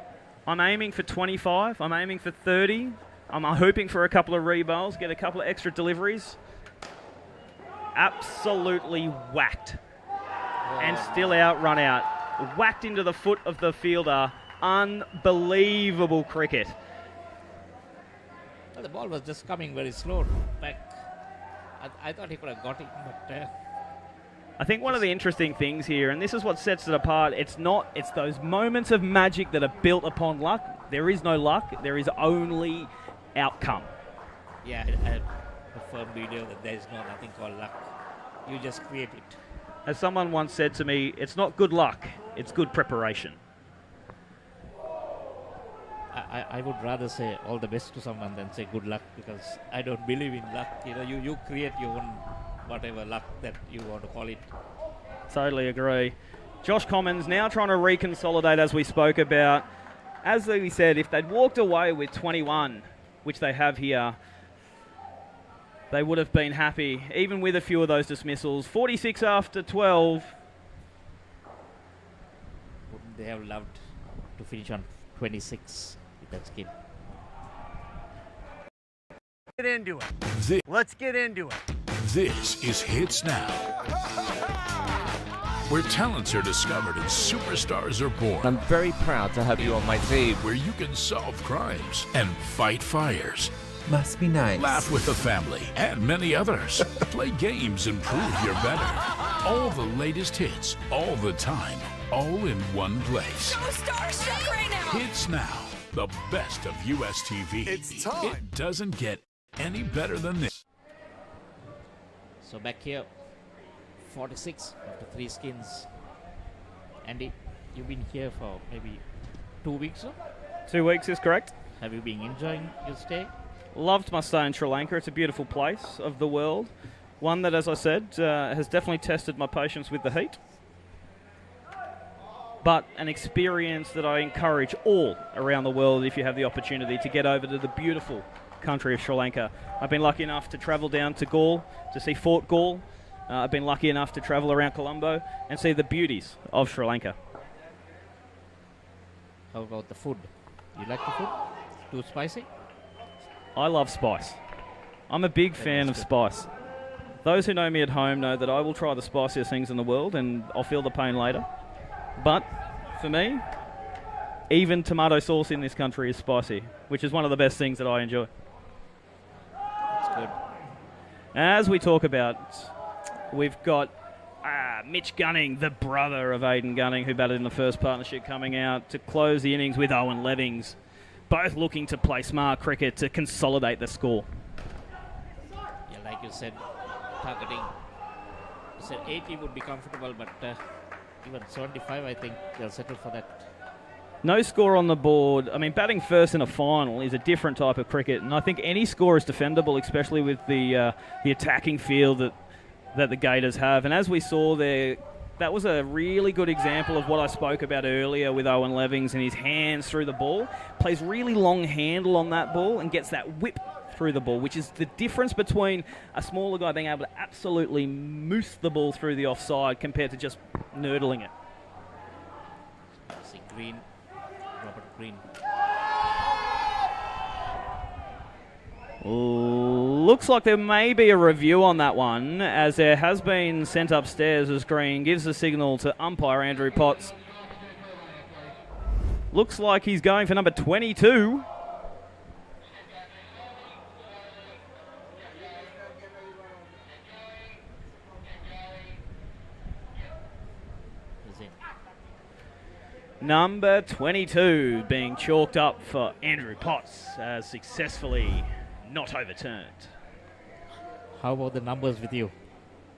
I'm aiming for 25. I'm aiming for 30. I'm hoping for a couple of rebowls, get a couple of extra deliveries. Absolutely whacked. And still out, run out. Whacked into the foot of the fielder. Unbelievable cricket. Well, the ball was just coming very slow back. I thought he could have got it, but... I think one of the interesting things here, and this is what sets it apart, it's those moments of magic that are built upon luck. There is no luck. There is only outcome. Yeah, I had a firm video that there is nothing called luck. You just create it. As someone once said to me, it's not good luck, it's good preparation. I would rather say all the best to someone than say good luck, because I don't believe in luck. You create your own whatever luck that you want to call it. Totally agree. Josh Commons now trying to reconsolidate, as we spoke about. As we said, if they'd walked away with 21, which they have here, they would have been happy, even with a few of those dismissals. 46 after 12. Wouldn't they have loved to finish on 26 with that skin? Get into it. Let's get into it. This is Hits Now, where talents are discovered and superstars are born. I'm very proud to have you on my team. Where you can solve crimes and fight fires. Must be nice. Laugh with the family and many others. Play games and prove you're better. All the latest hits, all the time, all in one place. So starstruck right now. Hits Now, the best of US TV. It's time. It doesn't get any better than this. So back here, 46 after 3 skins. Andy, you've been here for maybe 2 weeks or? 2 weeks is correct. Have you been enjoying your stay? Loved my stay in Sri Lanka. It's a beautiful place of the world. One that, as I said, has definitely tested my patience with the heat. But an experience that I encourage all around the world, if you have the opportunity, to get over to the beautiful country of Sri Lanka. I've been lucky enough to travel down to Galle to see Fort Galle. I've been lucky enough to travel around Colombo and see the beauties of Sri Lanka. How about the food? You like the food? Too spicy? I love spice. I'm a big fan of spice. Those who know me at home know that I will try the spiciest things in the world and I'll feel the pain later. But for me, even tomato sauce in this country is spicy, which is one of the best things that I enjoy. That's good. As we talk about, we've got Mitch Gunning, the brother of Aidan Gunning, who batted in the first partnership, coming out to close the innings with Owen Levings, both looking to play smart cricket to consolidate the score. Yeah, like you said, targeting. You said 80 would be comfortable, but even 75, I think they'll settle for that. No score on the board. I mean, batting first in a final is a different type of cricket, and I think any score is defendable, especially with the attacking field that the Gators have. And as we saw there, that was a really good example of what I spoke about earlier with Owen Levings and his hands through the ball. Plays really long handle on that ball and gets that whip through the ball, which is the difference between a smaller guy being able to absolutely moose the ball through the offside compared to just nurdling it. See, Green Robert Green. Looks like there may be a review on that one, as there has been sent upstairs as Green gives the signal to umpire Andrew Potts. Looks like he's going for number 22. Number 22 being chalked up for Andrew Potts as successfully not overturned. How about the numbers with you?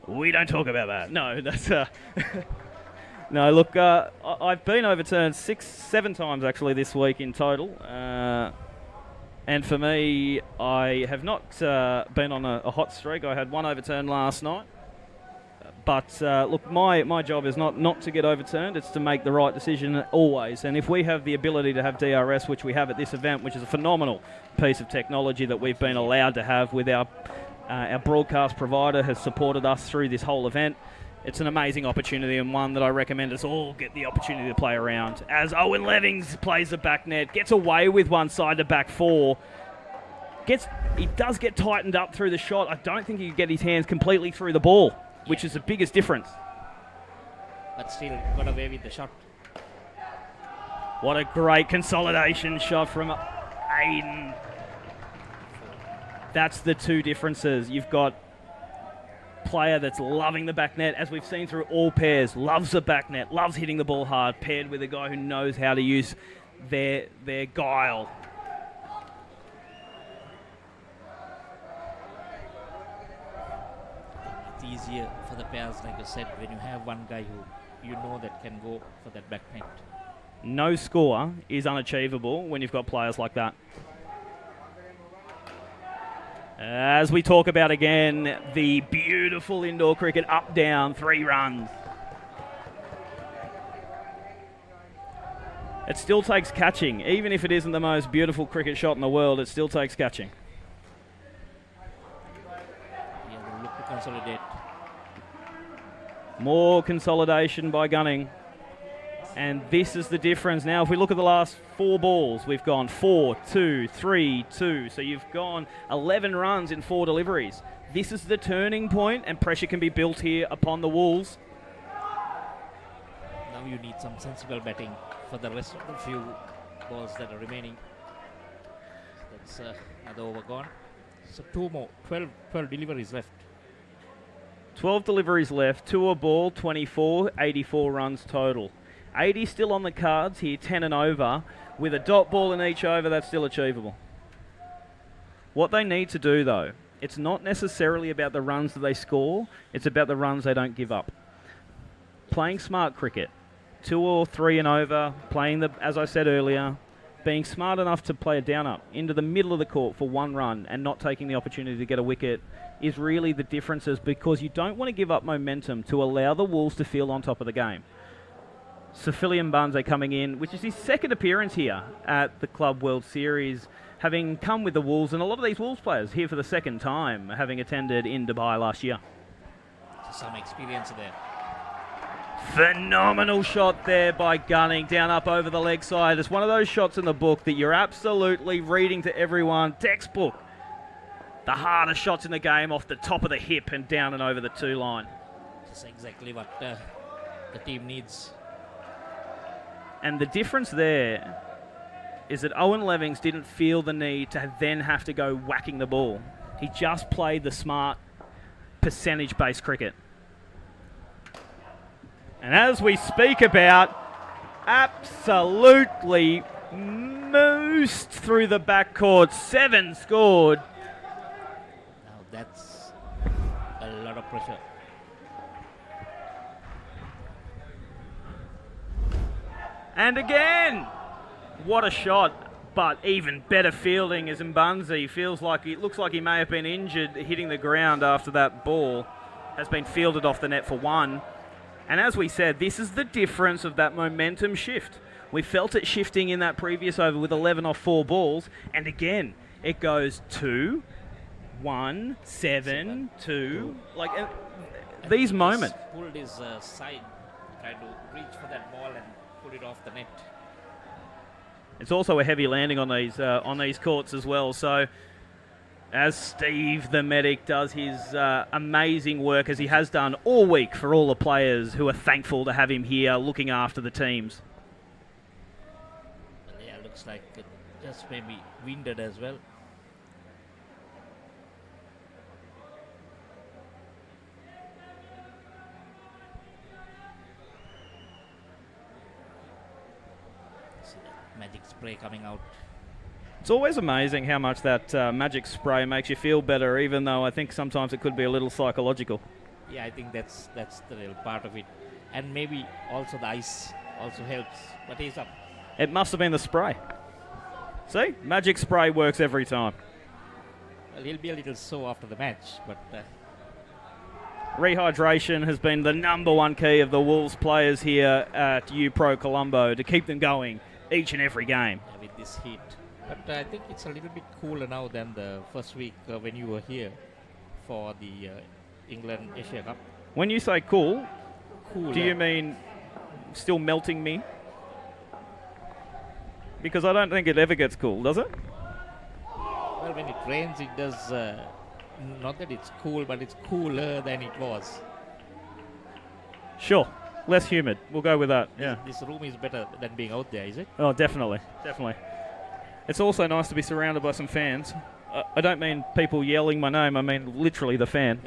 We don't talk about that. No, that's no. Look, I've been overturned 6-7 times actually this week in total, and for me, I have not been on a hot streak. I had one overturned last night. But look, my job is not to get overturned. It's to make the right decision always. And if we have the ability to have DRS, which we have at this event, which is a phenomenal piece of technology that we've been allowed to have with our broadcast provider has supported us through this whole event. It's an amazing opportunity and one that I recommend us all get the opportunity to play around. As Owen Levings plays the back net, gets away with one side to back four. He does get tightened up through the shot. I don't think he can get his hands completely through the ball, which is the biggest difference. But still got away with the shot. What a great consolidation shot from Aiden. That's the two differences. You've got player that's loving the back net, as we've seen through all pairs, loves the back net, loves hitting the ball hard, paired with a guy who knows how to use their guile. It's easier for the pairs, like I said, when you have one guy who you know that can go for that back net. No score is unachievable when you've got players like that. As we talk about again, the beautiful indoor cricket up-down 3 runs. It still takes catching. Even if it isn't the most beautiful cricket shot in the world, it still takes catching. Yeah, we'll look to consolidate. More consolidation by Gunning. And this is the difference. Now, if we look at the last 4 balls, we've gone 4, 2, 3, 2. So you've gone 11 runs in 4 deliveries. This is the turning point, and pressure can be built here upon the Wolves. Now you need some sensible batting for the rest of the few balls that are remaining. So that's another over gone. So 2 more, 12 deliveries left. 12 deliveries left, 2 a ball, 24, 84 runs total. 80 still on the cards here, 10 and over. With a dot ball in each over, that's still achievable. What they need to do, though, it's not necessarily about the runs that they score, it's about the runs they don't give up. Playing smart cricket, 2 or 3 and over, playing as I said earlier, being smart enough to play a down-up into the middle of the court for 1 run and not taking the opportunity to get a wicket is really the differences, because you don't want to give up momentum to allow the Wolves to feel on top of the game. Sifilian Banze coming in, which is his 2nd appearance here at the Club World Series, having come with the Wolves, and a lot of these Wolves players here for the 2nd time, having attended in Dubai last year. Some experience there. Phenomenal shot there by Gunning, down up over the leg side. It's one of those shots in the book that you're absolutely reading to everyone. Textbook. The hardest shots in the game, off the top of the hip and down and over the 2 line. That's exactly what the team needs. And the difference there is that Owen Levings didn't feel the need to then have to go whacking the ball. He just played the smart, percentage-based cricket. And as we speak about, absolutely moosed through the backcourt. 7 scored. Now that's a lot of pressure. And again, what a shot, but even better fielding as Mbanzi looks like he may have been injured hitting the ground after that ball has been fielded off the net for 1. And as we said, this is the difference of that momentum shift. We felt it shifting in that previous over with 11 off 4 balls, and again, it goes 2, 1, 7, 2. Like these moments. Pulled his side, tried to reach for that ball and put it off the net. It's also a heavy landing on these courts as well. So as Steve the medic does his amazing work, as he has done all week for all the players who are thankful to have him here looking after the teams. Yeah, looks like it just maybe winded as well. See that magic spray coming out. It's always amazing how much that magic spray makes you feel better, even though I think sometimes it could be a little psychological. Yeah, I think that's the real part of it. And maybe also the ice also helps. But he's up. It must have been the spray. See? Magic spray works every time. Well, he'll be a little sore after the match, but... Rehydration has been the number one key of the Wolves players here at U-Pro Colombo to keep them going each and every game. Yeah, with this heat. But I think it's a little bit cooler now than the first week when you were here for the England Asia Cup. When you say cool, Cooler. do you mean still melting me? Because I don't think it ever gets cool, does it? Well, when it rains, it does... not that it's cool, but it's cooler than it was. Sure. Less humid. We'll go with that. Yeah. This room is better than being out there, is it? Oh, definitely. Definitely. It's also nice to be surrounded by some fans. I don't mean people yelling my name. I mean literally the fan.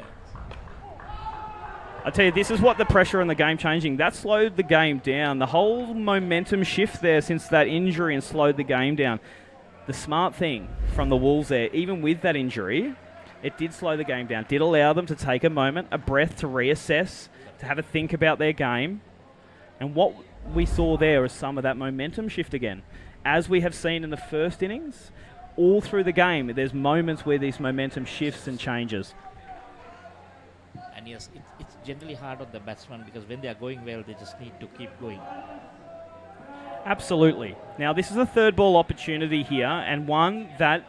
I tell you, this is what the pressure and the game changing. That slowed the game down. The whole momentum shift there since that injury and slowed the game down. The smart thing from the Wolves there, even with that injury, it did slow the game down. Did allow them to take a moment, a breath to reassess, to have a think about their game. And what we saw there is some of that momentum shift again. As we have seen in the first innings, all through the game, there's moments where this momentum shifts and changes. And yes, it's generally hard on the batsman because when they are going well, they just need to keep going. Absolutely. Now, this is a third ball opportunity here, and one that,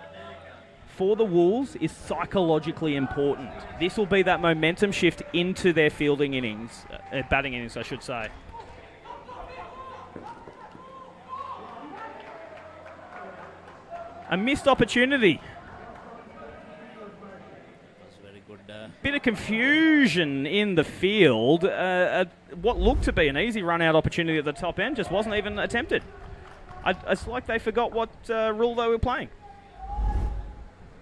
for the Wolves, is psychologically important. This will be that momentum shift into their fielding innings, batting innings, I should say. A missed opportunity. That's very good. Bit of confusion in the field. What looked to be an easy run-out opportunity at the top end just wasn't even attempted. It's like they forgot what rule they were playing.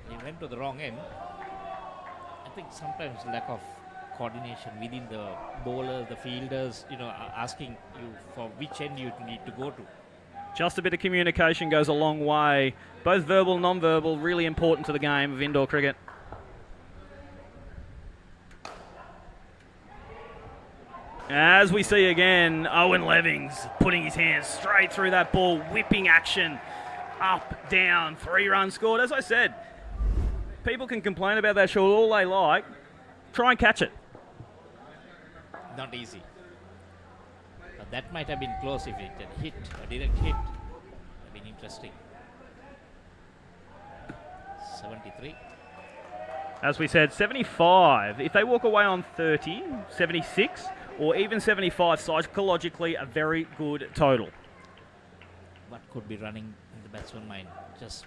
He went to the wrong end. I think sometimes lack of coordination within the bowlers, the fielders, asking you for which end you need to go to. Just a bit of communication goes a long way. Both verbal and non-verbal, really important to the game of indoor cricket. As we see again, Owen Levings putting his hands straight through that ball, whipping action, up, down, 3 runs scored. As I said, people can complain about that shot all they like. Try and catch it. Not easy. But that might have been close if it had hit, a direct hit. Would have been interesting. 73. As we said, 75. If they walk away on 30, 76, or even 75, psychologically a very good total. What could be running in the batsman's mind? Just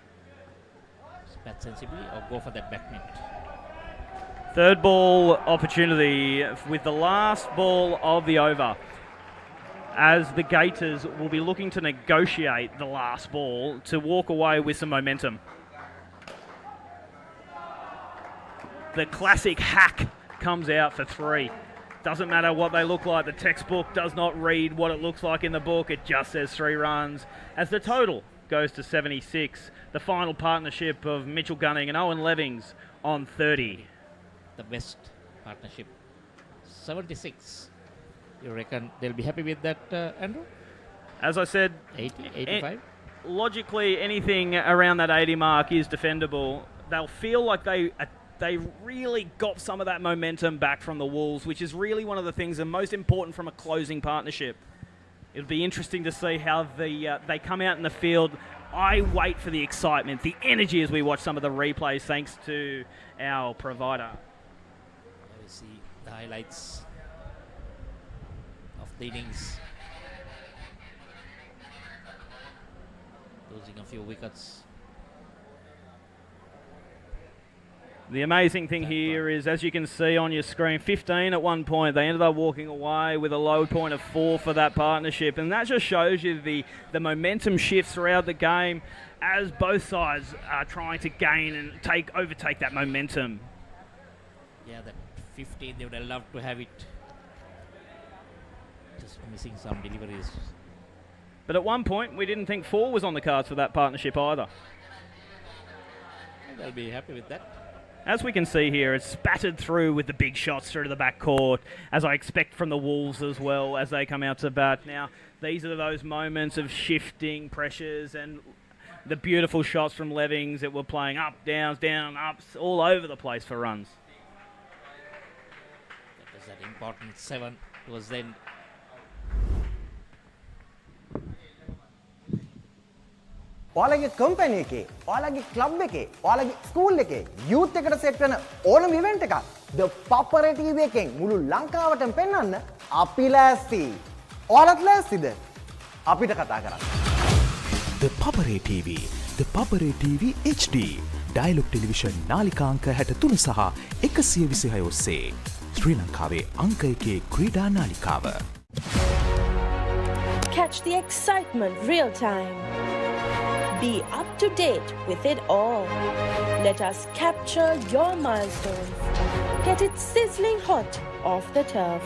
bat sensibly or go for that back net? Third ball opportunity with the last ball of the over, as the Gators will be looking to negotiate the last ball to walk away with some momentum. The classic hack comes out for 3. Doesn't matter what they look like. The textbook does not read what it looks like in the book. It just says 3 runs. As the total goes to 76, the final partnership of Mitchell Gunning and Owen Levings on 30. The best partnership. 76. You reckon they'll be happy with that, Andrew? As I said, 80, 85? Logically, anything around that 80 mark is defendable. They'll feel like they really got some of that momentum back from the Wolves, which is really one of the things that are most important from a closing partnership. It'll be interesting to see how they come out in the field. I wait for the excitement, the energy as we watch some of the replays, thanks to our provider. We see the highlights of the innings. losing a few wickets. The amazing thing here is, as you can see on your screen, 15 at one point. They ended up walking away with a low point of 4 for that partnership. And that just shows you the momentum shifts throughout the game as both sides are trying to gain and overtake that momentum. Yeah, that 15, they would have loved to have it. Just missing some deliveries. But at one point, we didn't think 4 was on the cards for that partnership either. They'll be happy with that. As we can see here, it's spattered through with the big shots through to the back court, as I expect from the Wolves as well as they come out to bat. Now, these are those moments of shifting pressures and the beautiful shots from Levings that were playing up, downs, down, ups, all over the place for runs. That was that important 7 towards the end. ඔයාලගේ company එකේ, ඔයාලගේ club එකේ, ඔයාලගේ school එකේ youth එකට set වෙන ඕනම event එකක් The Papare TV එකෙන් මුළු ලංකාවටම පෙන්වන්න අපි ලෑස්ති. ඔයාලත් ලෑස්තිද? අපිට කතා කරන්න. The Papare TV, The Papare TV HD, Dialog Television නාලිකාංක 63 සහ 126 ඔස්සේ ශ්‍රී ලංකාවේ අංක 1 ක්‍රීඩා නාලිකාව. Catch the excitement real time. Be up to date with it all. Let us capture your milestones. Get it sizzling hot off the turf.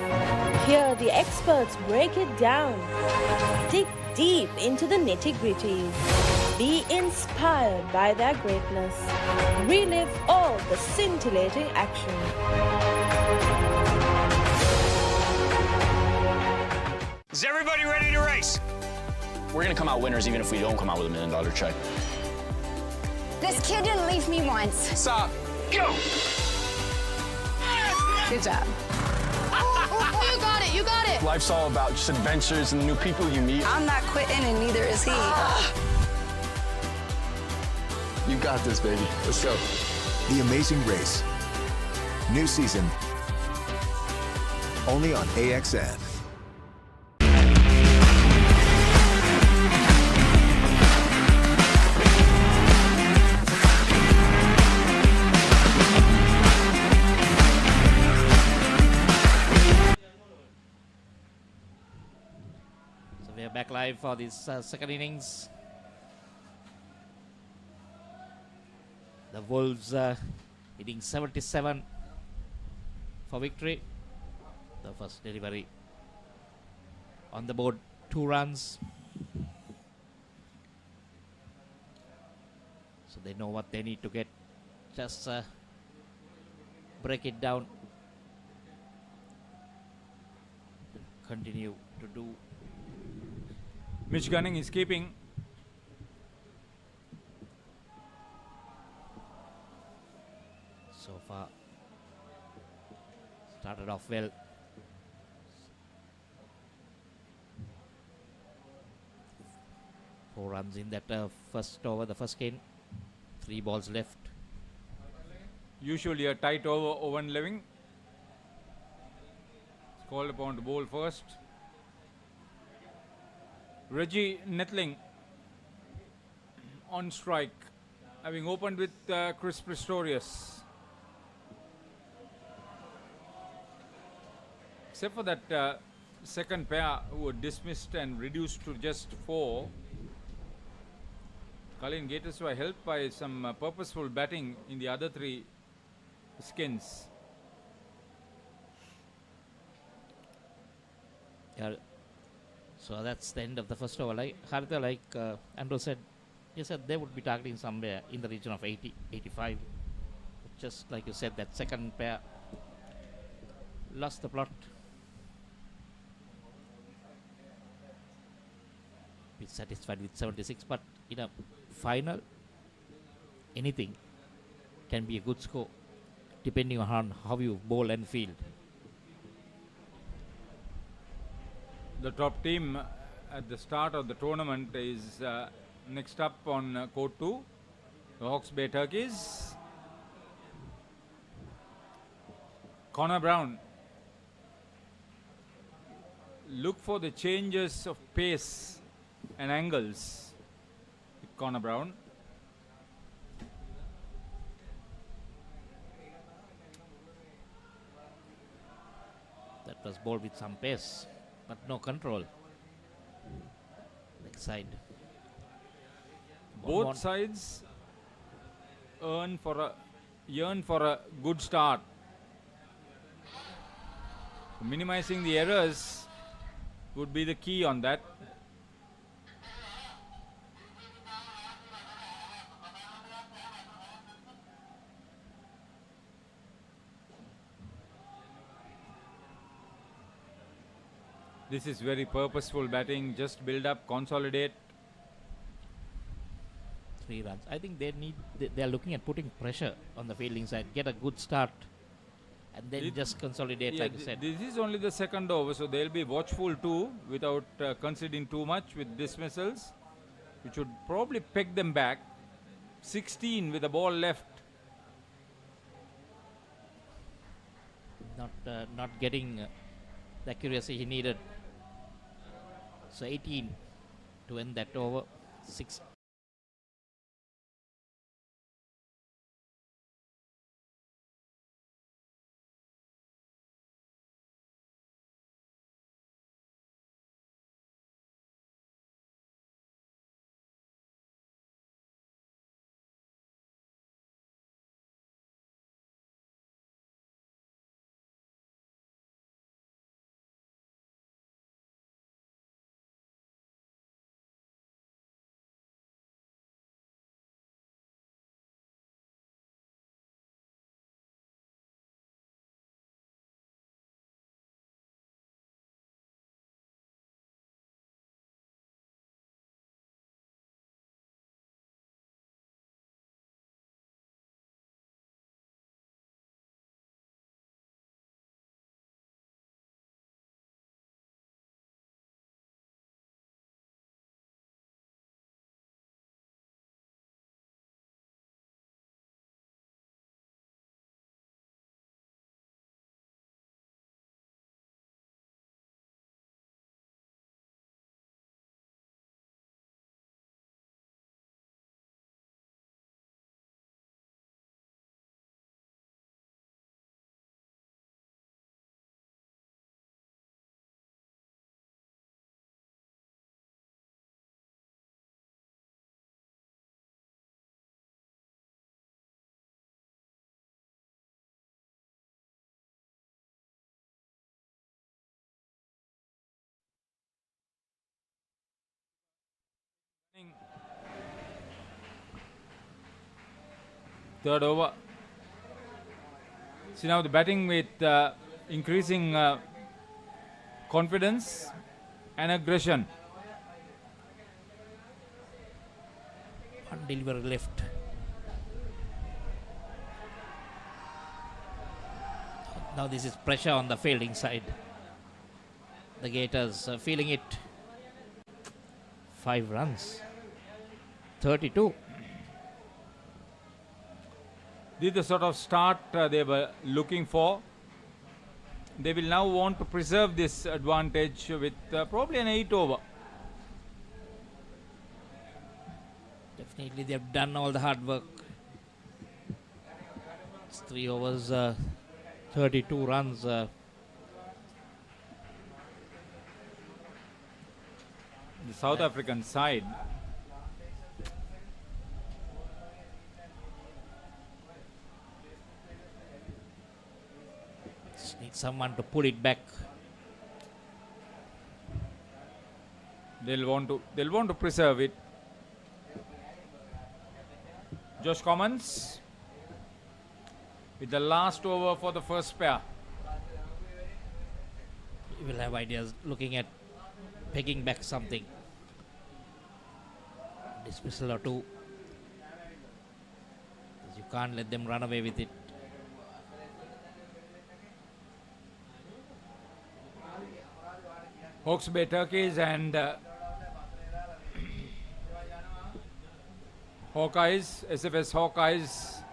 Hear the experts break it down. Dig deep into the nitty-gritties. Be inspired by their greatness. Relive all the scintillating action. Is everybody ready to race? We're gonna come out winners even if we don't come out with $1 million check. This kid didn't leave me once. Stop. Go! Good job. You got it, you got it. Life's all about just adventures and the new people you meet. I'm not quitting and neither is he. You got this, baby. Let's go. The Amazing Race. New season. Only on AXN. Back live for this second innings. The Wolves hitting 77 for victory. The first delivery on the board, 2 runs. So they know what they need to get. Just break it down. Continue to do. Mitch Gunning is keeping. So far, started off well. Four runs in that first over, the first game. 3 balls left. Usually a tight over, Owen Leving. It's called upon to bowl first. Reggie Netling on strike, having opened with Chris Pistorius. Except for that second pair who were dismissed and reduced to just 4. Colin Gators were helped by some purposeful batting in the other 3 skins. Yeah. So that's the end of the first over. Like Haritha, like Andrew said, he said they would be targeting somewhere in the region of 80, 85. Just like you said, that second pair lost the plot. Be satisfied with 76, but in a final, anything can be a good score depending on how you bowl and field. The top team at the start of the tournament is next up on court 2, the Hawke's Bay Turkeys. Connor Brown. Look for the changes of pace and angles. Connor Brown. That was ball with some pace, but no control. Leg side. Both sides yearn for a good start. Minimizing the errors would be the key on that. This is very purposeful batting, just build up, consolidate. 3 runs. I think they are looking at putting pressure on the fielding side, get a good start, and then just consolidate, like you said. This is only the second over, so they'll be watchful too, without conceding too much with dismissals, which would probably peg them back. 16 with the ball left. Not getting the accuracy he needed. So 18 to end that over. 6. Third over. See now the batting with increasing confidence and aggression. One delivery left. Now this is pressure on the fielding side. The Gators feeling it. 5 runs. 32. This is the sort of start they were looking for. They will now want to preserve this advantage with probably an 8 over. Definitely they've done all the hard work. It's 3 overs, 32 runs. The South African side just need someone to pull it back. they'll want to preserve it. Josh Commons with the last over for the first pair. You will have ideas looking at pegging back something. Dismissal or 2. You can't let them run away with it. Hawke's Bay Turkeys and Hawkeyes, SFS Hawkeyes,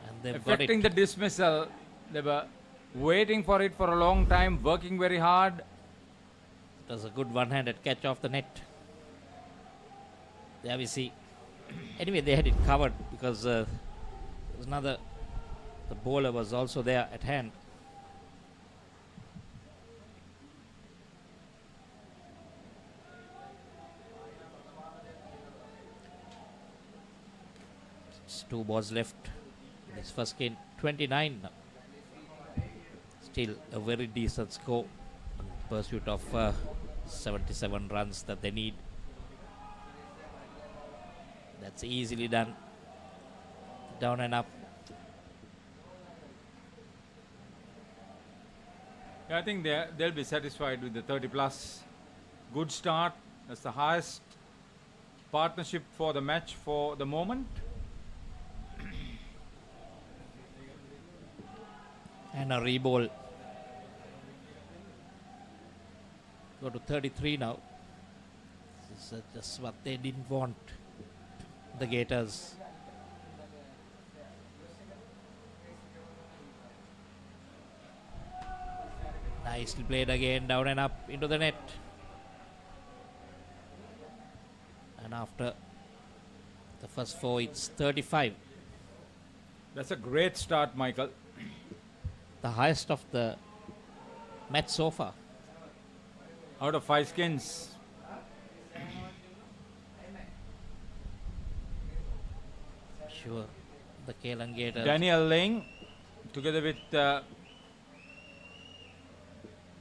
and they've affecting the dismissal. They were waiting for it for a long time, working very hard. It was a good one-handed catch off the net. There we see. Anyway, they had it covered because there's another. The bowler was also there at hand. It's 2 balls left. This first game, 29 now. Still a very decent score in pursuit of 77 runs that they need. That's easily done. Down and up. Yeah, I think they'll be satisfied with the 30 plus. Good start. That's the highest partnership for the match for the moment. And a reball. Go to 33 now. This is just what they didn't want. The Gators. Nicely played again, down and up into the net. And after the first 4, it's 35. That's a great start, Michael. The highest of the match so far. Out of 5 skins. Sure, the Keelan Gators. Daniel Ling, together with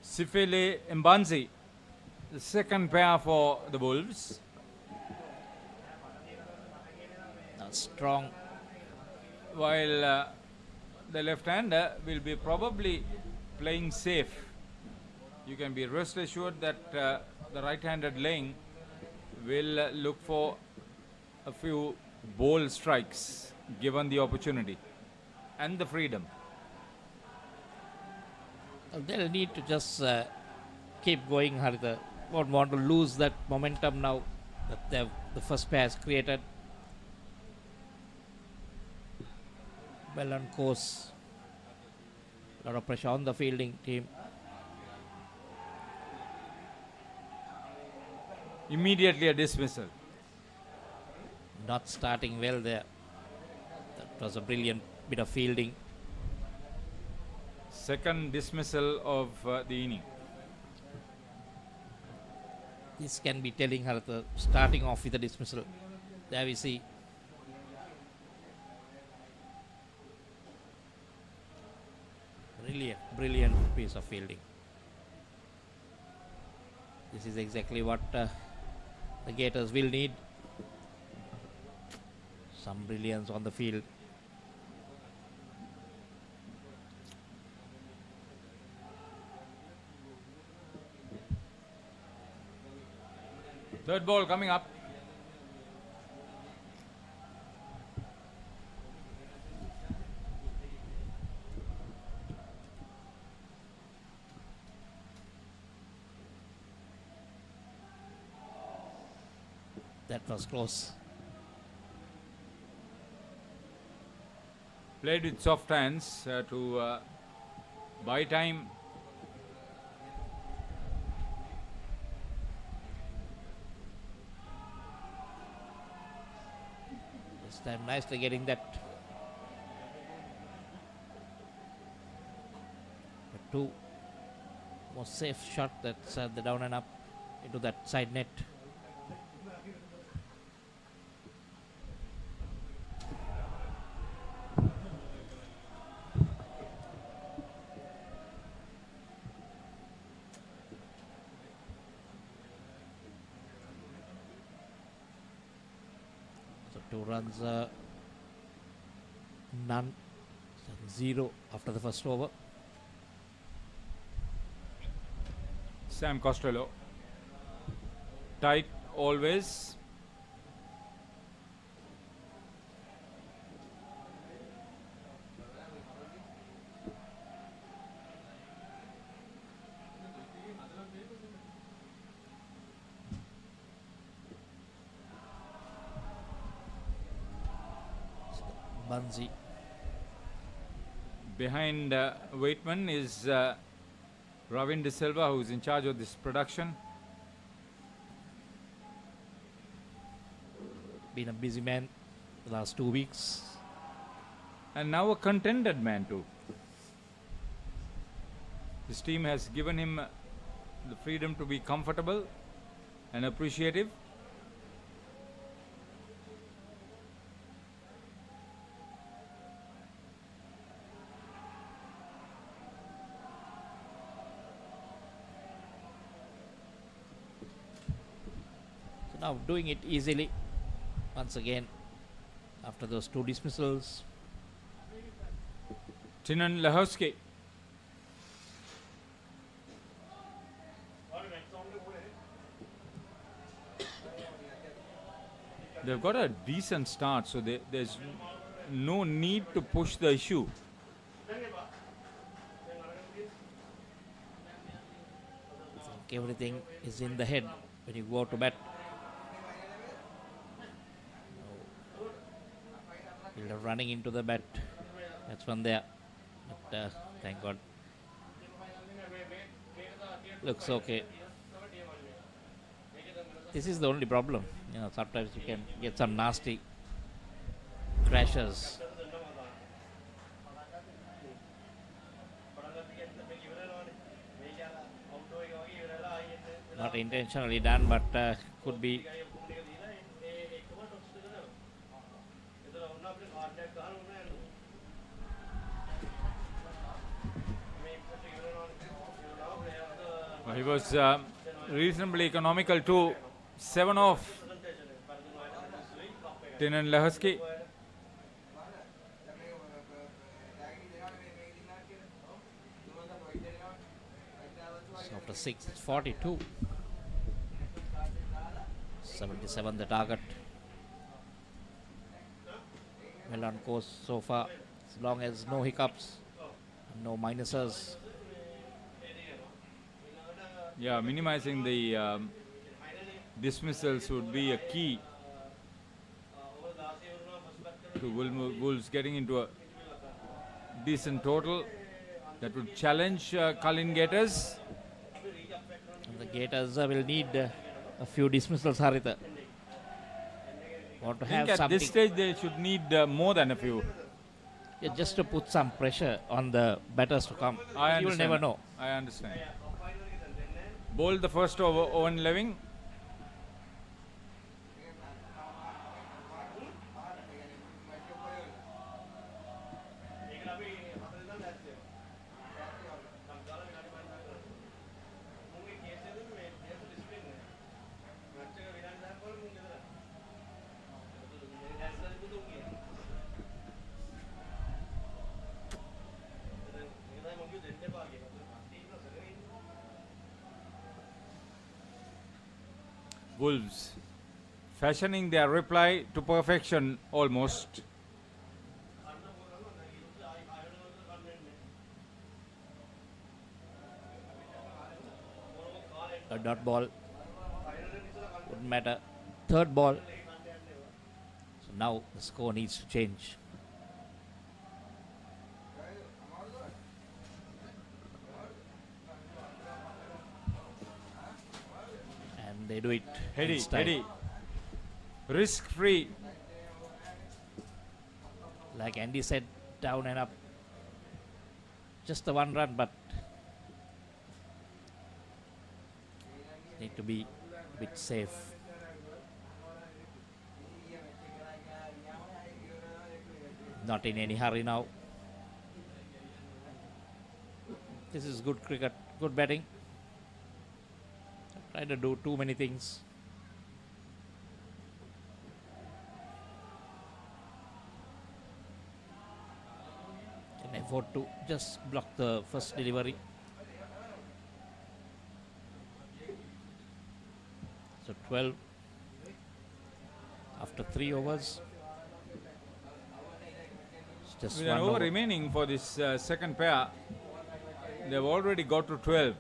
Sifele Mbanzi, the second pair for the Wolves. Strong. While the left-hander will be probably playing safe. You can be rest assured that the right-handed Ling will look for a few bold strikes given the opportunity and the freedom. They'll need to just keep going, Haritha. Won't want to lose that momentum now that the first pair has created. Well on course. A lot of pressure on the fielding team. Immediately a dismissal. Not starting well there. That was a brilliant bit of fielding. Second dismissal of the inning. This can be telling her the starting off with a dismissal. There we see. Brilliant piece of fielding. This is exactly what the Gators will need. Some brilliance on the field. Third ball coming up. That was close. Played with soft hands to buy time. This time nicely getting that. A 2 more safe shot. That's the down and up into that side net. So 2 runs, none, 0 after the first over. Sam Costello. Tight always. Banzi. Behind Waitman is Ravin De Silva, who is in charge of this production. been a busy man the last 2 weeks. And now a contented man too. His team has given him the freedom to be comfortable and appreciative. So now doing it easily once again after those 2 dismissals. Tinan Lahowski. They've got a decent start, so there's no need to push the issue. I think everything is in the head when you go to bat. Fielder running into the bat. That's one there. But thank God. Looks okay. This is the only problem. You know, sometimes you can get some nasty crashes. Not intentionally done, but could be. He was reasonably economical too. 7 off. Tinan Lahowski. So after 6, it's 42. 77 the target. Well on course so far, as long as no hiccups, no minuses. Yeah, minimizing the dismissals would be a key to Wolves getting into a decent total that would challenge Cullen Gators. And the Gators will need a few dismissals, Haritha. Want to I have think at something. this stage they should need more than a few. Yeah, just to put some pressure on the batters to come. You will never know. I understand. Bowled the first over, Owen Leving. Wolves fashioning their reply to perfection almost. A dot ball wouldn't matter. Third ball. So now the score needs to change. And they do it. Heady, in style. heady. Risk free. Like Andy said, down and up. Just the one run, but need to be a bit safe. Not in any hurry now. This is good cricket, good batting. Try to do too many things. Can afford to just block the first delivery. So 12 after 3 overs. It's just With one an over over. remaining for this second pair, they've already got to 12.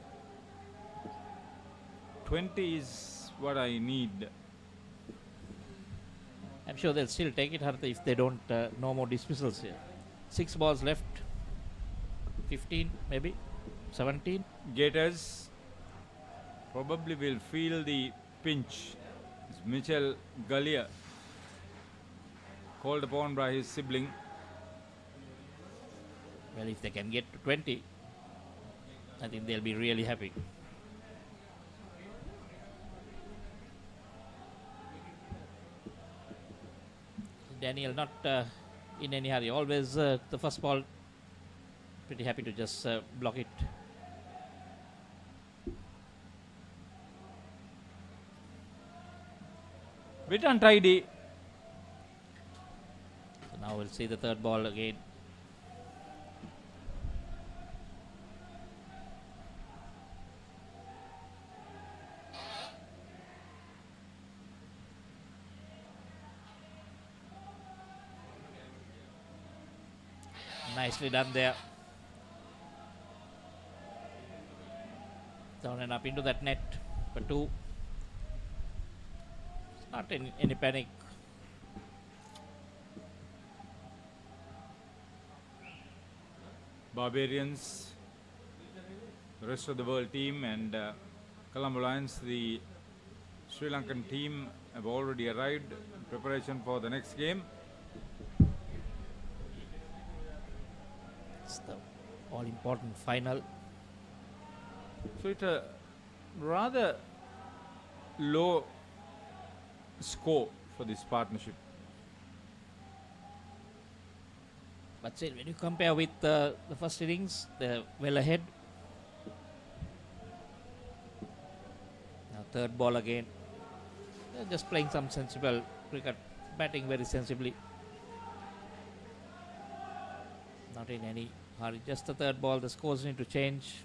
20 is what I need. I'm sure they'll still take it, Hartha, if they don't no more dismissals here. 6 balls left. 15 maybe. 17. Gators probably will feel the pinch. It's Mitchell Gullier. called upon by his sibling. Well, if they can get to 20, I think they'll be really happy. Daniel not in any hurry. Always the first ball, pretty happy to just block it. Bit untidy. So now we'll see the third ball again. Nicely done there. Down and up into that net for 2. It's not any panic. Barbarians, the rest of the world team, and Colombo Lions, the Sri Lankan team, have already arrived in preparation for the next game. It's the all-important final. So it's a rather low score for this partnership. But still, when you compare with the first innings, they're well ahead. Now third ball again. They're just playing some sensible cricket, batting very sensibly. Not in any hurry. Just the third ball. The scores need to change.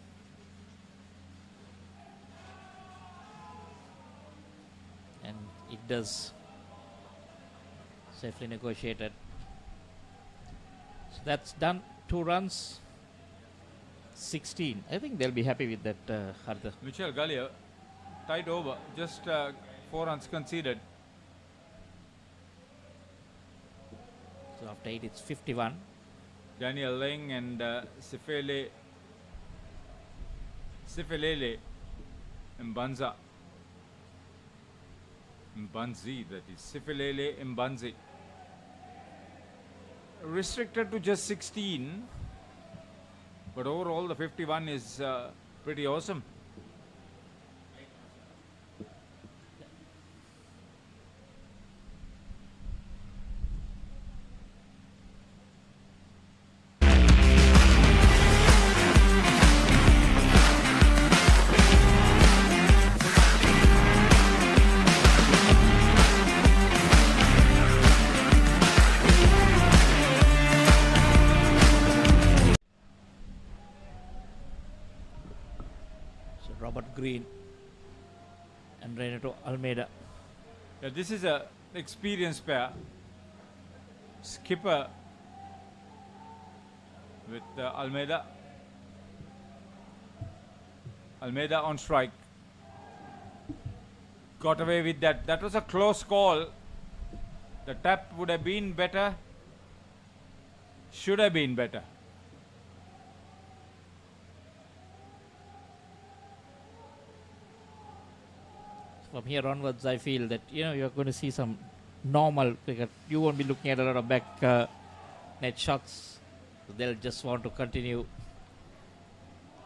And it does. Safely negotiated. So that's done. 2 runs. 16. I think they'll be happy with that, Harda. Michel Gallia, tight over, just 4 runs conceded. So after 8, it's 51. Daniel Leng and Sifele Mbanza. Mbanzi, that is. Sifilele Mbanzi. Restricted to just 16. But overall, the 51 is pretty awesome. Green and Renato Almeida. Yeah, this is a experienced pair. Skipper with Almeida. Almeida on strike. Got away with that. That was a close call. The tap would have been better. Should have been better. From here onwards, I feel that you're going to see some normal cricket. You won't be looking at a lot of back net shots. So they'll just want to continue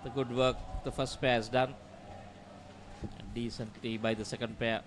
the good work the first pair has done, and decently by the second pair.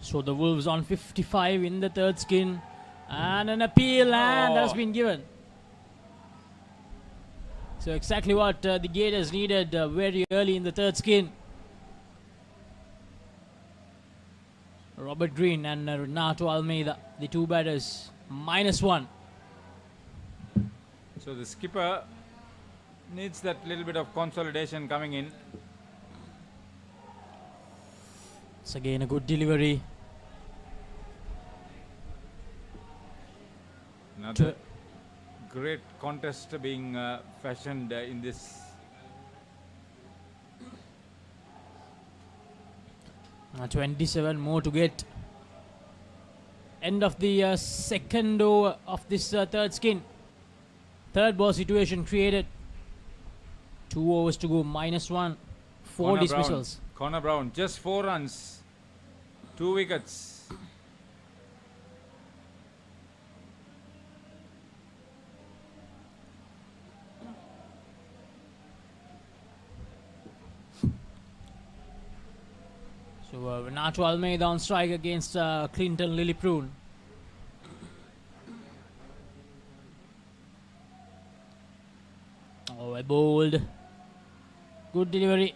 So the Wolves on 55 in the third skin. And an appeal, and that's been given. So exactly what the Gators needed very early in the third skin. Robert Green and Renato Almeida, the two batters, -1. So the skipper needs that little bit of consolidation coming in. It's again a good delivery. Another great contest being fashioned in this. 27 more to get. End of the second over of this third skin. Third ball situation created. 2 overs to go, -1. 4 dismissals. Connor Brown, just 4 runs, 2 wickets. So Renato Almeida on strike against Clinton Lilliprune. Oh, a bold. Good delivery.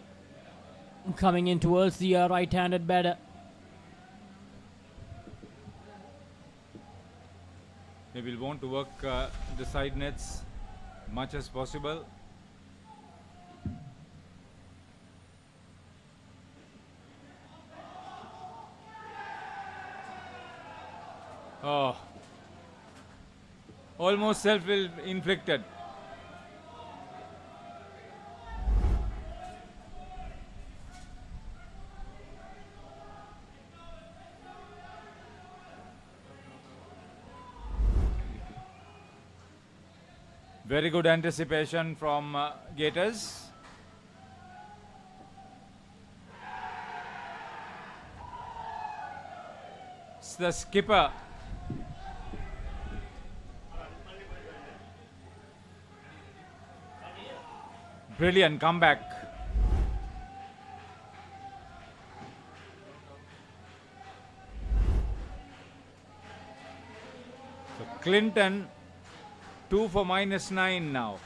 Coming in towards the right-handed batter. They will want to work the side nets much as possible. Oh, almost self-inflicted. Very good anticipation from Gators. It's the skipper. Brilliant comeback. So Clinton 2 for -9 now.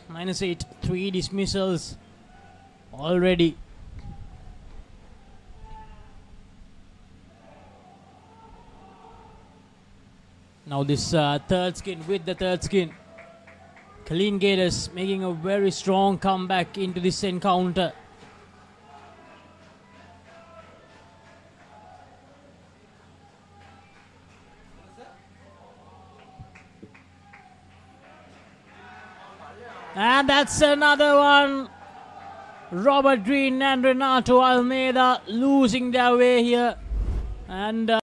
-8, 3 dismissals already. Now this third skin with the third skin. Clean Gators making a very strong comeback into this encounter. And that's another one. Robert Green and Renato Almeida losing their way here. And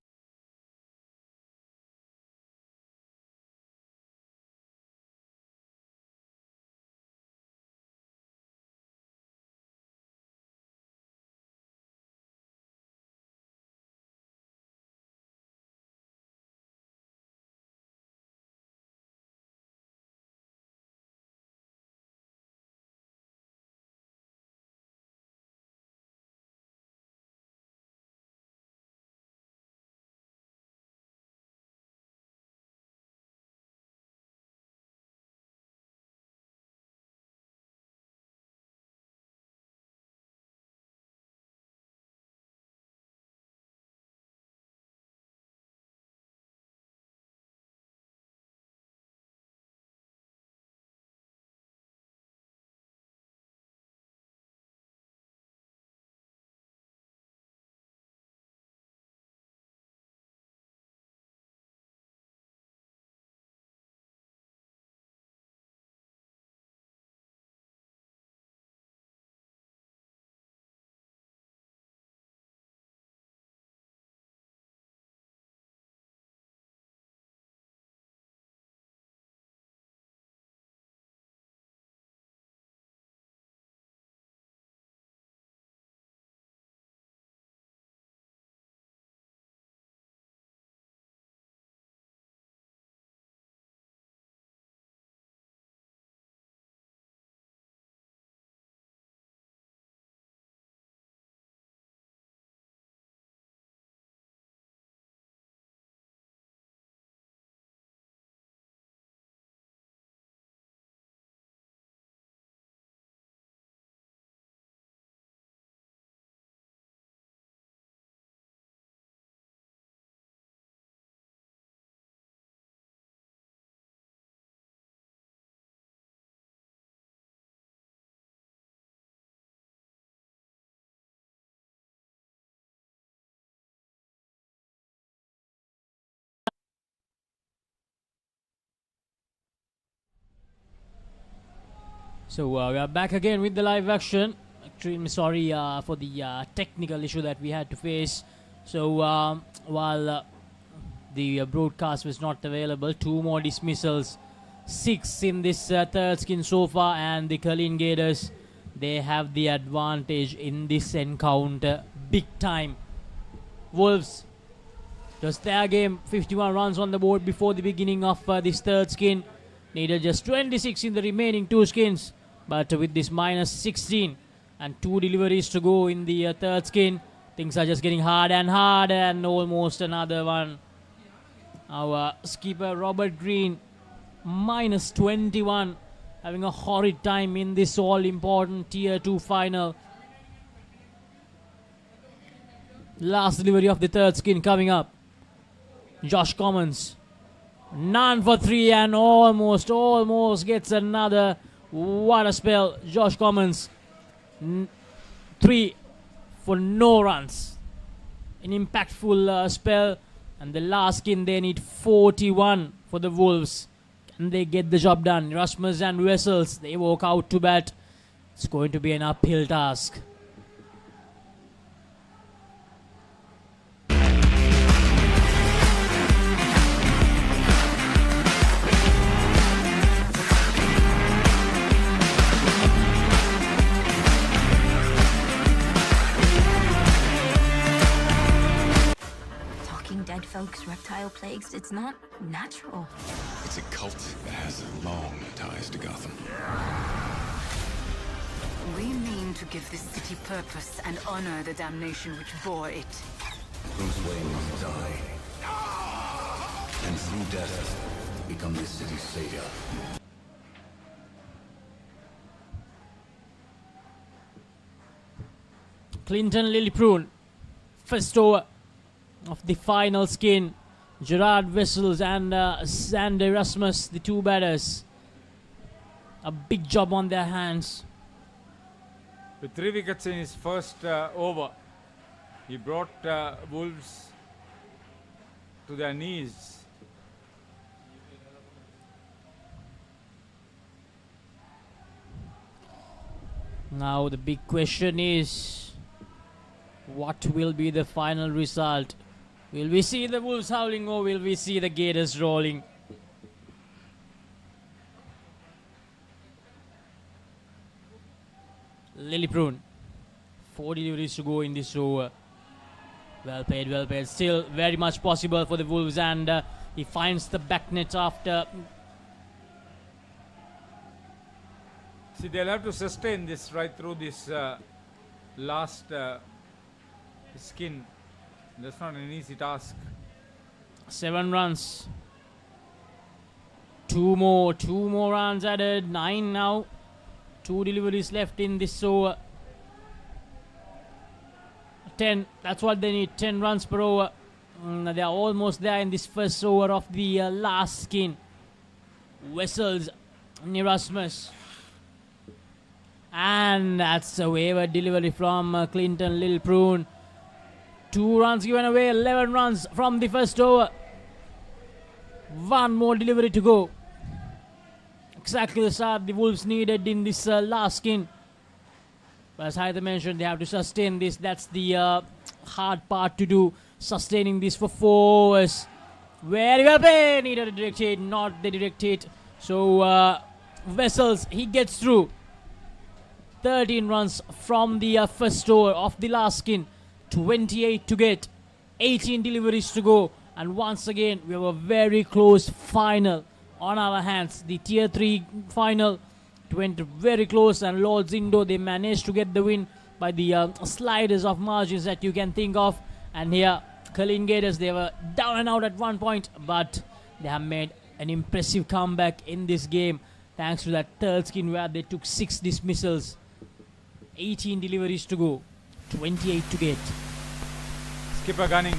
So we are back again with the live action. Extremely sorry for the technical issue that we had to face. So while the broadcast was not available, 2 more dismissals, 6 in this third skin so far, and the Kalin Gators, they have the advantage in this encounter big time. Wolves, just their game, 51 runs on the board before the beginning of this third skin. Needed just 26 in the remaining 2 skins, but with this minus 16 and 2 deliveries to go in the third skin, things are just getting harder and harder, and almost another one. Our skipper Robert Green, minus 21, having a horrid time in this all-important Tier 2 final. Last delivery of the third skin coming up. Josh Commons, none for 3 and almost gets another. What a spell. Josh Commons, 3 for no runs. An impactful spell. And the last skin, they need 41 for the Wolves. Can they get the job done? Rasmus and Wessels, they walk out to bat. It's going to be an uphill task. Dead folks, reptile plagues, it's not natural. It's a cult that has long ties to Gotham. We mean to give this city purpose and honor the damnation which bore it. Bruce Wayne must die. And through death, become this city's savior. Clinton Lilliprune, first over of the final skin. Gerard Wessels and Sandy Rasmus, the 2 batters. A big job on their hands. With 3 wickets in his first over, he brought Wolves to their knees. Now the big question is, what will be the final result? Will we see the Wolves howling, or will we see the Gators rolling? Lilliprune, 4 deliveries to go in this over. Well played, well played. Still very much possible for the Wolves, and he finds the back net after. See, they'll have to sustain this right through this last skin. That's not an easy task. 7 runs. 2 more runs added. 9 now. 2 deliveries left in this over. 10. That's what they need. 10 runs per over. They are almost there in this first over of the last skin. Wessels, Erasmus. And that's a waiver delivery from Clinton Lilliprune. 2 runs given away, 11 runs from the first over. 1 more delivery to go. Exactly the start the Wolves needed in this last skin. But as Haida mentioned, they have to sustain this. That's the hard part to do. Sustaining this for 4 overs. Very well played. Needed a direct hit, not the direct hit. So Wessels, he gets through. 13 runs from the first over of the last skin. 28 to get, 18 deliveries to go, and once again we have a very close final on our hands. The Tier 3 final, it went very close, and Lords Indo, they managed to get the win by the sliders of margins that you can think of. And here Kalin Gators, they were down and out at one point, but they have made an impressive comeback in this game thanks to that third skin where they took 6 dismissals. 18 deliveries to go, 28 to get. Skipper gunning.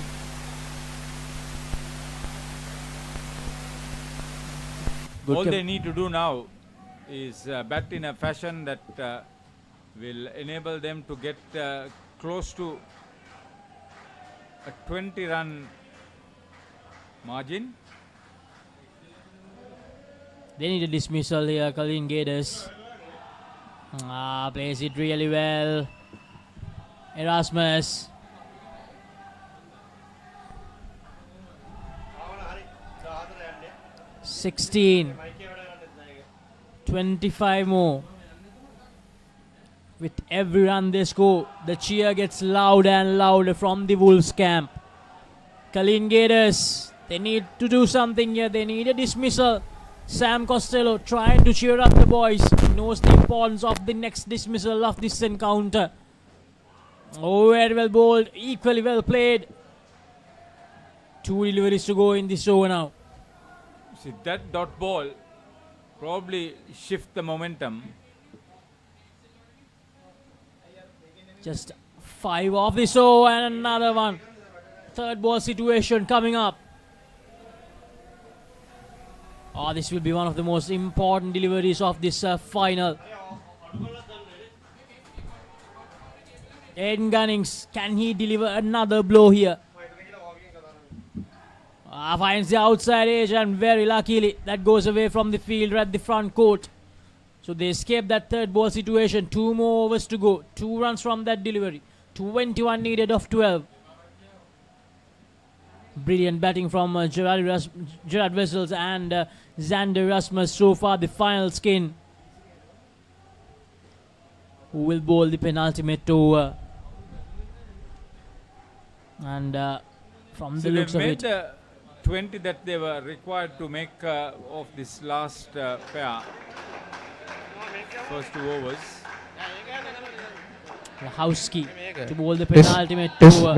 All they need to do now is bat in a fashion that will enable them to get close to a 20-run margin. They need a dismissal here, Kalin Gators. Plays it really well. Erasmus. (16) 25 more. With every run they score, the cheer gets louder and louder from the Wolves camp. Colleen Gators, they need to do something here. They need a dismissal. Sam Costello trying to cheer up the boys. He knows the importance of the next dismissal of this encounter. Oh, very well bowled. Equally well played. 2 deliveries to go in this over now. See, that dot ball probably shift the momentum. Just 5 off this over and another one. Third ball situation coming up. This will be one of the most important deliveries of this final. Aiden Gunnings, can he deliver another blow here? Finds the outside edge and very luckily that goes away from the fielder at the front court. So they escape that third ball situation. 2 more overs to go. 2 runs from that delivery. 21 needed of 12. Brilliant batting from Gerard Wessels and Xander Rasmus. So far the final skin. Who will bowl the penultimate over? And from the looks of it, the 20 that they were required to make of this last pair. First 2 overs. Lahowski to bowl the penultimate over.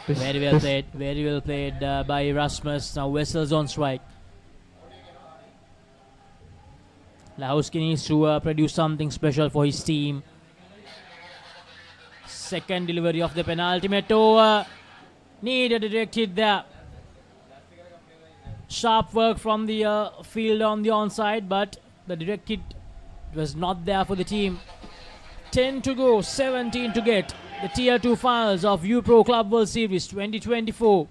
Very well played. Very well played by Erasmus. Now Wessels on strike. Lahowski needs to produce something special for his team. Second delivery of the penultimate over. Needed a direct hit there. Sharp work from the field on the onside, but the direct hit was not there for the team. 10 to go, 17 to get. The Tier 2 finals of U-Pro Club World Series 2024.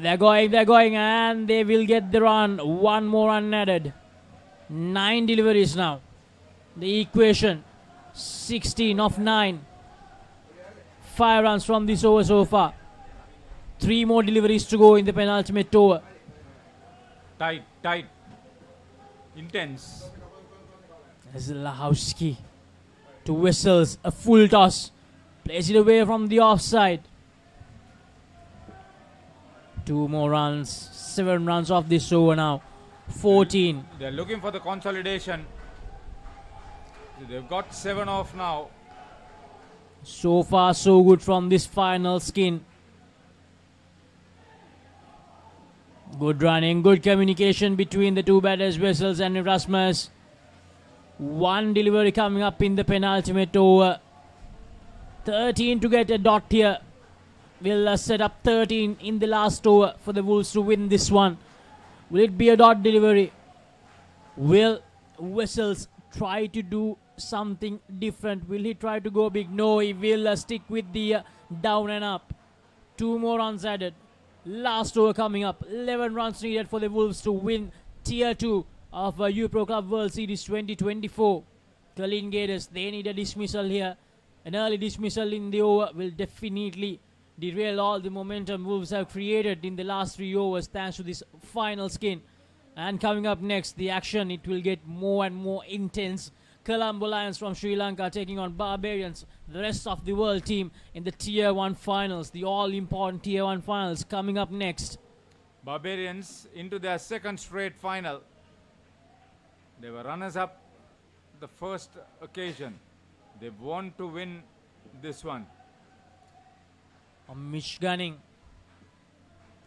They're going, and they will get the run. 1 more run added. 9 deliveries now. The equation, 16 of 9. 5 runs from this over so far. 3 more deliveries to go in the penultimate over. Tight. Intense. There's Lahowski to Wessels. A full toss. Plays it away from the offside. 2 more runs. 7 runs off this over now. 14. They're looking for the consolidation. They've got 7 off now. So far so good from this final skin. Good running, good communication between the 2 batters, Wessels and Erasmus. 1 delivery coming up in the penultimate over. 13 to get a dot here. Will set up 13 in the last over for the Wolves to win this one. Will it be a dot delivery? Will Wessels try to do something different? Will he try to go big? No, he will stick with the down and up. 2 more runs added. Last over coming up. 11 runs needed for the Wolves to win Tier 2 of U-Pro Club World Series 2024. Colleen Gators, they need a dismissal here. An early dismissal in the over will definitely derail all the momentum Wolves have created in the last 3 overs thanks to this final skin. And coming up next, the action, it will get more and more intense. Colombo Lions from Sri Lanka taking on Barbarians, the rest of the world team in the Tier 1 finals, the all-important Tier 1 finals coming up next. Barbarians into their 2nd straight final. They were runners-up the first occasion. They want to win this one. Mitch Gunning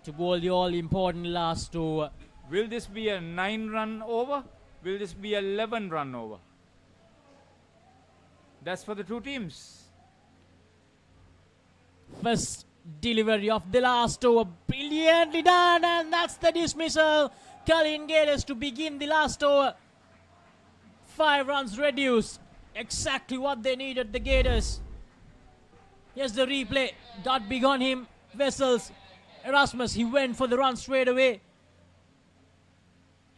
to bowl the all-important last over. Will this be a 9-run over? Will this be a 11-run over? That's for the 2 teams. First delivery of the last over. Brilliantly done, and that's the dismissal. Colleen Gators to begin the last over. 5 runs reduced. Exactly what they needed, the Gators. Here's the replay. Dot big on him. Wessels. Erasmus, he went for the run straight away.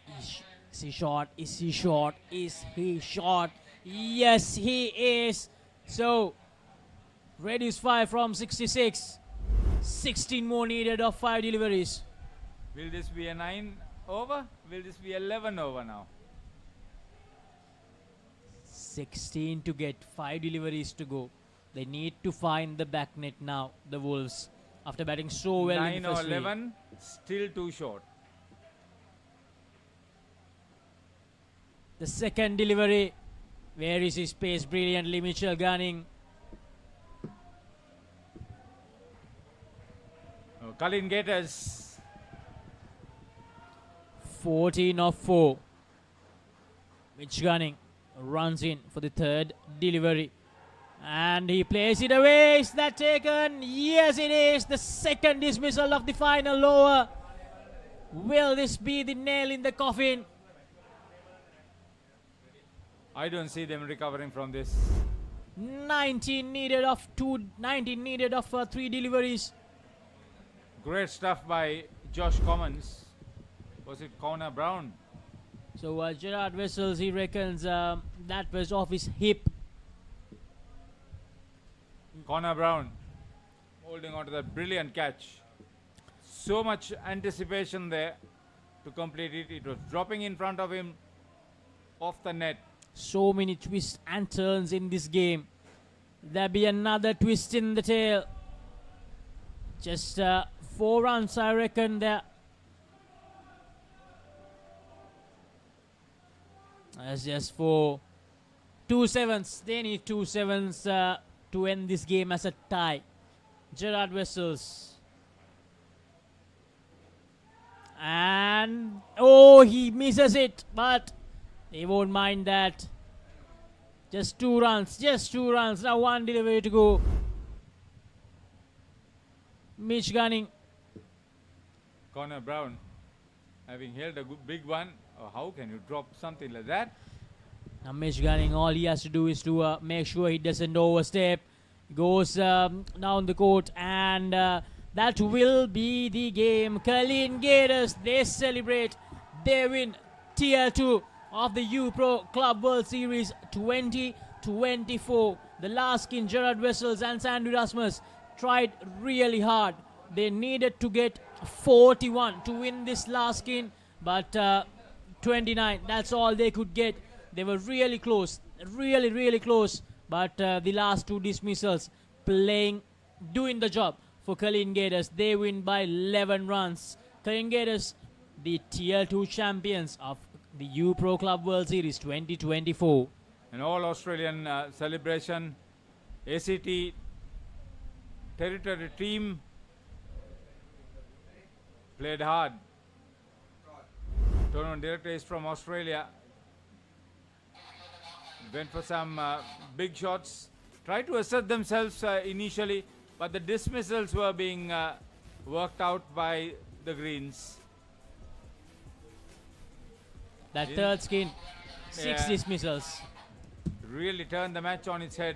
He Is he short? Is he short? Is he short? Yes, he is. So, reduce 5 from 66. 16 more needed of 5 deliveries. Will this be a 9 over? Will this be 11 over now? 16 to get, 5 deliveries to go. They need to find the back net now, the Wolves. After batting so well 9 in the or first 11, still too short. The second delivery. Where is his pace? Brilliantly, Mitchell Gunning. Colin Gators. 14 of 4. Mitch Gunning runs in for the third delivery. And he plays it away. Is that taken? Yes, it is. The second dismissal of the final over. Will this be the nail in the coffin? I don't see them recovering from this. 19 needed of 3 deliveries. Great stuff by Josh Commons. Was it Connor Brown? So Gerard Wessels, he reckons that was off his hip. Connor Brown holding on to that brilliant catch. So much anticipation there to complete it. It was dropping in front of him off the net. So many twists and turns in this game. There'll be another twist in the tail. Just 4 runs, I reckon, there. That's just for 2 sevens. They need 2 sevens to end this game as a tie. Gerard Wessels. And, oh, he misses it, but they won't mind that. Just 2 runs, just 2 runs. Now 1 delivery to go. Mitch Gunning. Connor Brown having held a big one. Oh, how can you drop something like that? Now Mitch Gunning, all he has to do is to make sure he doesn't overstep. Goes down the court, and that will be the game. Colin Gators, they celebrate. They win Tier 2 of the U-Pro Club World Series 2024. The last skin, Gerard Wessels and Sandy Rasmus, tried really hard. They needed to get 41 to win this last skin, but 29, that's all they could get. They were really close, really close, but the last 2 dismissals doing the job for Colin Gators. They win by 11 runs. Colin Gators, the Tier 2 champions of the U-Pro Club World Series 2024. An all-Australian celebration. ACT territory team played hard. Tournament director is from Australia. Went for some big shots. Tried to assert themselves initially, but the dismissals were being worked out by the Greens. That third skin, 6 dismissals. Really turned the match on its head.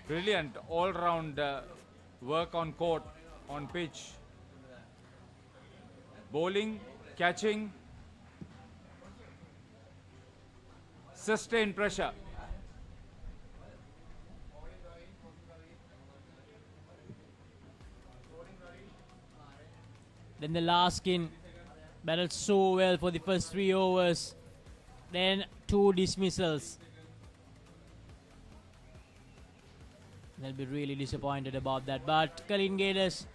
Brilliant all-round work on court, on pitch. Bowling, catching, sustained pressure. Then the last skin battled so well for the first 3 overs. Then 2 dismissals. They'll be really disappointed about that. But Colin Gators,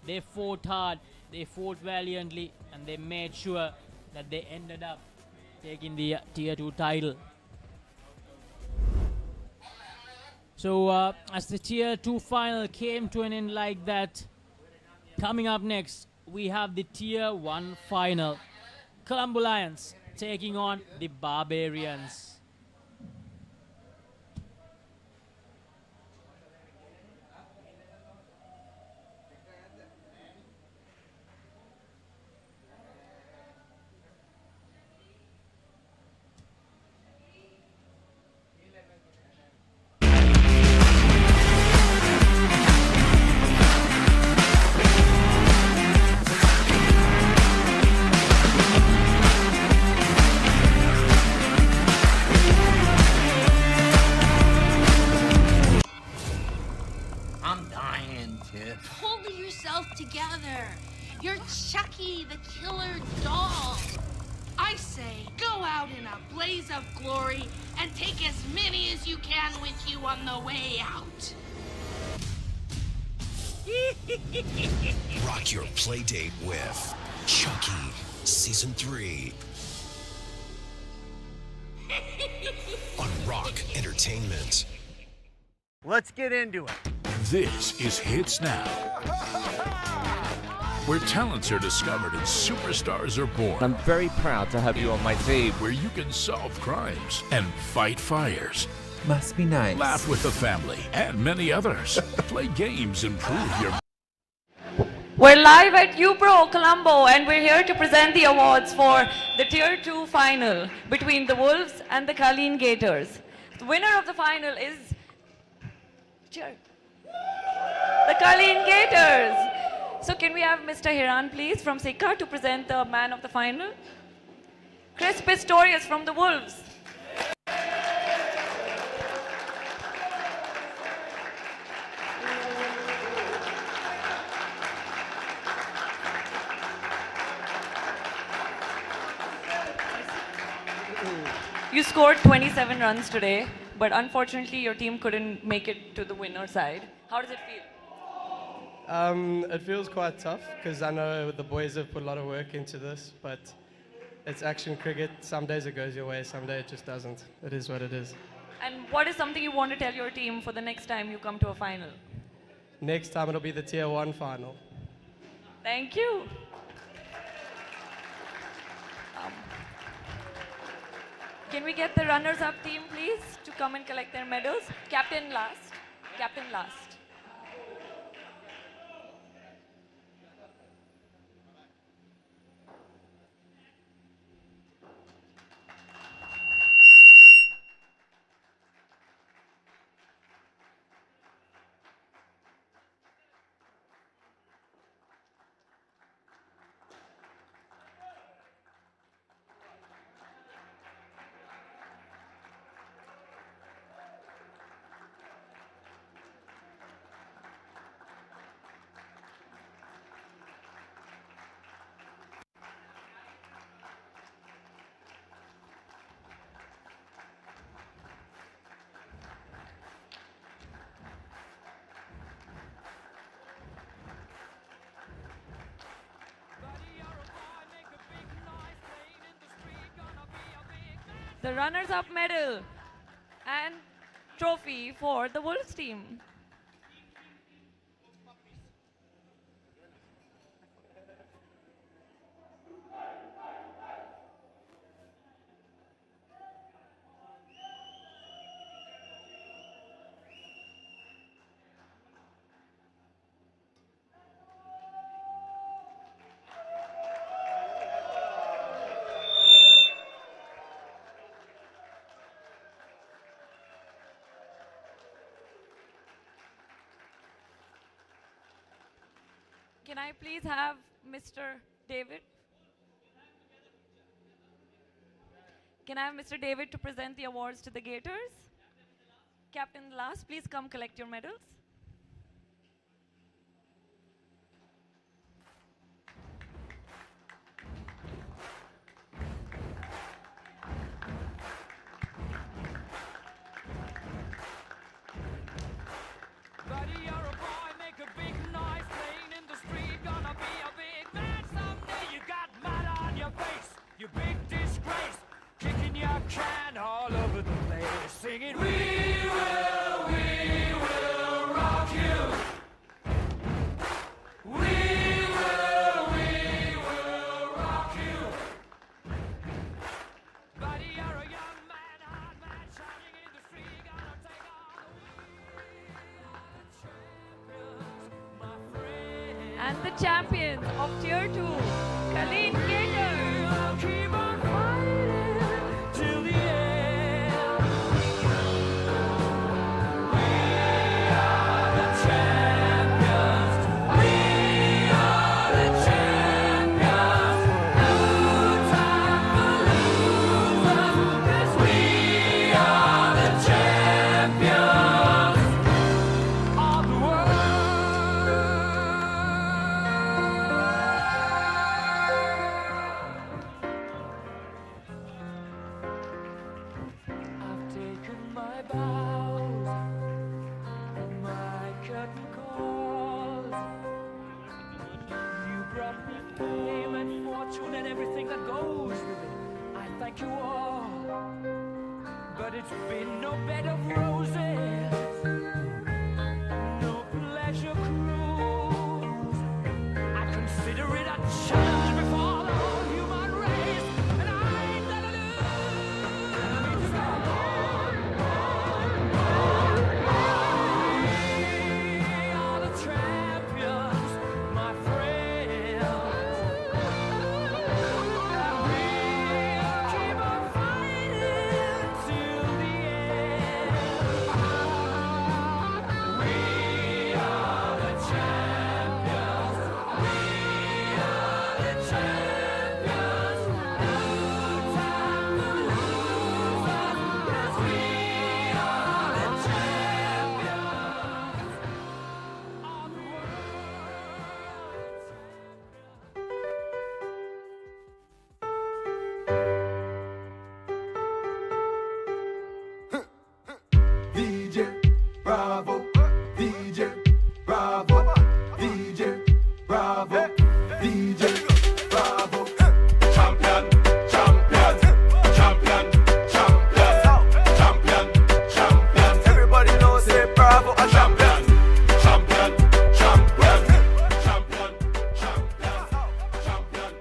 they fought hard, they fought valiantly, and they made sure that they ended up taking the Tier 2 title. So as the Tier 2 final came to an end like that, coming up next, we have the Tier 1 final. Colombo Lions taking on the Barbarians. in a blaze of glory and take as many as you can with you on the way out. Rock your play date with Chucky Season 3 on Rock Entertainment. Let's get into it. This is Hits Now, where talents are discovered and superstars are born. I'm very proud to have you on my team. Where you can solve crimes and fight fires. Must be nice. Laugh with the family and many others. Play games and prove your... We're live at U-Pro Colombo and we're here to present the awards for the Tier 2 final between the Wolves and the Colleen Gators. The winner of the final is the Colleen Gators. So can we have Mr. Hiran please from Sikka to present the man of the final? Chris Pistorius from the Wolves. You scored 27 runs today, but unfortunately your team couldn't make it to the winner side. How does it feel? It feels quite tough because I know the boys have put a lot of work into this, but it's action cricket. Some days it goes your way, some days it just doesn't. It is what it is. And what is something you want to tell your team for the next time you come to a final? Next time it'll be the Tier 1 final. Thank you. Can we get the runners-up team, please, to come and collect their medals? Captain last. Captain last. The runners-up medal and trophy for the Wolves team. Can I please have Mr. David? Can I have Mr. David to present the awards to the Gators? Captain last, please come collect your medals. Singing, we will rock you. We will rock you. Buddy, you're a young man, hard man, shining in the street, gonna take all the champions, my friend. And the champions of Tier 2, Colleen Gators. I'll keep on fighting till the end. my vows and my curtain calls. You brought me fame and fortune and everything that goes with it. I thank you all, but it's been no bed of roses, no pleasure cruise. I consider it a challenge before the whole human race, and I ain't gonna lose. We are the champions, my friends. We'll keep on fighting till the end. We are the champions. We are the champions. No time to lose us, 'cause we are the champions of the world. DJ Bravo, DJ Bravo, DJ Bravo, DJ Bravo. Champion, champion, champion, champion, champion, champion. Everybody knows say Bravo a champion. Champion, champion, champion, champion, champion,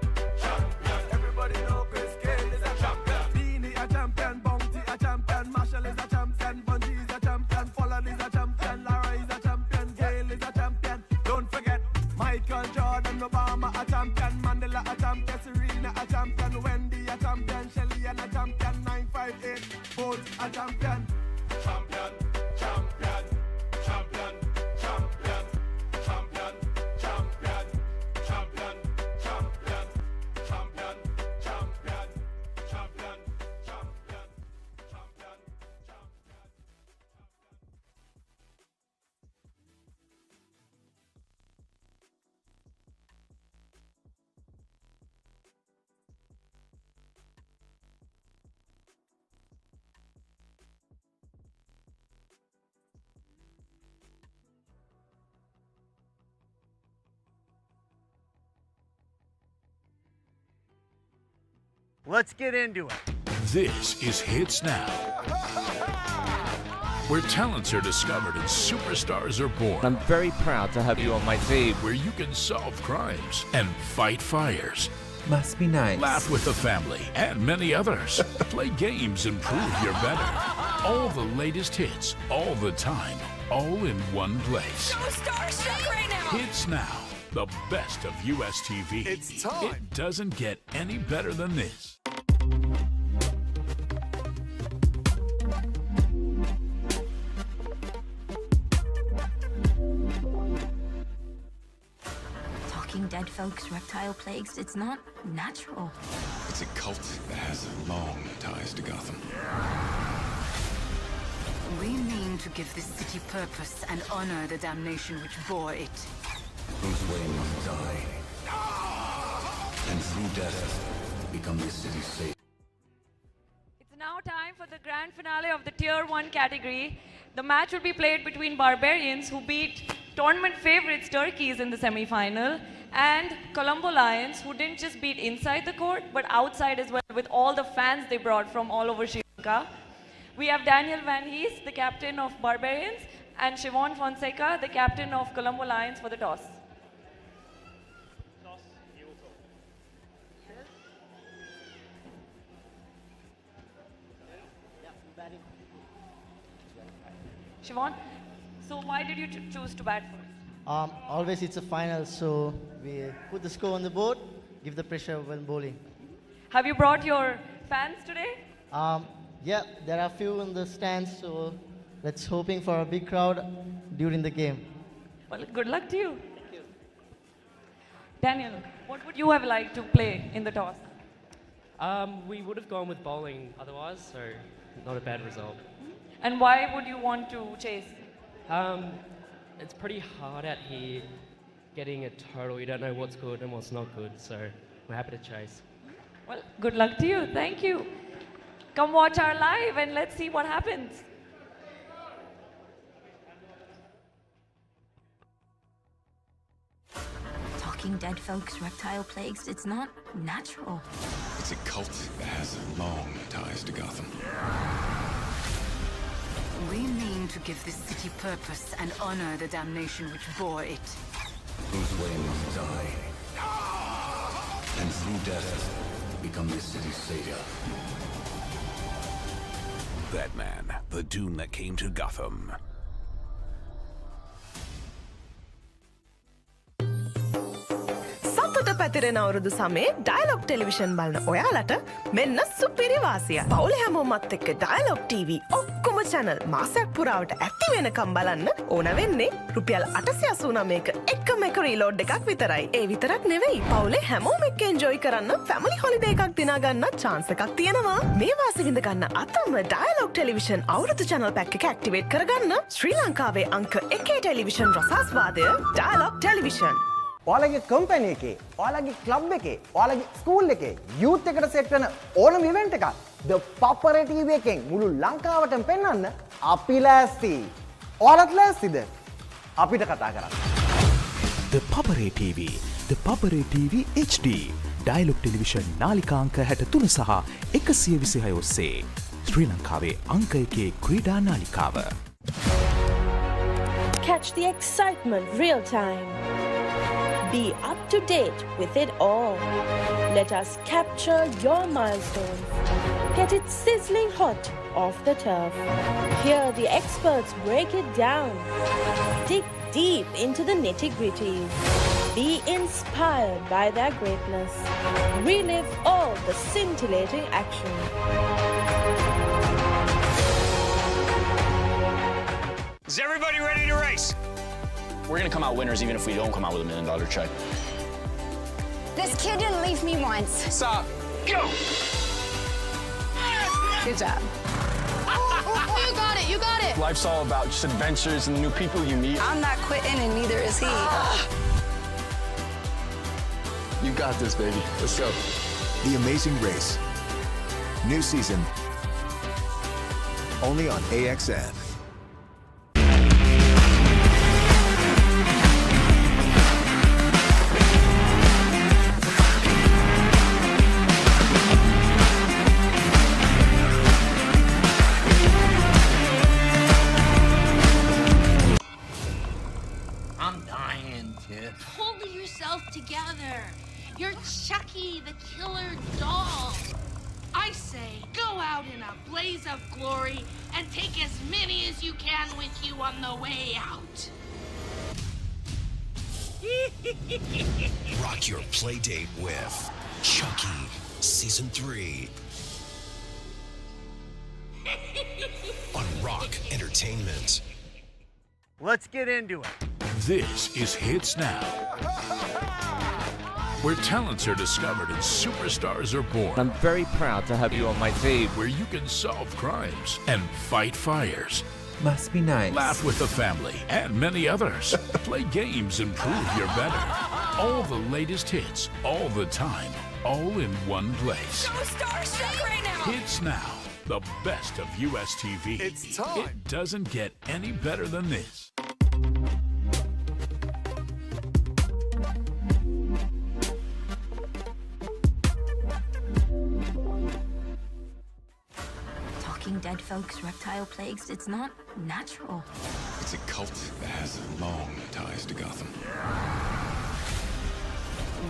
champion. Everybody knows Chris Kane is a champion. Beanie a champion, Bounty a champion, Marshall is a champion, Bungie is a champion, Folland is a champion, Lara is a champion, Gale is a champion. Don't forget Michael Jordan, Obama a champion, Mandela a champion, Serena a champion, Wendy a champion, Shelly and a champion, 958 Bolt a champion. Champion, champion, champion, champion, champion, champion, champion, champion, champion, champion, champion, champion, champion. Let's get into it. This is Hits Now, where talents are discovered and superstars are born. I'm very proud to have you on my team. Where you can solve crimes and fight fires. Must be nice. Laugh with the family and many others. Play games and prove you're better. All the latest hits, all the time, all in one place. So starstruck right now. Hits Now, the best of US TV. It's time. It doesn't get any better than this. Talking dead folks, reptile plagues, it's not natural. It's a cult that has long ties to Gotham. We mean to give this city purpose and honor the damnation which bore it. Bruce Wayne must die. And through death, become this city's savior. It's now time for the grand finale of the Tier 1 category. The match will be played between Barbarians, who beat tournament favorites Turkeys in the semi-final, and Colombo Lions, who didn't just beat inside the court, but outside as well, with all the fans they brought from all over Sri Lanka. We have Daniel Van Hees, the captain of Barbarians, and Siobhan Fonseca, the captain of Colombo Lions, for the toss. Siobhan, so why did you choose to bat first? Always it's a final, so we put the score on the board, give the pressure when bowling. Have you brought your fans today? Yeah, there are a few in the stands, so let's hoping for a big crowd during the game. Well, good luck to you. Thank you. Daniel, what would you have liked to play in the toss? We would have gone with bowling otherwise, so not a bad result. And why would you want to chase? It's pretty hard out here getting a total. You don't know what's good and what's not good, so we're happy to chase. Well, good luck to you. Thank you. Come watch our live and let's see what happens. Talking dead folks, reptile plagues, it's not natural. It's a cult that has long ties to Gotham. We mean to give this city purpose and honor the damnation which bore it. Bruce Wayne must die. And through death, become this city's savior. Batman, the doom that came to Gotham. සතුට පැතිරෙන අවුරුදු සමේ dialogue television බලන ඔයාලට මෙන්න සුපිරි වාසිය. පවුලේ හැමෝමත් එක්ක ඩයලොග් TV ඔක්කොම channel මාසයක් පුරාවට ඇති වෙනකම් බලන්න ඕන වෙන්නේ රුපියල් 889ක එකම එක රීලෝඩ් එකක් විතරයි. ඒ විතරක් නෙවෙයි පවුලේ හැමෝම එක්ක එන්ජොයි කරන්න ෆැමිලි හොලිඩේ එකක් දිනා ගන්න chance එකක් තියෙනවා. මේ වාසිය විඳ ගන්න අතම ඩයලොග් ටෙලිවිෂන් අවුරුදු channel pack එක ඇක්ටිවේට් කරගන්න ශ්‍රී ලංකාවේ අංක 1 ටෙලිවිෂන් රසාස්වාදය ඩයලොග් ටෙලිවිෂන්. ඔයාලගේ කම්පැනි එකේ, ඔයාලගේ ක්ලබ් එකේ, ඔයාලගේ ස්කූල් එකේ යූත් එකට සෙට් වෙන ඕනම ඉවෙන්ට් එකක් ThePapare TV එකෙන් මුළු ලංකාවටම පෙන්වන්න අපි ලෑස්ති. ඔයාලත් ලෑස්තිද? අපිට කතා කරන්න. ThePapare TV, ThePapare TV HD, Dialog television නාලිකා අංක 63 සහ 126 ඔස්සේ ශ්‍රී ලංකාවේ අංක 1 ක්‍රීඩා නාලිකාව. Catch the excitement real time. Be up to date with it all. Let us capture your milestones. Get it sizzling hot off the turf. Hear the experts break it down. Dig deep into the nitty-gritties. Be inspired by their greatness. Relive all the scintillating action. Is everybody ready to race? We're gonna come out winners even if we don't come out with $1 million check. This kid didn't leave me once. Stop. Go! Good job. You got it, you got it. Life's all about just adventures and the new people you meet. I'm not quitting and neither is he. You got this, baby. Let's go. The Amazing Race. New season. Only on AXN. Pull yourself together. You're Chucky, the killer doll. I say, go out in a blaze of glory and take as many as you can with you on the way out. Rock your play date with Chucky Season 3 on Rock Entertainment. Let's get into it. This is Hits Now, where talents are discovered and superstars are born. I'm very proud to have you on my team. Where you can solve crimes and fight fires. Must be nice. Laugh with the family and many others. Play games and prove you're better. All the latest hits, all the time, all in one place. So starstruck right now. Hits Now, the best of US TV. It's time. It doesn't get any better than this. Talking dead folks, reptile plagues, it's not natural. It's a cult that has long ties to Gotham.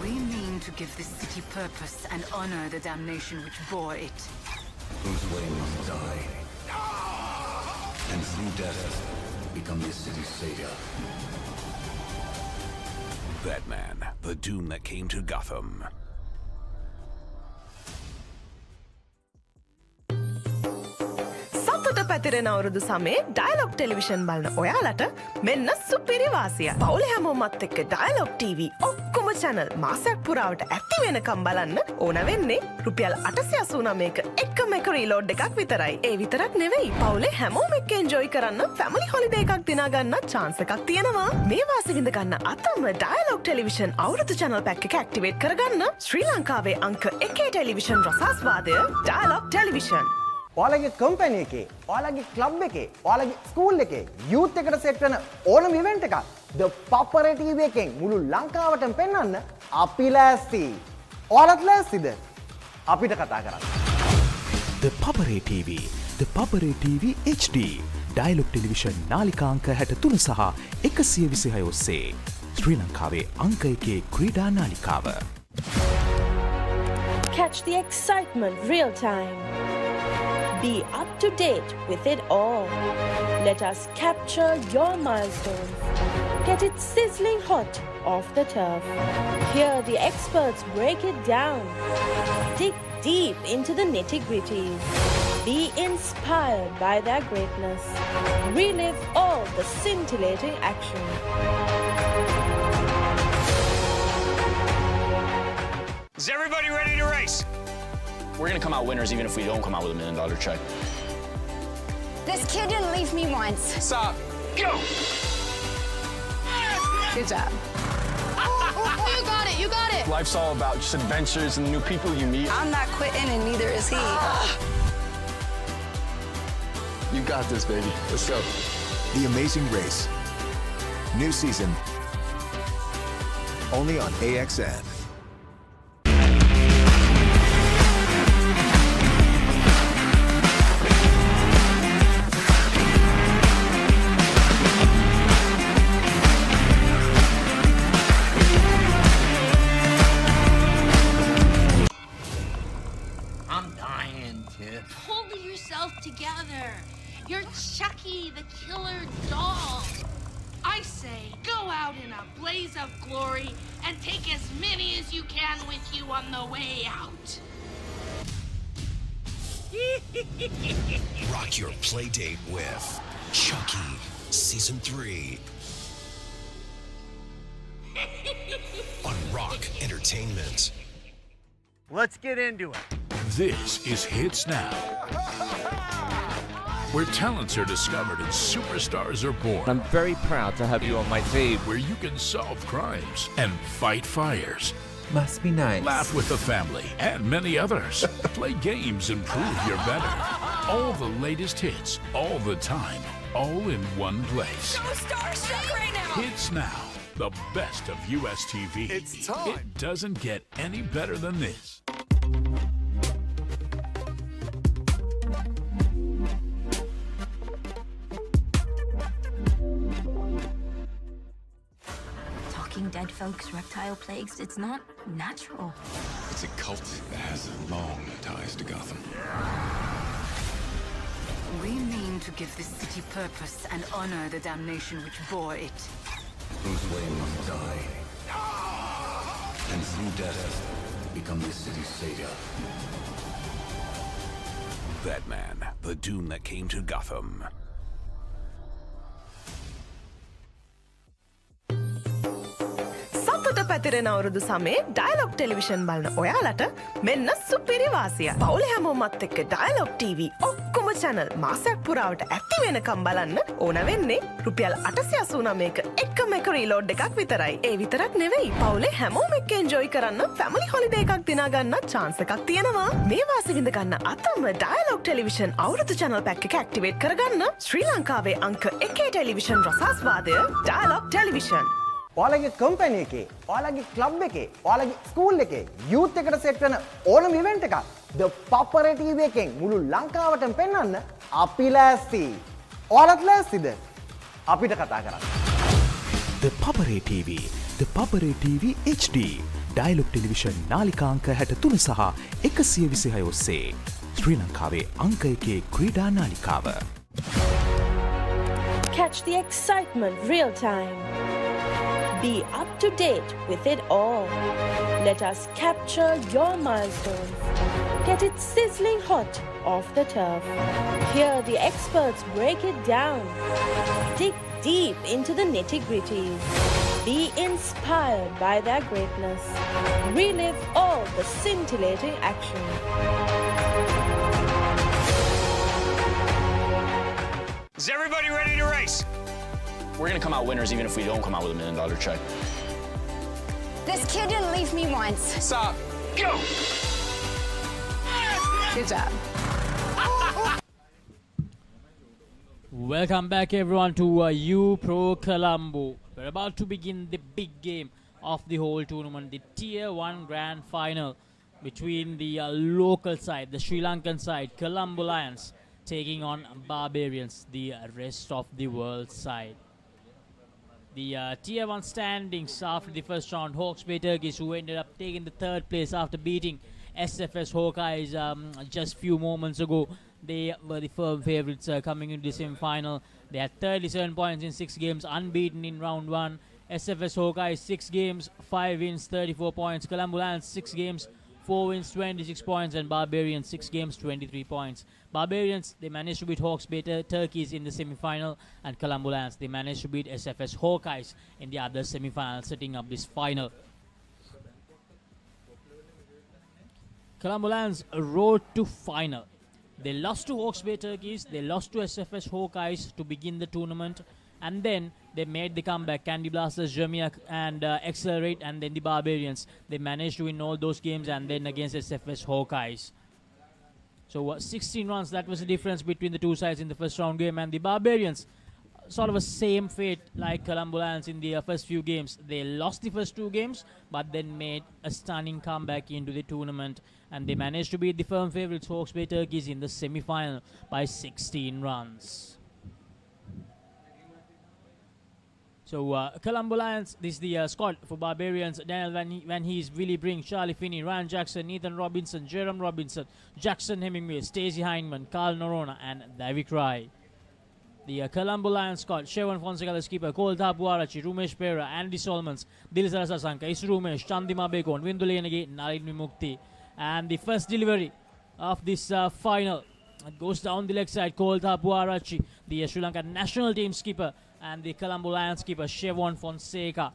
We mean to give this city purpose and honor the damnation which bore it. Bruce Wayne must die. And through death, become this city's savior. Batman, the doom that came to Gotham. සතුට පැතිරෙන අවුරුදු සමේ dialogue television බලන ඔයාලට මෙන්න සුපිරි වාසිය. පවුලේ හැමෝමත් එක්ක ඩයලොග් TV ඔක්කොම channel මාසයක් පුරාවට ඇති වෙනකම් බලන්න ඕන වෙන්නේ රුපියල් 889ක එකම එක රීලෝඩ් එකක් විතරයි. ඒ විතරක් නෙවෙයි පවුලේ හැමෝම එක්ක එන්ජොයි කරන්න ෆැමිලි හොලිඩේ එකක් දිනා ගන්න chance එකක් තියෙනවා. මේ වාසිය විඳ ගන්න අතම ඩයලොග් ටෙලිවිෂන් අවුරුදු channel pack එක ඇක්ටිවේට් කරගන්න ශ්‍රී ලංකාවේ අංක 1 ටෙලිවිෂන් රසාස්වාදය ඩයලොග් ටෙලිවිෂන්. ඔයාලගේ කම්පැනි එකේ, ඔයාලගේ ක්ලබ් එකේ, ඔයාලගේ ස්කූල් එකේ යූත් එකට සෙට් වෙන ඕනම ඉවෙන්ට් එකක් The Papare TV එකෙන් මුළු ලංකාවටම පෙන්වන්න අපි ලෑස්ති. ඔයාලත් ලෑස්තිද? අපිට කතා කරන්න. The Papare TV, The Papare TV HD, Dialog television නාලිකාංක 63 සහ 126 ඔස්සේ ශ්‍රී ලංකාවේ අංක 1 ක්‍රීඩා නාලිකාව. Catch the excitement real time. Be up to date with it all. Let us capture your milestones. Get it sizzling hot off the turf. Hear the experts break it down. Dig deep into the nitty-gritties. Be inspired by their greatness. Relive all the scintillating action. Is everybody ready to race? We're gonna come out winners even if we don't come out with $1 million check. This kid didn't leave me once. Stop. Go! Good job. You got it, you got it. Life's all about just adventures and new people you meet. I'm not quitting and neither is he. You got this, baby. Let's go. The Amazing Race. New season. Only on AXN. Pull yourself together. You're Chucky the killer doll. I say, go out in a blaze of glory and take as many as you can with you on the way out. Rock your play date with Chucky Season 3 on Rock Entertainment. Let's get into it. This is Hits Now, where talents are discovered and superstars are born. I'm very proud to have you on my team. Where you can solve crimes and fight fires. Must be nice. Laugh with the family and many others. Play games and prove you're better. All the latest hits, all the time, all in one place. So starstruck right now. Hits Now, the best of US TV. It's time. It doesn't get any better than this. Talking dead folks, reptile plagues, it's not natural. It's a cult that has long ties to Gotham. We mean to give this city purpose and honor the damnation which bore it. Bruce Wayne must die. And through death, become the city's savior. Batman, the Doom that came to Gotham. සතුට පැතිරෙන අවුරුදු සමේ dialogue television බලන ඔයාලට මෙන්න සුපිරි වාසිය. පවුලේ හැමෝමත් එක්ක ඩයලොග් TV ඔක්කොම channel මාසයක් පුරාවට ඇක්ටිව් වෙනකම් බලන්න ඕන වෙන්නේ රුපියල් 889ක එකම එක රීලෝඩ් එකක් විතරයි. ඒ විතරක් නෙවෙයි පවුලේ හැමෝම එක්ක එන්ජොයි කරන්න ෆැමිලි හොලිඩේ එකක් දිනා ගන්න chance එකක් තියෙනවා. මේ වාසිය විඳ ගන්න අතම ඩයලොග් ටෙලිවිෂන් අවුරුදු channel pack එක ඇක්ටිවේට් කරගන්න ශ්‍රී ලංකාවේ අංක 1 ටෙලිවිෂන් රසාස්වාදය ඩයලොග් ටෙලිවිෂන්. ඔයාලගේ කම්පැනි එකේ, ඔයාලගේ ක්ලබ් එකේ, ඔයාලගේ ස්කූල් එකේ යූත් එකට සෙට් වෙන ඕනම ඉවෙන්ට් එකක් The Papare TV එකෙන් මුළු ලංකාවටම පෙන්වන්න අපි ලෑස්ති. ඔයාලත් ලෑස්තිද? අපිට කතා කරන්න. The Papare TV, The Papare TV HD, Dialog television නාලිකාංක 63 සහ 126 ඔස්සේ ශ්‍රී ලංකාවේ අංක 1 ක්‍රීඩා නාලිකාව. Catch the excitement real time. Be up to date with it all. Let us capture your milestones. Get it sizzling hot off the turf. Hear the experts break it down. Dig deep into the nitty-gritties. Be inspired by their greatness. Relive all the scintillating action. Is everybody ready to race? We're gonna come out winners even if we don't come out with $1 million check. This kid didn't leave me once. Stop. Go! Good job. Welcome back everyone to U-Pro Colombo. We're about to begin the big game of the whole tournament, the Tier 1 Grand Final between the local side, the Sri Lankan side, Colombo Lions, taking on Barbarians, the rest of the world side. The Tier 1 standings after the first round, Hawks Bay Turkeys, who ended up taking the third place after beating SFS Hawkeyes just few moments ago. They were the firm favourites coming into the semi-final. They had 37 points in 6 games, unbeaten in round 1. SFS Hawkeyes 6 games, 5 wins, 34 points. Colombo Lions 6 games, 4 wins, 26 points. And Barbarians 6 games, 23 points. Barbarians, they managed to beat Hawks Bay Turkeys in the semi-final. And Colombo Lions, they managed to beat SFS Hawkeyes in the other semi-final, setting up this final. Colombo Lions road to final. They lost to Hawks Bay Turkeys, they lost to SFS Hawkeyes to begin the tournament, and then they made the comeback. Candy Blasters, Jeremiah and Accelerate, and then the Barbarians. They managed to win all those games, and then against SFS Hawkeyes. So 16 runs, that was the difference between the two sides in the first round game, and the Barbarians, sort of a same fate like Colombo Lions in the first few games. They lost the first 2 games, but then made a stunning comeback into the tournament, and they managed to beat the firm favourites Hawks Bay Turkeys in the semi-final by 16 runs. So Colombo Lions, this is the squad for Barbarians. Daniel Van Hees, Willie Brink, Charlie Finney, Ryan Jackson, Ethan Robinson, Jerome Robinson, Jackson Hemingway, Stacey Hindman, Carl Norona, and David Rai. The Colombo Lions squad: Shevon Fonseca, the skipper, Cole Tapuarachi, Rumesh Pera, Andy Solomons, Dilisara Sasanka, Isu Rumesh, Chandima Bekon, Vindulenagi, Nalin Mukti. And the first delivery of this final goes down the leg side. Cole Tapuarachi, the Sri Lanka national team skipper, and the Colombo Lions skipper, Shevon Fonseca,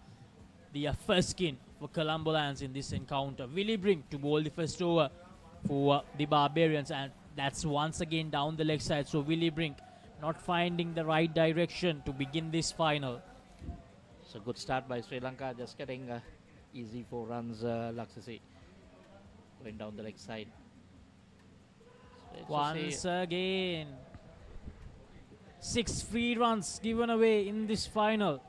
the first skin for Colombo Lions in this encounter. Willie Brink to bowl the first over for the Barbarians, and that's once again down the leg side. So Willie Brink not finding the right direction to begin this final. It's a good start by Sri Lanka, just getting easy 4 runs, Laksasi, going down the leg side. So Once again, 6 free runs given away in this final.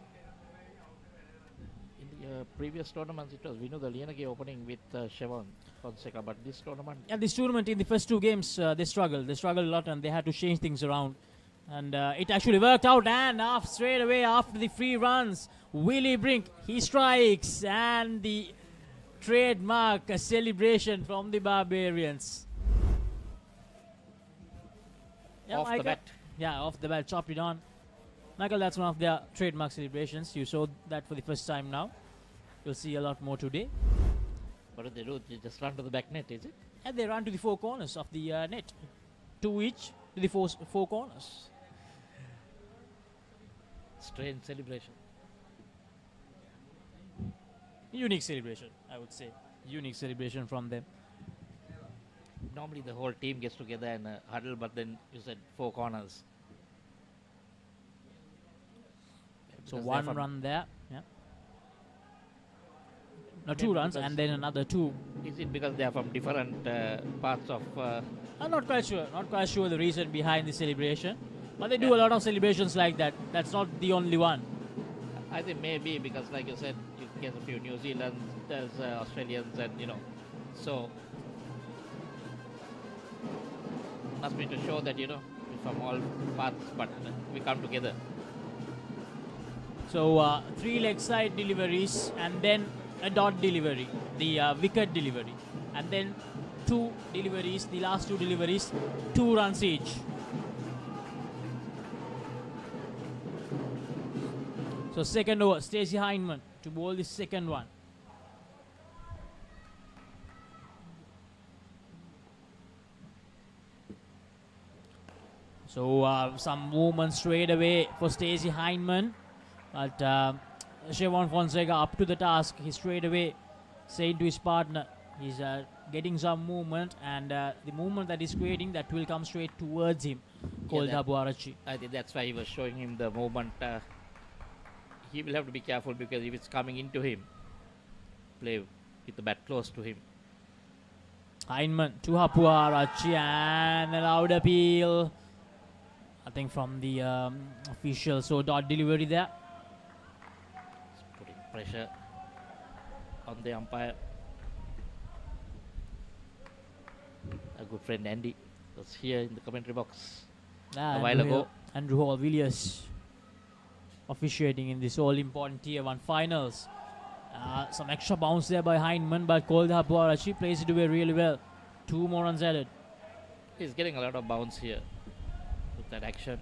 In the previous tournaments, it was Vinu the Lianagi opening with Shevon Fonseca, but this tournament... Yeah, this tournament in the first 2 games, they struggled. They struggled a lot, and they had to change things around. And it actually worked out, and straight away after the free runs, Willie Brink, he strikes, and the trademark celebration from the Barbarians. Yeah, off the bat. Yeah, off the bat, chopped it on. Michael, that's one of their trademark celebrations. You saw that for the first time now. You'll see a lot more today. What do they do? They just run to the back net, is it? And they run to the 4 corners of the net. 2 each to the 4 corners. Strange celebration. Unique celebration, I would say. Unique celebration from them. Normally the whole team gets together and huddle, but then you said 4 corners. So 1 run there. Yeah. No, 2 runs and then another 2. Is it because they are from different parts of... I'm not quite sure. Not quite sure the reason behind the celebration. But they do a lot of celebrations like that. That's not the only one. I think maybe because, like you said, you get a few New Zealanders, there's Australians, and so must be to show that we're from all parts, but we come together. So 3 leg side deliveries, and then a dot delivery, the wicket delivery, and then 2 deliveries, the last 2 deliveries, 2 runs each. So second over, Stacey Hindman to bowl the second one. So some movement straight away for Stacey Hindman, but Shevon Fonseca up to the task. He straight away saying to his partner, he's getting some movement, and the movement that he's creating, that will come straight towards him, called Tapuarachi. I think that's why he was showing him the movement. He will have to be careful, because if it's coming into him, play with the bat close to him. Hindman to Tapuarachi, and a loud appeal. I think from the official. So dot delivery there. It's putting pressure on the umpire. A good friend Andy was here in the commentary box a while ago. Andrew Hall Villiers officiating in this all-important Tier 1 finals. Some extra bounce there by Heinemann, but Koldhapuarachi plays it away really well. 2 more runs added. He's getting a lot of bounce here with that action.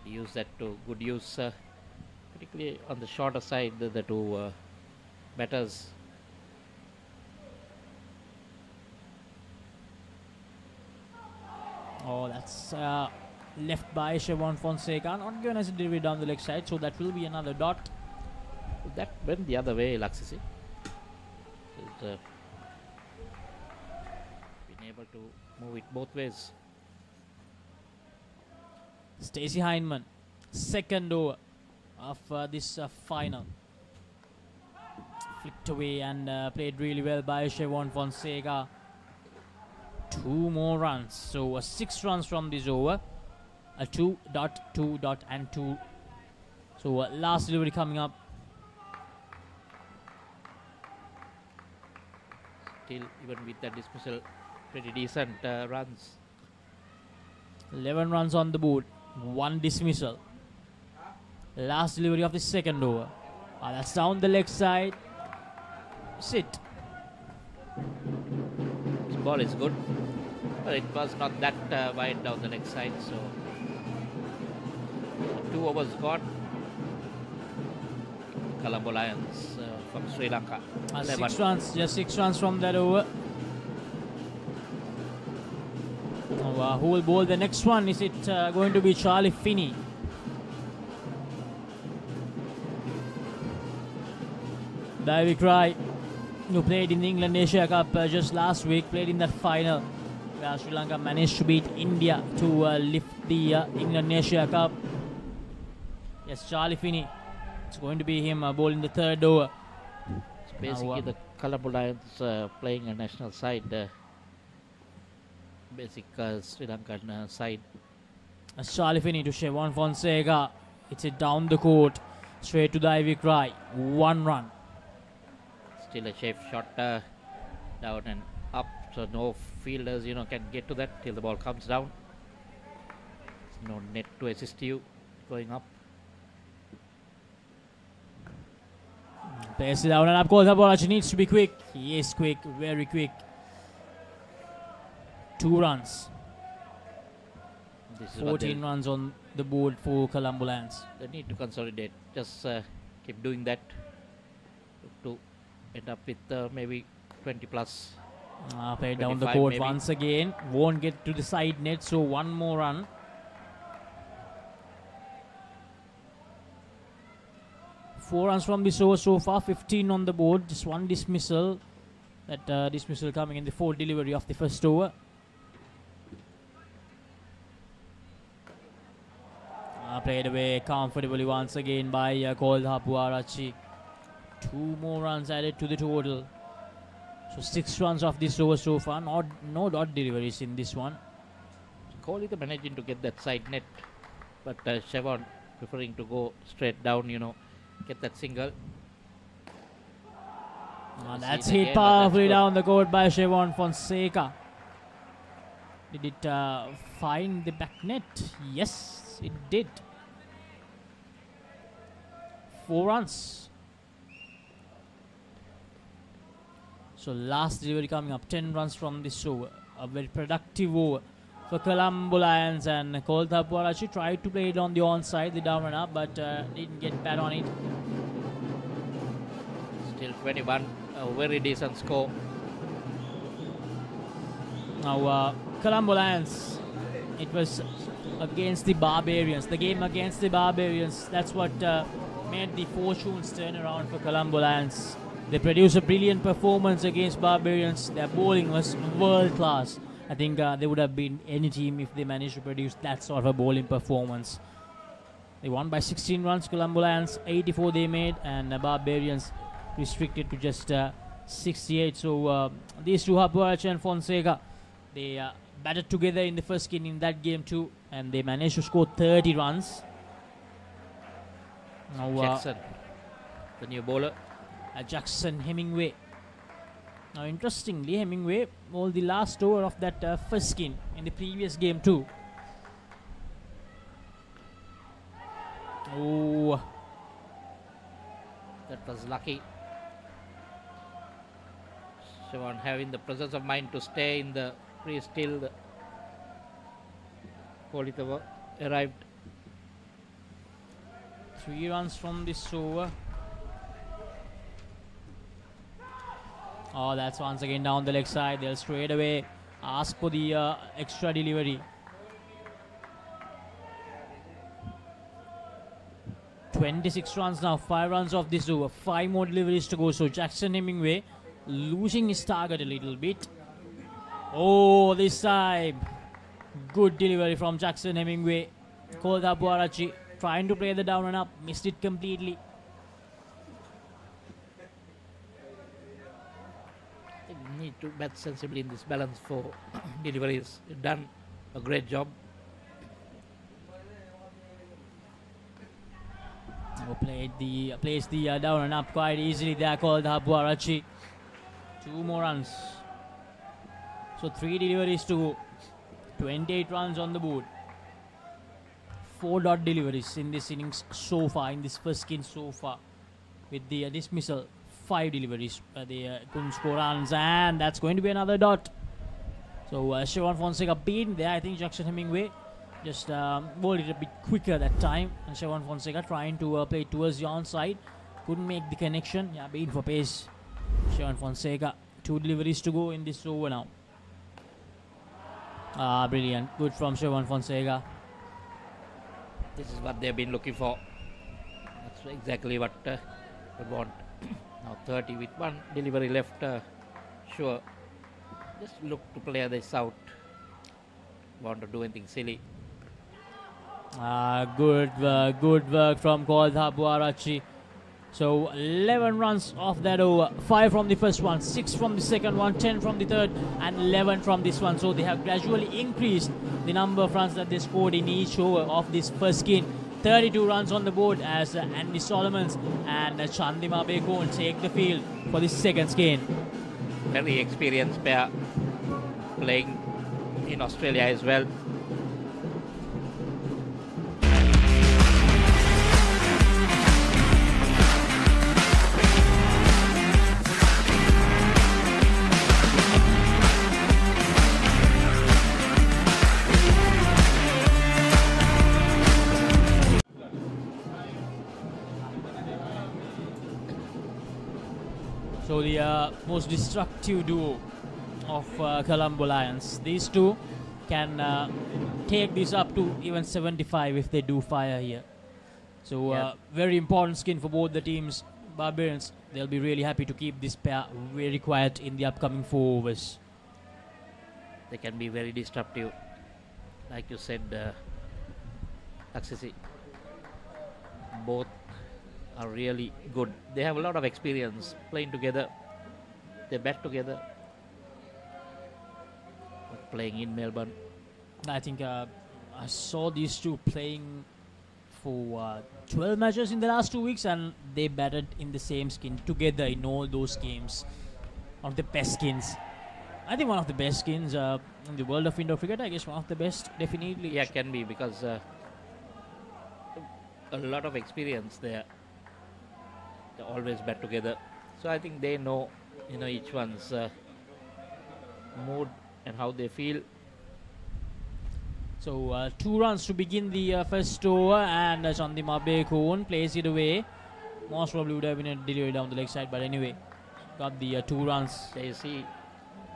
He used that to good use, particularly on the shorter side, the two batters. Oh, that's left by Siobhan Fonseca. Not given as a delivery down the leg side, so that will be another dot. That went the other way, Laxisi. Been able to move it both ways. Stacey Heinemann, second over of this final. Flicked away and played really well by Siobhan Fonseca. 2 more runs, so 6 runs from this over. A 2 dot, 2 dot, and 2. So last delivery coming up. Still, even with that dismissal, pretty decent runs. 11 runs on the board, 1 dismissal. Last delivery of the second over. That's down the leg side. Sit. This ball is good, but it was not that wide down the leg side, so 2 overs gone. Colombo Lions from Sri Lanka. 6 runs, just 6 runs from that over. Who will bowl the next one? Is it going to be Charlie Finney? David Rai, who played in the England Asia Cup just last week, played in that final where Sri Lanka managed to beat India to lift the England Asia Cup. Yes, Charlie Finney. It's going to be him bowling the third over. It's basically the Colombo Lions playing a national side. Basic Sri Lankan side. Charlie Finney to Siobhan Fonseca. It's it down the court, straight to the Ivy Cry. 1 run. Still a safe shot down and up, so no fielders can get to that till the ball comes down. There's no net to assist you going up. Plays it down and up. Koldhapuarachi needs to be quick. He is quick, very quick. 2 runs. 14 runs on the board for Colombo Lions. They need to consolidate. Just keep doing that to end up with maybe 20 plus. Played down the court maybe. Once again. Won't get to the side net, so 1 more run. 4 runs from this over so far, 15 on the board, just 1 dismissal. That dismissal coming in the 4th delivery of the first over. Played away comfortably once again by Koldhapuarachi. 2 more runs added to the total. So 6 runs off this over so far. No dot deliveries in this one. Kohli managing to get that side net, but Siobhan preferring to go straight down, get that single. That's hit powerfully down the court by Siobhan Fonseca. Did it find the back net? Yes, it did. 4 runs. So last delivery coming up, 10 runs from this over. A very productive over for Colombo Lions, and Koldhapuarachi tried to play it on the onside, the down and up, but didn't get bat on it. Still 21, a very decent score. Now Colombo Lions, it was against the Barbarians, the game against the Barbarians. That's what made the fortunes turn around for Colombo Lions. They produced a brilliant performance against Barbarians. Their bowling was world class. I think they would have been any team if they managed to produce that sort of a bowling performance. They won by 16 runs, Colombo Lions 84 they made, and Barbarians restricted to just 68. So these two, Hapuarachi and Fonseca, they batted together in the first skin in that game too, and they managed to score 30 runs. Now, Jackson, the new bowler. Jackson Hemingway. Now, interestingly, Hemingway bowled the last over of that first skin in the previous game too. Oh, that was lucky. Sivan having the presence of mind to stay in the crease till the Politava arrived. 3 runs from this over. Oh, that's once again down the leg side. They'll straight away ask for the extra delivery. 26 runs now, 5 runs off this over, 5 more deliveries to go. So Jackson Hemingway losing his target a little bit. Oh, this time good delivery from Jackson Hemingway. Kolda Buarachi trying to play the down and up, missed it completely. They need to bat sensibly in this balance for deliveries. You've done a great job. Plays the down and up quite easily there, Kolda Buarachi. 2 more runs. So 3 deliveries to go. 28 runs on the board. 4 dot deliveries in this innings so far, in this first skin so far. With the dismissal, 5 deliveries. They couldn't score runs, and that's going to be another dot. So Sivan Fonseca beaten there. I think Jackson Hemingway just bowled it a bit quicker that time. And Sivan Fonseca trying to play towards the onside. Couldn't make the connection. Yeah, beaten for pace. Sivan Fonseca. 2 deliveries to go in this over now. Brilliant. Good from Sivan Fonseca. This is what they've been looking for. That's exactly what we want. Now 30 with 1 delivery left. Sure. Just look to play this out. Want to do anything silly. Good work from Kolda Buarachi. So 11 runs off that over, 5 from the first one, 6 from the second one, 10 from the third, and 11 from this one. So they have gradually increased the number of runs that they scored in each over of this first skin. 32 runs on the board as Andy Solomons and Chandima Bekon take the field for the second skin. Very experienced pair playing in Australia as well. So the most destructive duo of Colombo Lions. These two can take this up to even 75 if they do fire here. So very important skin for both the teams. Barbarians, they'll be really happy to keep this pair very quiet in the upcoming 4 overs. They can be very disruptive. Like you said, Taksisi. Both are really good. They have a lot of experience playing together. They bat together. Playing in Melbourne. I think I saw these two playing for 12 matches in the last 2 weeks, and they batted in the same skin together in all those games. One of the best skins. I think one of the best skins in the world of indoor cricket. I guess one of the best, definitely. Yeah, can be, because a lot of experience there. They always bat together. So I think they know, each one's mood and how they feel. So 2 runs to begin the first over, and Chandima Bekon plays it away. Most probably would have been a delivery down the leg side, but anyway, got the 2 runs. There you see,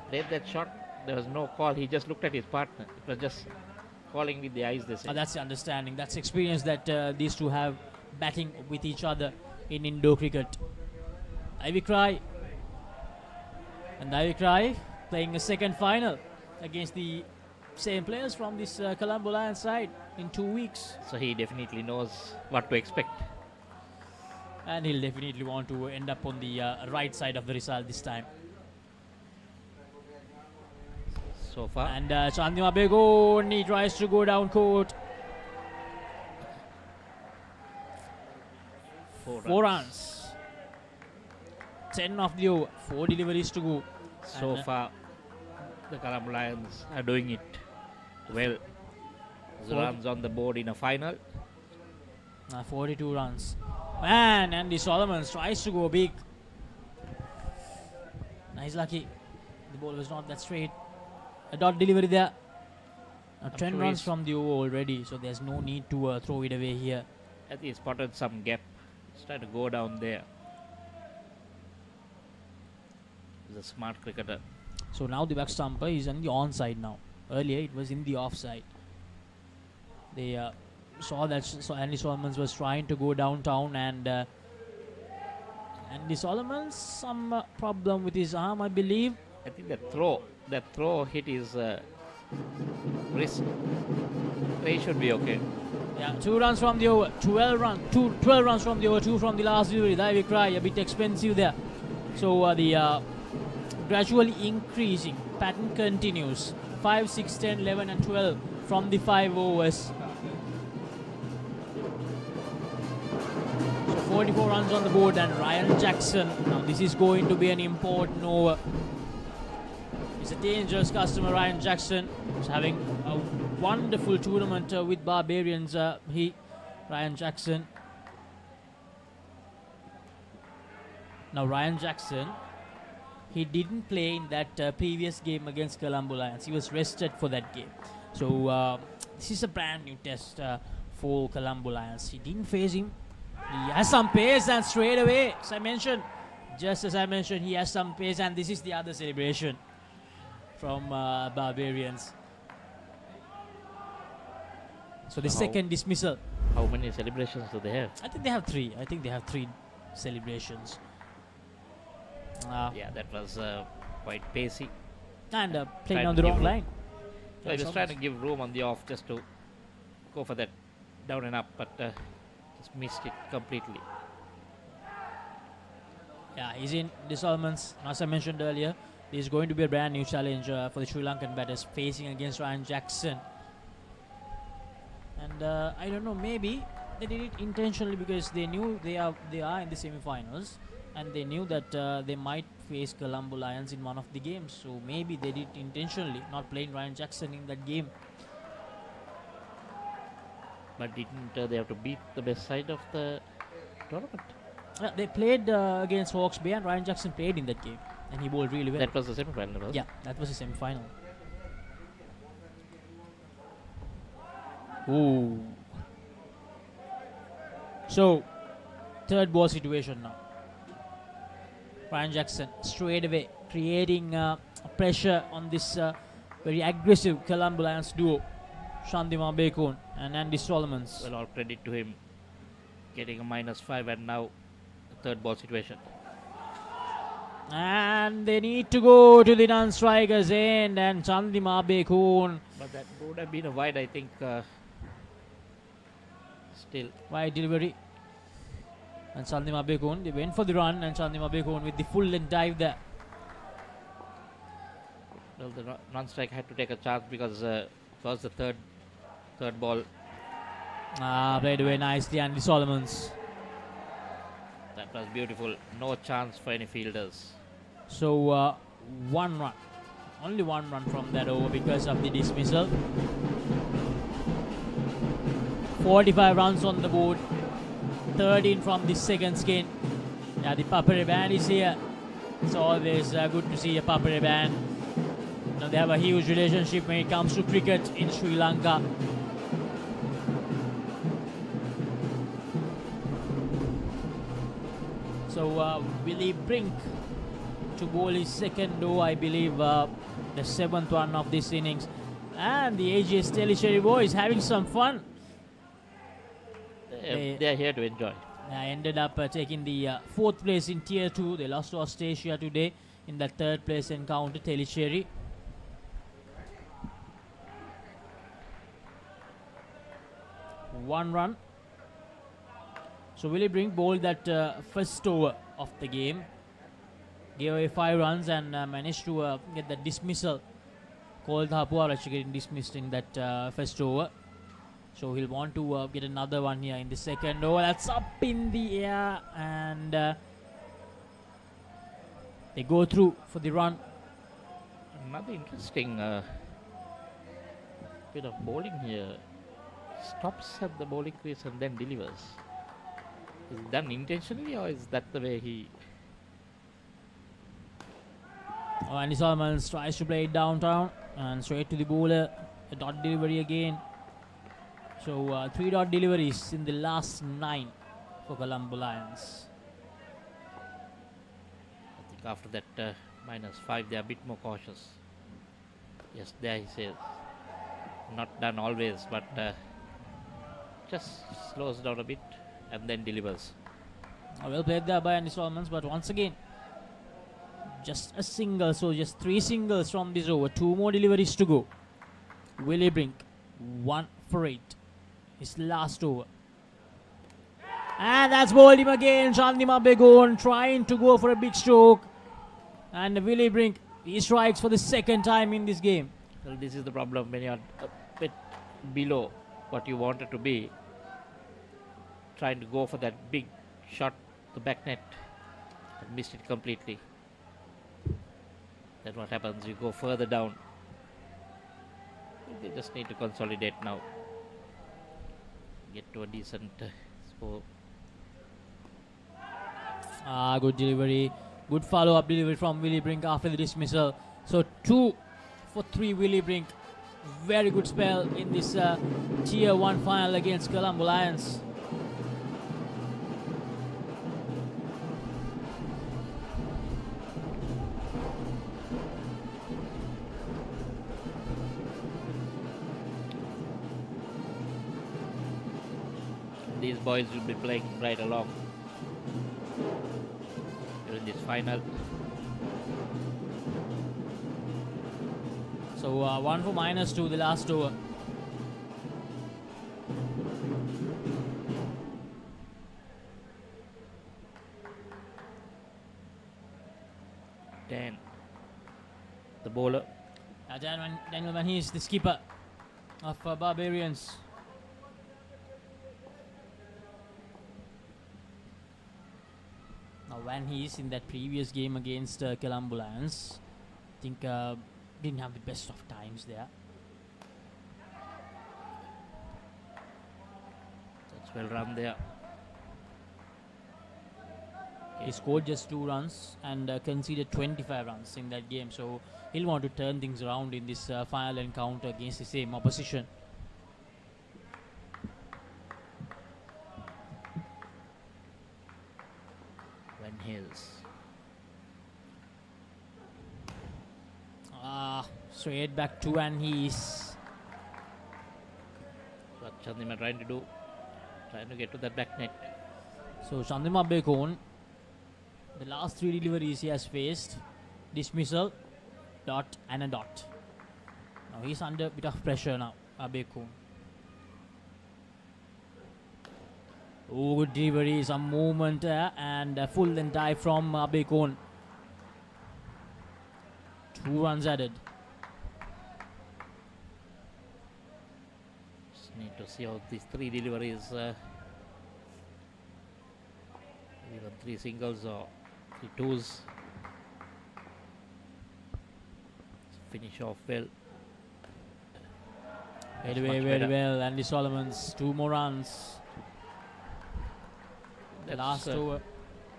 played that shot. There was no call. He just looked at his partner. It was just calling with the eyes, they say. That's the understanding. That's experience that these two have batting with each other in indoor cricket. Ivy Cry. And Ivy Cry playing a second final against the same players from this Colombo Lions side in 2 weeks. So he definitely knows what to expect. And he'll definitely want to end up on the right side of the result this time. so far. And Chandima Begun, he tries to go down court. 4 runs. 10 of the over, 4 deliveries to go. So far, the Colombo Lions are doing it well. The runs on the board in a final. 42 runs. Man, Andy Solomons tries to go big. Nice lucky. The ball was not that straight. A dot delivery there. Now 10 runs from the over already, so there's no need to throw it away here. I think he spotted some gap. He's trying to go down there. He's a smart cricketer. So now the back stumper is on the onside now. Earlier it was in the offside. They saw that Andy Solomons was trying to go downtown, and Andy Solomons some problem with his arm, I believe. I think that throw hit his wrist. He should be okay. Yeah, 2 runs from the over, 12 runs from the over, 2 from the last delivery. There we cry, a bit expensive there. So the gradually increasing pattern continues. 5, 6, 10, 11 and 12 from the 5 overs. So 44 runs on the board, and Ryan Jackson. Now this is going to be an important over. He's a dangerous customer, Ryan Jackson. He's having a wonderful tournament with Barbarians. Ryan Jackson. Now Ryan Jackson, he didn't play in that previous game against Colombo Lions. He was rested for that game. So this is a brand new test for Colombo Lions. He didn't face him. He has some pace, and straight away, just as I mentioned, he has some pace, and this is the other celebration from Barbarians. So the second dismissal. How many celebrations do they have? I think they have 3. I think they have 3 celebrations. Yeah, that was quite pacey. And playing on the wrong line. So he was trying to give room on the off just to go for that down and up, but just missed it completely. Yeah, he's in the Solomons. As I mentioned earlier, this is going to be a brand new challenge for the Sri Lankan batters facing against Ryan Jackson. And I don't know, maybe they did it intentionally because they knew they are in the semi-finals, and they knew that they might face Colombo Lions in one of the games. So maybe they did it intentionally, not playing Ryan Jackson in that game. But didn't they have to beat the best side of the tournament? They played against Hawke's Bay, and Ryan Jackson played in that game, and he bowled really well. That was the semi-final, was it? Yeah, that was the semi-final. Ooh. So, third ball situation now. Ryan Jackson straight away creating pressure on this very aggressive Colombo Lions duo, Chandima Begun and Andy Solomons. Well, all credit to him getting a -5, and now the third ball situation. And they need to go to the non-striker's end, and Chandima Begun. But that would have been a wide, I think. Still. Wide delivery. And Chandima Begun, they went for the run, and Chandima Begun with the full length dive there. Well, the non-strike had to take a chance because it was the third ball. Played away nicely, Andy Solomons. That was beautiful. No chance for any fielders. So 1 run. Only 1 run from that over because of the dismissal. 45 runs on the board. 13 from the second skin. Yeah, the Papare band is here. It's always good to see a Papare band. You know, they have a huge relationship when it comes to cricket in Sri Lanka. So Willie Brink to bowl his second over, I believe the 7th one of this innings. And the AGS Telecherry boys having some fun. They are here to enjoy. I ended up taking the 4th place in Tier 2. They lost to Australia today in the 3rd place encounter, Telecherry. One run. So Willie Brink bowled that first over of the game. Gave away 5 runs and managed to get the dismissal Tapua getting dismissed in that first over. So he'll want to get another one here in the second over. That's up in the air, and they go through for the run. Another interesting bit of bowling here. Stops at the bowling crease and then delivers. Is it done intentionally, or is that the way he... Oh, Andy Solomons tries to play it downtown and straight to the bowler. A dot delivery again. So 3 dot deliveries in the last 9 for Colombo Lions. I think after that -5 they are a bit more cautious. Yes, there he says. Not done always, but just slows down a bit and then delivers. Well played there by Andy Solomons, but once again, just a single, so just 3 singles from this over. 2 more deliveries to go. Willie Brink, 1 for 8. His last over. And that's bowled him again. Chandima Begon trying to go for a big stroke. And Willie Brink, he strikes for the second time in this game. Well, this is the problem when you are a bit below what you wanted to be. Trying to go for that big shot, the back net, and missed it completely. Then what happens? You go further down. They just need to consolidate now. Get to a decent score. Good delivery. Good follow-up delivery from Willie Brink after the dismissal. So 2 for 3 Willie Brink. Very good spell in this Tier 1 final against Colombo Lions. These boys will be playing right along during this final. So 1 for -2 the last over. Dan, the bowler. Daniel Van Hees, the skipper of Barbarians. Now Van Hees in that previous game against Colombo Lions, I think didn't have the best of times there. That's well run there. He scored just 2 runs and conceded 25 runs in that game. So he'll want to turn things around in this final encounter against the same opposition. Van Hees. Straight back to Van Hees. What Chandima trying to do? Trying to get to that back net. So Chandima Bekon, the last 3 deliveries he has faced, dismissal, dot and a dot. Now he's under a bit of pressure now, Bekon. Oh, good delivery, some movement and a full and dive from Bekon. 2 runs added. Just need to see how these 3 deliveries, even 3 singles or 3 twos, finish off well. Very well. Andy Solomons, 2 more runs. That's Last over.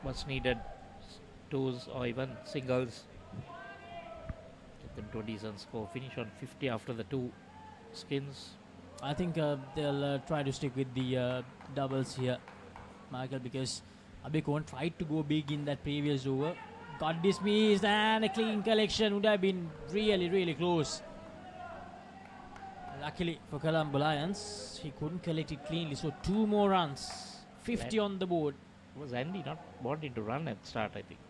What's needed, twos or even singles. Get them to a decent score. Finish on 50 after the 2 skins. I think they'll try to stick with the doubles here, Michael, because Abekon tried to go big in that previous over. Got dismissed, and a clean collection would have been really close. Luckily for Colombo Lions, he couldn't collect it cleanly. So 2 more runs. 50 on the board. Was Andy not wanting to run at start, I think?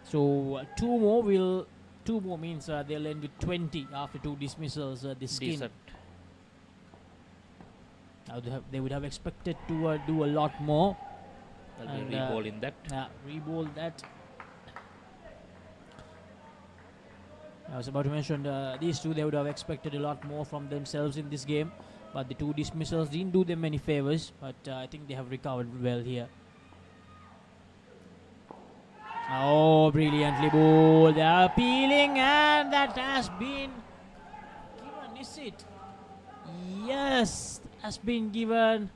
So 2 more means they'll end with 20 after 2 dismissals. The skin. Decent. Now they would have expected to do a lot more. They'll be re-bowl in that. Yeah, re-bowl that. I was about to mention these two, they would have expected a lot more from themselves in this game, but the two dismissals didn't do them any favors, but I think they have recovered well here. Oh, brilliantly bowled. They are appealing, and that has been given, is it? Yes, has been given.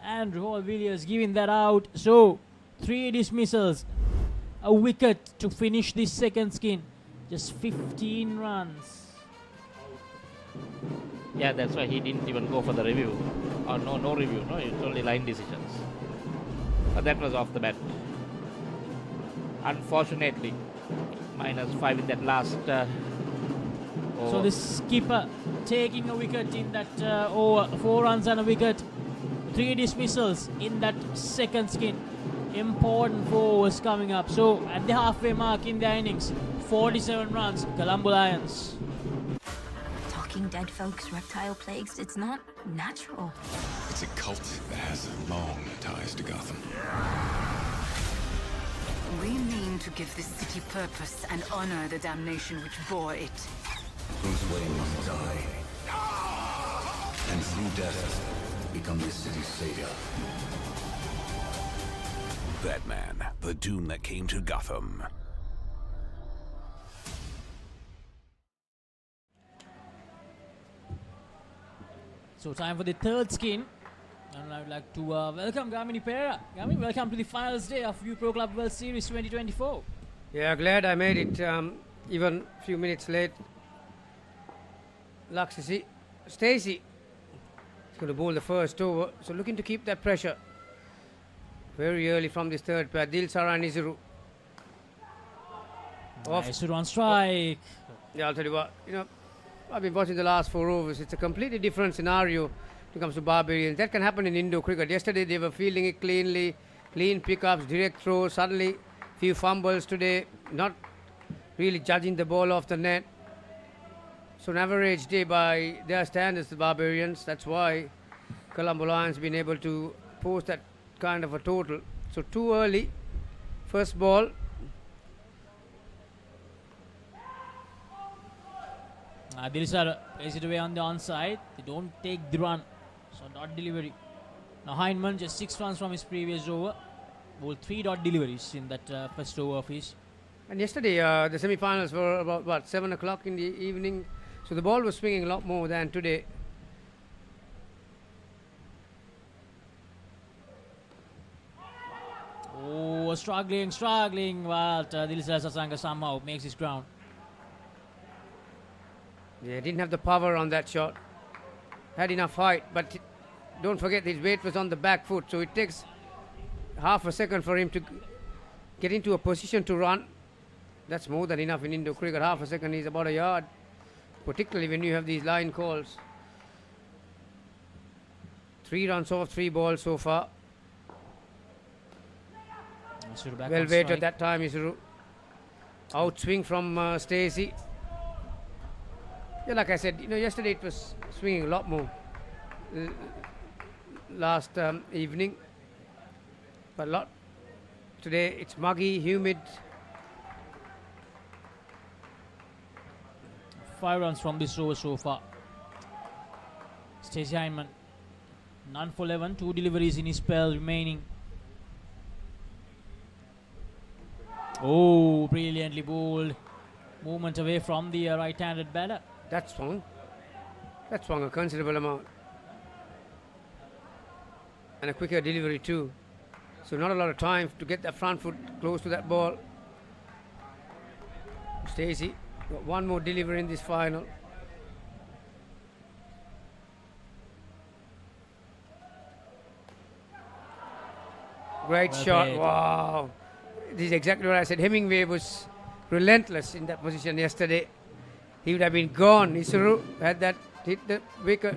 And Roy Villiers giving that out. So, 3 dismissals, a wicket to finish this second skin. Just 15 runs. Yeah, that's why he didn't even go for the review. Or no review, no, it's only line decisions. But that was off the bat. Unfortunately, -5 in that last over. So the skipper taking a wicket in that over, 4 runs and a wicket. 3 dismissals in that second skin. Important 4 overs coming up. So at the halfway mark in their innings, 47 runs, Colombo Lions. Talking dead folks, reptile plagues, it's not natural. It's a cult that has long ties to Gotham. We mean to give this city purpose and honor the damnation which bore it. Bruce Wayne must die. And through death, become this city's savior. Batman, the doom that came to Gotham. So time for the third skin. And I would like to welcome Gamini Pera. Gamini, welcome to the finals day of U-Pro Club World Series 2024. Yeah, glad I made it, even a few minutes late. Laxisi, Stacey is going to bowl the first over, so looking to keep that pressure very early from this third pair. Dilsara and Isuru. Isuru on strike. Yeah, I'll tell you what, I've been watching the last 4 overs. It's a completely different scenario when it comes to Barbarians. That can happen in Indo cricket. Yesterday they were fielding it cleanly, clean pickups, direct throws. Suddenly, few fumbles today, not really judging the ball off the net. So an average day by their standards, the Barbarians. That's why Colombo Lions been able to post that kind of a total. So too early. First ball. Dilsara plays it away on the onside. They don't take the run. So dot delivery. Now Hindman just 6 runs from his previous over. Bowled 3 dot deliveries in that first over of his. And yesterday the semi-finals were about 7 o'clock in the evening. So the ball was swinging a lot more than today. Oh, struggling. But Dilsara Sasanga somehow makes his ground. Yeah, didn't have the power on that shot. Had enough height, but don't forget his weight was on the back foot, so it takes half a second for him to get into a position to run. That's more than enough in Indo cricket. Half a second is about a yard, particularly when you have these line calls. 3 runs off 3 balls so far. Well weighted that time, Isuru. Outswing from Stacey. Yeah, like I said, yesterday it was swinging a lot more last evening, but a lot today. It's muggy, humid. 5 runs from this over so far. Stacey Hindman, none for 11, 2 deliveries in his spell remaining. Oh, brilliantly bowled. Movement away from the right-handed batter. That's swung. That swung a considerable amount. And a quicker delivery too. So not a lot of time to get that front foot close to that ball. Stacey got 1 more delivery in this final. Great shot. Played. Wow. This is exactly what I said. Hemingway was relentless in that position yesterday. He would have been gone. Isuru had that hit the wicket.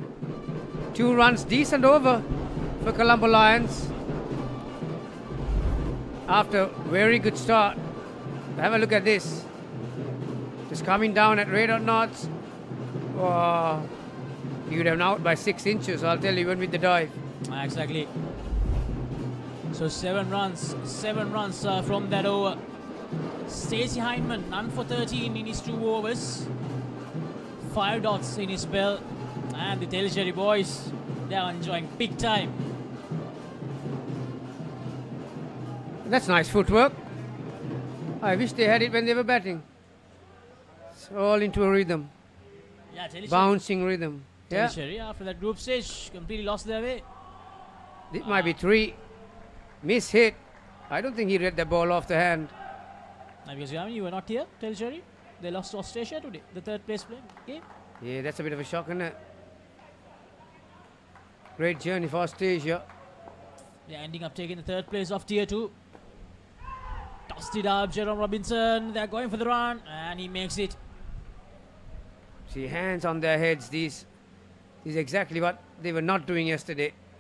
2 runs, decent over for Colombo Lions. After very good start. Have a look at this. Just coming down at radar knots. Oh, he would have been out by 6 inches, I'll tell you, even with the dive. Exactly. So 7 runs from that over. Stacey Hindman, none for 13 in his 2 overs. 5 dots in his spell. And the Telcherry boys, they are enjoying big time. That's nice footwork. I wish they had it when they were batting. It's all into a rhythm. Yeah, Telcherry. Bouncing rhythm. Yeah. Telcherry, after that group stage, completely lost their way. It might be 3. Miss hit. I don't think he read the ball off the hand. Because you were not here, Telcherry. They lost to Australia today, the 3rd place game. Yeah, that's a bit of a shock, isn't it? Great journey for Australia. They're ending up taking the 3rd place of Tier 2. Tossed it up, Jerome Robinson. They're going for the run, and he makes it. See, hands on their heads. This is exactly what they were not doing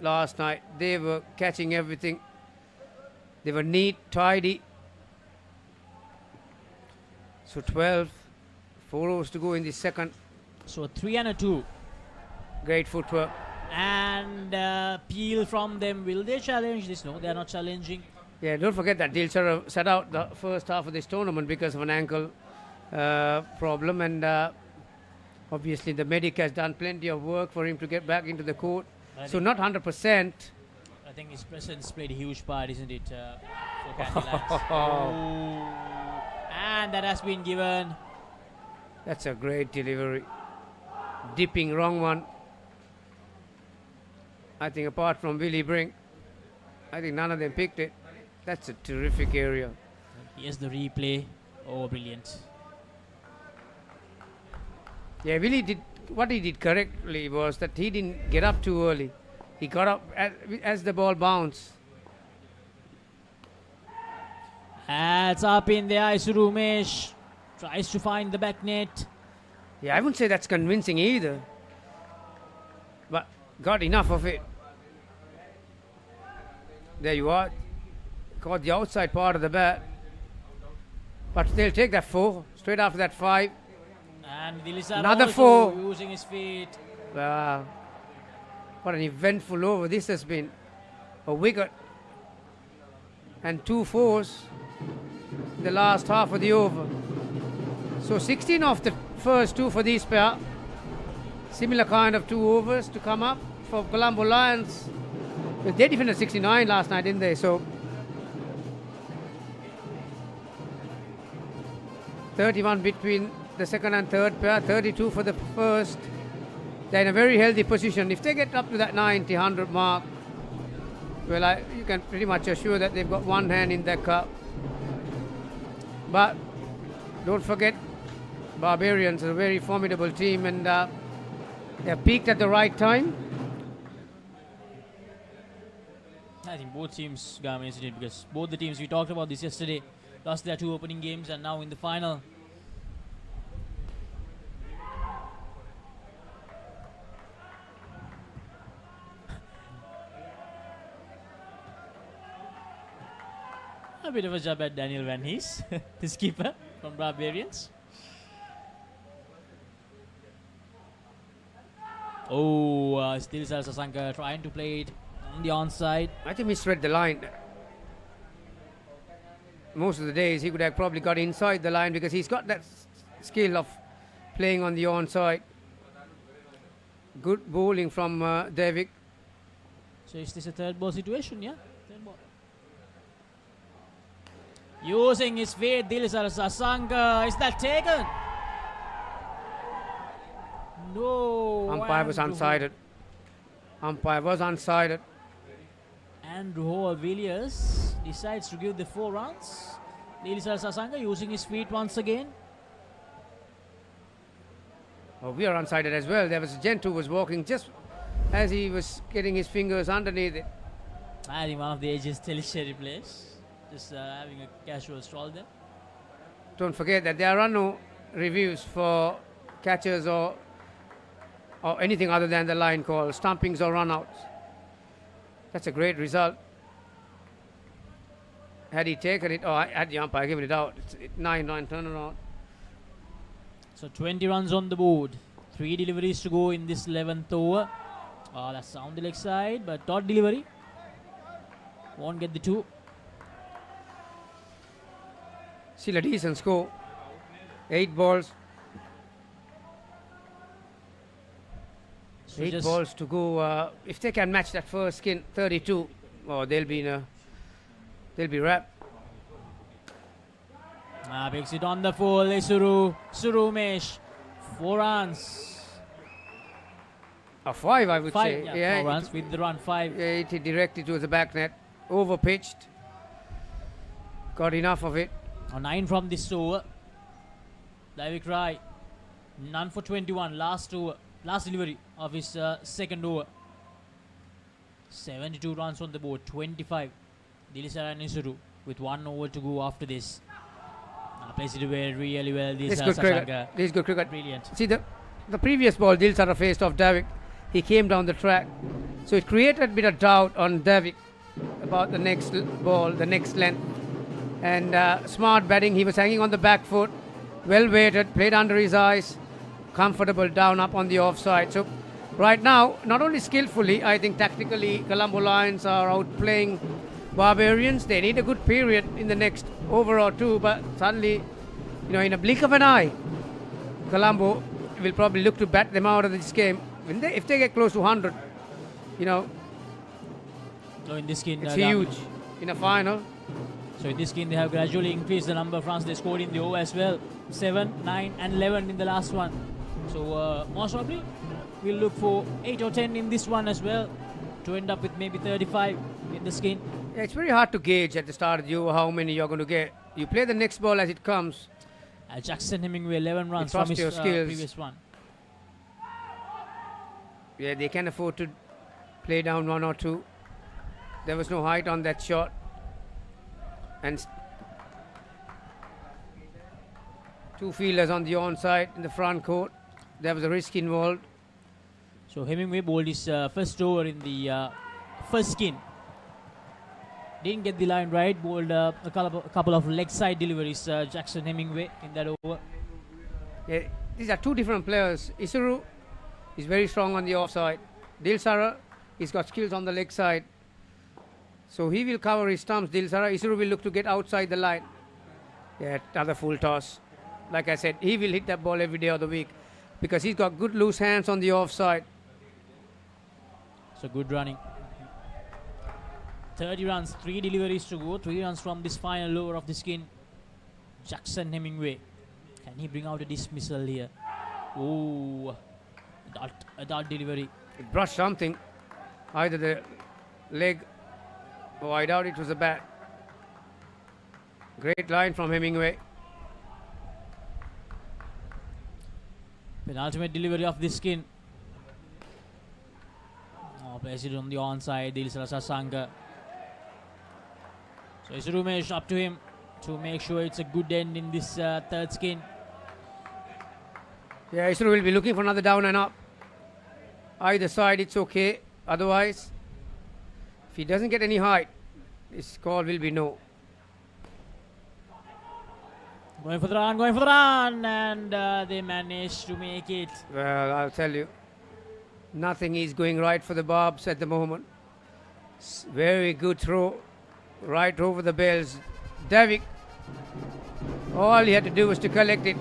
last night. They were catching everything. They were neat, tidy. So 12, 4 overs to go in the second. So 3 and a 2. Great footwork. And Peel from them. Will they challenge this? No, they are not challenging. Yeah, don't forget that Dilsara sat out the first half of this tournament because of an ankle problem, and obviously the medic has done plenty of work for him to get back into the court. So not 100%. I think his presence played a huge part, isn't it, for Candylands? And that has been given. That's a great delivery. Dipping wrong one. I think apart from Willie Brink, I think none of them picked it. That's a terrific area. Here's the replay. Oh, brilliant. Yeah, Willie did what he did correctly was that he didn't get up too early. He got up as the ball bounced. That's up in the Isuru Umesh. Tries to find the back net. Yeah, I wouldn't say that's convincing either. But got enough of it. There you are. Caught the outside part of the bat. But they'll take that 4. Straight after that 5. And Dilisar another also 4. Using his feet. Wow. What an eventful over this has been. A wicket. And 2 4s. The last half of the over. So 16 off the first 2 for these pair. Similar kind of 2 overs to come up for Colombo Lions. But they defended 69 last night, didn't they? So 31 between the second and third pair, 32 for the first. They're in a very healthy position. If they get up to that 90, 100 mark, well, you can pretty much assure that they've got one hand in that cup. But don't forget, Barbarians are a very formidable team, and they're peaked at the right time. I think both teams dominated it because both the teams we talked about this yesterday lost their 2 opening games and now in the final. A bit of a jab at Daniel Van Hees, the skipper from Barbarians. Oh, still Sasanka trying to play it on the onside. I think misread the line. Most of the days he could have probably got inside the line because he's got that skill of playing on the onside. Good bowling from Devik. So is this a 3rd ball situation? Yeah, 3rd ball. Using his feet, Dilisar Sasanka. Is that taken? No. Umpire was unsided. Umpire was unsided. Andrew Hall Villiers decides to give the 4 runs. Dilisar Sasanka using his feet once again. Oh, we are unsided as well. There was a gent who was walking just as he was getting his fingers underneath it. I think one of the ages Telcherry players. Just having a casual stroll there. Don't forget that there are no reviews for catches or anything other than the line call, stumpings or run-outs. That's a great result. Had he taken it, had the umpire given it out, it's 9-9 turnaround. So 20 runs on the board. 3 deliveries to go in this 11th over. Oh, that's down the leg side, but dot delivery. Won't get the 2. Still a decent score. 8 balls. So 8 balls to go. If they can match that first skin, 32, oh, they'll be wrapped. Picks it on the full. Surumesh. 4 runs. A 5, I would 5, say. yeah, 4 runs with the run 5. Yeah, it directed to the back net. Over pitched. Got enough of it. 9 from this over. Davik Rai. None for 21. Last delivery of his second over. 72 runs on the board. 25. Dilisara and Isuru with 1 over to go after this. Plays it away really well. This good cricket. This is good cricket. Brilliant. See the previous ball, Dilisara faced off Davik. He came down the track. So it created a bit of doubt on Davik about the next ball, the next length. And smart batting. He was hanging on the back foot. Well weighted. Played under his eyes. Comfortable down up on the offside. So right now, not only skillfully, I think tactically, Colombo Lions are outplaying Barbarians. They need a good period in the next over or two, but suddenly, in a blink of an eye, Colombo will probably look to bat them out of this game. If they get close to 100, So in this game, it's huge in a final. So in this game, they have gradually increased the number of runs they scored in the over as well. 7, 9 and 11 in the last one. So most probably, we'll look for 8 or 10 in this one as well to end up with maybe 35 in the skin. Yeah, it's very hard to gauge at the start of the over how many you're going to get. You play the next ball as it comes. Jackson Hemingway 11 runs from his previous one. Yeah, they can afford to play down 1 or 2. There was no height on that shot. And 2 fielders on the onside in the front court. There was a risk involved. So Hemingway bowled his first over in the first skin. Didn't get the line right. Bowled a couple of leg side deliveries. Jackson Hemingway in that over. Yeah, these are 2 different players. Isuru is very strong on the offside. Dilisara, he's got skills on the leg side. So he will cover his stumps. Dilisara, Isuru will look to get outside the line. Yeah, another full toss. Like I said, he will hit that ball every day of the week because he's got good loose hands on the offside. So good running. 30 runs, 3 deliveries to go. 3 runs from this final over of the skin. Jackson Hemingway. Can he bring out a dismissal here? Oh, adult delivery. It brushed something. Either the leg. Oh, I doubt it was a bat. Great line from Hemingway. Penultimate delivery of this skin. Oh, plays it on the onside. Dilisara Sasanka. So Isurumesh up to him to make sure it's a good end in this third skin. Yeah, Isuru will be looking for another down and up. Either side, it's okay. Otherwise, if he doesn't get any height, his call will be no. Going for the run, and they managed to make it. Well, I'll tell you, nothing is going right for the Barbs at the moment. Very good throw, right over the bells. Davik, all he had to do was to collect it.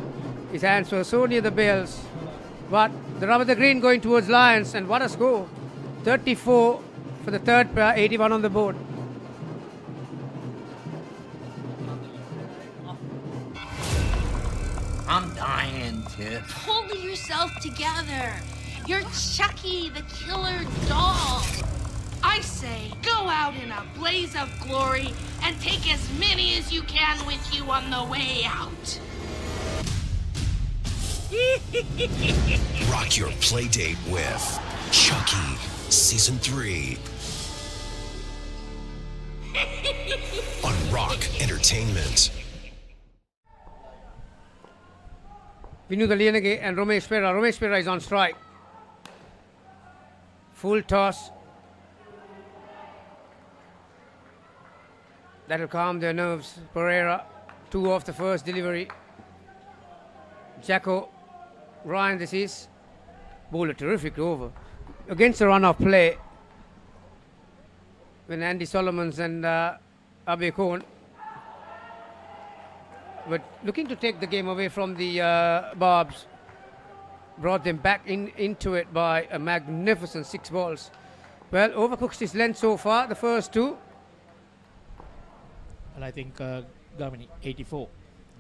His hands were so near the bells. But the rub of the green going towards Lions, and what a score. 34 for the third pair, 81 on the board. I'm dying, Tiff. Pull yourself together. You're Chucky, the killer doll. I say, go out in a blaze of glory and take as many as you can with you on the way out. Rock your play date with Chucky Season 3 on Rock Entertainment. Vinuda Lienege and Romesh Pera. Romesh Pera is on strike. Full toss. That'll calm their nerves. Pereira, 2 off the first delivery. Jacko, Ryan, this is. Bowled a terrific over. Against the run of play, when Andy Solomons and Abe Cohen but looking to take the game away from the Barbs. Brought them back into it by a magnificent 6 balls. Well, overcooked his length so far, the first 2. Well, I think Germany 84,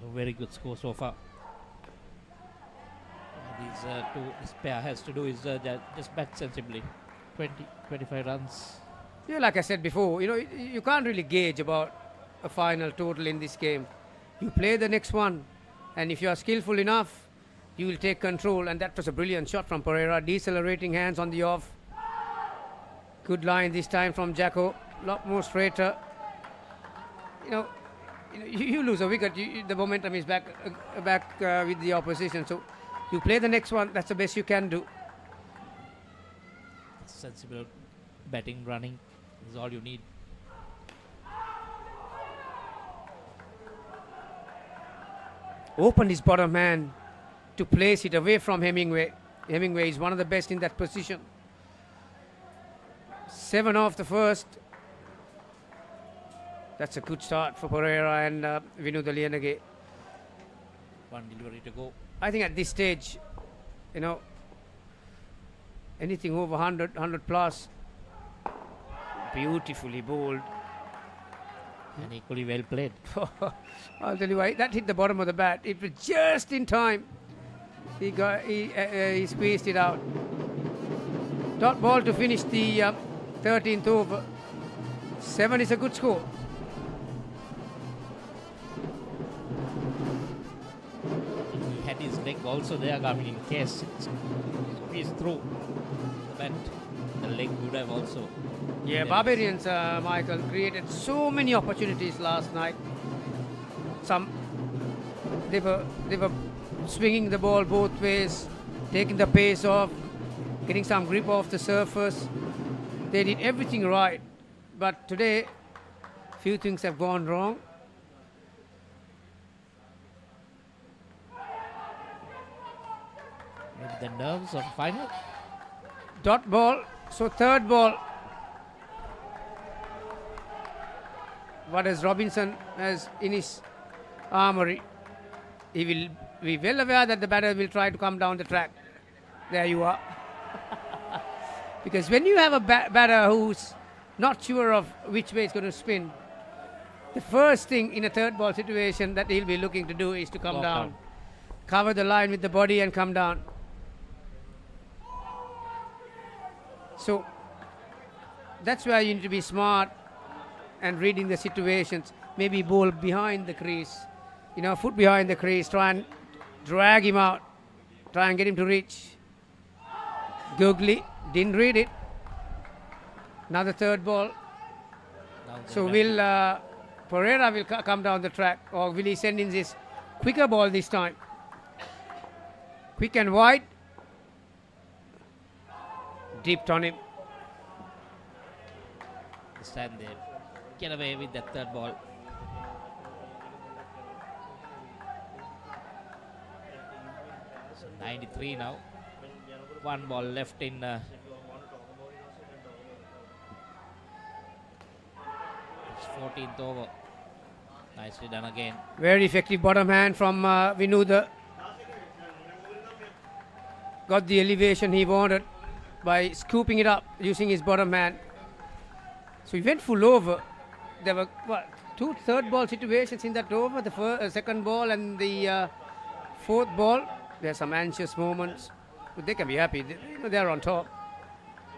a very good score so far. This pair has to do is just bat sensibly. 25 runs. Yeah, like I said before, you can't really gauge about a final total in this game. You play the next one, and if you are skillful enough, you will take control. And that was a brilliant shot from Pereira, decelerating hands on the off. Good line this time from Jacko, lot more straighter. You lose a wicket, the momentum is back with the opposition. So you play the next one, that's the best you can do. Sensible batting, running is all you need. Opened his bottom man to place it away from Hemingway. Hemingway is one of the best in that position. 7 off the first. That's a good start for Pereira and Vinod Lianage. One delivery to go. I think at this stage, anything over 100 plus, beautifully bowled. And equally well played. I'll tell you why, that hit the bottom of the bat. It was just in time. He squeezed it out. Dot ball to finish the 13th over. 7 is a good score. He had his leg also there, in case it squeezed through the bat. The leg would have also. Yeah, Barbarians, Michael, created so many opportunities last night. They were swinging the ball both ways, taking the pace off, getting some grip off the surface. They did everything right, but today, few things have gone wrong. Maybe the nerves of final. Dot ball, so third ball. What has Robinson has in his armory? He will be well aware that the batter will try to come down the track. There you are. Because when you have a batter who's not sure of which way it's going to spin, the first thing in a third ball situation that he'll be looking to do is to come down. Cover the line with the body and come down. So that's where you need to be smart and reading the situations. Maybe bowl behind the crease, foot behind the crease, try and drag him out, try and get him to reach. Googly didn't read it. Another third ball. So will Pereira will come down the track, or will he send in this quicker ball this time? Quick and wide. Dipped on him. Stand there. Get away with that third ball. So 93 now. 1 ball left in it's 14th over. Nicely done again. Very effective bottom hand from Vinuda. Got the elevation he wanted by scooping it up using his bottom hand. So he went full over. There were 2 third ball situations in that over, the second ball and the fourth ball. There are some anxious moments, but they can be happy. They're on top.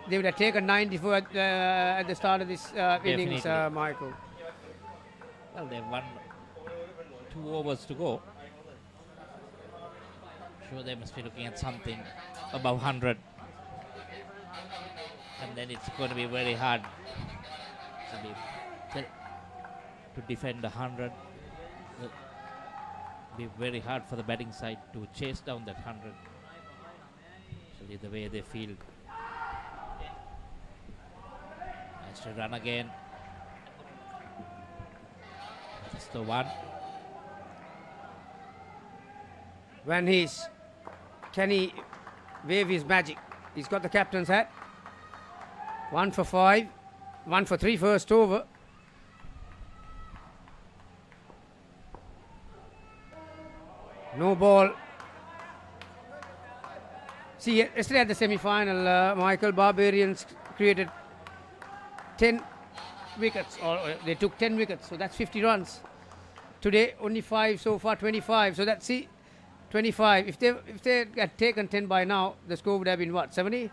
They would have taken 94 at the start of this innings, Michael. Well, they've won 2 overs to go. Sure, they must be looking at something above 100. And then it's going to be very hard to defend 100. It'll be very hard for the batting side to chase down that 100. Actually, the way they feel. Nice to run again. Just the one. Can he wave his magic? He's got the captain's hat. 1 for 5. 1 for 3 first over. more ball. See, yesterday at the semi-final, Michael, Barbarians created 10 wickets, or they took 10 wickets, so that's 50 runs. Today, only 5 so far, 25. So that's 25. If they had taken 10 by now, the score would have been what, 70?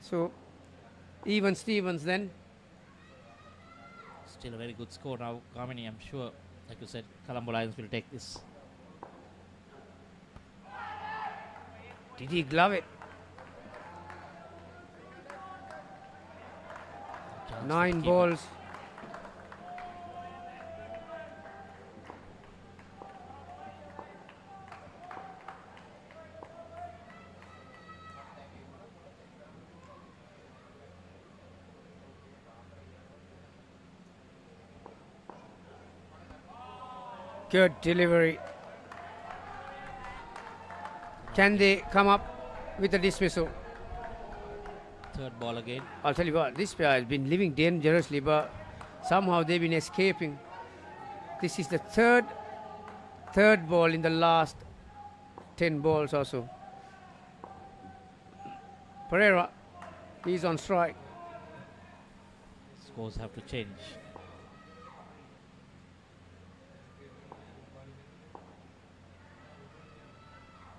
So even Stevens then. Still a very good score now, Kamini. I'm sure, like you said, Colombo Lions will take this. Did he glove it? 9 balls. Good delivery. Can they come up with a dismissal? Third ball again. I'll tell you what, this pair has been living dangerously, but somehow they've been escaping. This is the third ball in the last 10 balls or so. Pereira, he's on strike. Scores have to change.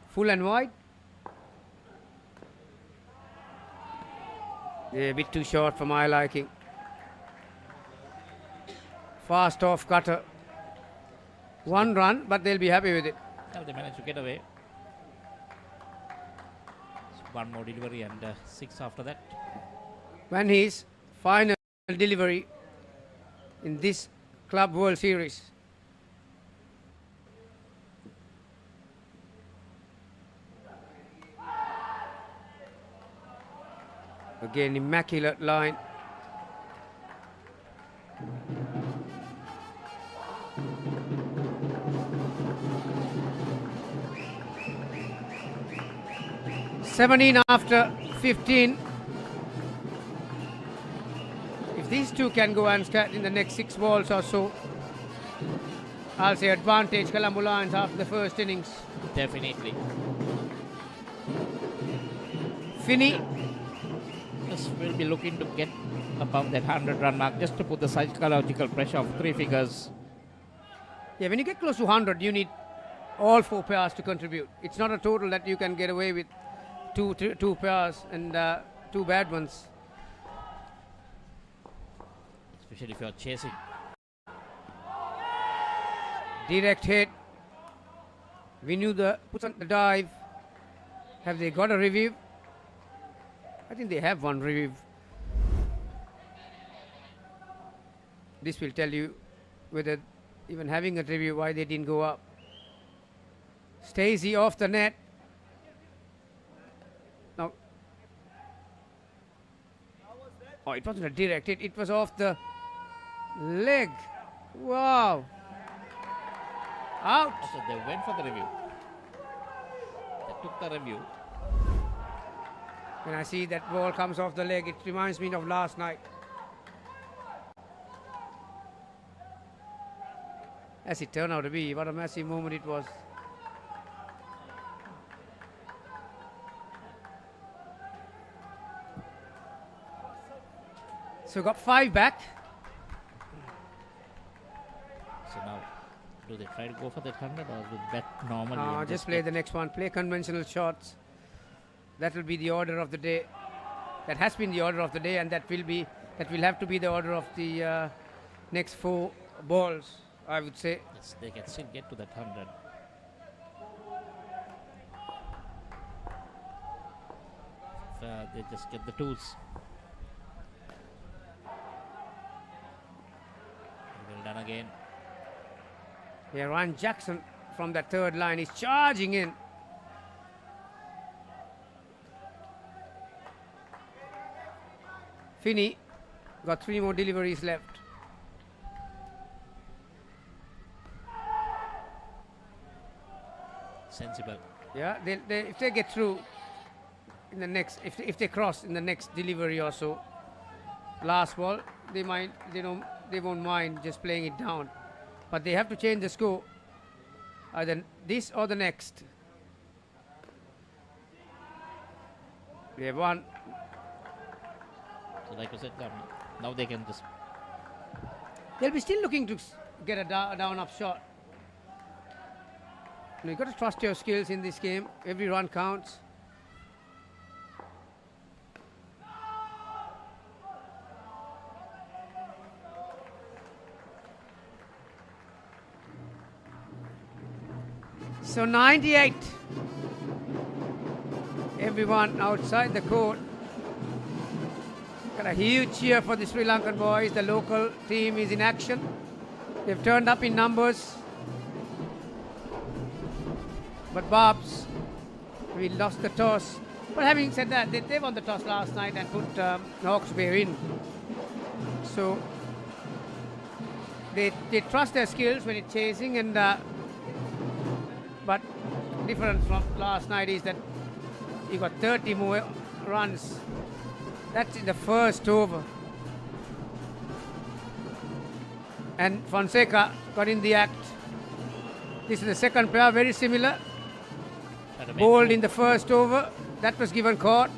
Full and wide. Yeah, a bit too short for my liking. Fast off cutter. 1 run, but they'll be happy with it. Well, they managed to get away. So 1 more delivery and 6 after that. When his final delivery in this Club World Series. Again, immaculate line. "17 after 15. If these two can go and start in the next 6 balls or so, I'll say advantage Colombo Lions after the first innings. Definitely. Finney will be looking to get above that 100-run mark just to put the psychological pressure of 3 figures. Yeah, when you get close to 100, you need all 4 pairs to contribute. It's not a total that you can get away with two pairs and 2 bad ones. Especially if you're chasing. Direct hit. We knew puts on the dive. Have they got a review? I think they have one review. This will tell you whether even having a review, why they didn't go up. Stacey off the net. Now, oh, it wasn't a direct hit. It was off the leg. Wow. Out. So they went for the review. They took the review. When I see that ball comes off the leg, it reminds me of last night. As it turned out to be, what a massive moment it was. So got 5 back. So now, do they try to go for that 100 or will bet normally? Just play the next one. Play conventional shots. That will be the order of the day. That has been the order of the day, and that will have to be the order of the next 4 balls, I would say. Yes, they can still get to that 100. They just get the tools. Well done again. Yeah, Ryan Jackson from that 3rd line is charging in. Finney got 3 more deliveries left. Sensible. Yeah, if they get through in the next, if they cross in the next delivery or so, last ball, they won't mind just playing it down, but they have to change the score. Either this or the next. We have one. So like I said, now they can just... They'll be still looking to get a down-up shot. You've got to trust your skills in this game. Every run counts. So 98. Everyone outside the court. Got a huge cheer for the Sri Lankan boys. The local team is in action. They've turned up in numbers. But Barbs, we lost the toss. But having said that, they won the toss last night and put Hawke's Bay in. So they trust their skills when it's chasing, and but difference from last night is that you got 30 more runs. That's in the first over. And Fonseca got in the act. This is the second pair, very similar. Bowled in the first over. That was given caught.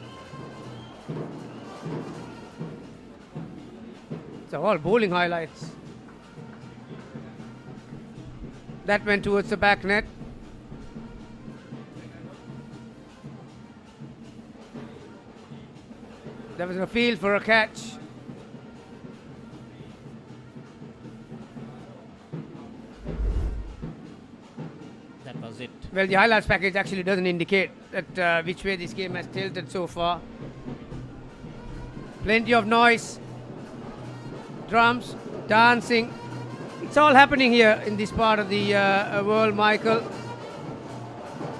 So all bowling highlights. That went towards the back net. There was a field for a catch. That was it. Well, the highlights package actually doesn't indicate that which way this game has tilted so far. Plenty of noise, drums, dancing. It's all happening here in this part of the world, Michael.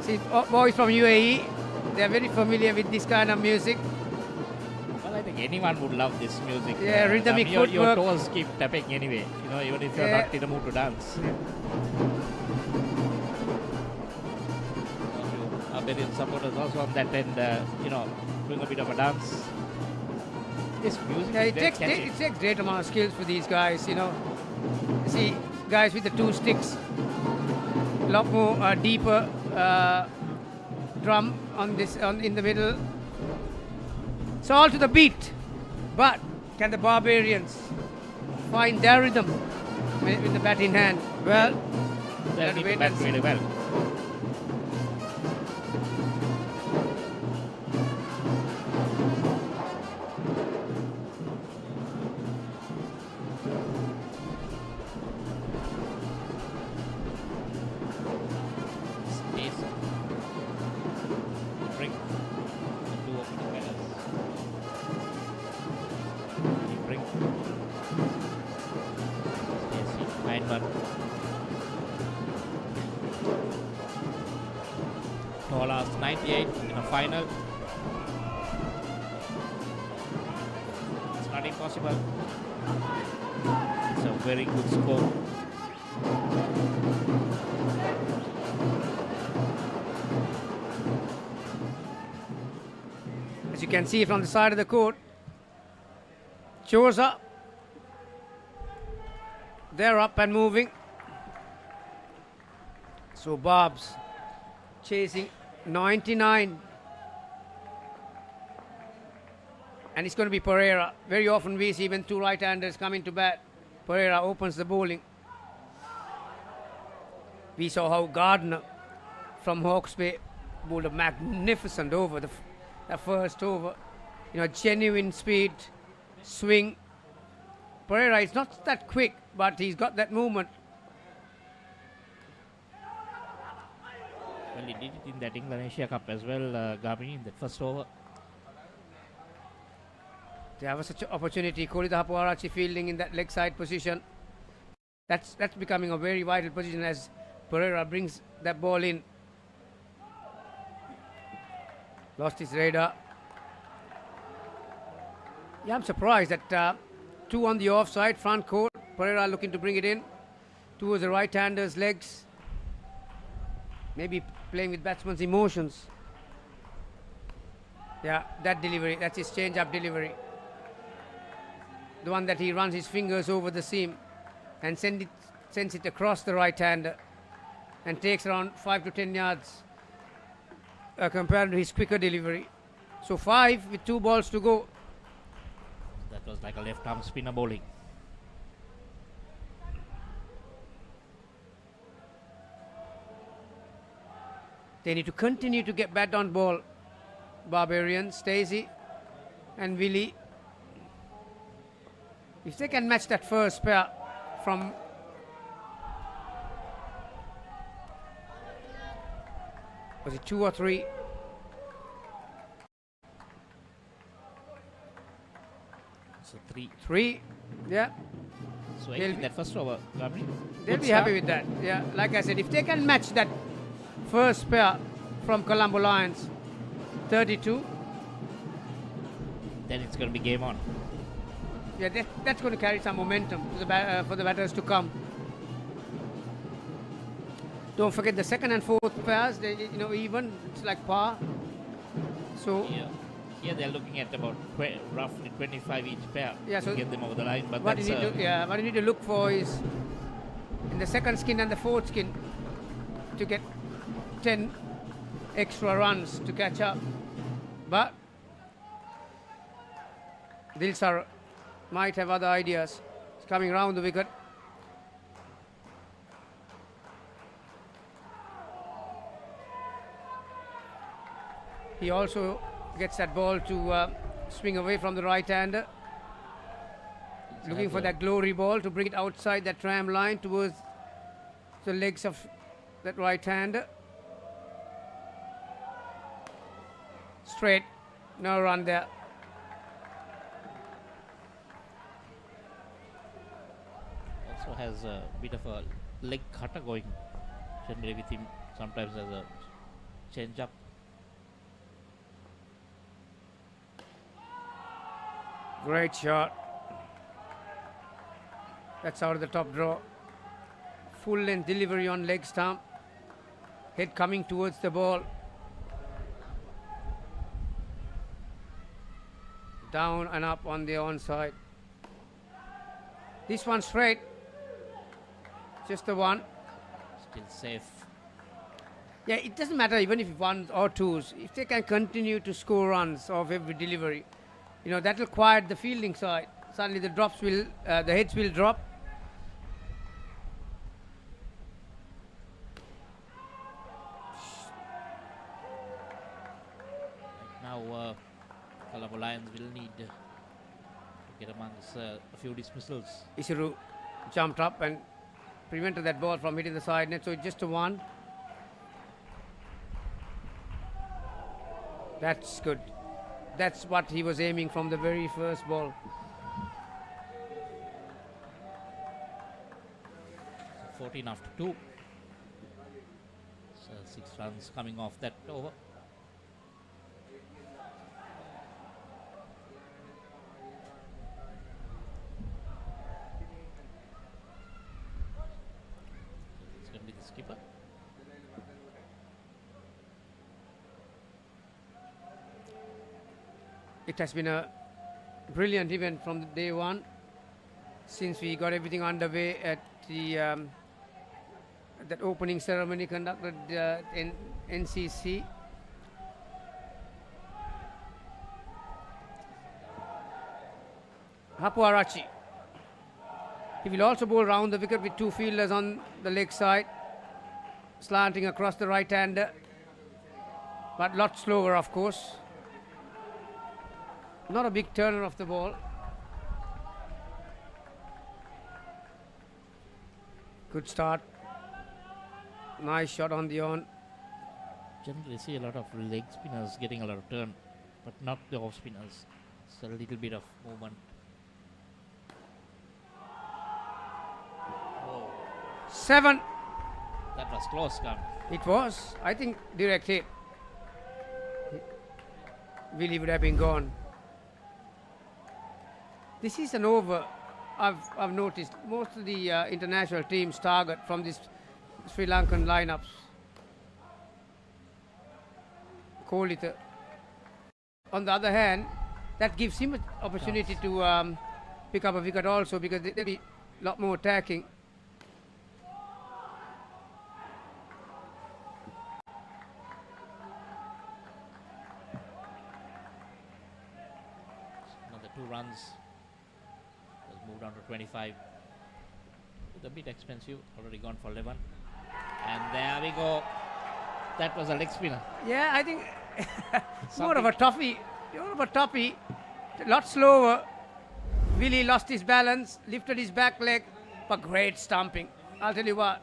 See, boys from UAE, they're very familiar with this kind of music. Well, I think anyone would love this music. Yeah, rhythmic your footwork. toes keep tapping anyway, you know, even if you're not in the mood to dance. Barbarian supporters also on that end, you know, doing a bit of a dance. This music is very catchy. It takes great amount of skills for these guys, you know. See, guys with the two sticks, a lot more deeper drum on this in the middle. It's all to the beat, but can the Barbarians find their rhythm with the bat in hand? Well, they'll keep the bat really well. No last 98 in a final. It's not impossible. It's a very good score. As you can see from the side of the court, Chosa, they're up and moving. So Barbs chasing 99. And it's going to be Pereira. Very often we see when two right-handers come into bat, Pereira opens the bowling. We saw how Gardner from Hawke's Bay bowled a magnificent over, the first over. You know, genuine speed, swing. Pereira is not that quick, but he's got that movement. Well, he did it in that England Asia Cup as well, Gabini, in that first over. They have such an opportunity. Kolita Hapuarachi fielding in that leg side position. That's becoming a very vital position as Pereira brings that ball in. Lost his radar. Yeah, I'm surprised that two on the offside, front court. Pereira looking to bring it in towards the right-hander's legs. Maybe playing with batsman's emotions. Yeah, that delivery, that's his change-up delivery. The one that he runs his fingers over the seam and sends it across the right-hander. and takes around 5 to 10 yards compared to his quicker delivery. So 5 with 2 balls to go. That was like a left arm spinner bowling. They need to continue to get bat on ball. Barbarian, Stacey and Willie. If they can match that first pair from was it 2 or 3? So 3. 3, yeah. So that first over, Gabri. They'll be happy with that. Yeah, like I said, if they can match that first pair from Colombo Lions, 32. Then it's going to be game on. Yeah, that's going to carry some momentum for the batters to come. Don't forget the second and fourth pairs, even, it's like par. So here they're looking at about roughly 25 each pair to get them over the line. But what you need to look for is in the second skin and the fourth skin to get 10 extra runs to catch up. But Dilsar might have other ideas. It's coming round the wicket. He also gets that ball to swing away from the right-hander. Looking for that glory ball to bring it outside that tram line towards the legs of that right-hander. Straight, no run there. Also has a bit of a leg cutter going generally with him, sometimes as a change up. Great shot. That's out of the top draw. Full length delivery on leg stump. Head coming towards the ball. Down and up on the onside. This one straight. Just the one. Still safe. Yeah, it doesn't matter even if ones or twos. If they can continue to score runs off every delivery, that will quiet the fielding side. Suddenly the heads will drop. Now, Colombo Lions will need to get amongst a few dismissals. Ishiru jumped up and prevented that ball from hitting the side net, so it's just a 1. That's good. That's what he was aiming from the very first ball. 14 after 2. So 6 runs coming off that over. It's going to be the skipper. It has been a brilliant event from day one, since we got everything underway at the that opening ceremony conducted in NCC. Hapuarachi. He will also bowl round the wicket with 2 fielders on the leg side, slanting across the right-hander, but lot slower, of course. Not a big turner of the ball. Good start. Nice shot on the on. Generally see a lot of leg spinners getting a lot of turn, but not the off spinners. It's a little bit of movement. Whoa. 7. That was close, Gun. It was. I think direct hit. Willie would have been gone. This is an over. I've noticed most of the international teams target from this Sri Lankan lineups. Kohli. On the other hand, that gives him an opportunity to pick up a wicket also, because there'll be a lot more attacking. Moved down to 25. It's a bit expensive. Already gone for 11. And there we go. That was a leg spinner. Yeah, I think more of a toughie. A lot slower. Willie lost his balance, lifted his back leg, but great stumping. I'll tell you what,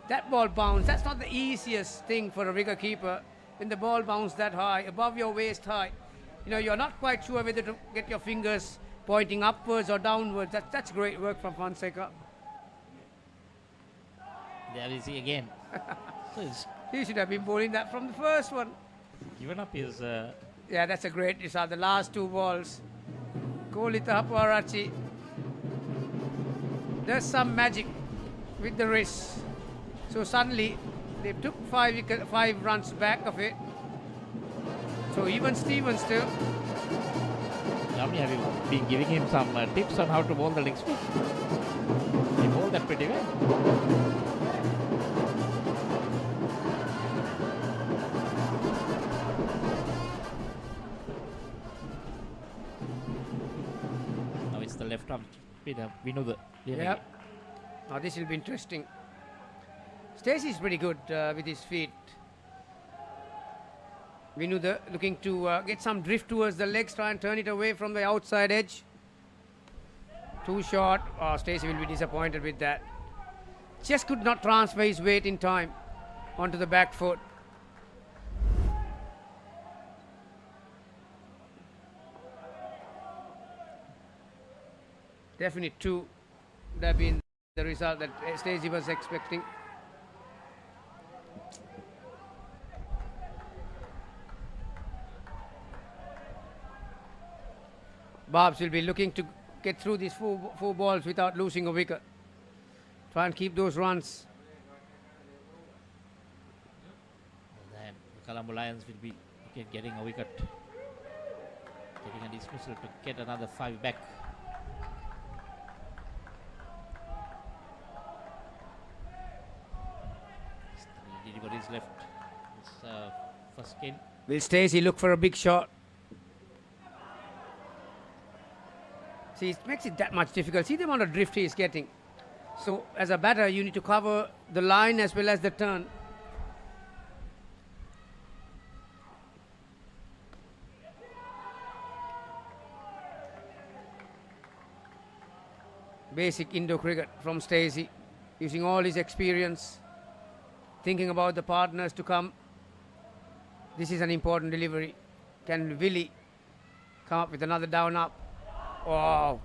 that ball bounced. That's not the easiest thing for a wicket keeper. When the ball bounced that high, above your waist high, you're not quite sure whether to get your fingers pointing upwards or downwards. That's great work from Fonseca. There we see again. He should have been bowling that from the first one. Given up his... Yeah, that's a great result. The last 2 balls. Kolita Haparachi. There's some magic with the wrist. So suddenly, they took 5 runs back of it. So even Stevens still. Have you been giving him some tips on how to bowl the leg spin? He bowled that pretty well. Left arm spinner, Vinod. Yeah. Now this will be interesting. Stacey's pretty good with his feet. Vinod looking to get some drift towards the legs, try and turn it away from the outside edge. Too short. Oh, Stacey will be disappointed with that. Just could not transfer his weight in time onto the back foot. Definite 2 would have been the result that Stacey was expecting. Barbs will be looking to get through these four balls without losing a wicket. Try and keep those runs. Then the Colombo Lions will be getting a wicket. Getting a dismissal to get another 5 back. Deliveries left. It's first skin. Will Stacey look for a big shot? See, it makes it that much difficult. See the amount of drift he is getting. So, as a batter, you need to cover the line as well as the turn. Basic Indo cricket from Stacey, using all his experience, thinking about the partners to come. This is an important delivery. Can Willie come up with another down up? Wow.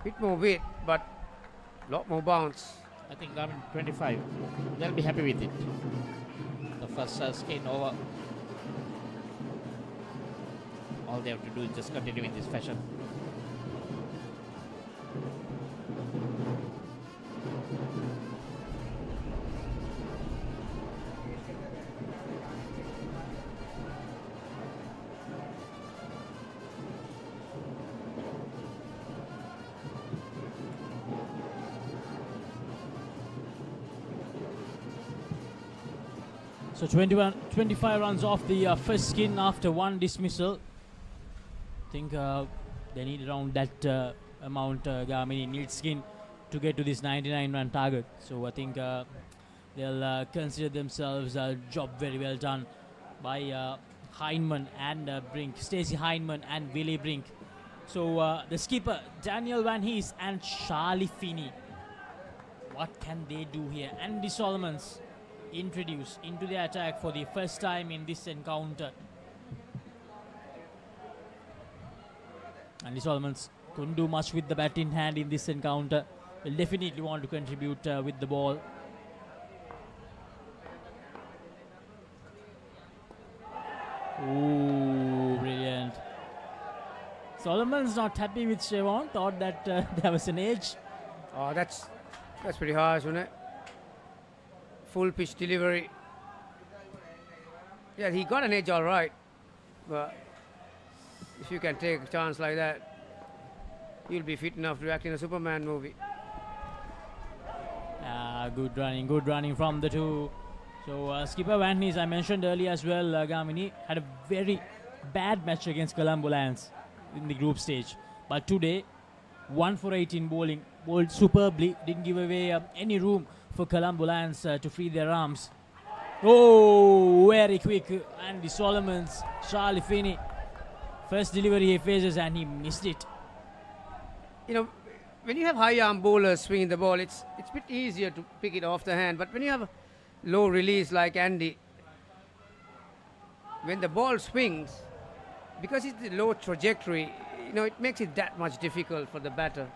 Bit more weight, but lot more bounce. I think 25. They'll be happy with it. The first skin over. All they have to do is just continue in this fashion. So 25 runs off the first skin after 1 dismissal. I think they need around that amount. Gamini needs skin to get to this 99 run target. So I think they'll consider themselves a job very well done by Heinemann and Brink, Stacey Heinemann and Willie Brink. So the skipper Daniel Van Hees and Charlie Finney. What can they do here? Andy Solomons introduced into the attack for the first time in this encounter. Andy Solomons couldn't do much with the bat in hand in this encounter. Will definitely want to contribute with the ball. Ooh, brilliant. Solomon's not happy with Chevon, thought that there was an edge. Oh, that's pretty harsh, isn't it? Full pitch delivery. Yeah, he got an edge all right, but if you can take a chance like that, you'll be fit enough to act in a Superman movie. Good running from the two. So skipper Van Hees, I mentioned earlier as well, Gamini had a very bad match against Colombo Lions in the group stage, but today 1 for 18 bowling. Bowled superbly. Didn't give away any room for Colombo Lions to free their arms. Oh, very quick. Andy Solomons, Charlie Finney. First delivery he faces and he missed it. You know, when you have high arm bowlers swinging the ball, it's a bit easier to pick it off the hand. But when you have a low release like Andy, when the ball swings, because it's the low trajectory, you know, it makes it that much difficult for the batter.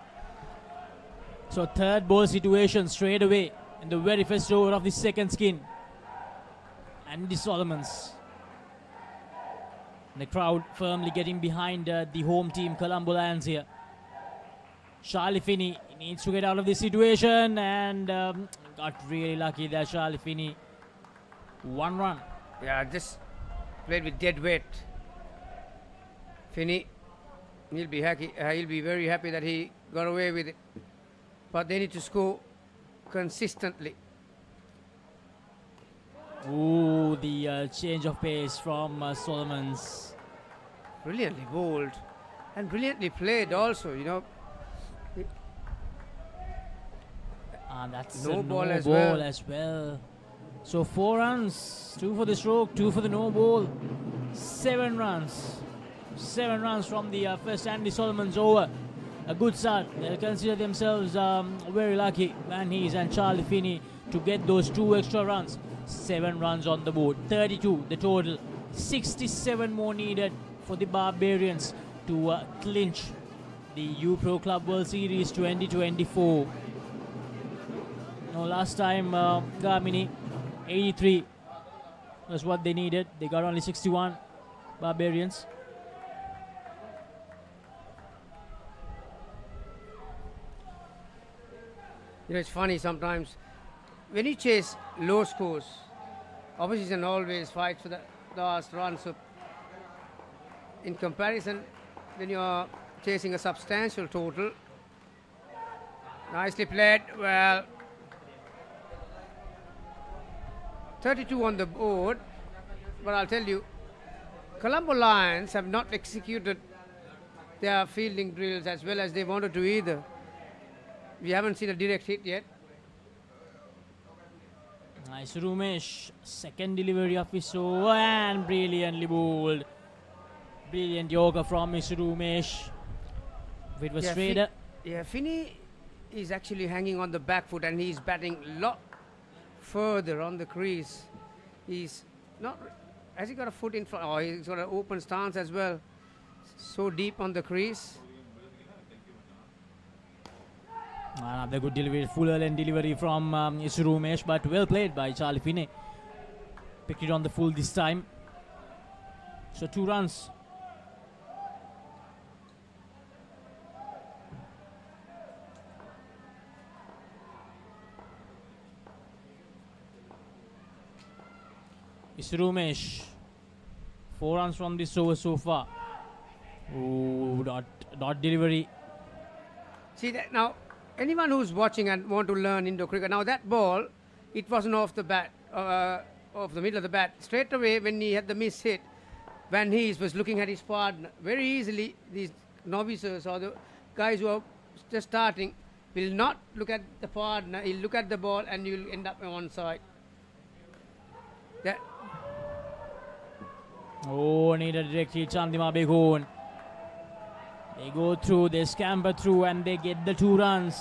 So third ball situation straight away in the very first over of the second skin. Andy Solomons. The crowd firmly getting behind the home team, Colombo Lions here. Charlie Finney needs to get out of this situation and got really lucky there, Charlie Finney. 1 run. Yeah, just played with dead weight. Finney, he'll be very happy that he got away with it. But they need to score consistently. Ooh, the change of pace from Solomons. Brilliantly bowled and brilliantly played also, you know. And that's no a ball, no as, ball well. as well. So 4 runs, 2 for the stroke, 2 for the no ball. 7 runs. 7 runs from the first Andy Solomons over. A good start. They'll consider themselves very lucky, Van Hees and Charlie Finney, to get those 2 extra runs. 7 runs on the board. 32 the total. 67 more needed for the Barbarians to clinch the U-Pro Club World Series 2024. No, last time Garmini 83 was what they needed. They got only 61. Barbarians. You know, it's funny sometimes when you chase low scores, opposition always fights for the last run. So in comparison, when you're chasing a substantial total, nicely played. Well, 32 on the board, but I'll tell you, Colombo Lions have not executed their fielding drills as well as they wanted to either. We haven't seen a direct hit yet. Nice Rumesh. Second delivery of his over and brilliantly bowled. Brilliant yoga from Mr. Rumesh. If it was straighter. Finney is actually hanging on the back foot and he's batting a lot further on the crease. He's not. Has he got a foot in front? Oh, he's got an open stance as well. So deep on the crease. Another good delivery, full length delivery from Rumesh, but well played by Charlie Finney. Picked it on the full this time. So 2 runs. Rumesh. 4 runs from this over so far. Ooh, dot delivery. See that now. Anyone who's watching and want to learn Indo cricket, now that ball, it wasn't off the bat, off the middle of the bat. Straight away when he had the miss hit, Van Hees was looking at his partner. Very easily, these novices or the guys who are just starting will not look at the partner, he'll look at the ball and you'll end up on one side. That. Oh, need a direct hit, Chandima Begun. They go through, they scamper through and they get the 2 runs.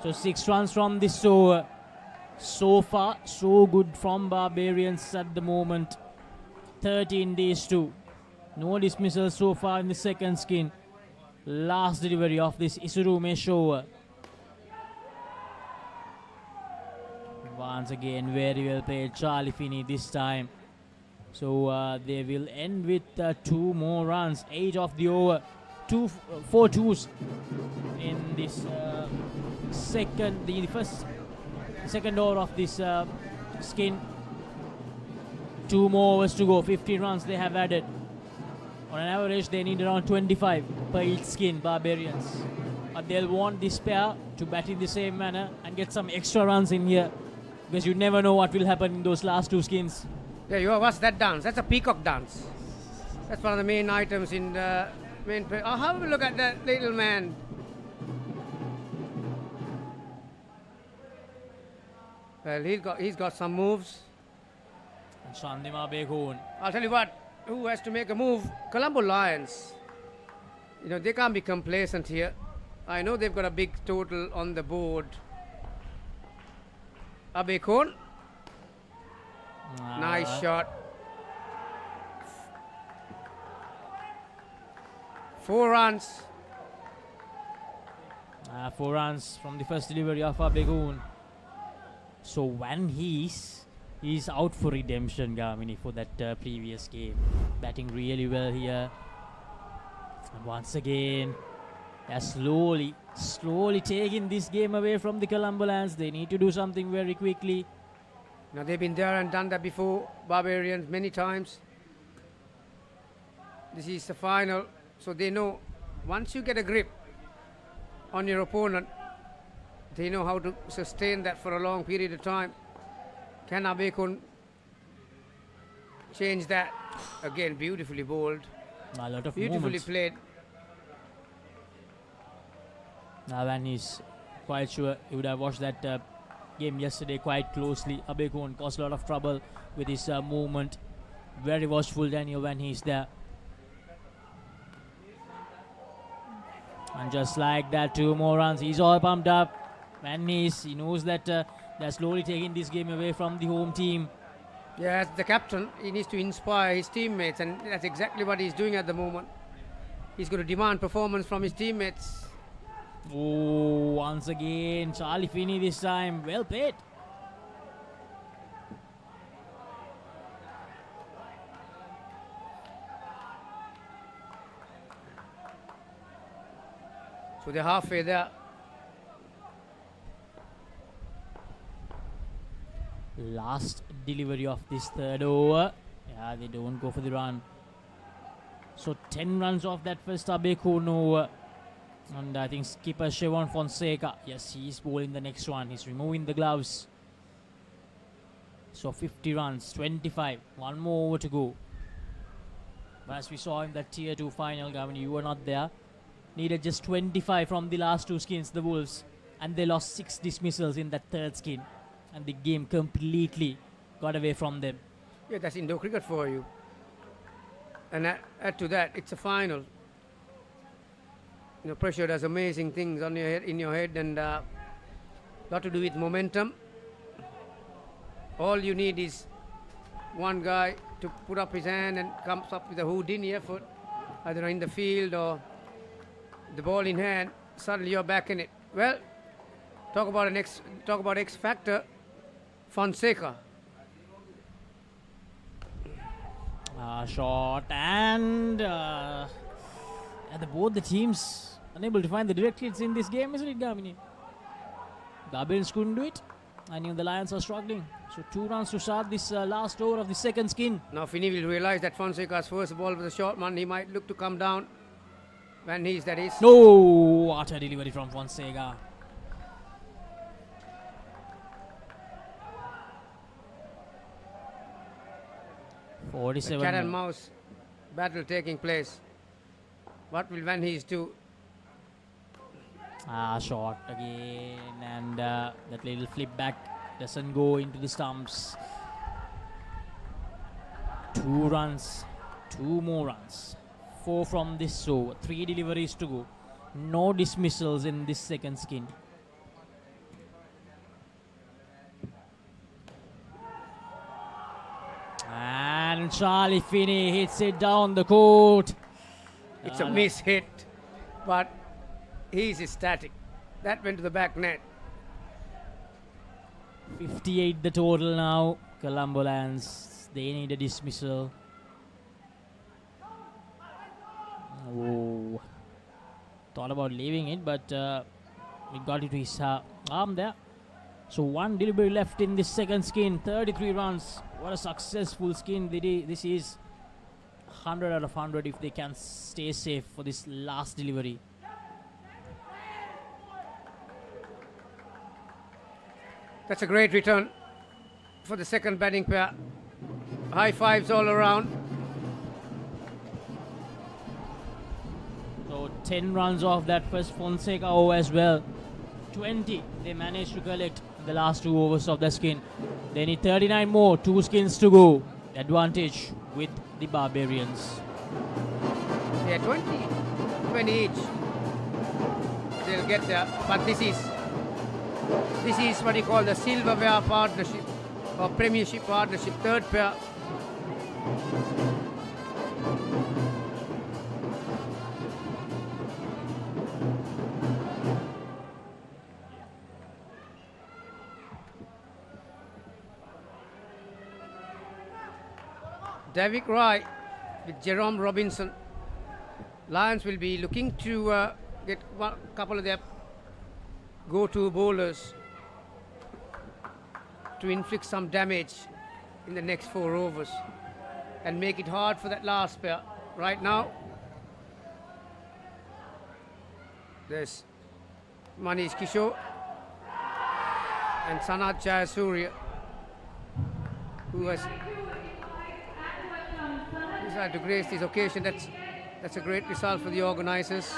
So 6 runs from this over. So far, so good from Barbarians at the moment. 13 days to. No dismissal so far in the second skin. Last delivery of this Rumesh over. Once again, very well played Charlie Finney this time. So they will end with 2 more runs. 8 of the over. 4 twos in this second over of this skin. 2 more overs to go. 15 runs they have added. On an average, they need around 25 per each skin, Barbarians. But they'll want this pair to bat in the same manner and get some extra runs in here, because you never know what will happen in those last 2 skins. Yeah, you watch that dance. That's a peacock dance. That's one of the main items in the main play. Oh, have a look at that little man. Well, he's got some moves. And Shandima Bekun. I'll tell you what, who has to make a move? Colombo Lions. You know, they can't be complacent here. I know they've got a big total on the board. Abekun. Nice shot. 4 runs. 4 runs from the first delivery of Abekun. So Van Hees is out for redemption, Gamini, for that previous game. Batting really well here. And once again, they're slowly taking this game away from the Colombo Lions. They need to do something very quickly. Now they've been there and done that before, Barbarians, many times. This is the final, so they know once you get a grip on your opponent, they know how to sustain that for a long period of time. Can Abekun change that? Again, beautifully bowled. A lot of beautifully movements. played. Now Van Hees, quite sure he would have watched that game yesterday quite closely. Abekun caused a lot of trouble with his movement. Very watchful Daniel Van Hees there. And just like that, 2 more runs. He's all pumped up. Van Hees, he knows that they're slowly taking this game away from the home team. Yeah, as the captain, he needs to inspire his teammates, and that's exactly what he's doing at the moment. He's going to demand performance from his teammates. Oh, once again, Charlie Finney this time. Well played. So they're halfway there. Last delivery of this 3rd over. Yeah, they don't go for the run. So 10 runs off that first Abekun over. And I think skipper Shevon Fonseca, yes, he's bowling the next one. He's removing the gloves. So 50 runs, 25. 1 more over to go. But as we saw in that Tier 2 final, Gavin, you were not there. Needed just 25 from the last 2 skins, the Wolves. And they lost 6 dismissals in that 3rd skin. And the game completely got away from them. Yeah, that's Indo cricket for you. And add to that, it's a final. You know, pressure does amazing things on your head, in your head, and a lot to do with momentum. All you need is one guy to put up his hand and comes up with a Houdini effort, either in the field or the ball in hand. Suddenly you're back in it. Well, talk about X factor. Fonseca. Shot and both the teams unable to find the direct hits in this game, isn't it, Gamini? Barbarians couldn't do it. I knew the Lions are struggling. So 2 runs to start this last over of the 2nd skin. Now Finney will realize that Fonseca's first ball was a short one. He might look to come down. Van Hees, that is. No, what a delivery from Fonseca. The 47. cat and mouse battle taking place. What will Van Hees do? Shot again, and that little flip back doesn't go into the stumps. 2 runs, 2 more runs. 4 from this over, 3 deliveries to go. No dismissals in this 2nd skin. And Charlie Finney hits it down the court. It's a miss hit, but he's ecstatic. That went to the back net. 58 the total now. Colombo Lions, they need a dismissal. Oh, thought about leaving it, but it got into his arm there. So 1 delivery left in this 2nd skin. 33 runs. What a successful skin this is. 100 out of 100 if they can stay safe for this last delivery. That's a great return for the 2nd batting pair. High fives all around. So 10 runs off that first Fonseca over as well. 20 they managed to collect. the last 2 overs of the skin. They need 39 more, 2 skins to go. Advantage with the Barbarians. Yeah, 20 each. They'll get there, but this is what you call the silverware partnership or premiership partnership, third pair. David Roy with Jerome Robinson. Lions will be looking to get a couple of their go-to bowlers to inflict some damage in the next 4 overs and make it hard for that last pair. Right now, there's Manish Kishore and Sanat Jayasuriya, who has decided to grace this occasion. That's a great result for the organisers.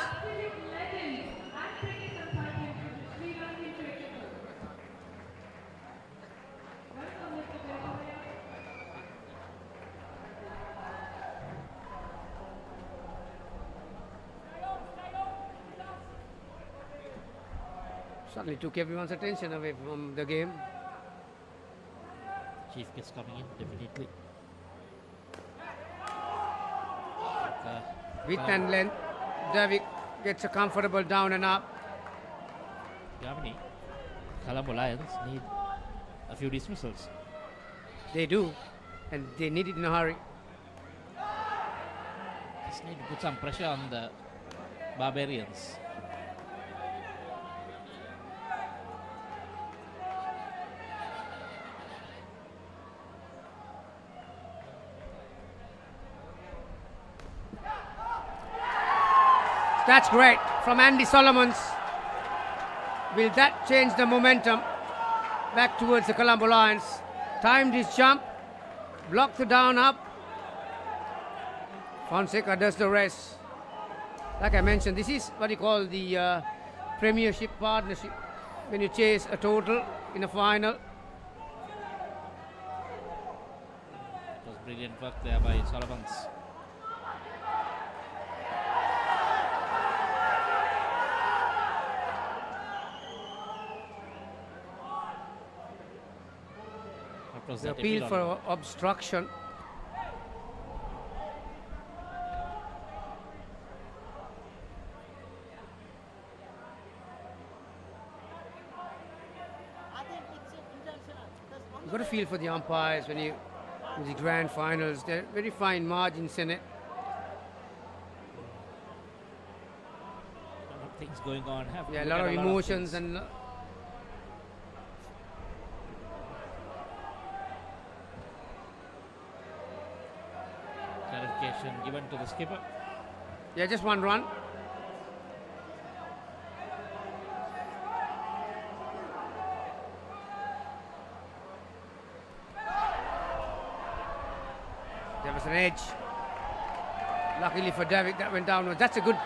Suddenly took everyone's attention away from the game. Chief gets coming in, definitely. Width and length. David gets a comfortable down and up. Germany, Colombo Lions need a few dismissals. They do, and they need it in a hurry. Just need to put some pressure on the Barbarians. That's great from Andy Solomons. Will that change the momentum back towards the Colombo Lions? Timed his jump, blocked the down up. Fonseca does the rest. Like I mentioned, this is what you call the premiership partnership, when you chase a total in a final. It was brilliant work there by Solomons. The appeal for obstruction. You've got to feel for the umpires when you in the grand finals. There are very fine margins in it. A lot of things going on. Yeah, a lot of emotions and. Clarification given to the skipper. Yeah, just 1 run. There was an edge. Luckily for David, that went downwards. That's a good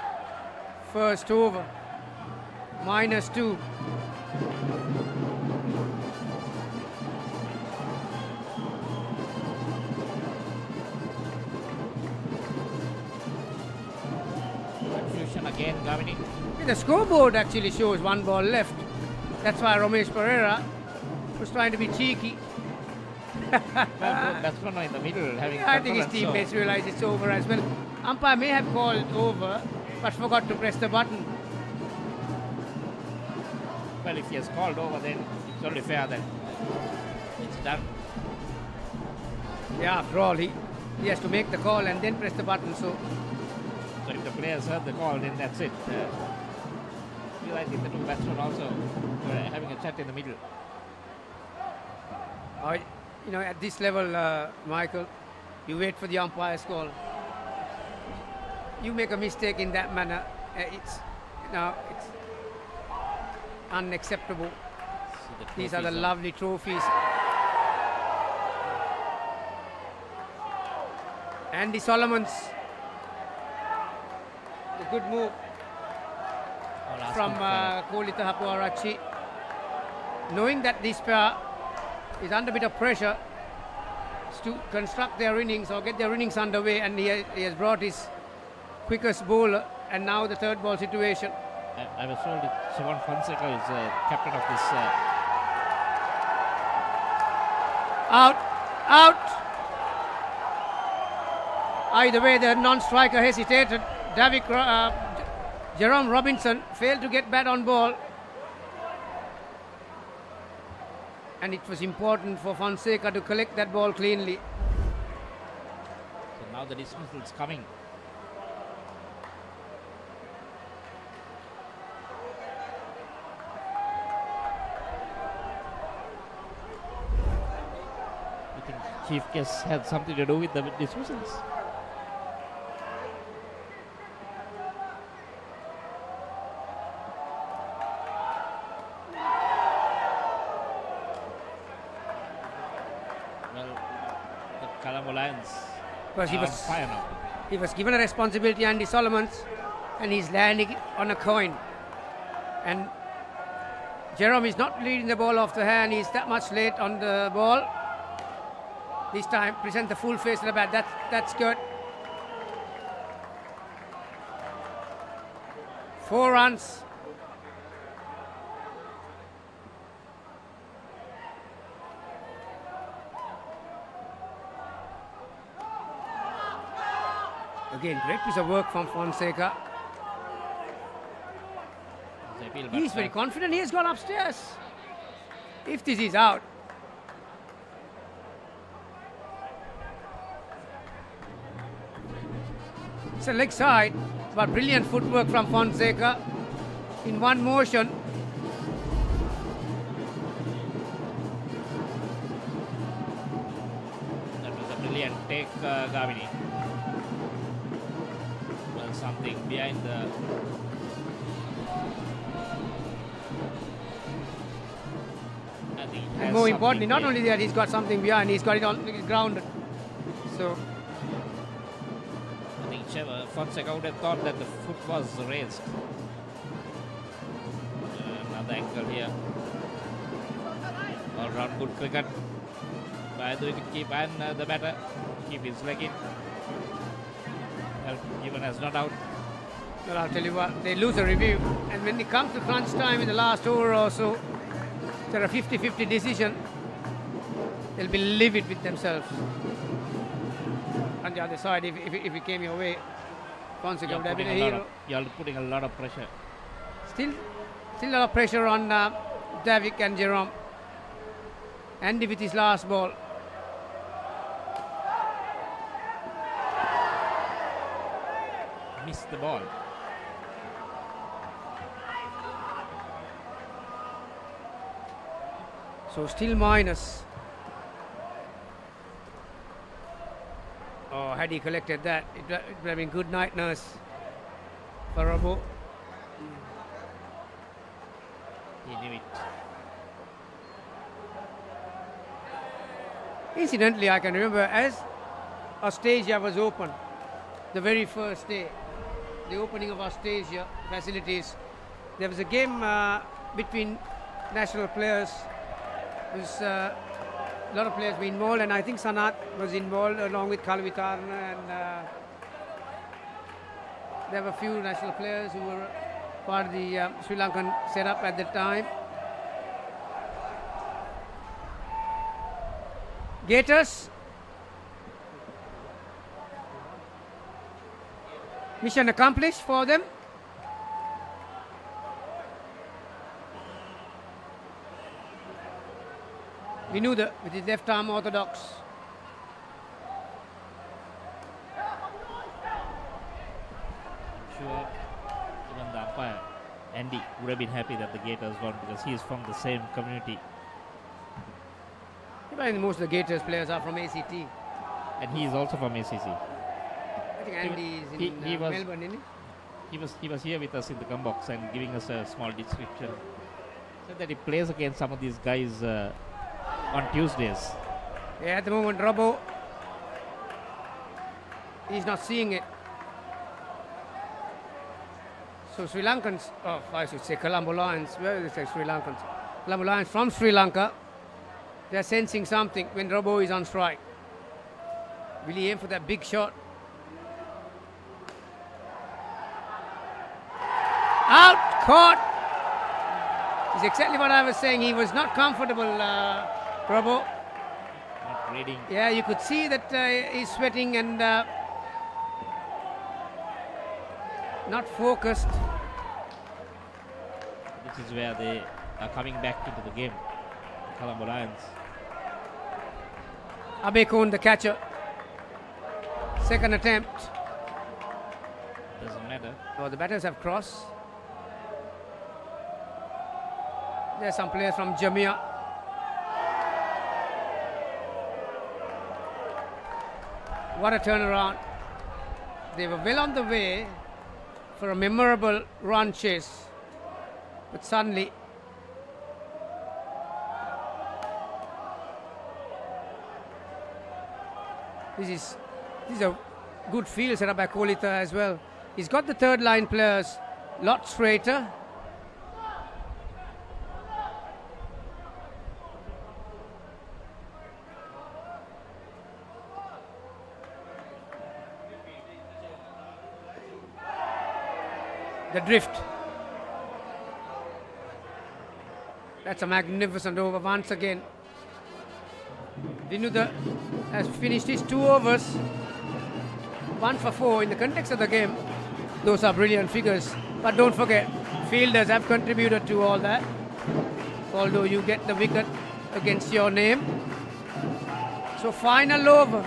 first over. -2. Again, Gavini. The scoreboard actually shows 1 ball left. That's why Ramesh Pereira was trying to be cheeky. That's one in the middle having. I think his teammates realize it's over as well. Umpire may have called over, but forgot to press the button. Well, if he has called over, then it's only fair that it's done. Yeah, after all, he has to make the call and then press the button. So if the players heard the call, then that's it. Realizing the 2 batsmen also were having a chat in the middle. You know, at this level, Michael, you wait for the umpire's call. You make a mistake in that manner, it's unacceptable. These are the lovely trophies. Andy Solomons. A good move from Kolita Hapuarachi. knowing that this pair is under a bit of pressure to construct their innings or get their innings underway, and he has brought his quickest bowler, and now the third ball situation. I was told that Sivan Fonseca is captain of this. Out. Either way, the non-striker hesitated. Jerome Robinson failed to get bat on ball. And it was important for Fonseca to collect that ball cleanly. So now the dismissal is coming. You think Chief Guest had something to do with the dismissals? Because he was given a responsibility, Andy Solomons, and he's landing on a coin. And Jerome is not leading the ball off the hand. He's that much late on the ball. This time, present the full face of the bat. That's good. 4 runs. Again, great piece of work from Fonseca. He's very confident. He has gone upstairs. If this is out. It's a leg side, but brilliant footwork from Fonseca in one motion. That was a brilliant take, Gavini. Something behind the and more importantly, not only that, he's got something behind, he's got it on grounded. So I think Fonseca would have thought that the foot was raised. Another angle here. All round good cricket by the wicketkeeper and the batter keep his leg in. Even as not out. Well, I'll tell you what, they lose a review, and when it comes to crunch time in the last over or so, there are 50-50 decision, they'll be livid with themselves. On the other side, if it came your way, Fonseca would have been a hero. You're putting a lot of pressure. Still a lot of pressure on Davik and Jerome. Andy with his last ball. Missed the ball. So still minus. Oh, had he collected that, it would have been good night nurse for Robo. He knew it. Incidentally, I can remember as Austrasia was open, the very first day, the opening of Austrasia facilities, there was a game between national players. There was a lot of players were involved, and I think Sanat was involved along with Kalvitarna, and there were a few national players who were part of the Sri Lankan setup at the time. Gators. Mission accomplished for them. Vinuda with his left arm orthodox. Sure, even the umpire, Andy, would have been happy that the Gators won because he is from the same community. Most of the Gators players are from ACT. And he is also from ACC. I think Andy is in Melbourne, isn't he? He was here with us in the come box and giving us a small description. Said that he plays against some of these guys on Tuesdays. Yeah, at the moment, Robbo, he's not seeing it. So Sri Lankans, I should say Colombo Lions, where do they say Sri Lankans? Colombo Lions from Sri Lanka. They're sensing something when Robbo is on strike. Will he aim for that big shot? Out! Caught! It's exactly what I was saying. He was not comfortable, Robbo. Not reading. Yeah, you could see that he's sweating and not focused. This is where they are coming back into the game. The Colombo Lions. Abekun, the catcher. Second attempt. Doesn't matter. Oh, the batters have crossed. There's some players from Jamia. What a turnaround. They were well on the way for a memorable run chase. But suddenly, this is a good field set up by Kolita as well. He's got the third line players a lot straighter. The drift. That's a magnificent over once again. Dinuda has finished his 2 overs. 1 for 4 in the context of the game. Those are brilliant figures. But don't forget, fielders have contributed to all that. Although you get the wicket against your name. So final over.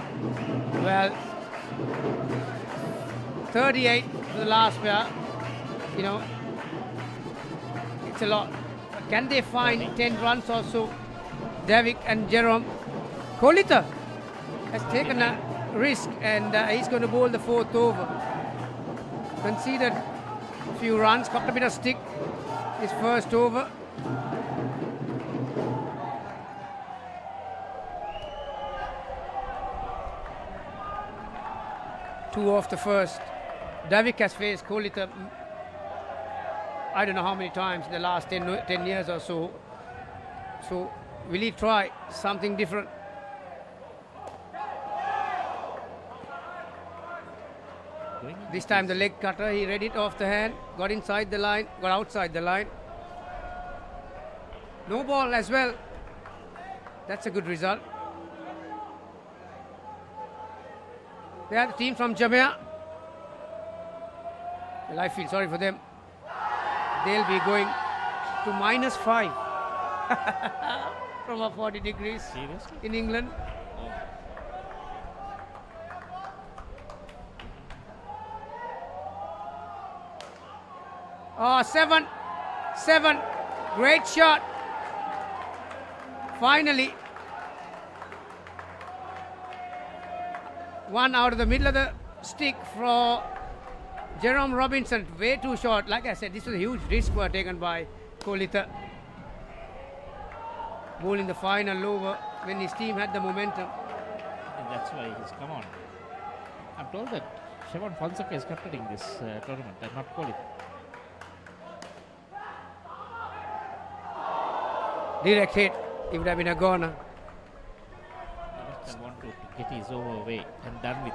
Well, 38 for the last pair. You know, it's a lot. But can they find 10 runs or so? Davik and Jerome. Kolita has taken a risk and he's going to bowl the 4th over. Conceded a few runs, got a bit of stick his first over. Two off the first. Davik has faced Kolita I don't know how many times in the last 10 years or so. So will he try something different? This time the leg cutter, he read it off the hand, got inside the line, got outside the line. No ball as well. That's a good result. They are the team from Jamia. Well, I feel sorry for them. They'll be going to -5 from a 40 degrees. Seriously? In England. Oh, 7. Great shot. Finally. One out of the middle of the stick for Jerome Robinson. Way too short. Like I said, this was a huge risk were taken by Kolita. Bowling the final over when his team had the momentum. And that's why he's come on. I'm told that Shevon Fonseca is captaining this tournament and not Kolita. Direct hit. It would have been a goner. I want to get his over away and done with.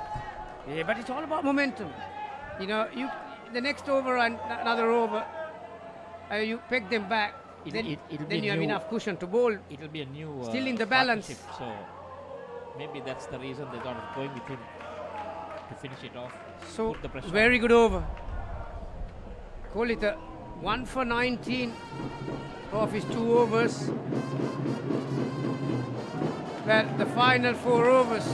Yeah, but it's all about momentum. You know, the next over and another over, you peg them back. Then you have enough cushion to bowl. It'll be a new still in the balance. So maybe that's the reason they thought of going with him to finish it off. So put the pressure very on. good over. Kolita 1 for 19 of his 2 overs. Well, the final 4 overs.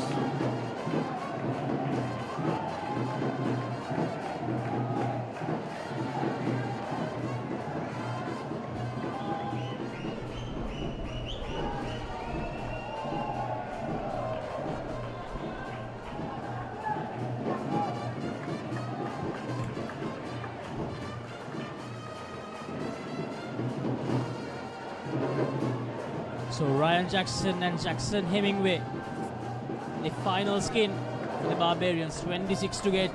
So Ryan Jackson and Jackson Hemingway, the final skin for the Barbarians, 26 to get.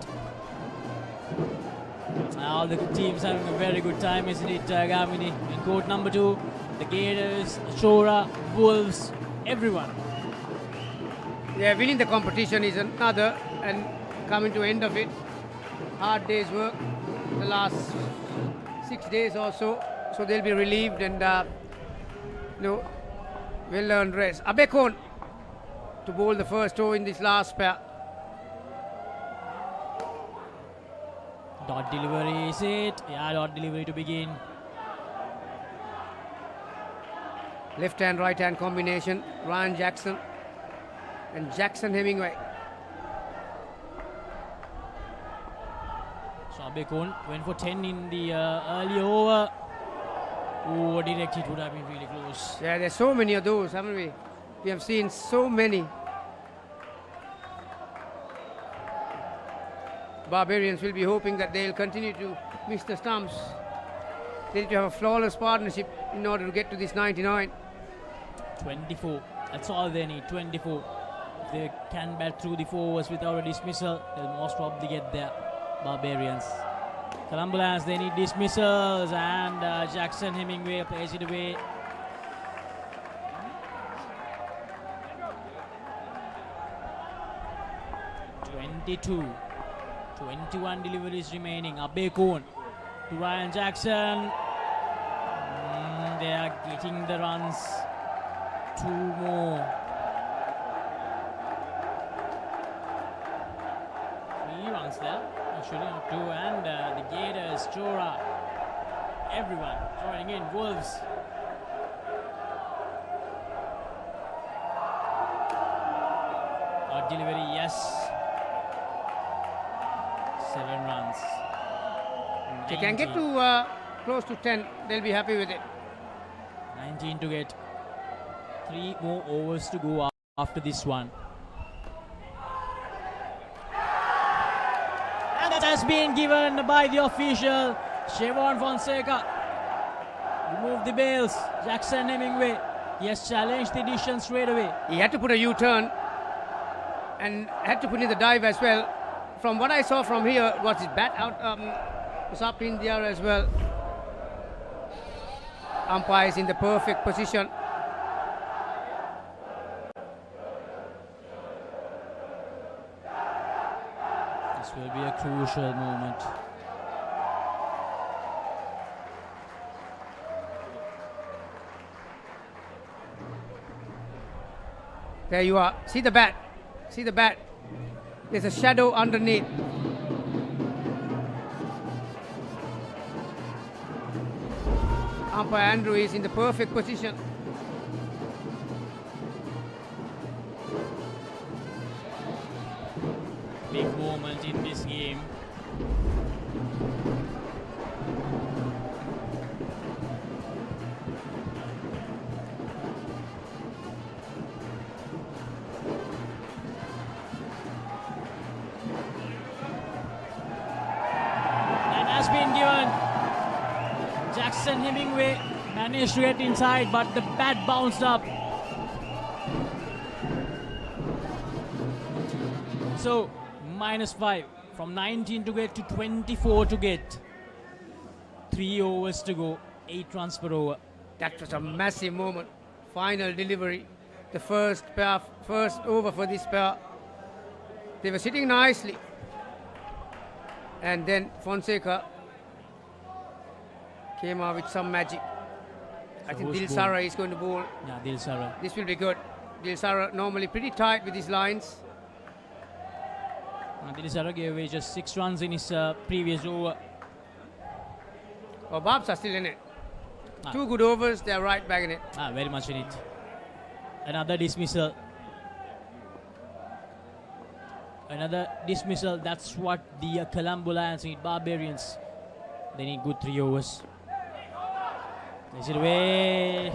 All the teams having a very good time, isn't it, Gamini? In court number 2, the Gators, Chora, Wolves, everyone. Yeah, winning the competition is another, and coming to end of it, hard day's work, the last 6 days or so, so they'll be relieved and well-earned rest. Abekon to bowl the first over in this last pair. Dot delivery is it? Yeah, dot delivery to begin. Left hand, right hand combination. Ryan Jackson and Jackson Hemingway. So Abekon went for 10 in the early over. Oh, direct hit would have been really close. Yeah, there's so many of those, haven't we? We have seen so many. Barbarians will be hoping that they'll continue to miss the stumps. They need to have a flawless partnership in order to get to this 99. 24. That's all they need, 24. If they can bat through the 4 overs without a dismissal, they'll most probably get there. Barbarians. Colombo Lions, they need dismissals, and Jackson Hemingway plays it away. Twenty-one deliveries remaining. Abekon to Ryan Jackson. They are getting the runs. 2 more. 3 runs there. Actually, not 2. And the Gators, Chora, everyone joining in. Wolves. Delivery, yes. 7 runs. They can get to close to 10. They'll be happy with it. 19 to get. 3 more overs to go after this one. And that has been given by the official. Chevron Fonseca. Remove the bails. Jackson Hemingway. He has challenged the decision straight away. He had to put a U-turn and had to put in the dive as well. From what I saw from here, was his bat out, was up in the air as well. Umpire is in the perfect position. This will be a crucial moment. There you are. See the bat. See the bat. There's a shadow underneath. Umpire Andrew is in the perfect position. Big moment in this game. Jackson Hemingway managed to get inside, but the bat bounced up. So -5 from 19 to get to 24 to get. 3 overs to go, 8 runs per over. That was a massive moment. Final delivery. The first over for this pair. They were sitting nicely. And then Fonseca came out with some magic. I think Dilsara is going to bowl. Yeah, Dilsara. This will be good. Dilsara normally pretty tight with his lines. Dilsara gave away just 6 runs in his previous over. Oh, Barbs are still in it. 2 good overs, they are right back in it. Very much in it. Another dismissal. Another dismissal. That's what the Colombo Lions need. Barbarians, they need good 3 overs. Plays it away.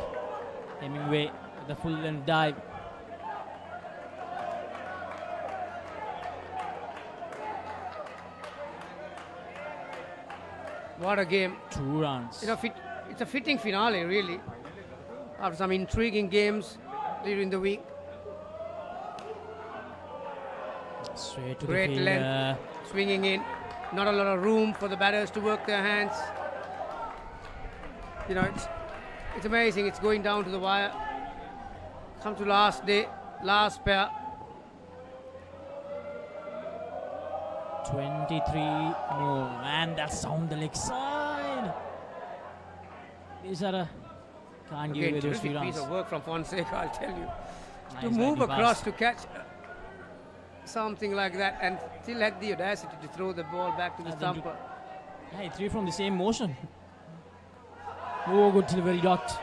Hemingway with the full length dive. What a game. 2 runs. You know, it's a fitting finale, really. After some intriguing games during the week. Straight to Great the field. length, swinging in. Not a lot of room for the batters to work their hands. You know, it's amazing. It's going down to the wire. Come to last day, last pair. 23 more, and that's down the leg side. These are can't give away those 3 runs. Piece of work from Fonseca, I'll tell you. Nice to move across pass. to catch something like that and still had the audacity to throw the ball back to the stumper. Yeah, he threw from the same motion. Oh, good delivery, Dot.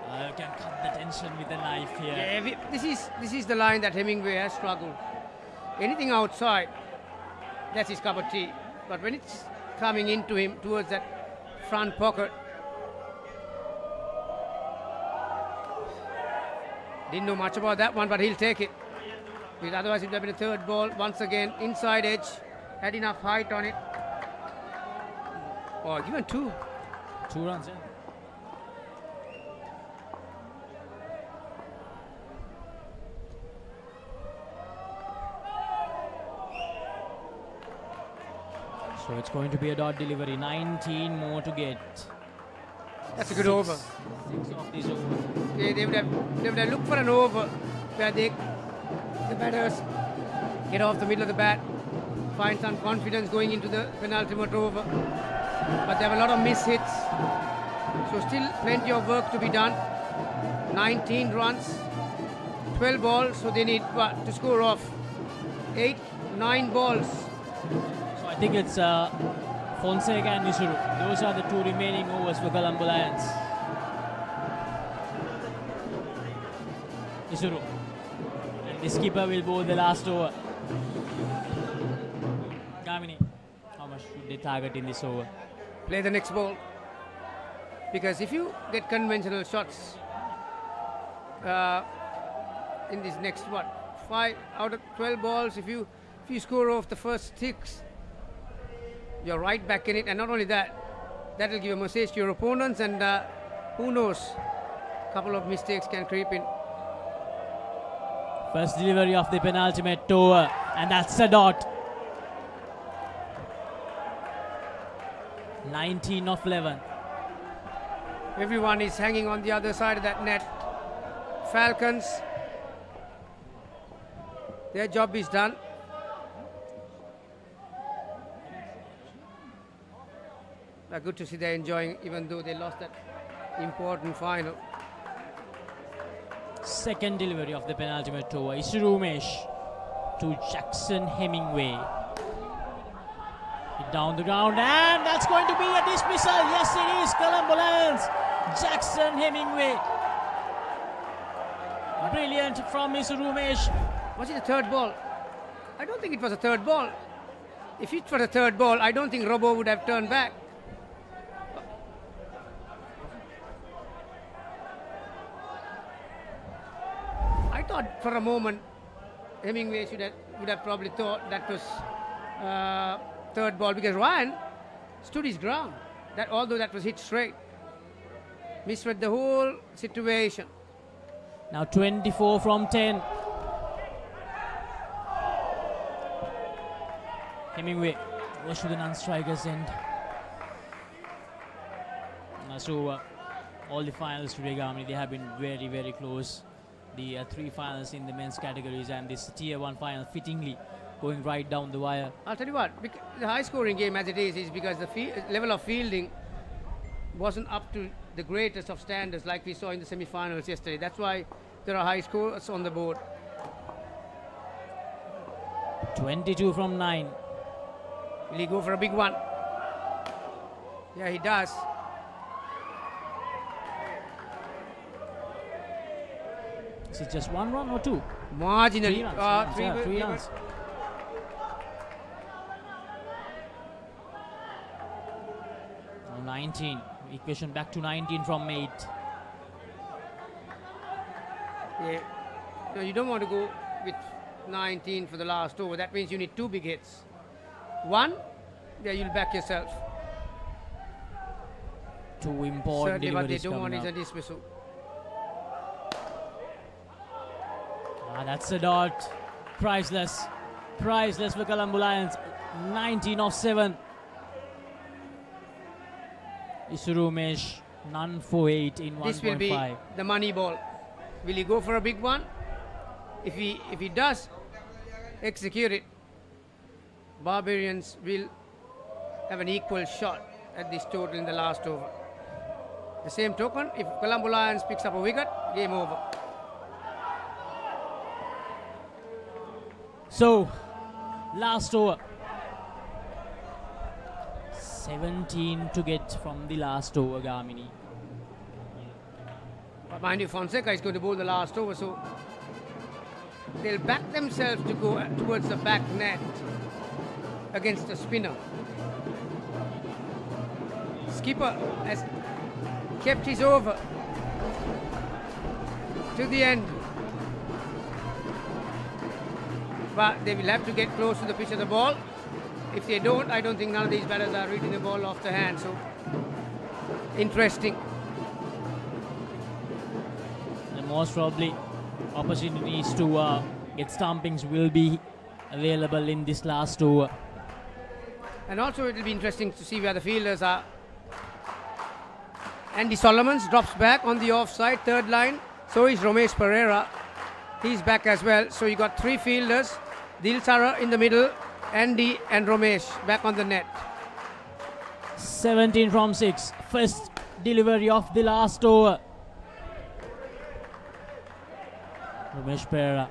You can cut the tension with a knife here. Yeah, this is the line that Hemingway has struggled. Anything outside, that's his cup of tea. But when it's coming into him towards that front pocket, didn't know much about that one, but he'll take it. Because otherwise it would have been a third ball. Once again, inside edge, had enough height on it. Oh, given 2. 2 runs, yeah. So it's going to be a dot delivery. 19 more to get. That's a good over. 6 of these over. Yeah, they would have looked for an over where the batters get off the middle of the bat, find some confidence going into the penultimate over. But there were a lot of miss hits. So still plenty of work to be done. 19 runs, 12 balls, so they need to score off 8, 9 balls. So I think it's Fonseca and Isuru. Those are the 2 remaining overs for Colombo Lions. Isuru. And the skipper will bowl the last over. Gamini, how much should they target in this over? Play the next ball. Because if you get conventional shots in this next 5 out of 12 balls, if you score off the first 6, you're right back in it. And not only that, that will give a message to your opponents, and who knows, a couple of mistakes can creep in. First delivery of the penultimate over, and that's a dot. 19 of 11. Everyone is hanging on the other side of that net. Falcons, their job is done. Good to see they're enjoying, even though they lost that important final. Second delivery of the penultimate over. Isuru to Jackson Hemingway. Hit down the ground, and that's going to be a dismissal. Yes, it is. Colombo Lions. Jackson Hemingway. Brilliant from Isuru. Was it a third ball? I don't think it was a third ball. If it was a third ball, I don't think Robbo would have turned back. I thought for a moment Hemingway would have probably thought that was third ball, because Ryan stood his ground. Although that was hit straight, misread the whole situation. Now 24 from 10. Hemingway goes to the non-strikers end. So all the finals today, Gamini, they have been very, very close. The 3 finals in the men's categories and this Tier 1 final fittingly going right down the wire. I'll tell you what, the high-scoring game as it is because the level of fielding wasn't up to the greatest of standards like we saw in the semi-finals yesterday. That's why there are high scores on the board. 22 from 9. Will he go for a big one? Yeah, he does. Is it just 1 run or 2? Marginally. 3 runs. Now 19. Equation back to 19 from 8. Yeah. No, you don't want to go with 19 for the last over. That means you need 2 big hits. 1, yeah, you'll back yourself. 2 important certainly, but they deliveries don't want coming is a up. dismissal. That's a dot. Priceless. Priceless for Colombo Lions. 19 of 7. Isurumesh, none for 8 in 1.5. This will be the money ball. Will he go for a big one? If he does execute it, Barbarians will have an equal shot at this total in the last over. The same token, if Colombo Lions picks up a wicket, game over. So, last over. 17 to get from the last over, Gamini. But mind you, Fonseca is going to bowl the last over, so they'll back themselves to go towards the back net against the spinner. Skipper has kept his over to the end, but they will have to get close to the pitch of the ball. If they don't, I don't think none of these batters are reading the ball off the hand. So interesting. And most probably opportunities to get stumpings will be available in this last over. And also it will be interesting to see where the fielders are. Andy Solomons drops back on the offside, third line. So is Ramesh Pereira. He's back as well. So you got three fielders. Dilsara in the middle, Andy and Ramesh back on the net. 17 from 6. First delivery of the last over. Ramesh Pereira,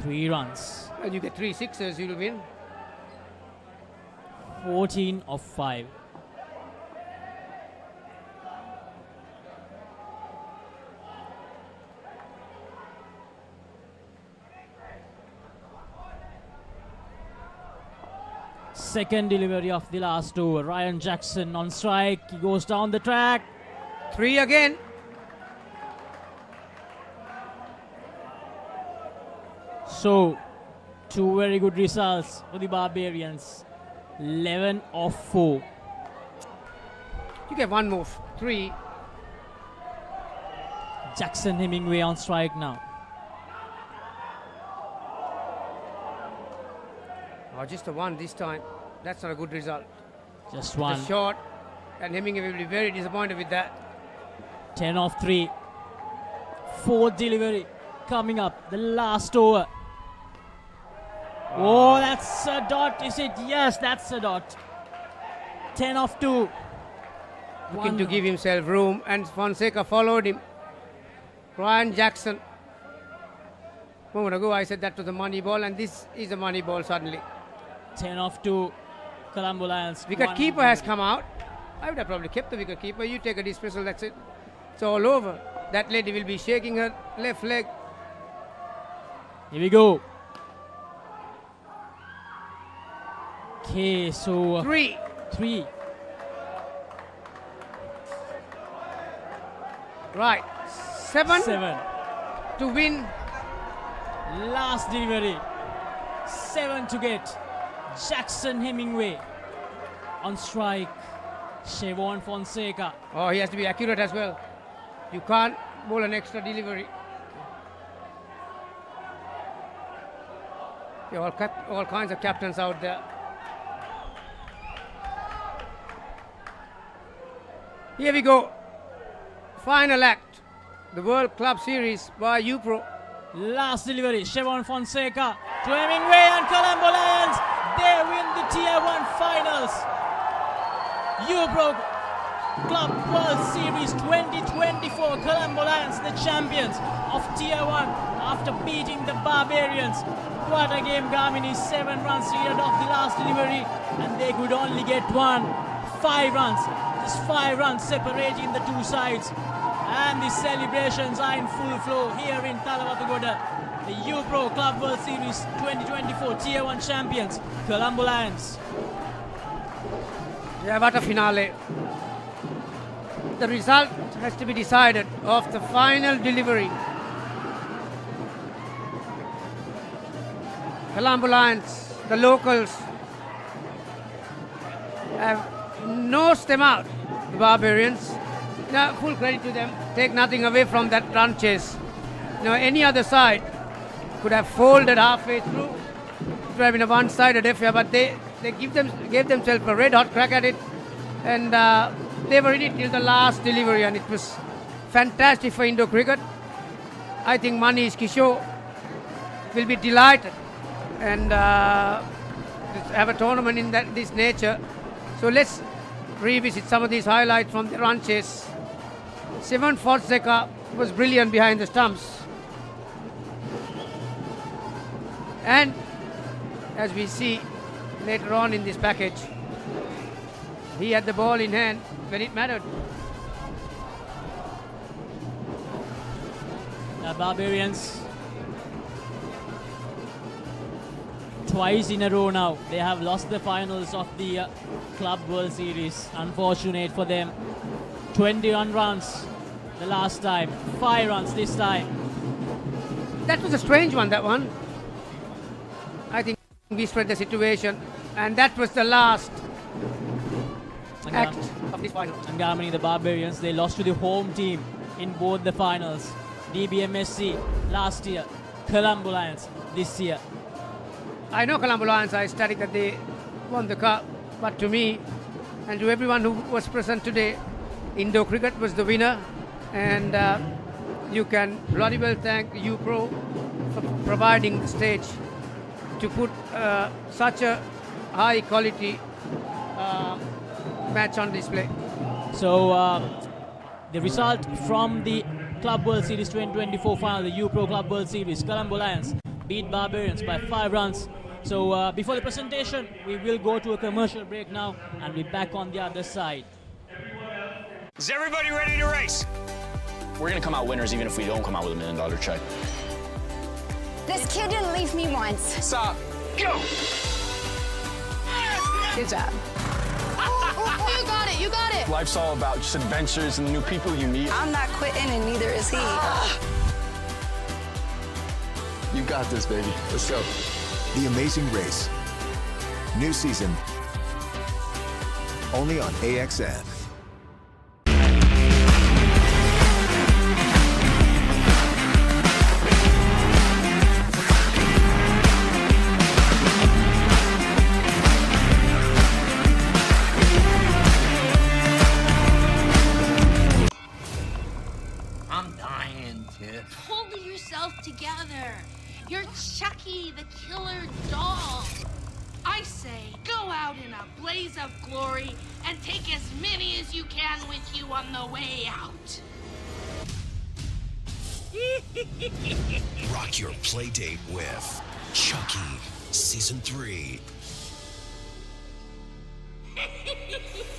3 runs. And you get 3 sixes, you'll win. 14 of 5. Second delivery of the last over. Ryan Jackson on strike. He goes down the track. 3 again. So, 2 very good results for the Barbarians. 11 of 4. You get 1 more. 3. Jackson Hemingway on strike now. Oh, just a 1 this time. That's not a good result. Just 1. The short, and Hemingway will be very disappointed with that. 10 of 3. Fourth delivery coming up. The last over. Oh, that's a dot, is it? Yes, that's a dot. 10 of 2. Looking to give himself room, and Fonseca followed him. Ryan Jackson. A moment ago I said that was the money ball, and this is a money ball suddenly. 10 of 2. Colombo Lions. Wicket keeper has come out. I would have probably kept the wicket keeper. You take a dismissal, that's it. It's all over. That lady will be shaking her left leg. Here we go. Okay, so 3. 3. Right. 7. 7. To win. Last delivery. 7 to get. Jackson Hemingway on strike. Siobhan Fonseca. Oh, he has to be accurate as well. You can't bowl an extra delivery. Yeah, all kinds of captains out there. Here we go. Final act. The World Club Series by U-Pro. Last delivery. Siobhan Fonseca to Hemingway and Colombo Lions. They win the Tier 1 finals. U-Pro Club World Series 2024. Colombo Lions, the champions of Tier 1 after beating the Barbarians. What a game, Gamini. 7 runs needed off the last delivery, and they could only get 1. 5 runs. Just 5 runs separating the two sides. And the celebrations are in full flow here in Talawatugoda. The U-Pro Club World Series 2024 Tier 1 champions, Colombo Lions. Yeah, what a finale. The result has to be decided of the final delivery. Colombo Lions, the locals, have nosed them out, the Barbarians. Now, full credit to them. Take nothing away from that run chase. Now, any other side could have folded halfway through. It would have been a one-sided affair, but they They gave themselves a red hot crack at it, and they were in it till the last delivery, and it was fantastic for Indo cricket. I think Manish Kishore will be delighted and have a tournament in this nature. So let's revisit some of these highlights from the run chase. Sivan Fonseca was brilliant behind the stumps. And as we see later on in this package, he had the ball in hand when it mattered. The Barbarians, twice in a row now, they have lost the finals of the Club World Series. Unfortunate for them. 21 runs the last time, 5 runs this time. That was a strange one, that one. I think we spread the situation, and that was the last act of this final. Angamani, the Barbarians, they lost to the home team in both the finals. DBMSC last year, Colombo Lions this year. I know Colombo Lions are ecstatic that they won the cup, but to me and to everyone who was present today, Indo cricket was the winner, and you can bloody well thank U-Pro for providing the stage to put such a high quality match on display. So the result from the Club World Series 2024 final, the U-Pro Club World Series, Colombo Lions beat Barbarians by 5 runs. So before the presentation, we will go to a commercial break now and be back on the other side. Is everybody ready to race? We're gonna come out winners even if we don't come out with $1 million check. This kid didn't leave me once. Stop. Go! Good job. You got it, you got it. Life's all about just adventures and new people you meet. I'm not quitting and neither is he. You got this, baby. Let's go. The Amazing Race. New season. Only on AXN. Pull yourself together. You're Chucky, the killer doll. I say, go out in a blaze of glory and take as many as you can with you on the way out. Rock your play date with Chucky Season 3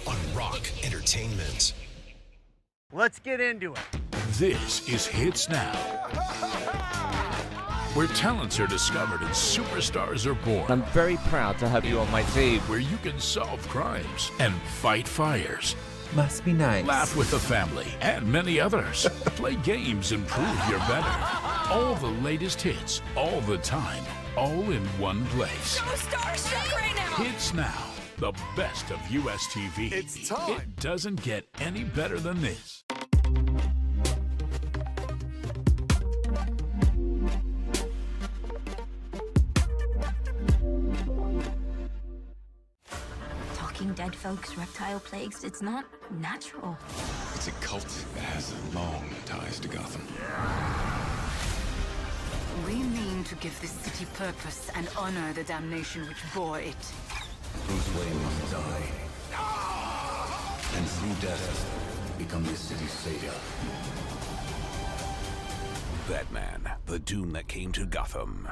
on Rock Entertainment. Let's get into it. This is Hits Now, where talents are discovered and superstars are born. I'm very proud to have you on my team. Where you can solve crimes and fight fires. Must be nice. Laugh with the family and many others. Play games and prove you're better. All the latest hits, all the time, all in one place. So starstruck right now. Hits Now, the best of US TV. It's time. It doesn't get any better than this. Talking dead folks, reptile plagues, it's not natural. It's a cult that has long ties to Gotham. We mean to give this city purpose and honor the damnation which bore it. Bruce Wayne must die. And through death, become this city's savior. Batman, the doom that came to Gotham.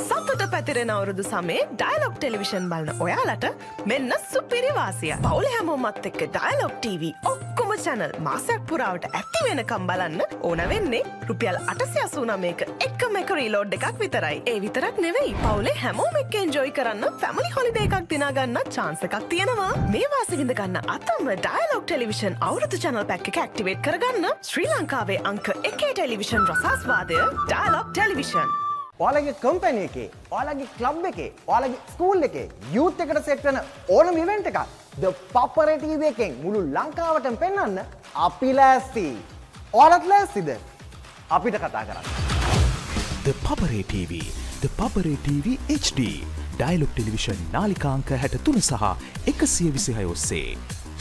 සතුට පැතිරෙන අවුරුදු සමේ dialogue television බලන ඔයාලට මෙන්න සුපිරි වාසිය. පවුලේ හැමෝමත් එක්ක ඩයලොග් TV ඔක්කොම channel මාසයක් පුරාවට ඇක්ටිව් වෙනකම් බලන්න ඕන වෙන්නේ රුපියල් 889ක එකම එක රීලෝඩ් එකක් විතරයි. ඒ විතරක් නෙවෙයි පවුලේ හැමෝම එක්ක එන්ජොයි කරන්න ෆැමිලි හොලිඩේ එකක් දිනා ගන්න chance එකක් තියෙනවා. මේ වාසිය විඳ ගන්න අතම ඩයලොග් ටෙලිවිෂන් අවුරුදු channel pack එක ඇක්ටිවේට් කරගන්න ශ්‍රී ලංකාවේ අංක 1 ටෙලිවිෂන් රසාස්වාදය ඩයලොග් ටෙලිවිෂන්. ඔයාලගේ කම්පැනි එකේ, ඔයාලගේ ක්ලබ් එකේ, ඔයාලගේ ස්කූල් එකේ යූත් එකට සෙට් වෙන ඕනම ඉවෙන්ට් එකක් ThePapare TV එකෙන් මුළු ලංකාවටම පෙන්වන්න අපි ලෑස්ති. ඔයාලත් ලෑස්තිද? අපිට කතා කරන්න. The Papare TV, The Papare TV HD, Dialog Television නාලිකාංක 63 සහ 126 ඔස්සේ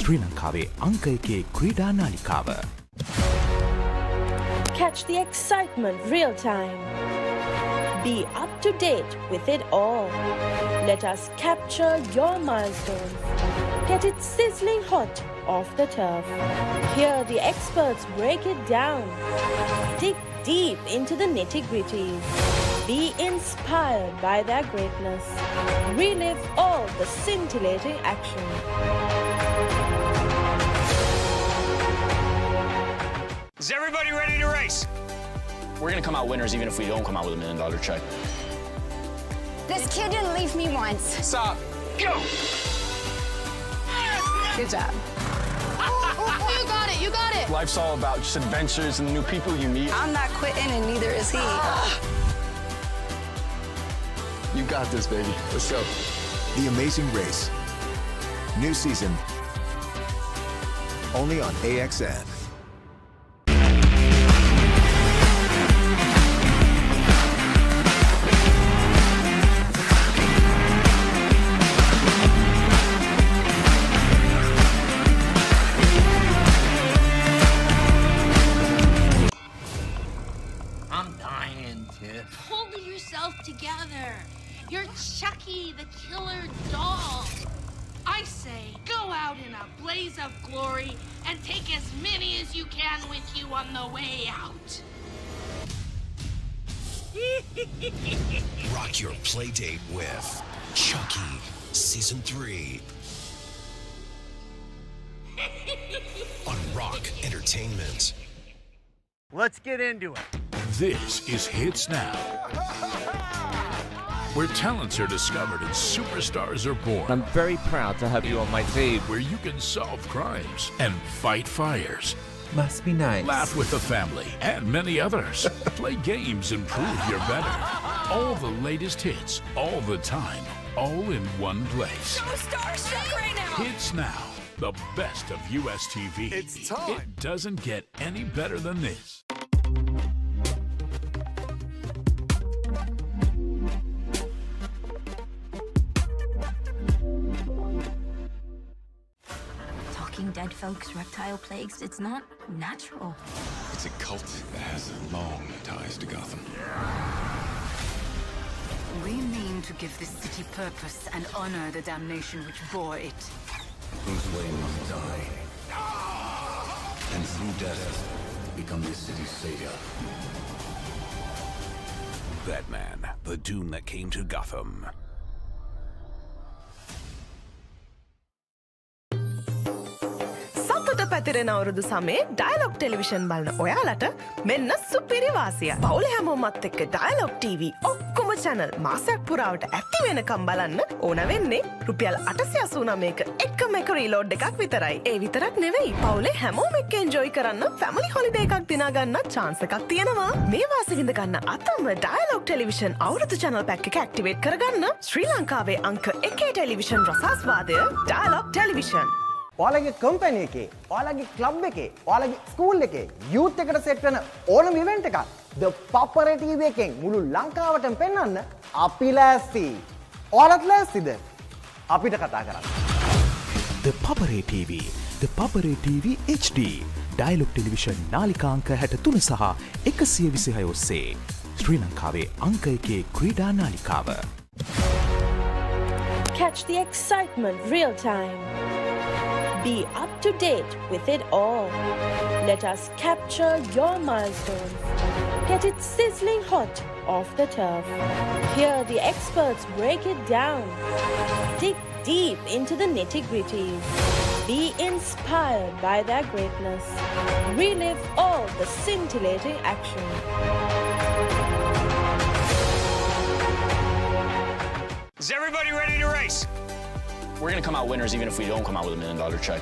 ශ්‍රී ලංකාවේ අංක 1 ක්‍රීඩා නාලිකාව. Catch the excitement real time. Be up to date with it all. Let us capture your milestones. Get it sizzling hot off the turf. Hear the experts break it down. Dig deep into the nitty-gritties. Be inspired by their greatness. Relive all the scintillating action. Is everybody ready to race? We're gonna come out winners even if we don't come out with $1 million check. This kid didn't leave me once. Stop. Go! Good job. You got it, you got it. Life's all about just adventures and new people you meet. I'm not quitting and neither is he. You got this, baby. Let's go. The Amazing Race. New season. Only on AXN. Pull yourself together. You're Chucky, the killer doll. I say, go out in a blaze of glory and take as many as you can with you on the way out. Rock your playdate with Chucky Season 3 on Rock Entertainment. Let's get into it. This is Hits Now, where talents are discovered and superstars are born. I'm very proud to have you on my team. Where you can solve crimes and fight fires. Must be nice. Laugh with the family and many others. Play games and prove you're better. All the latest hits, all the time, all in one place. So starstruck right now. Hits Now, the best of US TV. It's time. It doesn't get any better than this. Talking dead folks, reptile plagues, it's not natural. It's a cult that has long ties to Gotham. We mean to give this city purpose and honor the damnation which bore it. Bruce Wayne must die. And through death, become this city's savior. Batman, the doom that came to Gotham. සතුට පැතිරෙන අවුරුදු සමේ dialogue television බලන ඔයාලට මෙන්න සුපිරි වාසිය. පවුලේ හැමෝමත් එක්ක ඩයලොග් TV ඔක්කොම channel මාසයක් පුරාවට ඇක්ටිව් වෙනකම් බලන්න ඕන වෙන්නේ රුපියල් 889ක එකම එක රීලෝඩ් එකක් විතරයි. ඒ විතරක් නෙවෙයි පවුලේ හැමෝම එක්ක එන්ජොයි කරන්න ෆැමිලි හොලිඩේ එකක් දිනා ගන්න chance එකක් තියෙනවා. මේ වාසිය විඳ ගන්න අතම ඩයලොග් ටෙලිවිෂන් අවුරුදු channel pack එක ඇක්ටිවේට් කරගන්න ශ්‍රී ලංකාවේ අංක 1 ටෙලිවිෂන් රසාස්වාදය ඩයලොග් ටෙලිවිෂන්. ඔයාලගේ කම්පැනි එකේ, ඔයාලගේ ක්ලබ් එකේ, ඔයාලගේ ස්කූල් එකේ යූත් එකට සෙට් වෙන ඕනම ඉවෙන්ට් එකක් ThePapare TV එකෙන් මුළු ලංකාවටම පෙන්වන්න අපි ලෑස්ති. ඔයාලත් ලෑස්තිද? අපිට කතා කරන්න. The Papare TV, The Papare TV HD, Dialog Television නාලිකාංක 63 සහ 126 ඔස්සේ ශ්‍රී ලංකාවේ අංක 1 ක්‍රීඩා නාලිකාව. Catch the excitement real time. Be up to date with it all. Let us capture your milestones. Get it sizzling hot off the turf. Hear the experts break it down. Dig deep into the nitty-gritties. Be inspired by their greatness. Relive all the scintillating action. Is everybody ready to race? We're gonna come out winners even if we don't come out with $1 million check.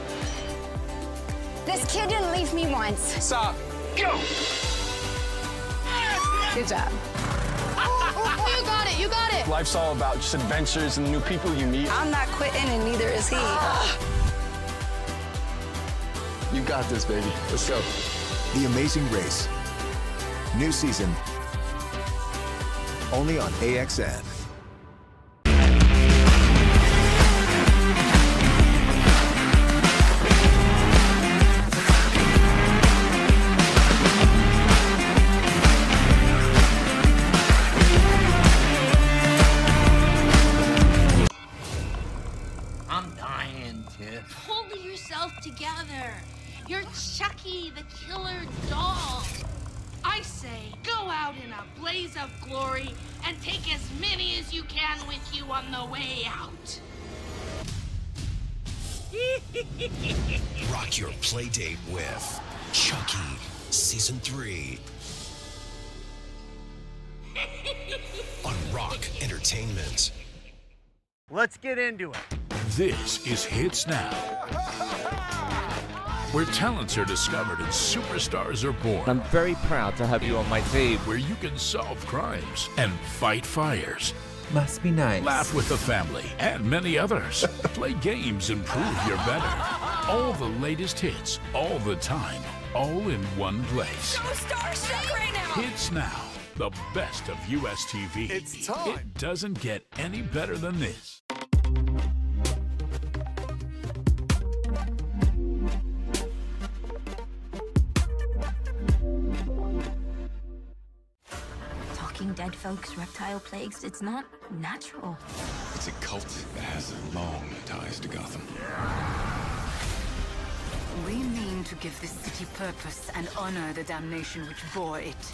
This kid didn't leave me once. Stop. Go! Good job. You got it, you got it. Life's all about just adventures and new people you meet. I'm not quitting and neither is he. You got this, baby. Let's go. The Amazing Race. New season. only on AXN. I'm dying, Tiff. Hold yourself together. You're Chucky, the killer doll. I say, go out in a blaze of glory and take as many as you can with you on the way out. Rock your playdate with Chucky Season 3 on Rock Entertainment. Let's get into it. This is Hits Now, where talents are discovered and superstars are born. I'm very proud to have you on my team. Where you can solve crimes and fight fires. Must be nice. Laugh with the family and many others. Play games and prove you're better. All the latest hits, all the time, all in one place. So starstruck right now. Hits Now, the best of US TV. It's time. It doesn't get any better than this. Talking dead folks, reptile plagues, it's not natural. It's a cult that has long ties to Gotham. We mean to give this city purpose and honor the damnation which bore it.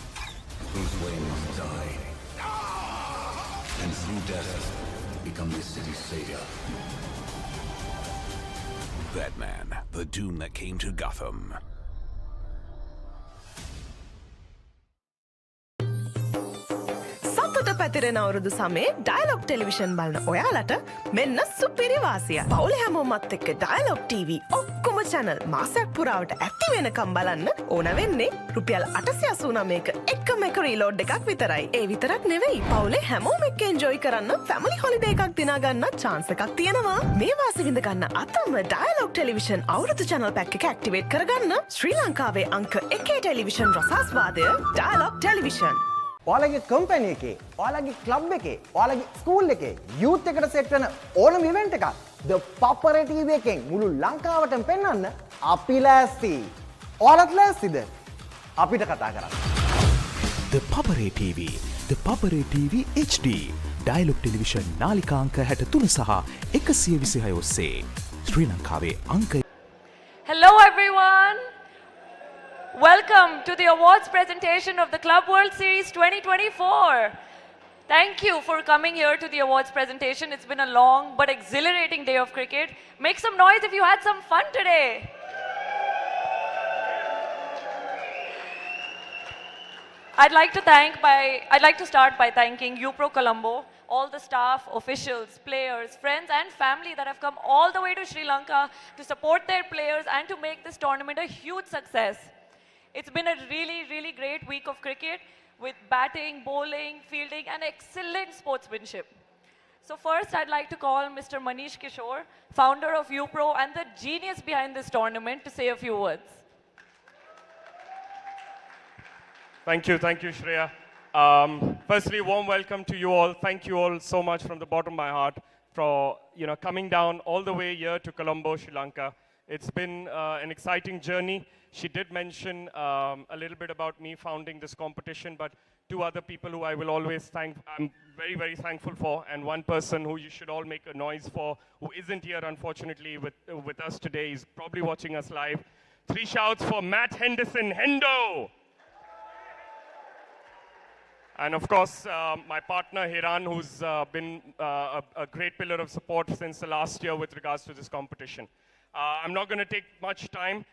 Bruce Wayne must die. And through death, become this city's savior. Batman, the doom that came to Gotham. සතුට පැතිරෙන අවුරුදු සමේ dialogue television බලන ඔයාලට මෙන්න සුපිරි වාසියක්. පවුලේ හැමෝමත් එක්ක ඩයලොග් TV ඔක්කොම channel මාසයක් පුරාවට ඇති වෙනකම් බලන්න ඕන වෙන්නේ රුපියල් 889ක එකම එක රීලෝඩ් එකක් විතරයි. ඒ විතරක් නෙවෙයි පවුලේ හැමෝම එක්ක එන්ජොයි කරන්න ෆැමිලි හොලිඩේ එකක් දිනා ගන්න chance එකක් තියෙනවා. මේ වාසි විඳ ගන්න අතම ඩයලොග් ටෙලිවිෂන් අවුරුදු channel pack එක ඇක්ටිවේට් කරගන්න ශ්‍රී ලංකාවේ අංක 1 ටෙලිවිෂන් රසාස්වාදය ඩයලොග් ටෙලිවිෂන්. ඔයාලගේ කම්පැනි එකේ, ඔයාලගේ ක්ලබ් එකේ, ඔයාලගේ ස්කූල් එකේ යූත් එකට සෙට් වෙන ඕනම ඉවෙන්ට් එකක් ThePapare TV එකෙන් මුළු ලංකාවටම පෙන්වන්න අපි ලෑස්ති. ඔයාලත් ලෑස්තිද? අපිට කතා කරන්න. ThePapare TV, ThePapare TV HD, Dialog television නාලිකා අංක 63 සහ 126 ඔස්සේ ශ්‍රී ලංකාවේ අංක. Hello everyone. Welcome to the awards presentation of the Club World Series 2024. Thank you for coming here to the awards presentation. It's been a long but exhilarating day of cricket. Make some noise if you had some fun today. I'd like to start by thanking U-Pro Colombo, all the staff, officials, players, friends and family that have come all the way to Sri Lanka to support their players and to make this tournament a huge success. It's been a really, really great week of cricket with batting, bowling, fielding and excellent sportsmanship. So first I'd like to call Mr. Manish Kishore, founder of U-Pro and the genius behind this tournament, to say a few words. Thank you, Shreya. Firstly, warm welcome to you all. Thank you all so much from the bottom of my heart for coming down all the way here to Colombo, Sri Lanka. It's been an exciting journey. She did mention a little bit about me founding this competition, but two other people who I will always thank, I'm very, very thankful for, and one person who you should all make a noise for, who isn't here, unfortunately, with us today. He's probably watching us live. 3 shouts for Matt Henderson, Hendo! And of course, my partner, Hiran, who's been a great pillar of support since the last year with regards to this competition. I'm not going to take much time.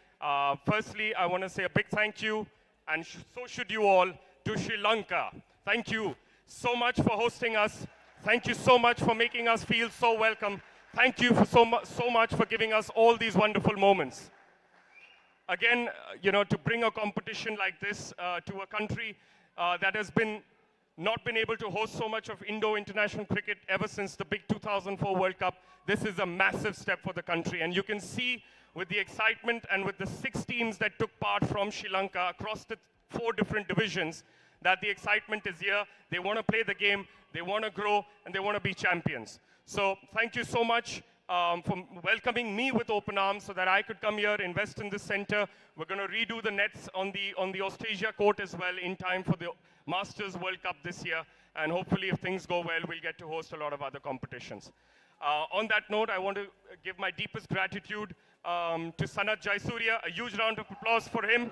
Firstly, I want to say a big thank you, and so should you all, to Sri Lanka. Thank you so much for hosting us. Thank you so much for making us feel so welcome. Thank you for so much for giving us all these wonderful moments. Again, to bring a competition like this to a country that has not been able to host so much of Indo-international cricket ever since the big 2004 World Cup. This is a massive step for the country. And you can see with the excitement and with the 6 teams that took part from Sri Lanka across the 4 different divisions, that the excitement is here. They want to play the game, they want to grow, and they want to be champions. So thank you so much for welcoming me with open arms so that I could come here, invest in this center. We're going to redo the nets on the Austrasia court as well in time for the Masters World Cup this year. And hopefully, if things go well, we'll get to host a lot of other competitions. On that note, I want to give my deepest gratitude to Sanat Jaisurya. A huge round of applause for him.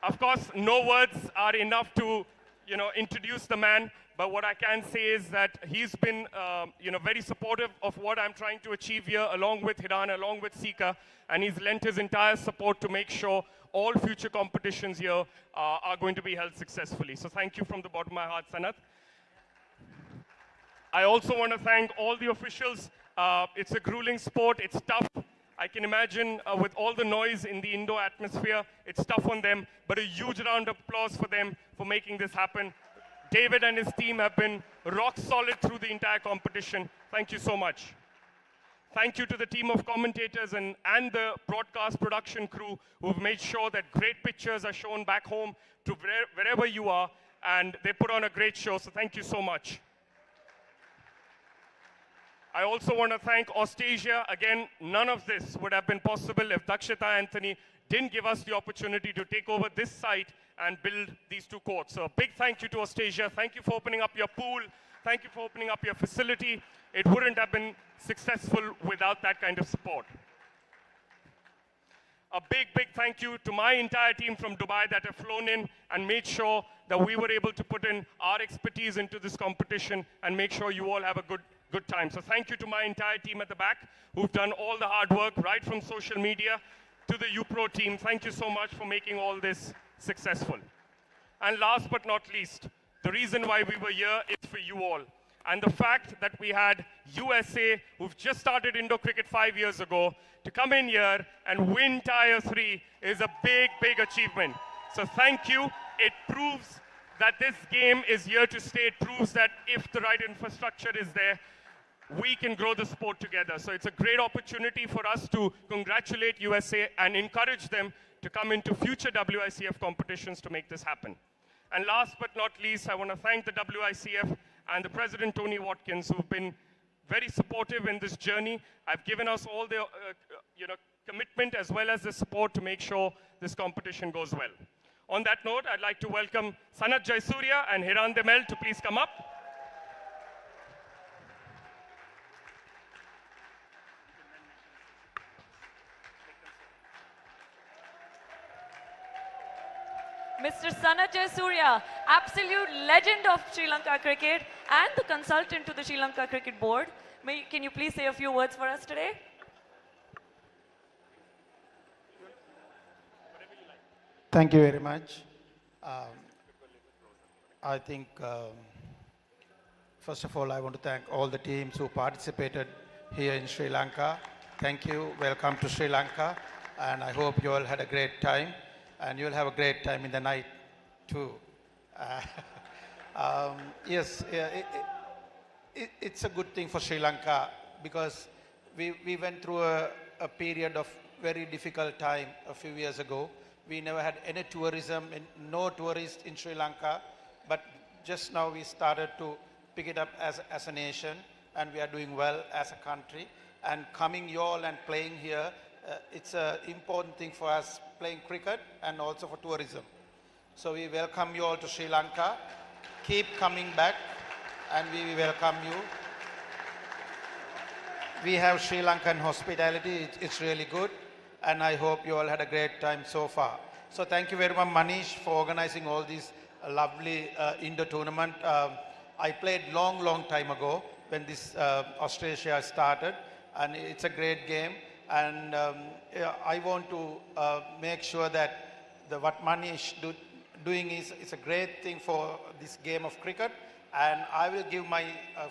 Of course, no words are enough to, introduce the man. But what I can say is that he's been, very supportive of what I'm trying to achieve here, along with Hiran, along with Sika, and he's lent his entire support to make sure all future competitions here are going to be held successfully. So thank you from the bottom of my heart, Sanat. I also want to thank all the officials. It's a grueling sport. It's tough. I can imagine with all the noise in the indoor atmosphere, it's tough on them, but a huge round of applause for them for making this happen. David and his team have been rock solid through the entire competition. Thank you so much. Thank you to the team of commentators and the broadcast production crew who've made sure that great pictures are shown back home to wherever you are, and they put on a great show, so thank you so much. I also want to thank Austrasia. Again, none of this would have been possible if Dakshita Anthony didn't give us the opportunity to take over this site and build these two courts. So a big thank you to Austrasia. Thank you for opening up your pool. Thank you for opening up your facility. It wouldn't have been successful without that kind of support. A big, big thank you to my entire team from Dubai that have flown in and made sure that we were able to put in our expertise into this competition and make sure you all have a good time. So thank you to my entire team at the back who've done all the hard work, right from social media to the U-Pro team. Thank you so much for making all this successful. And last but not least, the reason why we were here is for you all. And the fact that we had USA, who've just started indoor cricket 5 years ago, to come in here and win Tier 3 is a big, big achievement. So thank you. It proves that this game is here to stay. It proves that if the right infrastructure is there, we can grow the sport together. So it's a great opportunity for us to congratulate USA and encourage them to come into future W.I.C.F competitions to make this happen. And last but not least, I want to thank the W.I.C.F and the President Tony Watkins, who've been very supportive in this journey. I've given us all the commitment as well as the support to make sure this competition goes well. On that note, I'd like to welcome Sanat Jaisurya and Hiran Demel to please come up. Mr. Sanat Jaisurya, absolute legend of Sri Lanka cricket and the consultant to the Sri Lanka Cricket Board. Can you please say a few words for us today? Thank you very much. I think, first of all, I want to thank all the teams who participated here in Sri Lanka. Thank you. Welcome to Sri Lanka. And I hope you all had a great time. And you'll have a great time in the night, too. Yes, it's a good thing for Sri Lanka because we went through a period of very difficult time a few years ago. We never had any tourism, no tourists in Sri Lanka, but just now we started to pick it up as a nation, and we are doing well as a country. And coming you all and playing here, it's an important thing for us, playing cricket and also for tourism. So we welcome you all to Sri Lanka. Keep coming back and we welcome you. We have Sri Lankan hospitality, it's really good, and I hope you all had a great time so far. So thank you very much, Manish, for organizing all these lovely indoor tournament. I played long time ago when this Australia started, and it's a great game. And I want to make sure that what Manish doing is a great thing for this game of cricket, and I will give my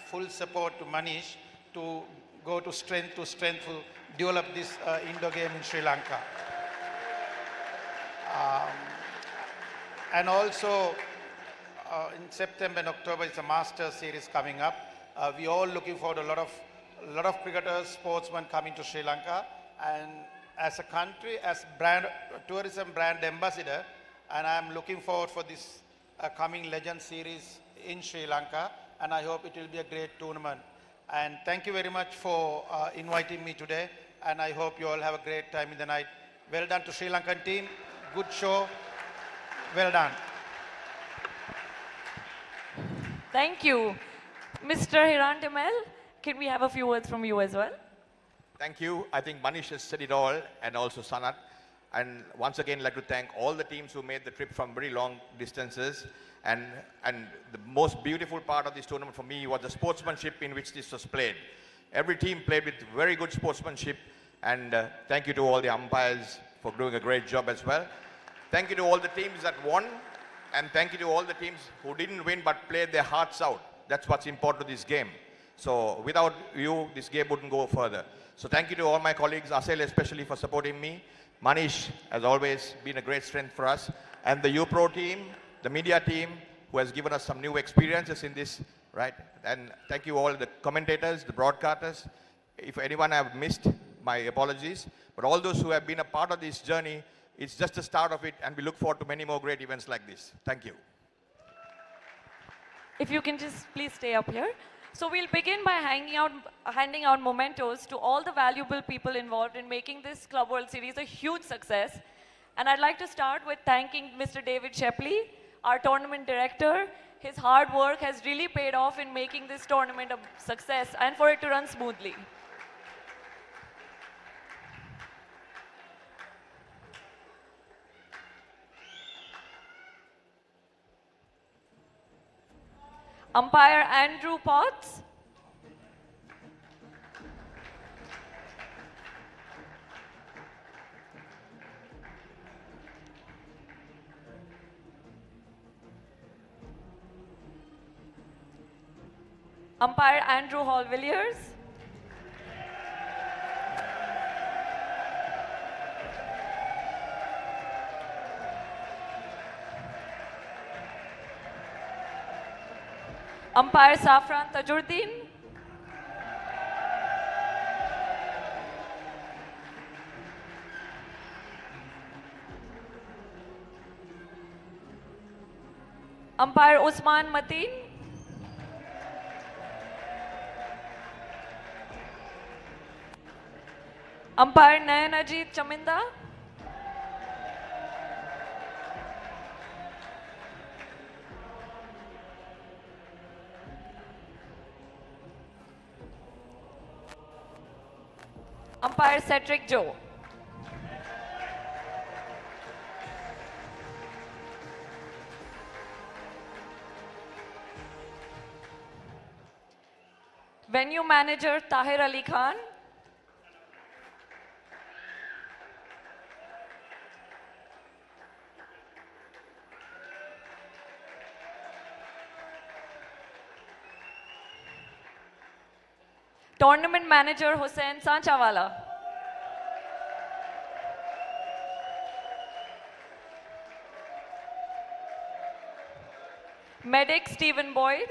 full support to Manish to go to strength to develop this indoor game in Sri Lanka. And also in September and October is a Masters series coming up. We all looking forward to a lot of cricketers, sportsmen coming to Sri Lanka, and as a country, as brand tourism brand ambassador, and I'm looking forward for this coming Legend Series in Sri Lanka, and I hope it will be a great tournament. And thank you very much for inviting me today, and I hope you all have a great time in the night. Well done to Sri Lankan team. Good show. Well done. Thank you. Mr. Hiran Demel, can we have a few words from you as well? Thank you. I think Manish has said it all, and also Sanat. And once again, I'd like to thank all the teams who made the trip from very long distances. And the most beautiful part of this tournament for me was the sportsmanship in which this was played. Every team played with very good sportsmanship. And thank you to all the umpires for doing a great job as well. Thank you to all the teams that won. And thank you to all the teams who didn't win but played their hearts out. That's what's important to this game. So without you, this game wouldn't go further. So thank you to all my colleagues, Asel especially for supporting me. Manish has always been a great strength for us. And the U-Pro team, the media team, who has given us some new experiences in this, right? And thank you all, the commentators, the broadcasters. If anyone I have missed, my apologies. But all those who have been a part of this journey, it's just the start of it, and we look forward to many more great events like this. Thank you. If you can just please stay up here. So we'll begin by handing out mementos to all the valuable people involved in making this Club World Series a huge success. And I'd like to start with thanking Mr. David Shepley, our tournament director. His hard work has really paid off in making this tournament a success and for it to run smoothly. Umpire Andrew Potts. Umpire Andrew Hall-Villiers. Umpire Safran Tajuddin. Umpire Usman Mateen. Umpire Nayan Ajit Chaminda. Umpire Cedric Joe. Venue manager Tahir Ali Khan. Tournament manager Hussain Sanchawala. Medic Stephen Boyd.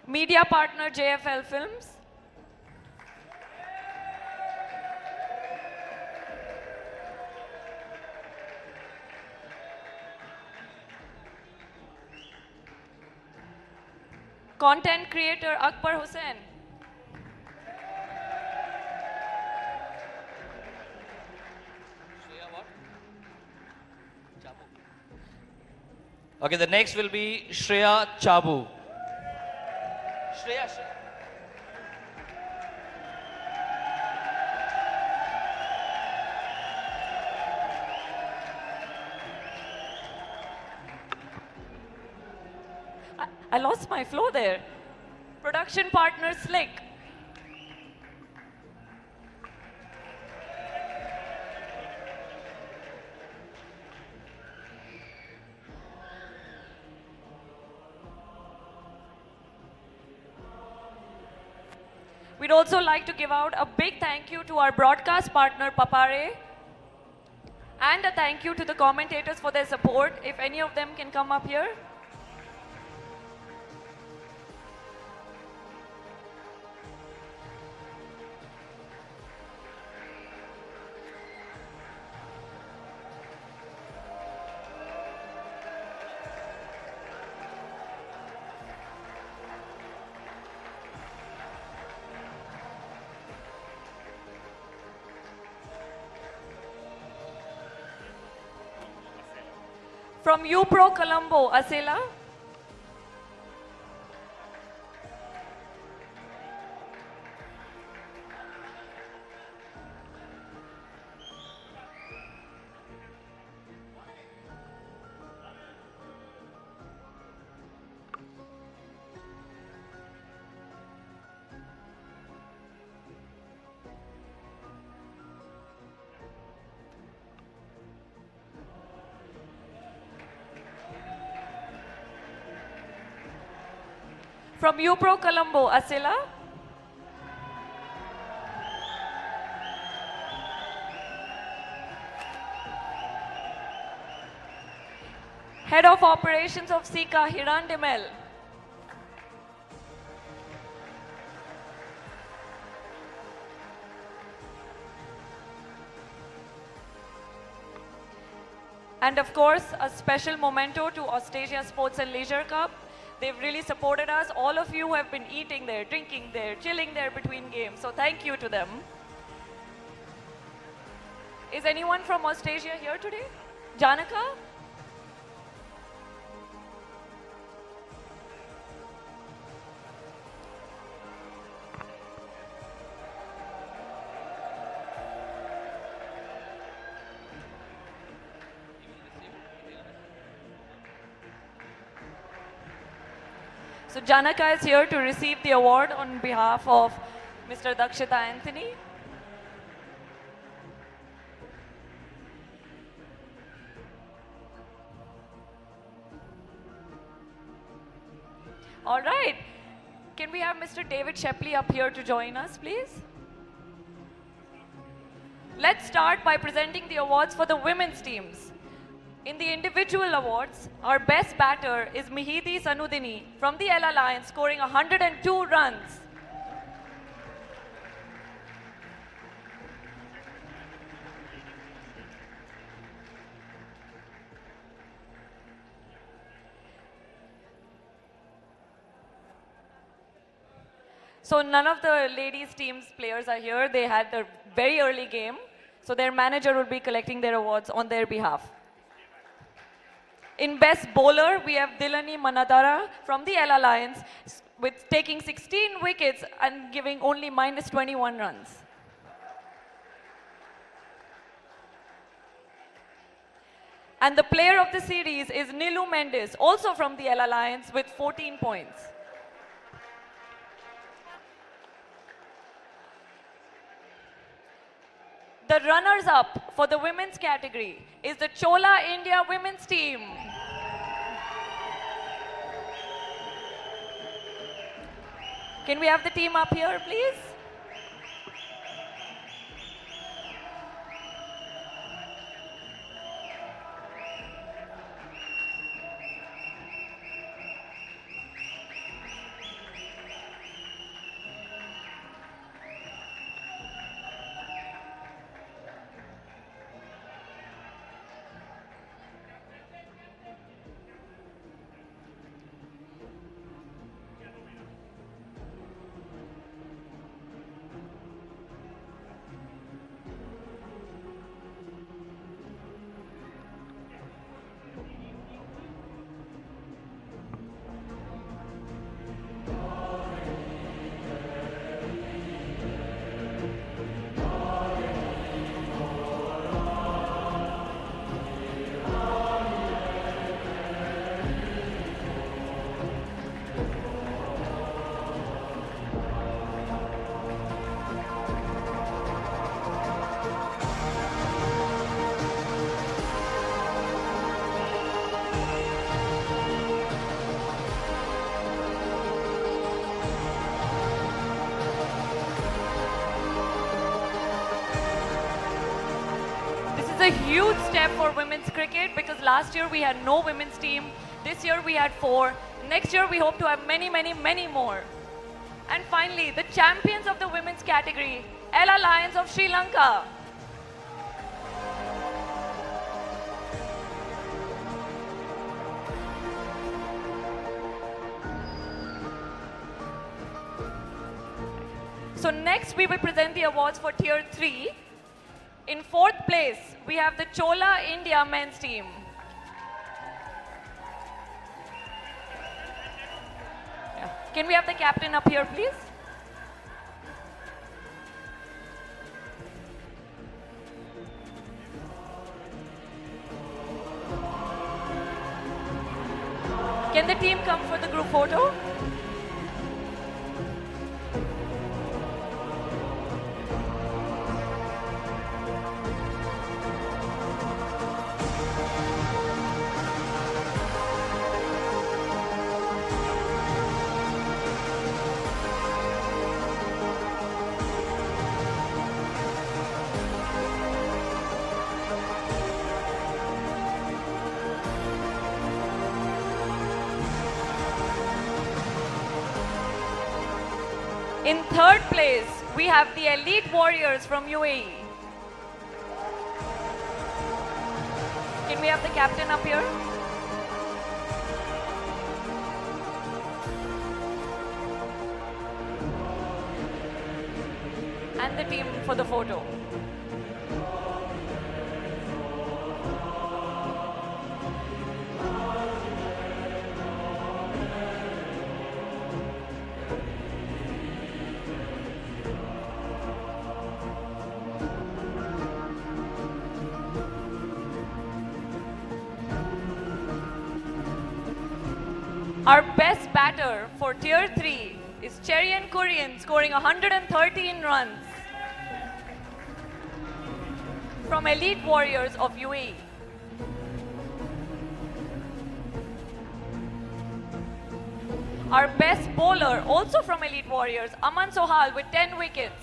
Media partner JFL Films. Content creator Akbar Hussain. Okay, the next will be Shreya Chabu. Shreya. I lost my flow there. Production partner Slick. We'd also like to give out a big thank you to our broadcast partner, Papare, and a thank you to the commentators for their support. If any of them can come up here. From U-Pro Colombo, Asela. From U-Pro Colombo, Asela. Head of Operations of Sika, Hiran Demel. And of course, a special memento to Australia Sports and Leisure Cup. They've really supported us. All of you have been eating there, drinking there, chilling there between games. So thank you to them. Is anyone from Australia here today? Janaka? So Janaka is here to receive the award on behalf of Mr. Dakshita Anthony. All right. Can we have Mr. David Shepley up here to join us, please? Let's start by presenting the awards for the women's teams. In the individual awards, our best batter is Mihidi Sanudini from the L Alliance, scoring 102 runs. So none of the ladies team's players are here. They had a very early game. So their manager will be collecting their awards on their behalf. In best bowler, we have Dilani Manadara from the L Alliance with taking 16 wickets and giving only minus 21 runs. And the player of the series is Nilu Mendes, also from the L Alliance with 14 points. The runners-up for the women's category is the Chola India women's team. Can we have the team up here, please? a huge step for women's cricket because last year we had no women's team. This year we had 4. Next year we hope to have many, many, many more. And finally, the champions of the women's category, Ella Lions of Sri Lanka. So next we will present the awards for Tier 3. In 4th place, we have the Chola India men's team. Yeah. Can we have the captain up here, please? Can the team come for the group photo? In 3rd place, we have the Elite Warriors from UAE. Can we have the captain up here? And the team for the photo. Our best batter for Tier 3 is Cherian Kurian, scoring 113 runs from Elite Warriors of UAE. Our best bowler, also from Elite Warriors, Aman Sohal with 10 wickets.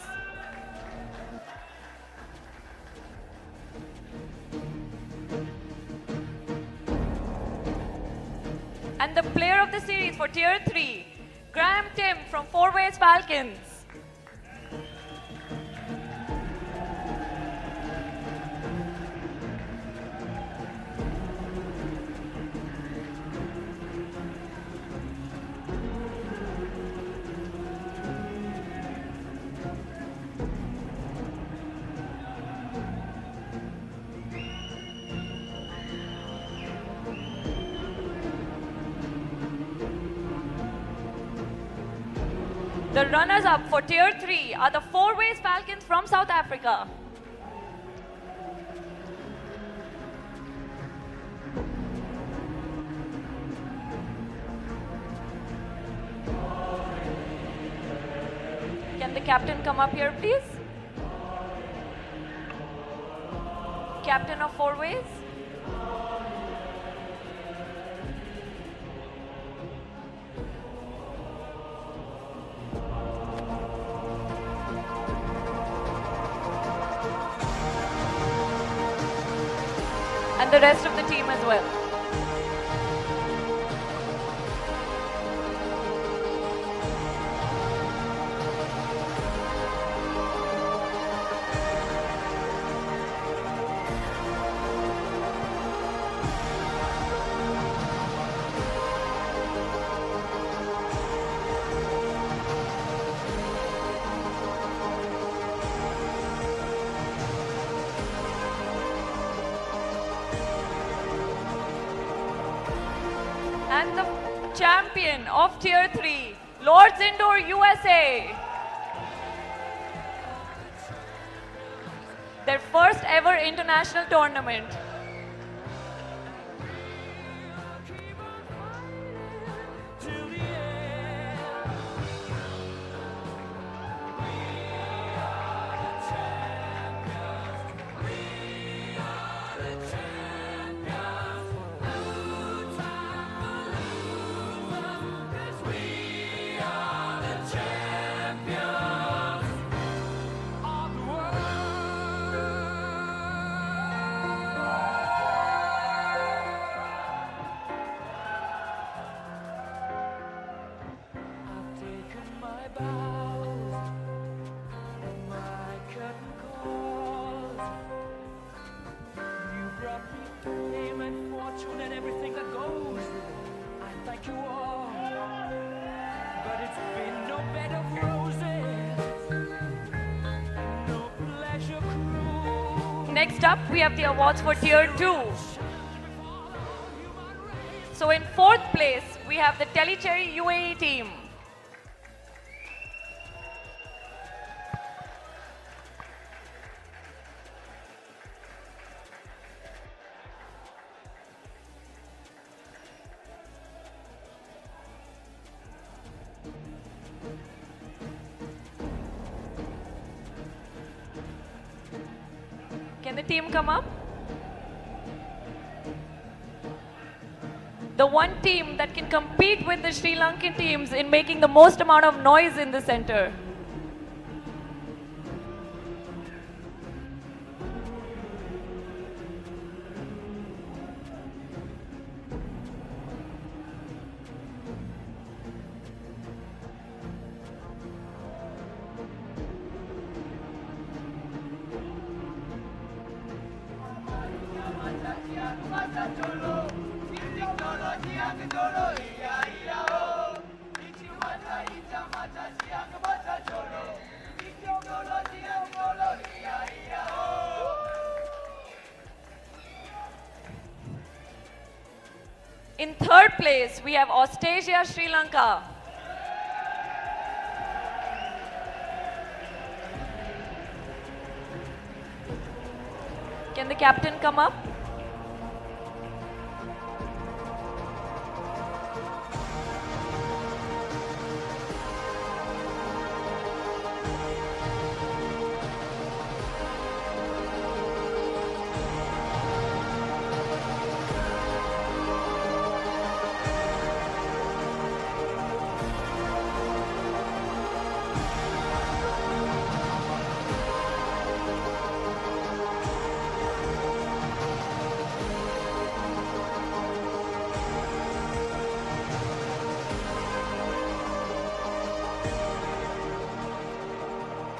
And the player of the series for Tier 3, Graham Tim from Fourways Falcons. The runners-up for Tier 3 are the Fourways Falcons from South Africa. Can the captain come up here, please? Captain of Fourways. And the rest of the team as well. And the champion of Tier 3, Lords Indoor USA. Their first ever international tournament. my vows and my curtain calls. You brought me fame and fortune and everything that goes with it. I thank you all, but it's been no bed of roses, no pleasure cruise. Next up, we have the awards for Tier 2. So in 4th place, we have the Telecherry UAE team. Can the team come up? The one team that can compete with the Sri Lankan teams in making the most amount of noise in the center. In 3rd place, we have Austrasia, Sri Lanka. Can the captain come up?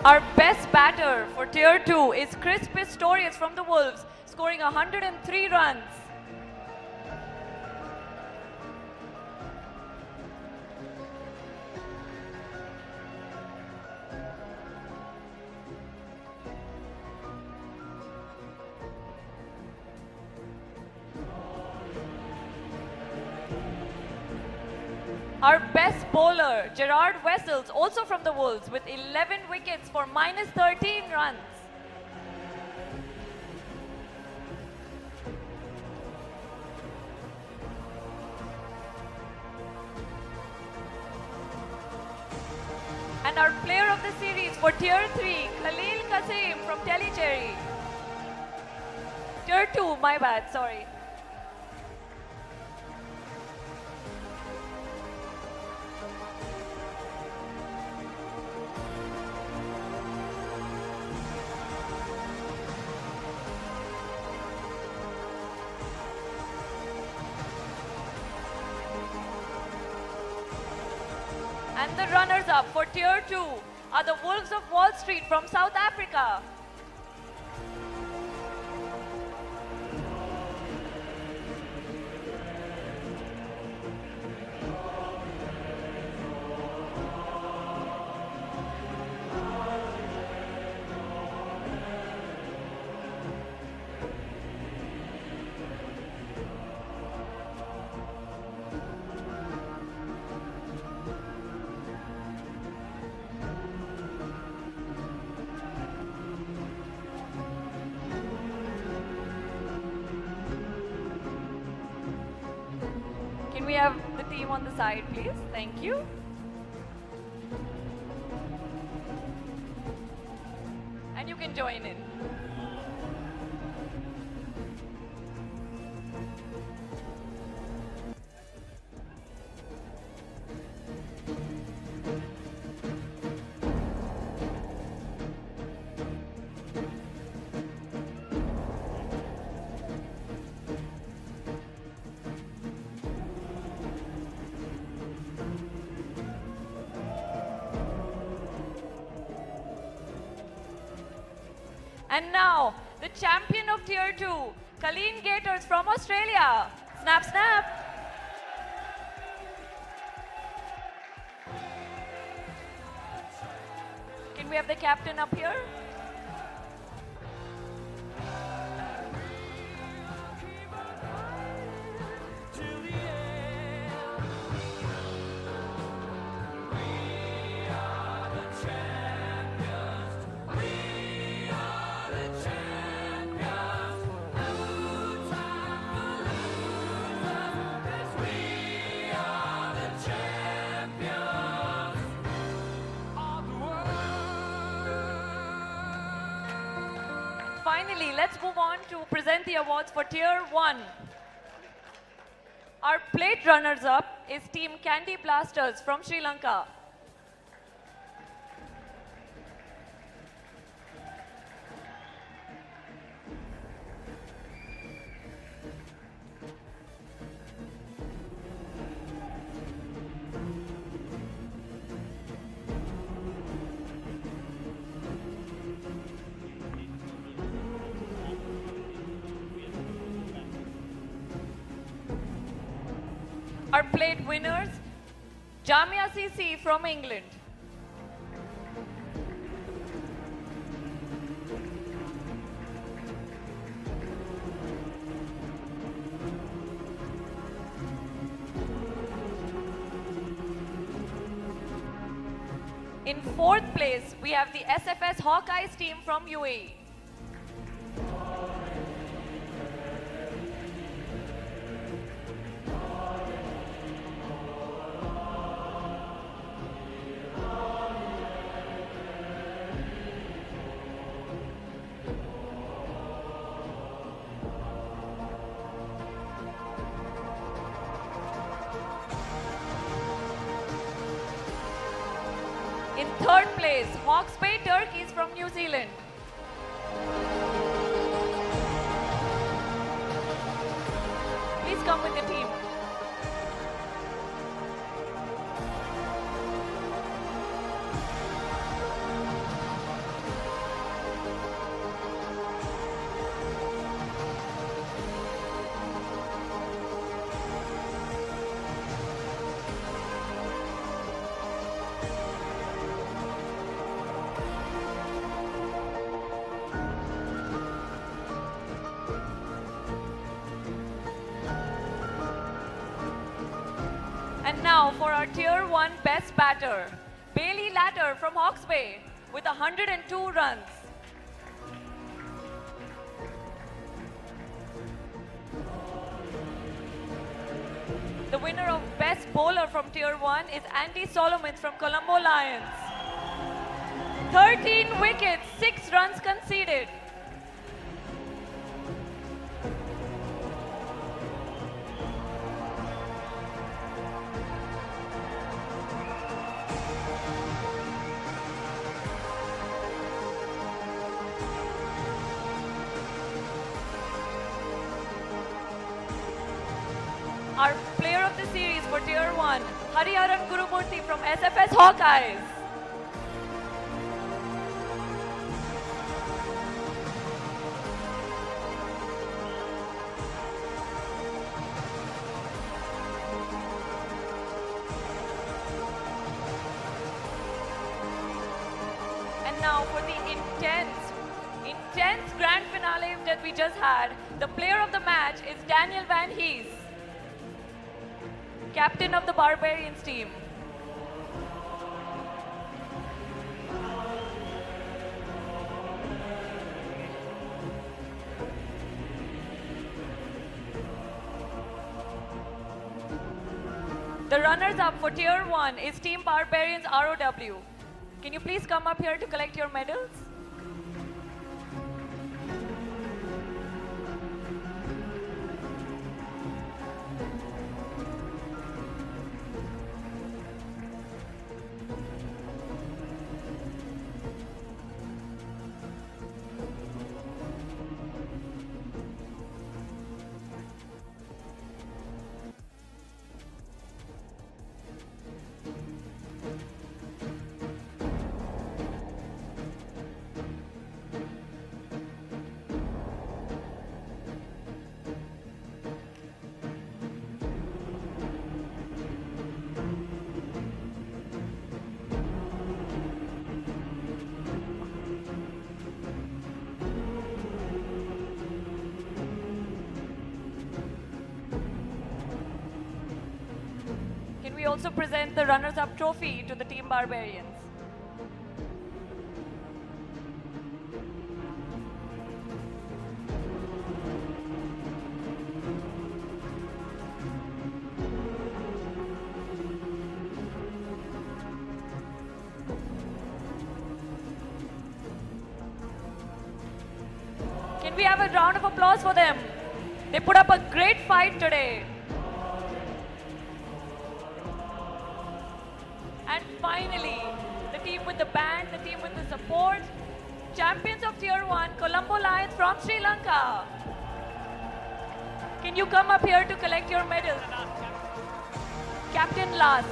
Our best batter for Tier 2 is Chris Pistorius from the Wolves, scoring 103 runs. Our best bowler, Gerard Wessels, also from the Wolves, with 11 wickets for minus 13 runs. And our player of the series for Tier 3, Khalil Kasim from Telecherry. Tier 2, my bad, sorry. And the runners-up for Tier 2 are the Wolves of Wall Street from South Africa. Can we have the team on the side, please? Thank you. And you can join in. And now, the champion of Tier 2, Colleen Gators from Australia. Snap, snap. Can we have the captain up here? Finally, let's move on to present the awards for Tier 1. Our plate runners-up is Team Candy Blasters from Sri Lanka. Our plate winners, Jamia CC from England. In fourth place, we have the SFS Hawkeyes team from UAE. In third place, Hawke's Bay Turkeys from New Zealand. Please come with the team. And now for our Tier 1 best batter, Bailey Latter from Hawke's Bay with 102 runs. The winner of best bowler from Tier 1 is Andy Solomons from Colombo Lions. 13 wickets, 6 runs conceded. Our player of the series for Tier 1, Hariharan Gurumurthy from SFS Hawkeyes. And now for the intense grand finale that we just had, the player of the match is Daniel Van Hees, captain of the Barbarians team. The runners-up for Tier 1 is Team Barbarians ROW. Can you please come up here to collect your medals? we also present the runners-up trophy to the Team Barbarians? Can we have a round of applause for them? They put up a great fight today. And finally, the team with the band, the team with the support, champions of Tier 1, Colombo Lions from Sri Lanka. Can you come up here to collect your medals? Captain last.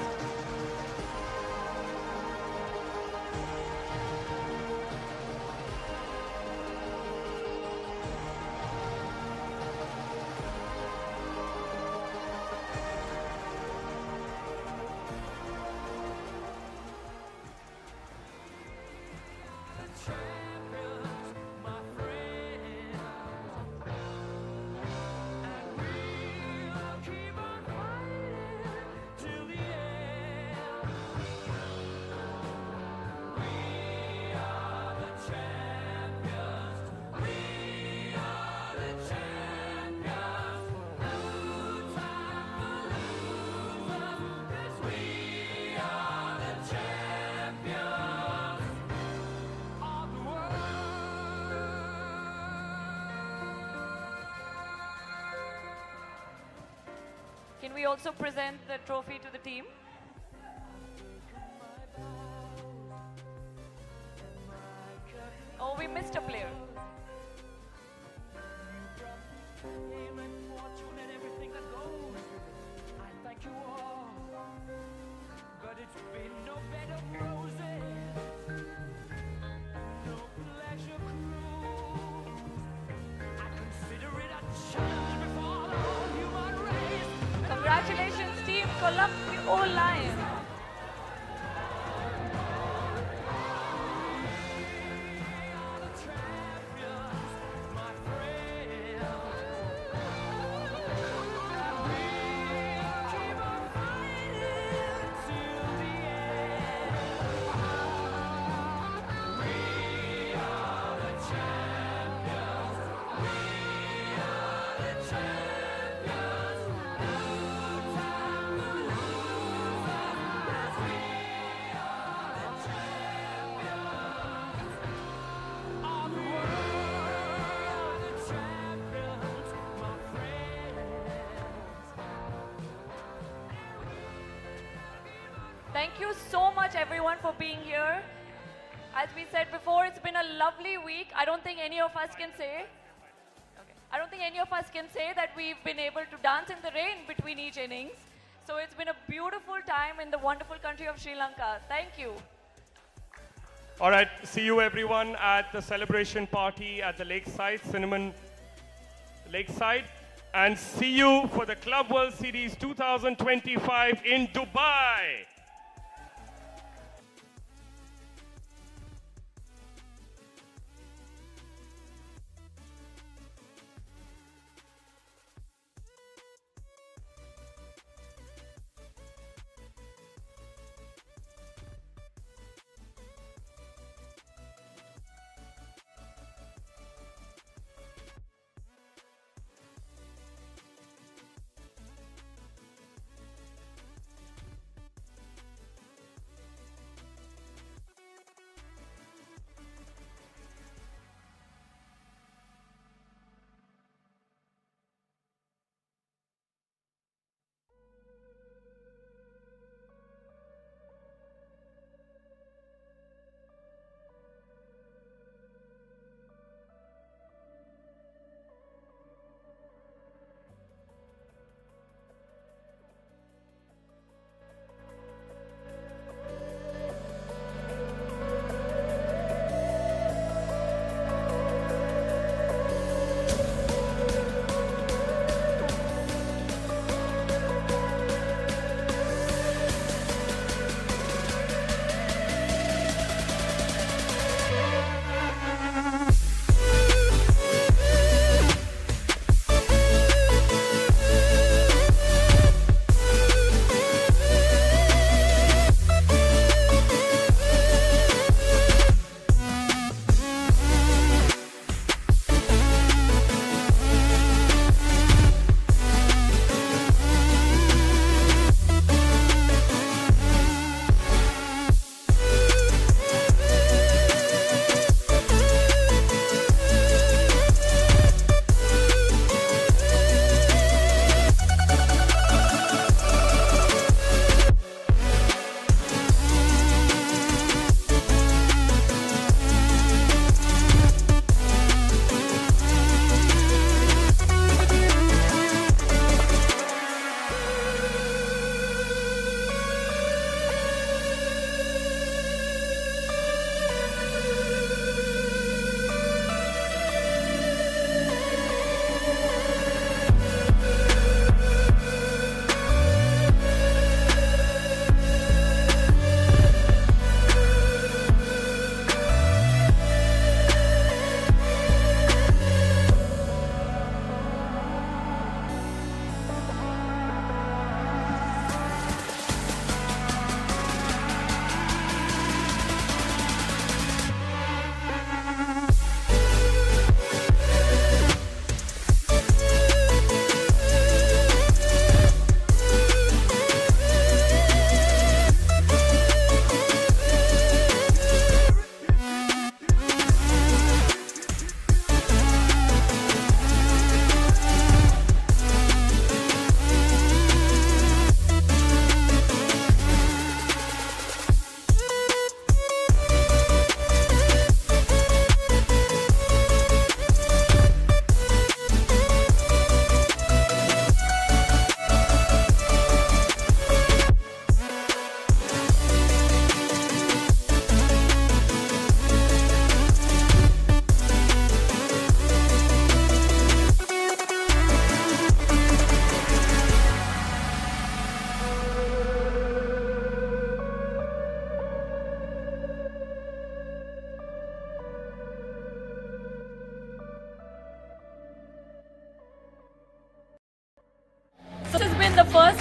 Can we also present the trophy to the team? Oh, we missed a player. Congratulations, Team Colombo Lions. Thank you so much, everyone, for being here. As we said before, it's been a lovely week. I don't think any of us can say that we've been able to dance in the rain between each innings. So it's been a beautiful time in the wonderful country of Sri Lanka. Thank you. All right, see you everyone at the celebration party at the Lakeside, Cinnamon Lakeside. And see you for the Club World Series 2025 in Dubai.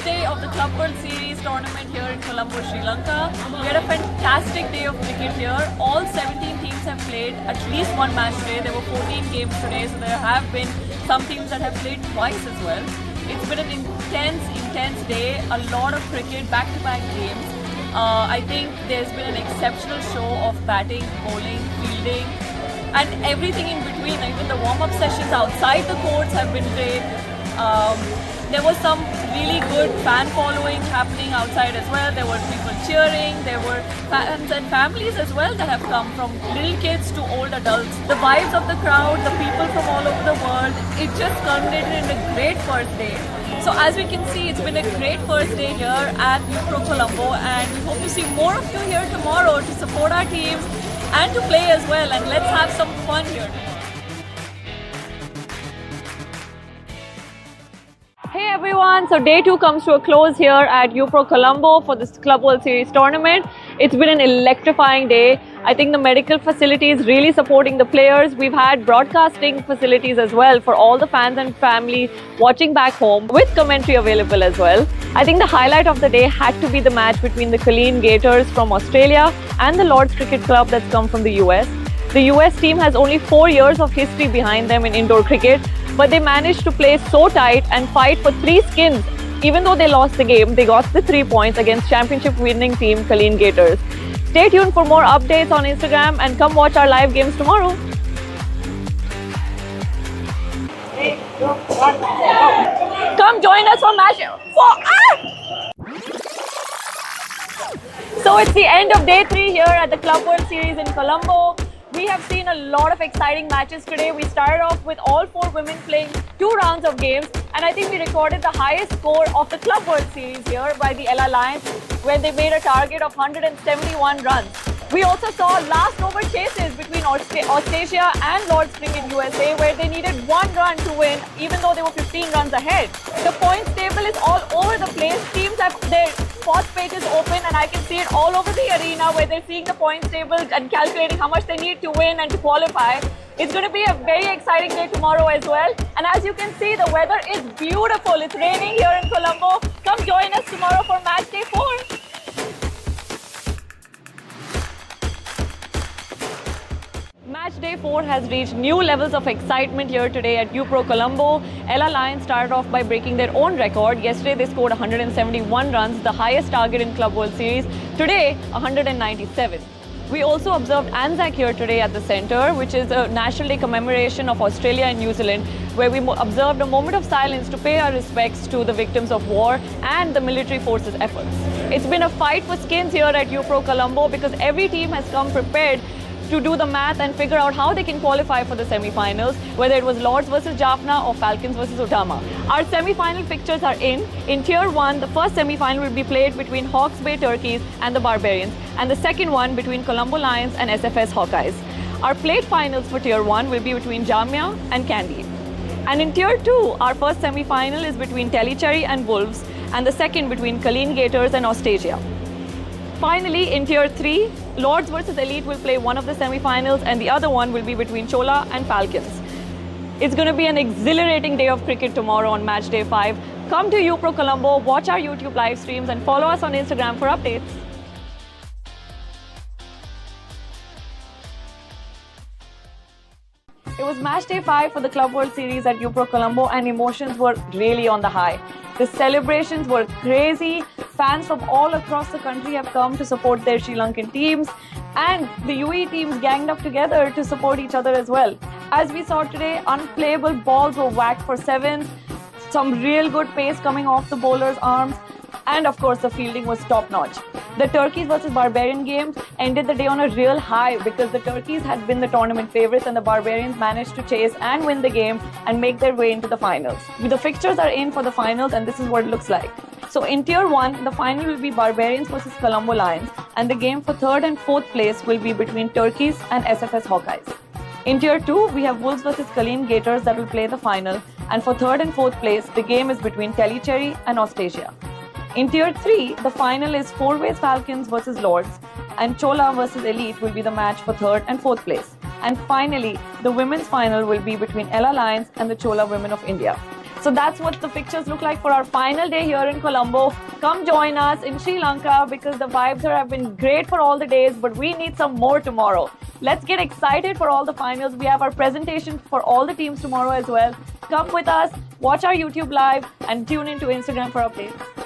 day of the Club World Series tournament here in Colombo, Sri Lanka. We had a fantastic day of cricket here. All 17 teams have played at least one match today. There were 14 games today, so there have been some teams that have played twice as well. It's been an intense day. A lot of cricket, back-to-back games. I think there's been an exceptional show of batting, bowling, fielding, and everything in between. Even the warm-up sessions outside the courts have been great. There was some really good fan following happening outside as well. There were people cheering. There were fans and families as well that have come, from little kids to old adults. The vibes of the crowd, the people from all over the world, it just culminated in a great first day. So as we can see, it's been a great first day here at U-Pro Colombo, and we hope to see more of you here tomorrow to support our teams and to play as well, and let's have some fun here. Hey everyone, so day 2 comes to a close here at U-Pro Colombo for this Club World Series tournament. It's been an electrifying day. I think the medical facilities really supporting the players. We've had broadcasting facilities as well for all the fans and family watching back home, with commentary available as well. I think the highlight of the day had to be the match between the Colleen Gators from Australia and the Lord's Cricket Club that's come from the US. The US team has only 4 years of history behind them in indoor cricket, but they managed to play so tight and fight for 3 skins. Even though they lost the game, they got the 3 points against championship winning team Colleen Gators. Stay tuned for more updates on Instagram and come watch our live games tomorrow. Come join us for match 4. So it's the end of day 3 here at the Club World Series in Colombo. We have seen a lot of exciting matches today. We started off with all 4 women playing 2 rounds of games, and I think we recorded the highest score of the Club World Series here by the Ella Lions, where they made a target of 171 runs. We also saw last over chases between Australia and Lord's Cricket USA, where they needed 1 run to win, even though they were 15 runs ahead. The points table is all over the place. Teams have their sports pages open, and I can see it all over the arena, where they're seeing the points table and calculating how much they need to win and to qualify. It's going to be a very exciting day tomorrow as well. And as you can see, the weather is beautiful. It's raining here in Colombo. Come join us tomorrow for match day 4. Match day 4 has reached new levels of excitement here today at U-Pro Colombo. Ella Lions started off by breaking their own record. Yesterday they scored 171 runs, the highest target in Club World Series. Today, 197. We also observed Anzac here today at the centre, which is a National Day commemoration of Australia and New Zealand, where we observed a moment of silence to pay our respects to the victims of war and the military forces' efforts. It's been a fight for skins here at U-Pro Colombo, because every team has come prepared to do the math and figure out how they can qualify for the semi-finals, whether it was Lords versus Jaffna or Falcons versus Otama. Our semi-final pictures are in. In Tier 1, the first semi-final will be played between Hawke's Bay Turkeys and the Barbarians, and the second one between Colombo Lions and SFS Hawkeyes. Our plate finals for Tier 1 will be between Jamia and Kandy. And in Tier 2, our first semi-final is between Telecherry and Wolves, and the second between Colleen Gators and Australia. Finally, in Tier 3, Lords versus Elite will play one of the semi-finals, and the other one will be between Chola and Falcons. It's going to be an exhilarating day of cricket tomorrow on match day 5. Come to U-Pro Colombo, watch our YouTube live streams, and follow us on Instagram for updates. It was match day 5 for the Club World Series at U-Pro Colombo, and emotions were really on the high. The celebrations were crazy. Fans from all across the country have come to support their Sri Lankan teams, and the UAE teams ganged up together to support each other as well. As we saw today, unplayable balls were whacked for 7s, some real good pace coming off the bowlers' arms, and of course the fielding was top-notch. The Turkeys versus Barbarian games ended the day on a real high, because the Turkeys had been the tournament favourites and the Barbarians managed to chase and win the game and make their way into the finals. The fixtures are in for the finals, and this is what it looks like. So in Tier 1, the final will be Barbarians versus Colombo Lions, and the game for 3rd and 4th place will be between Turkeys and SFS Hawkeyes. In Tier 2, we have Wolves versus Colleen Gators that will play the final, and for 3rd and 4th place, the game is between Telecherry and Australia. In Tier 3, the final is 4-ways Falcons versus Lords, and Chola versus Elite will be the match for 3rd and 4th place. And finally, the women's final will be between Ella Lions and the Chola Women of India. So that's what the pictures look like for our final day here in Colombo. Come join us in Sri Lanka because the vibes have been great for all the days, but we need some more tomorrow. Let's get excited for all the finals. We have our presentation for all the teams tomorrow as well. Come with us, watch our YouTube live, and tune into Instagram for updates.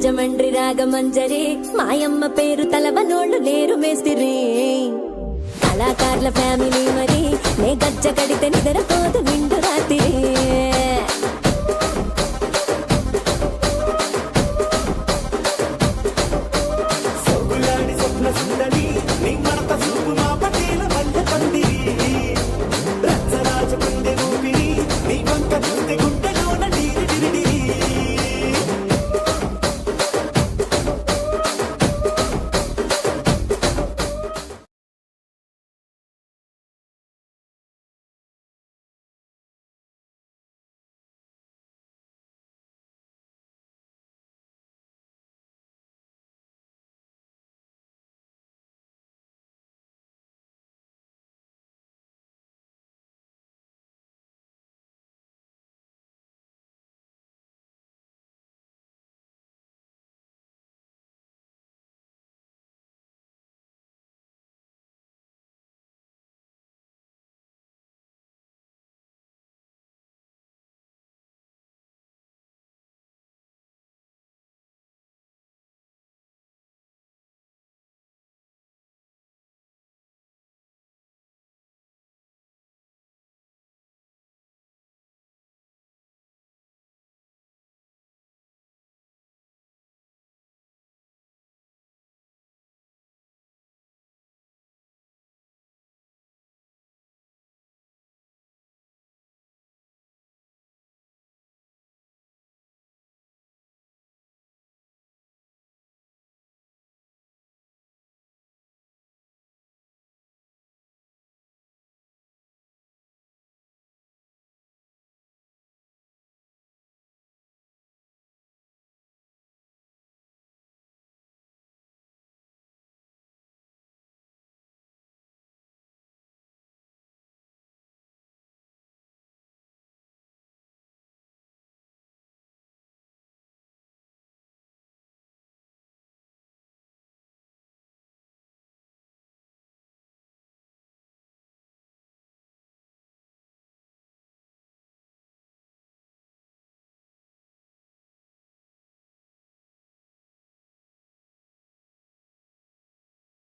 Rajahmundry Ragamanjari మాయమ్మ పేరు తలవనోళ్ళు లేరు మేస్తిరి కళాకారుల family మరి నే గజ్జ కడితే నిద్రపోదు నిండు రాత్రి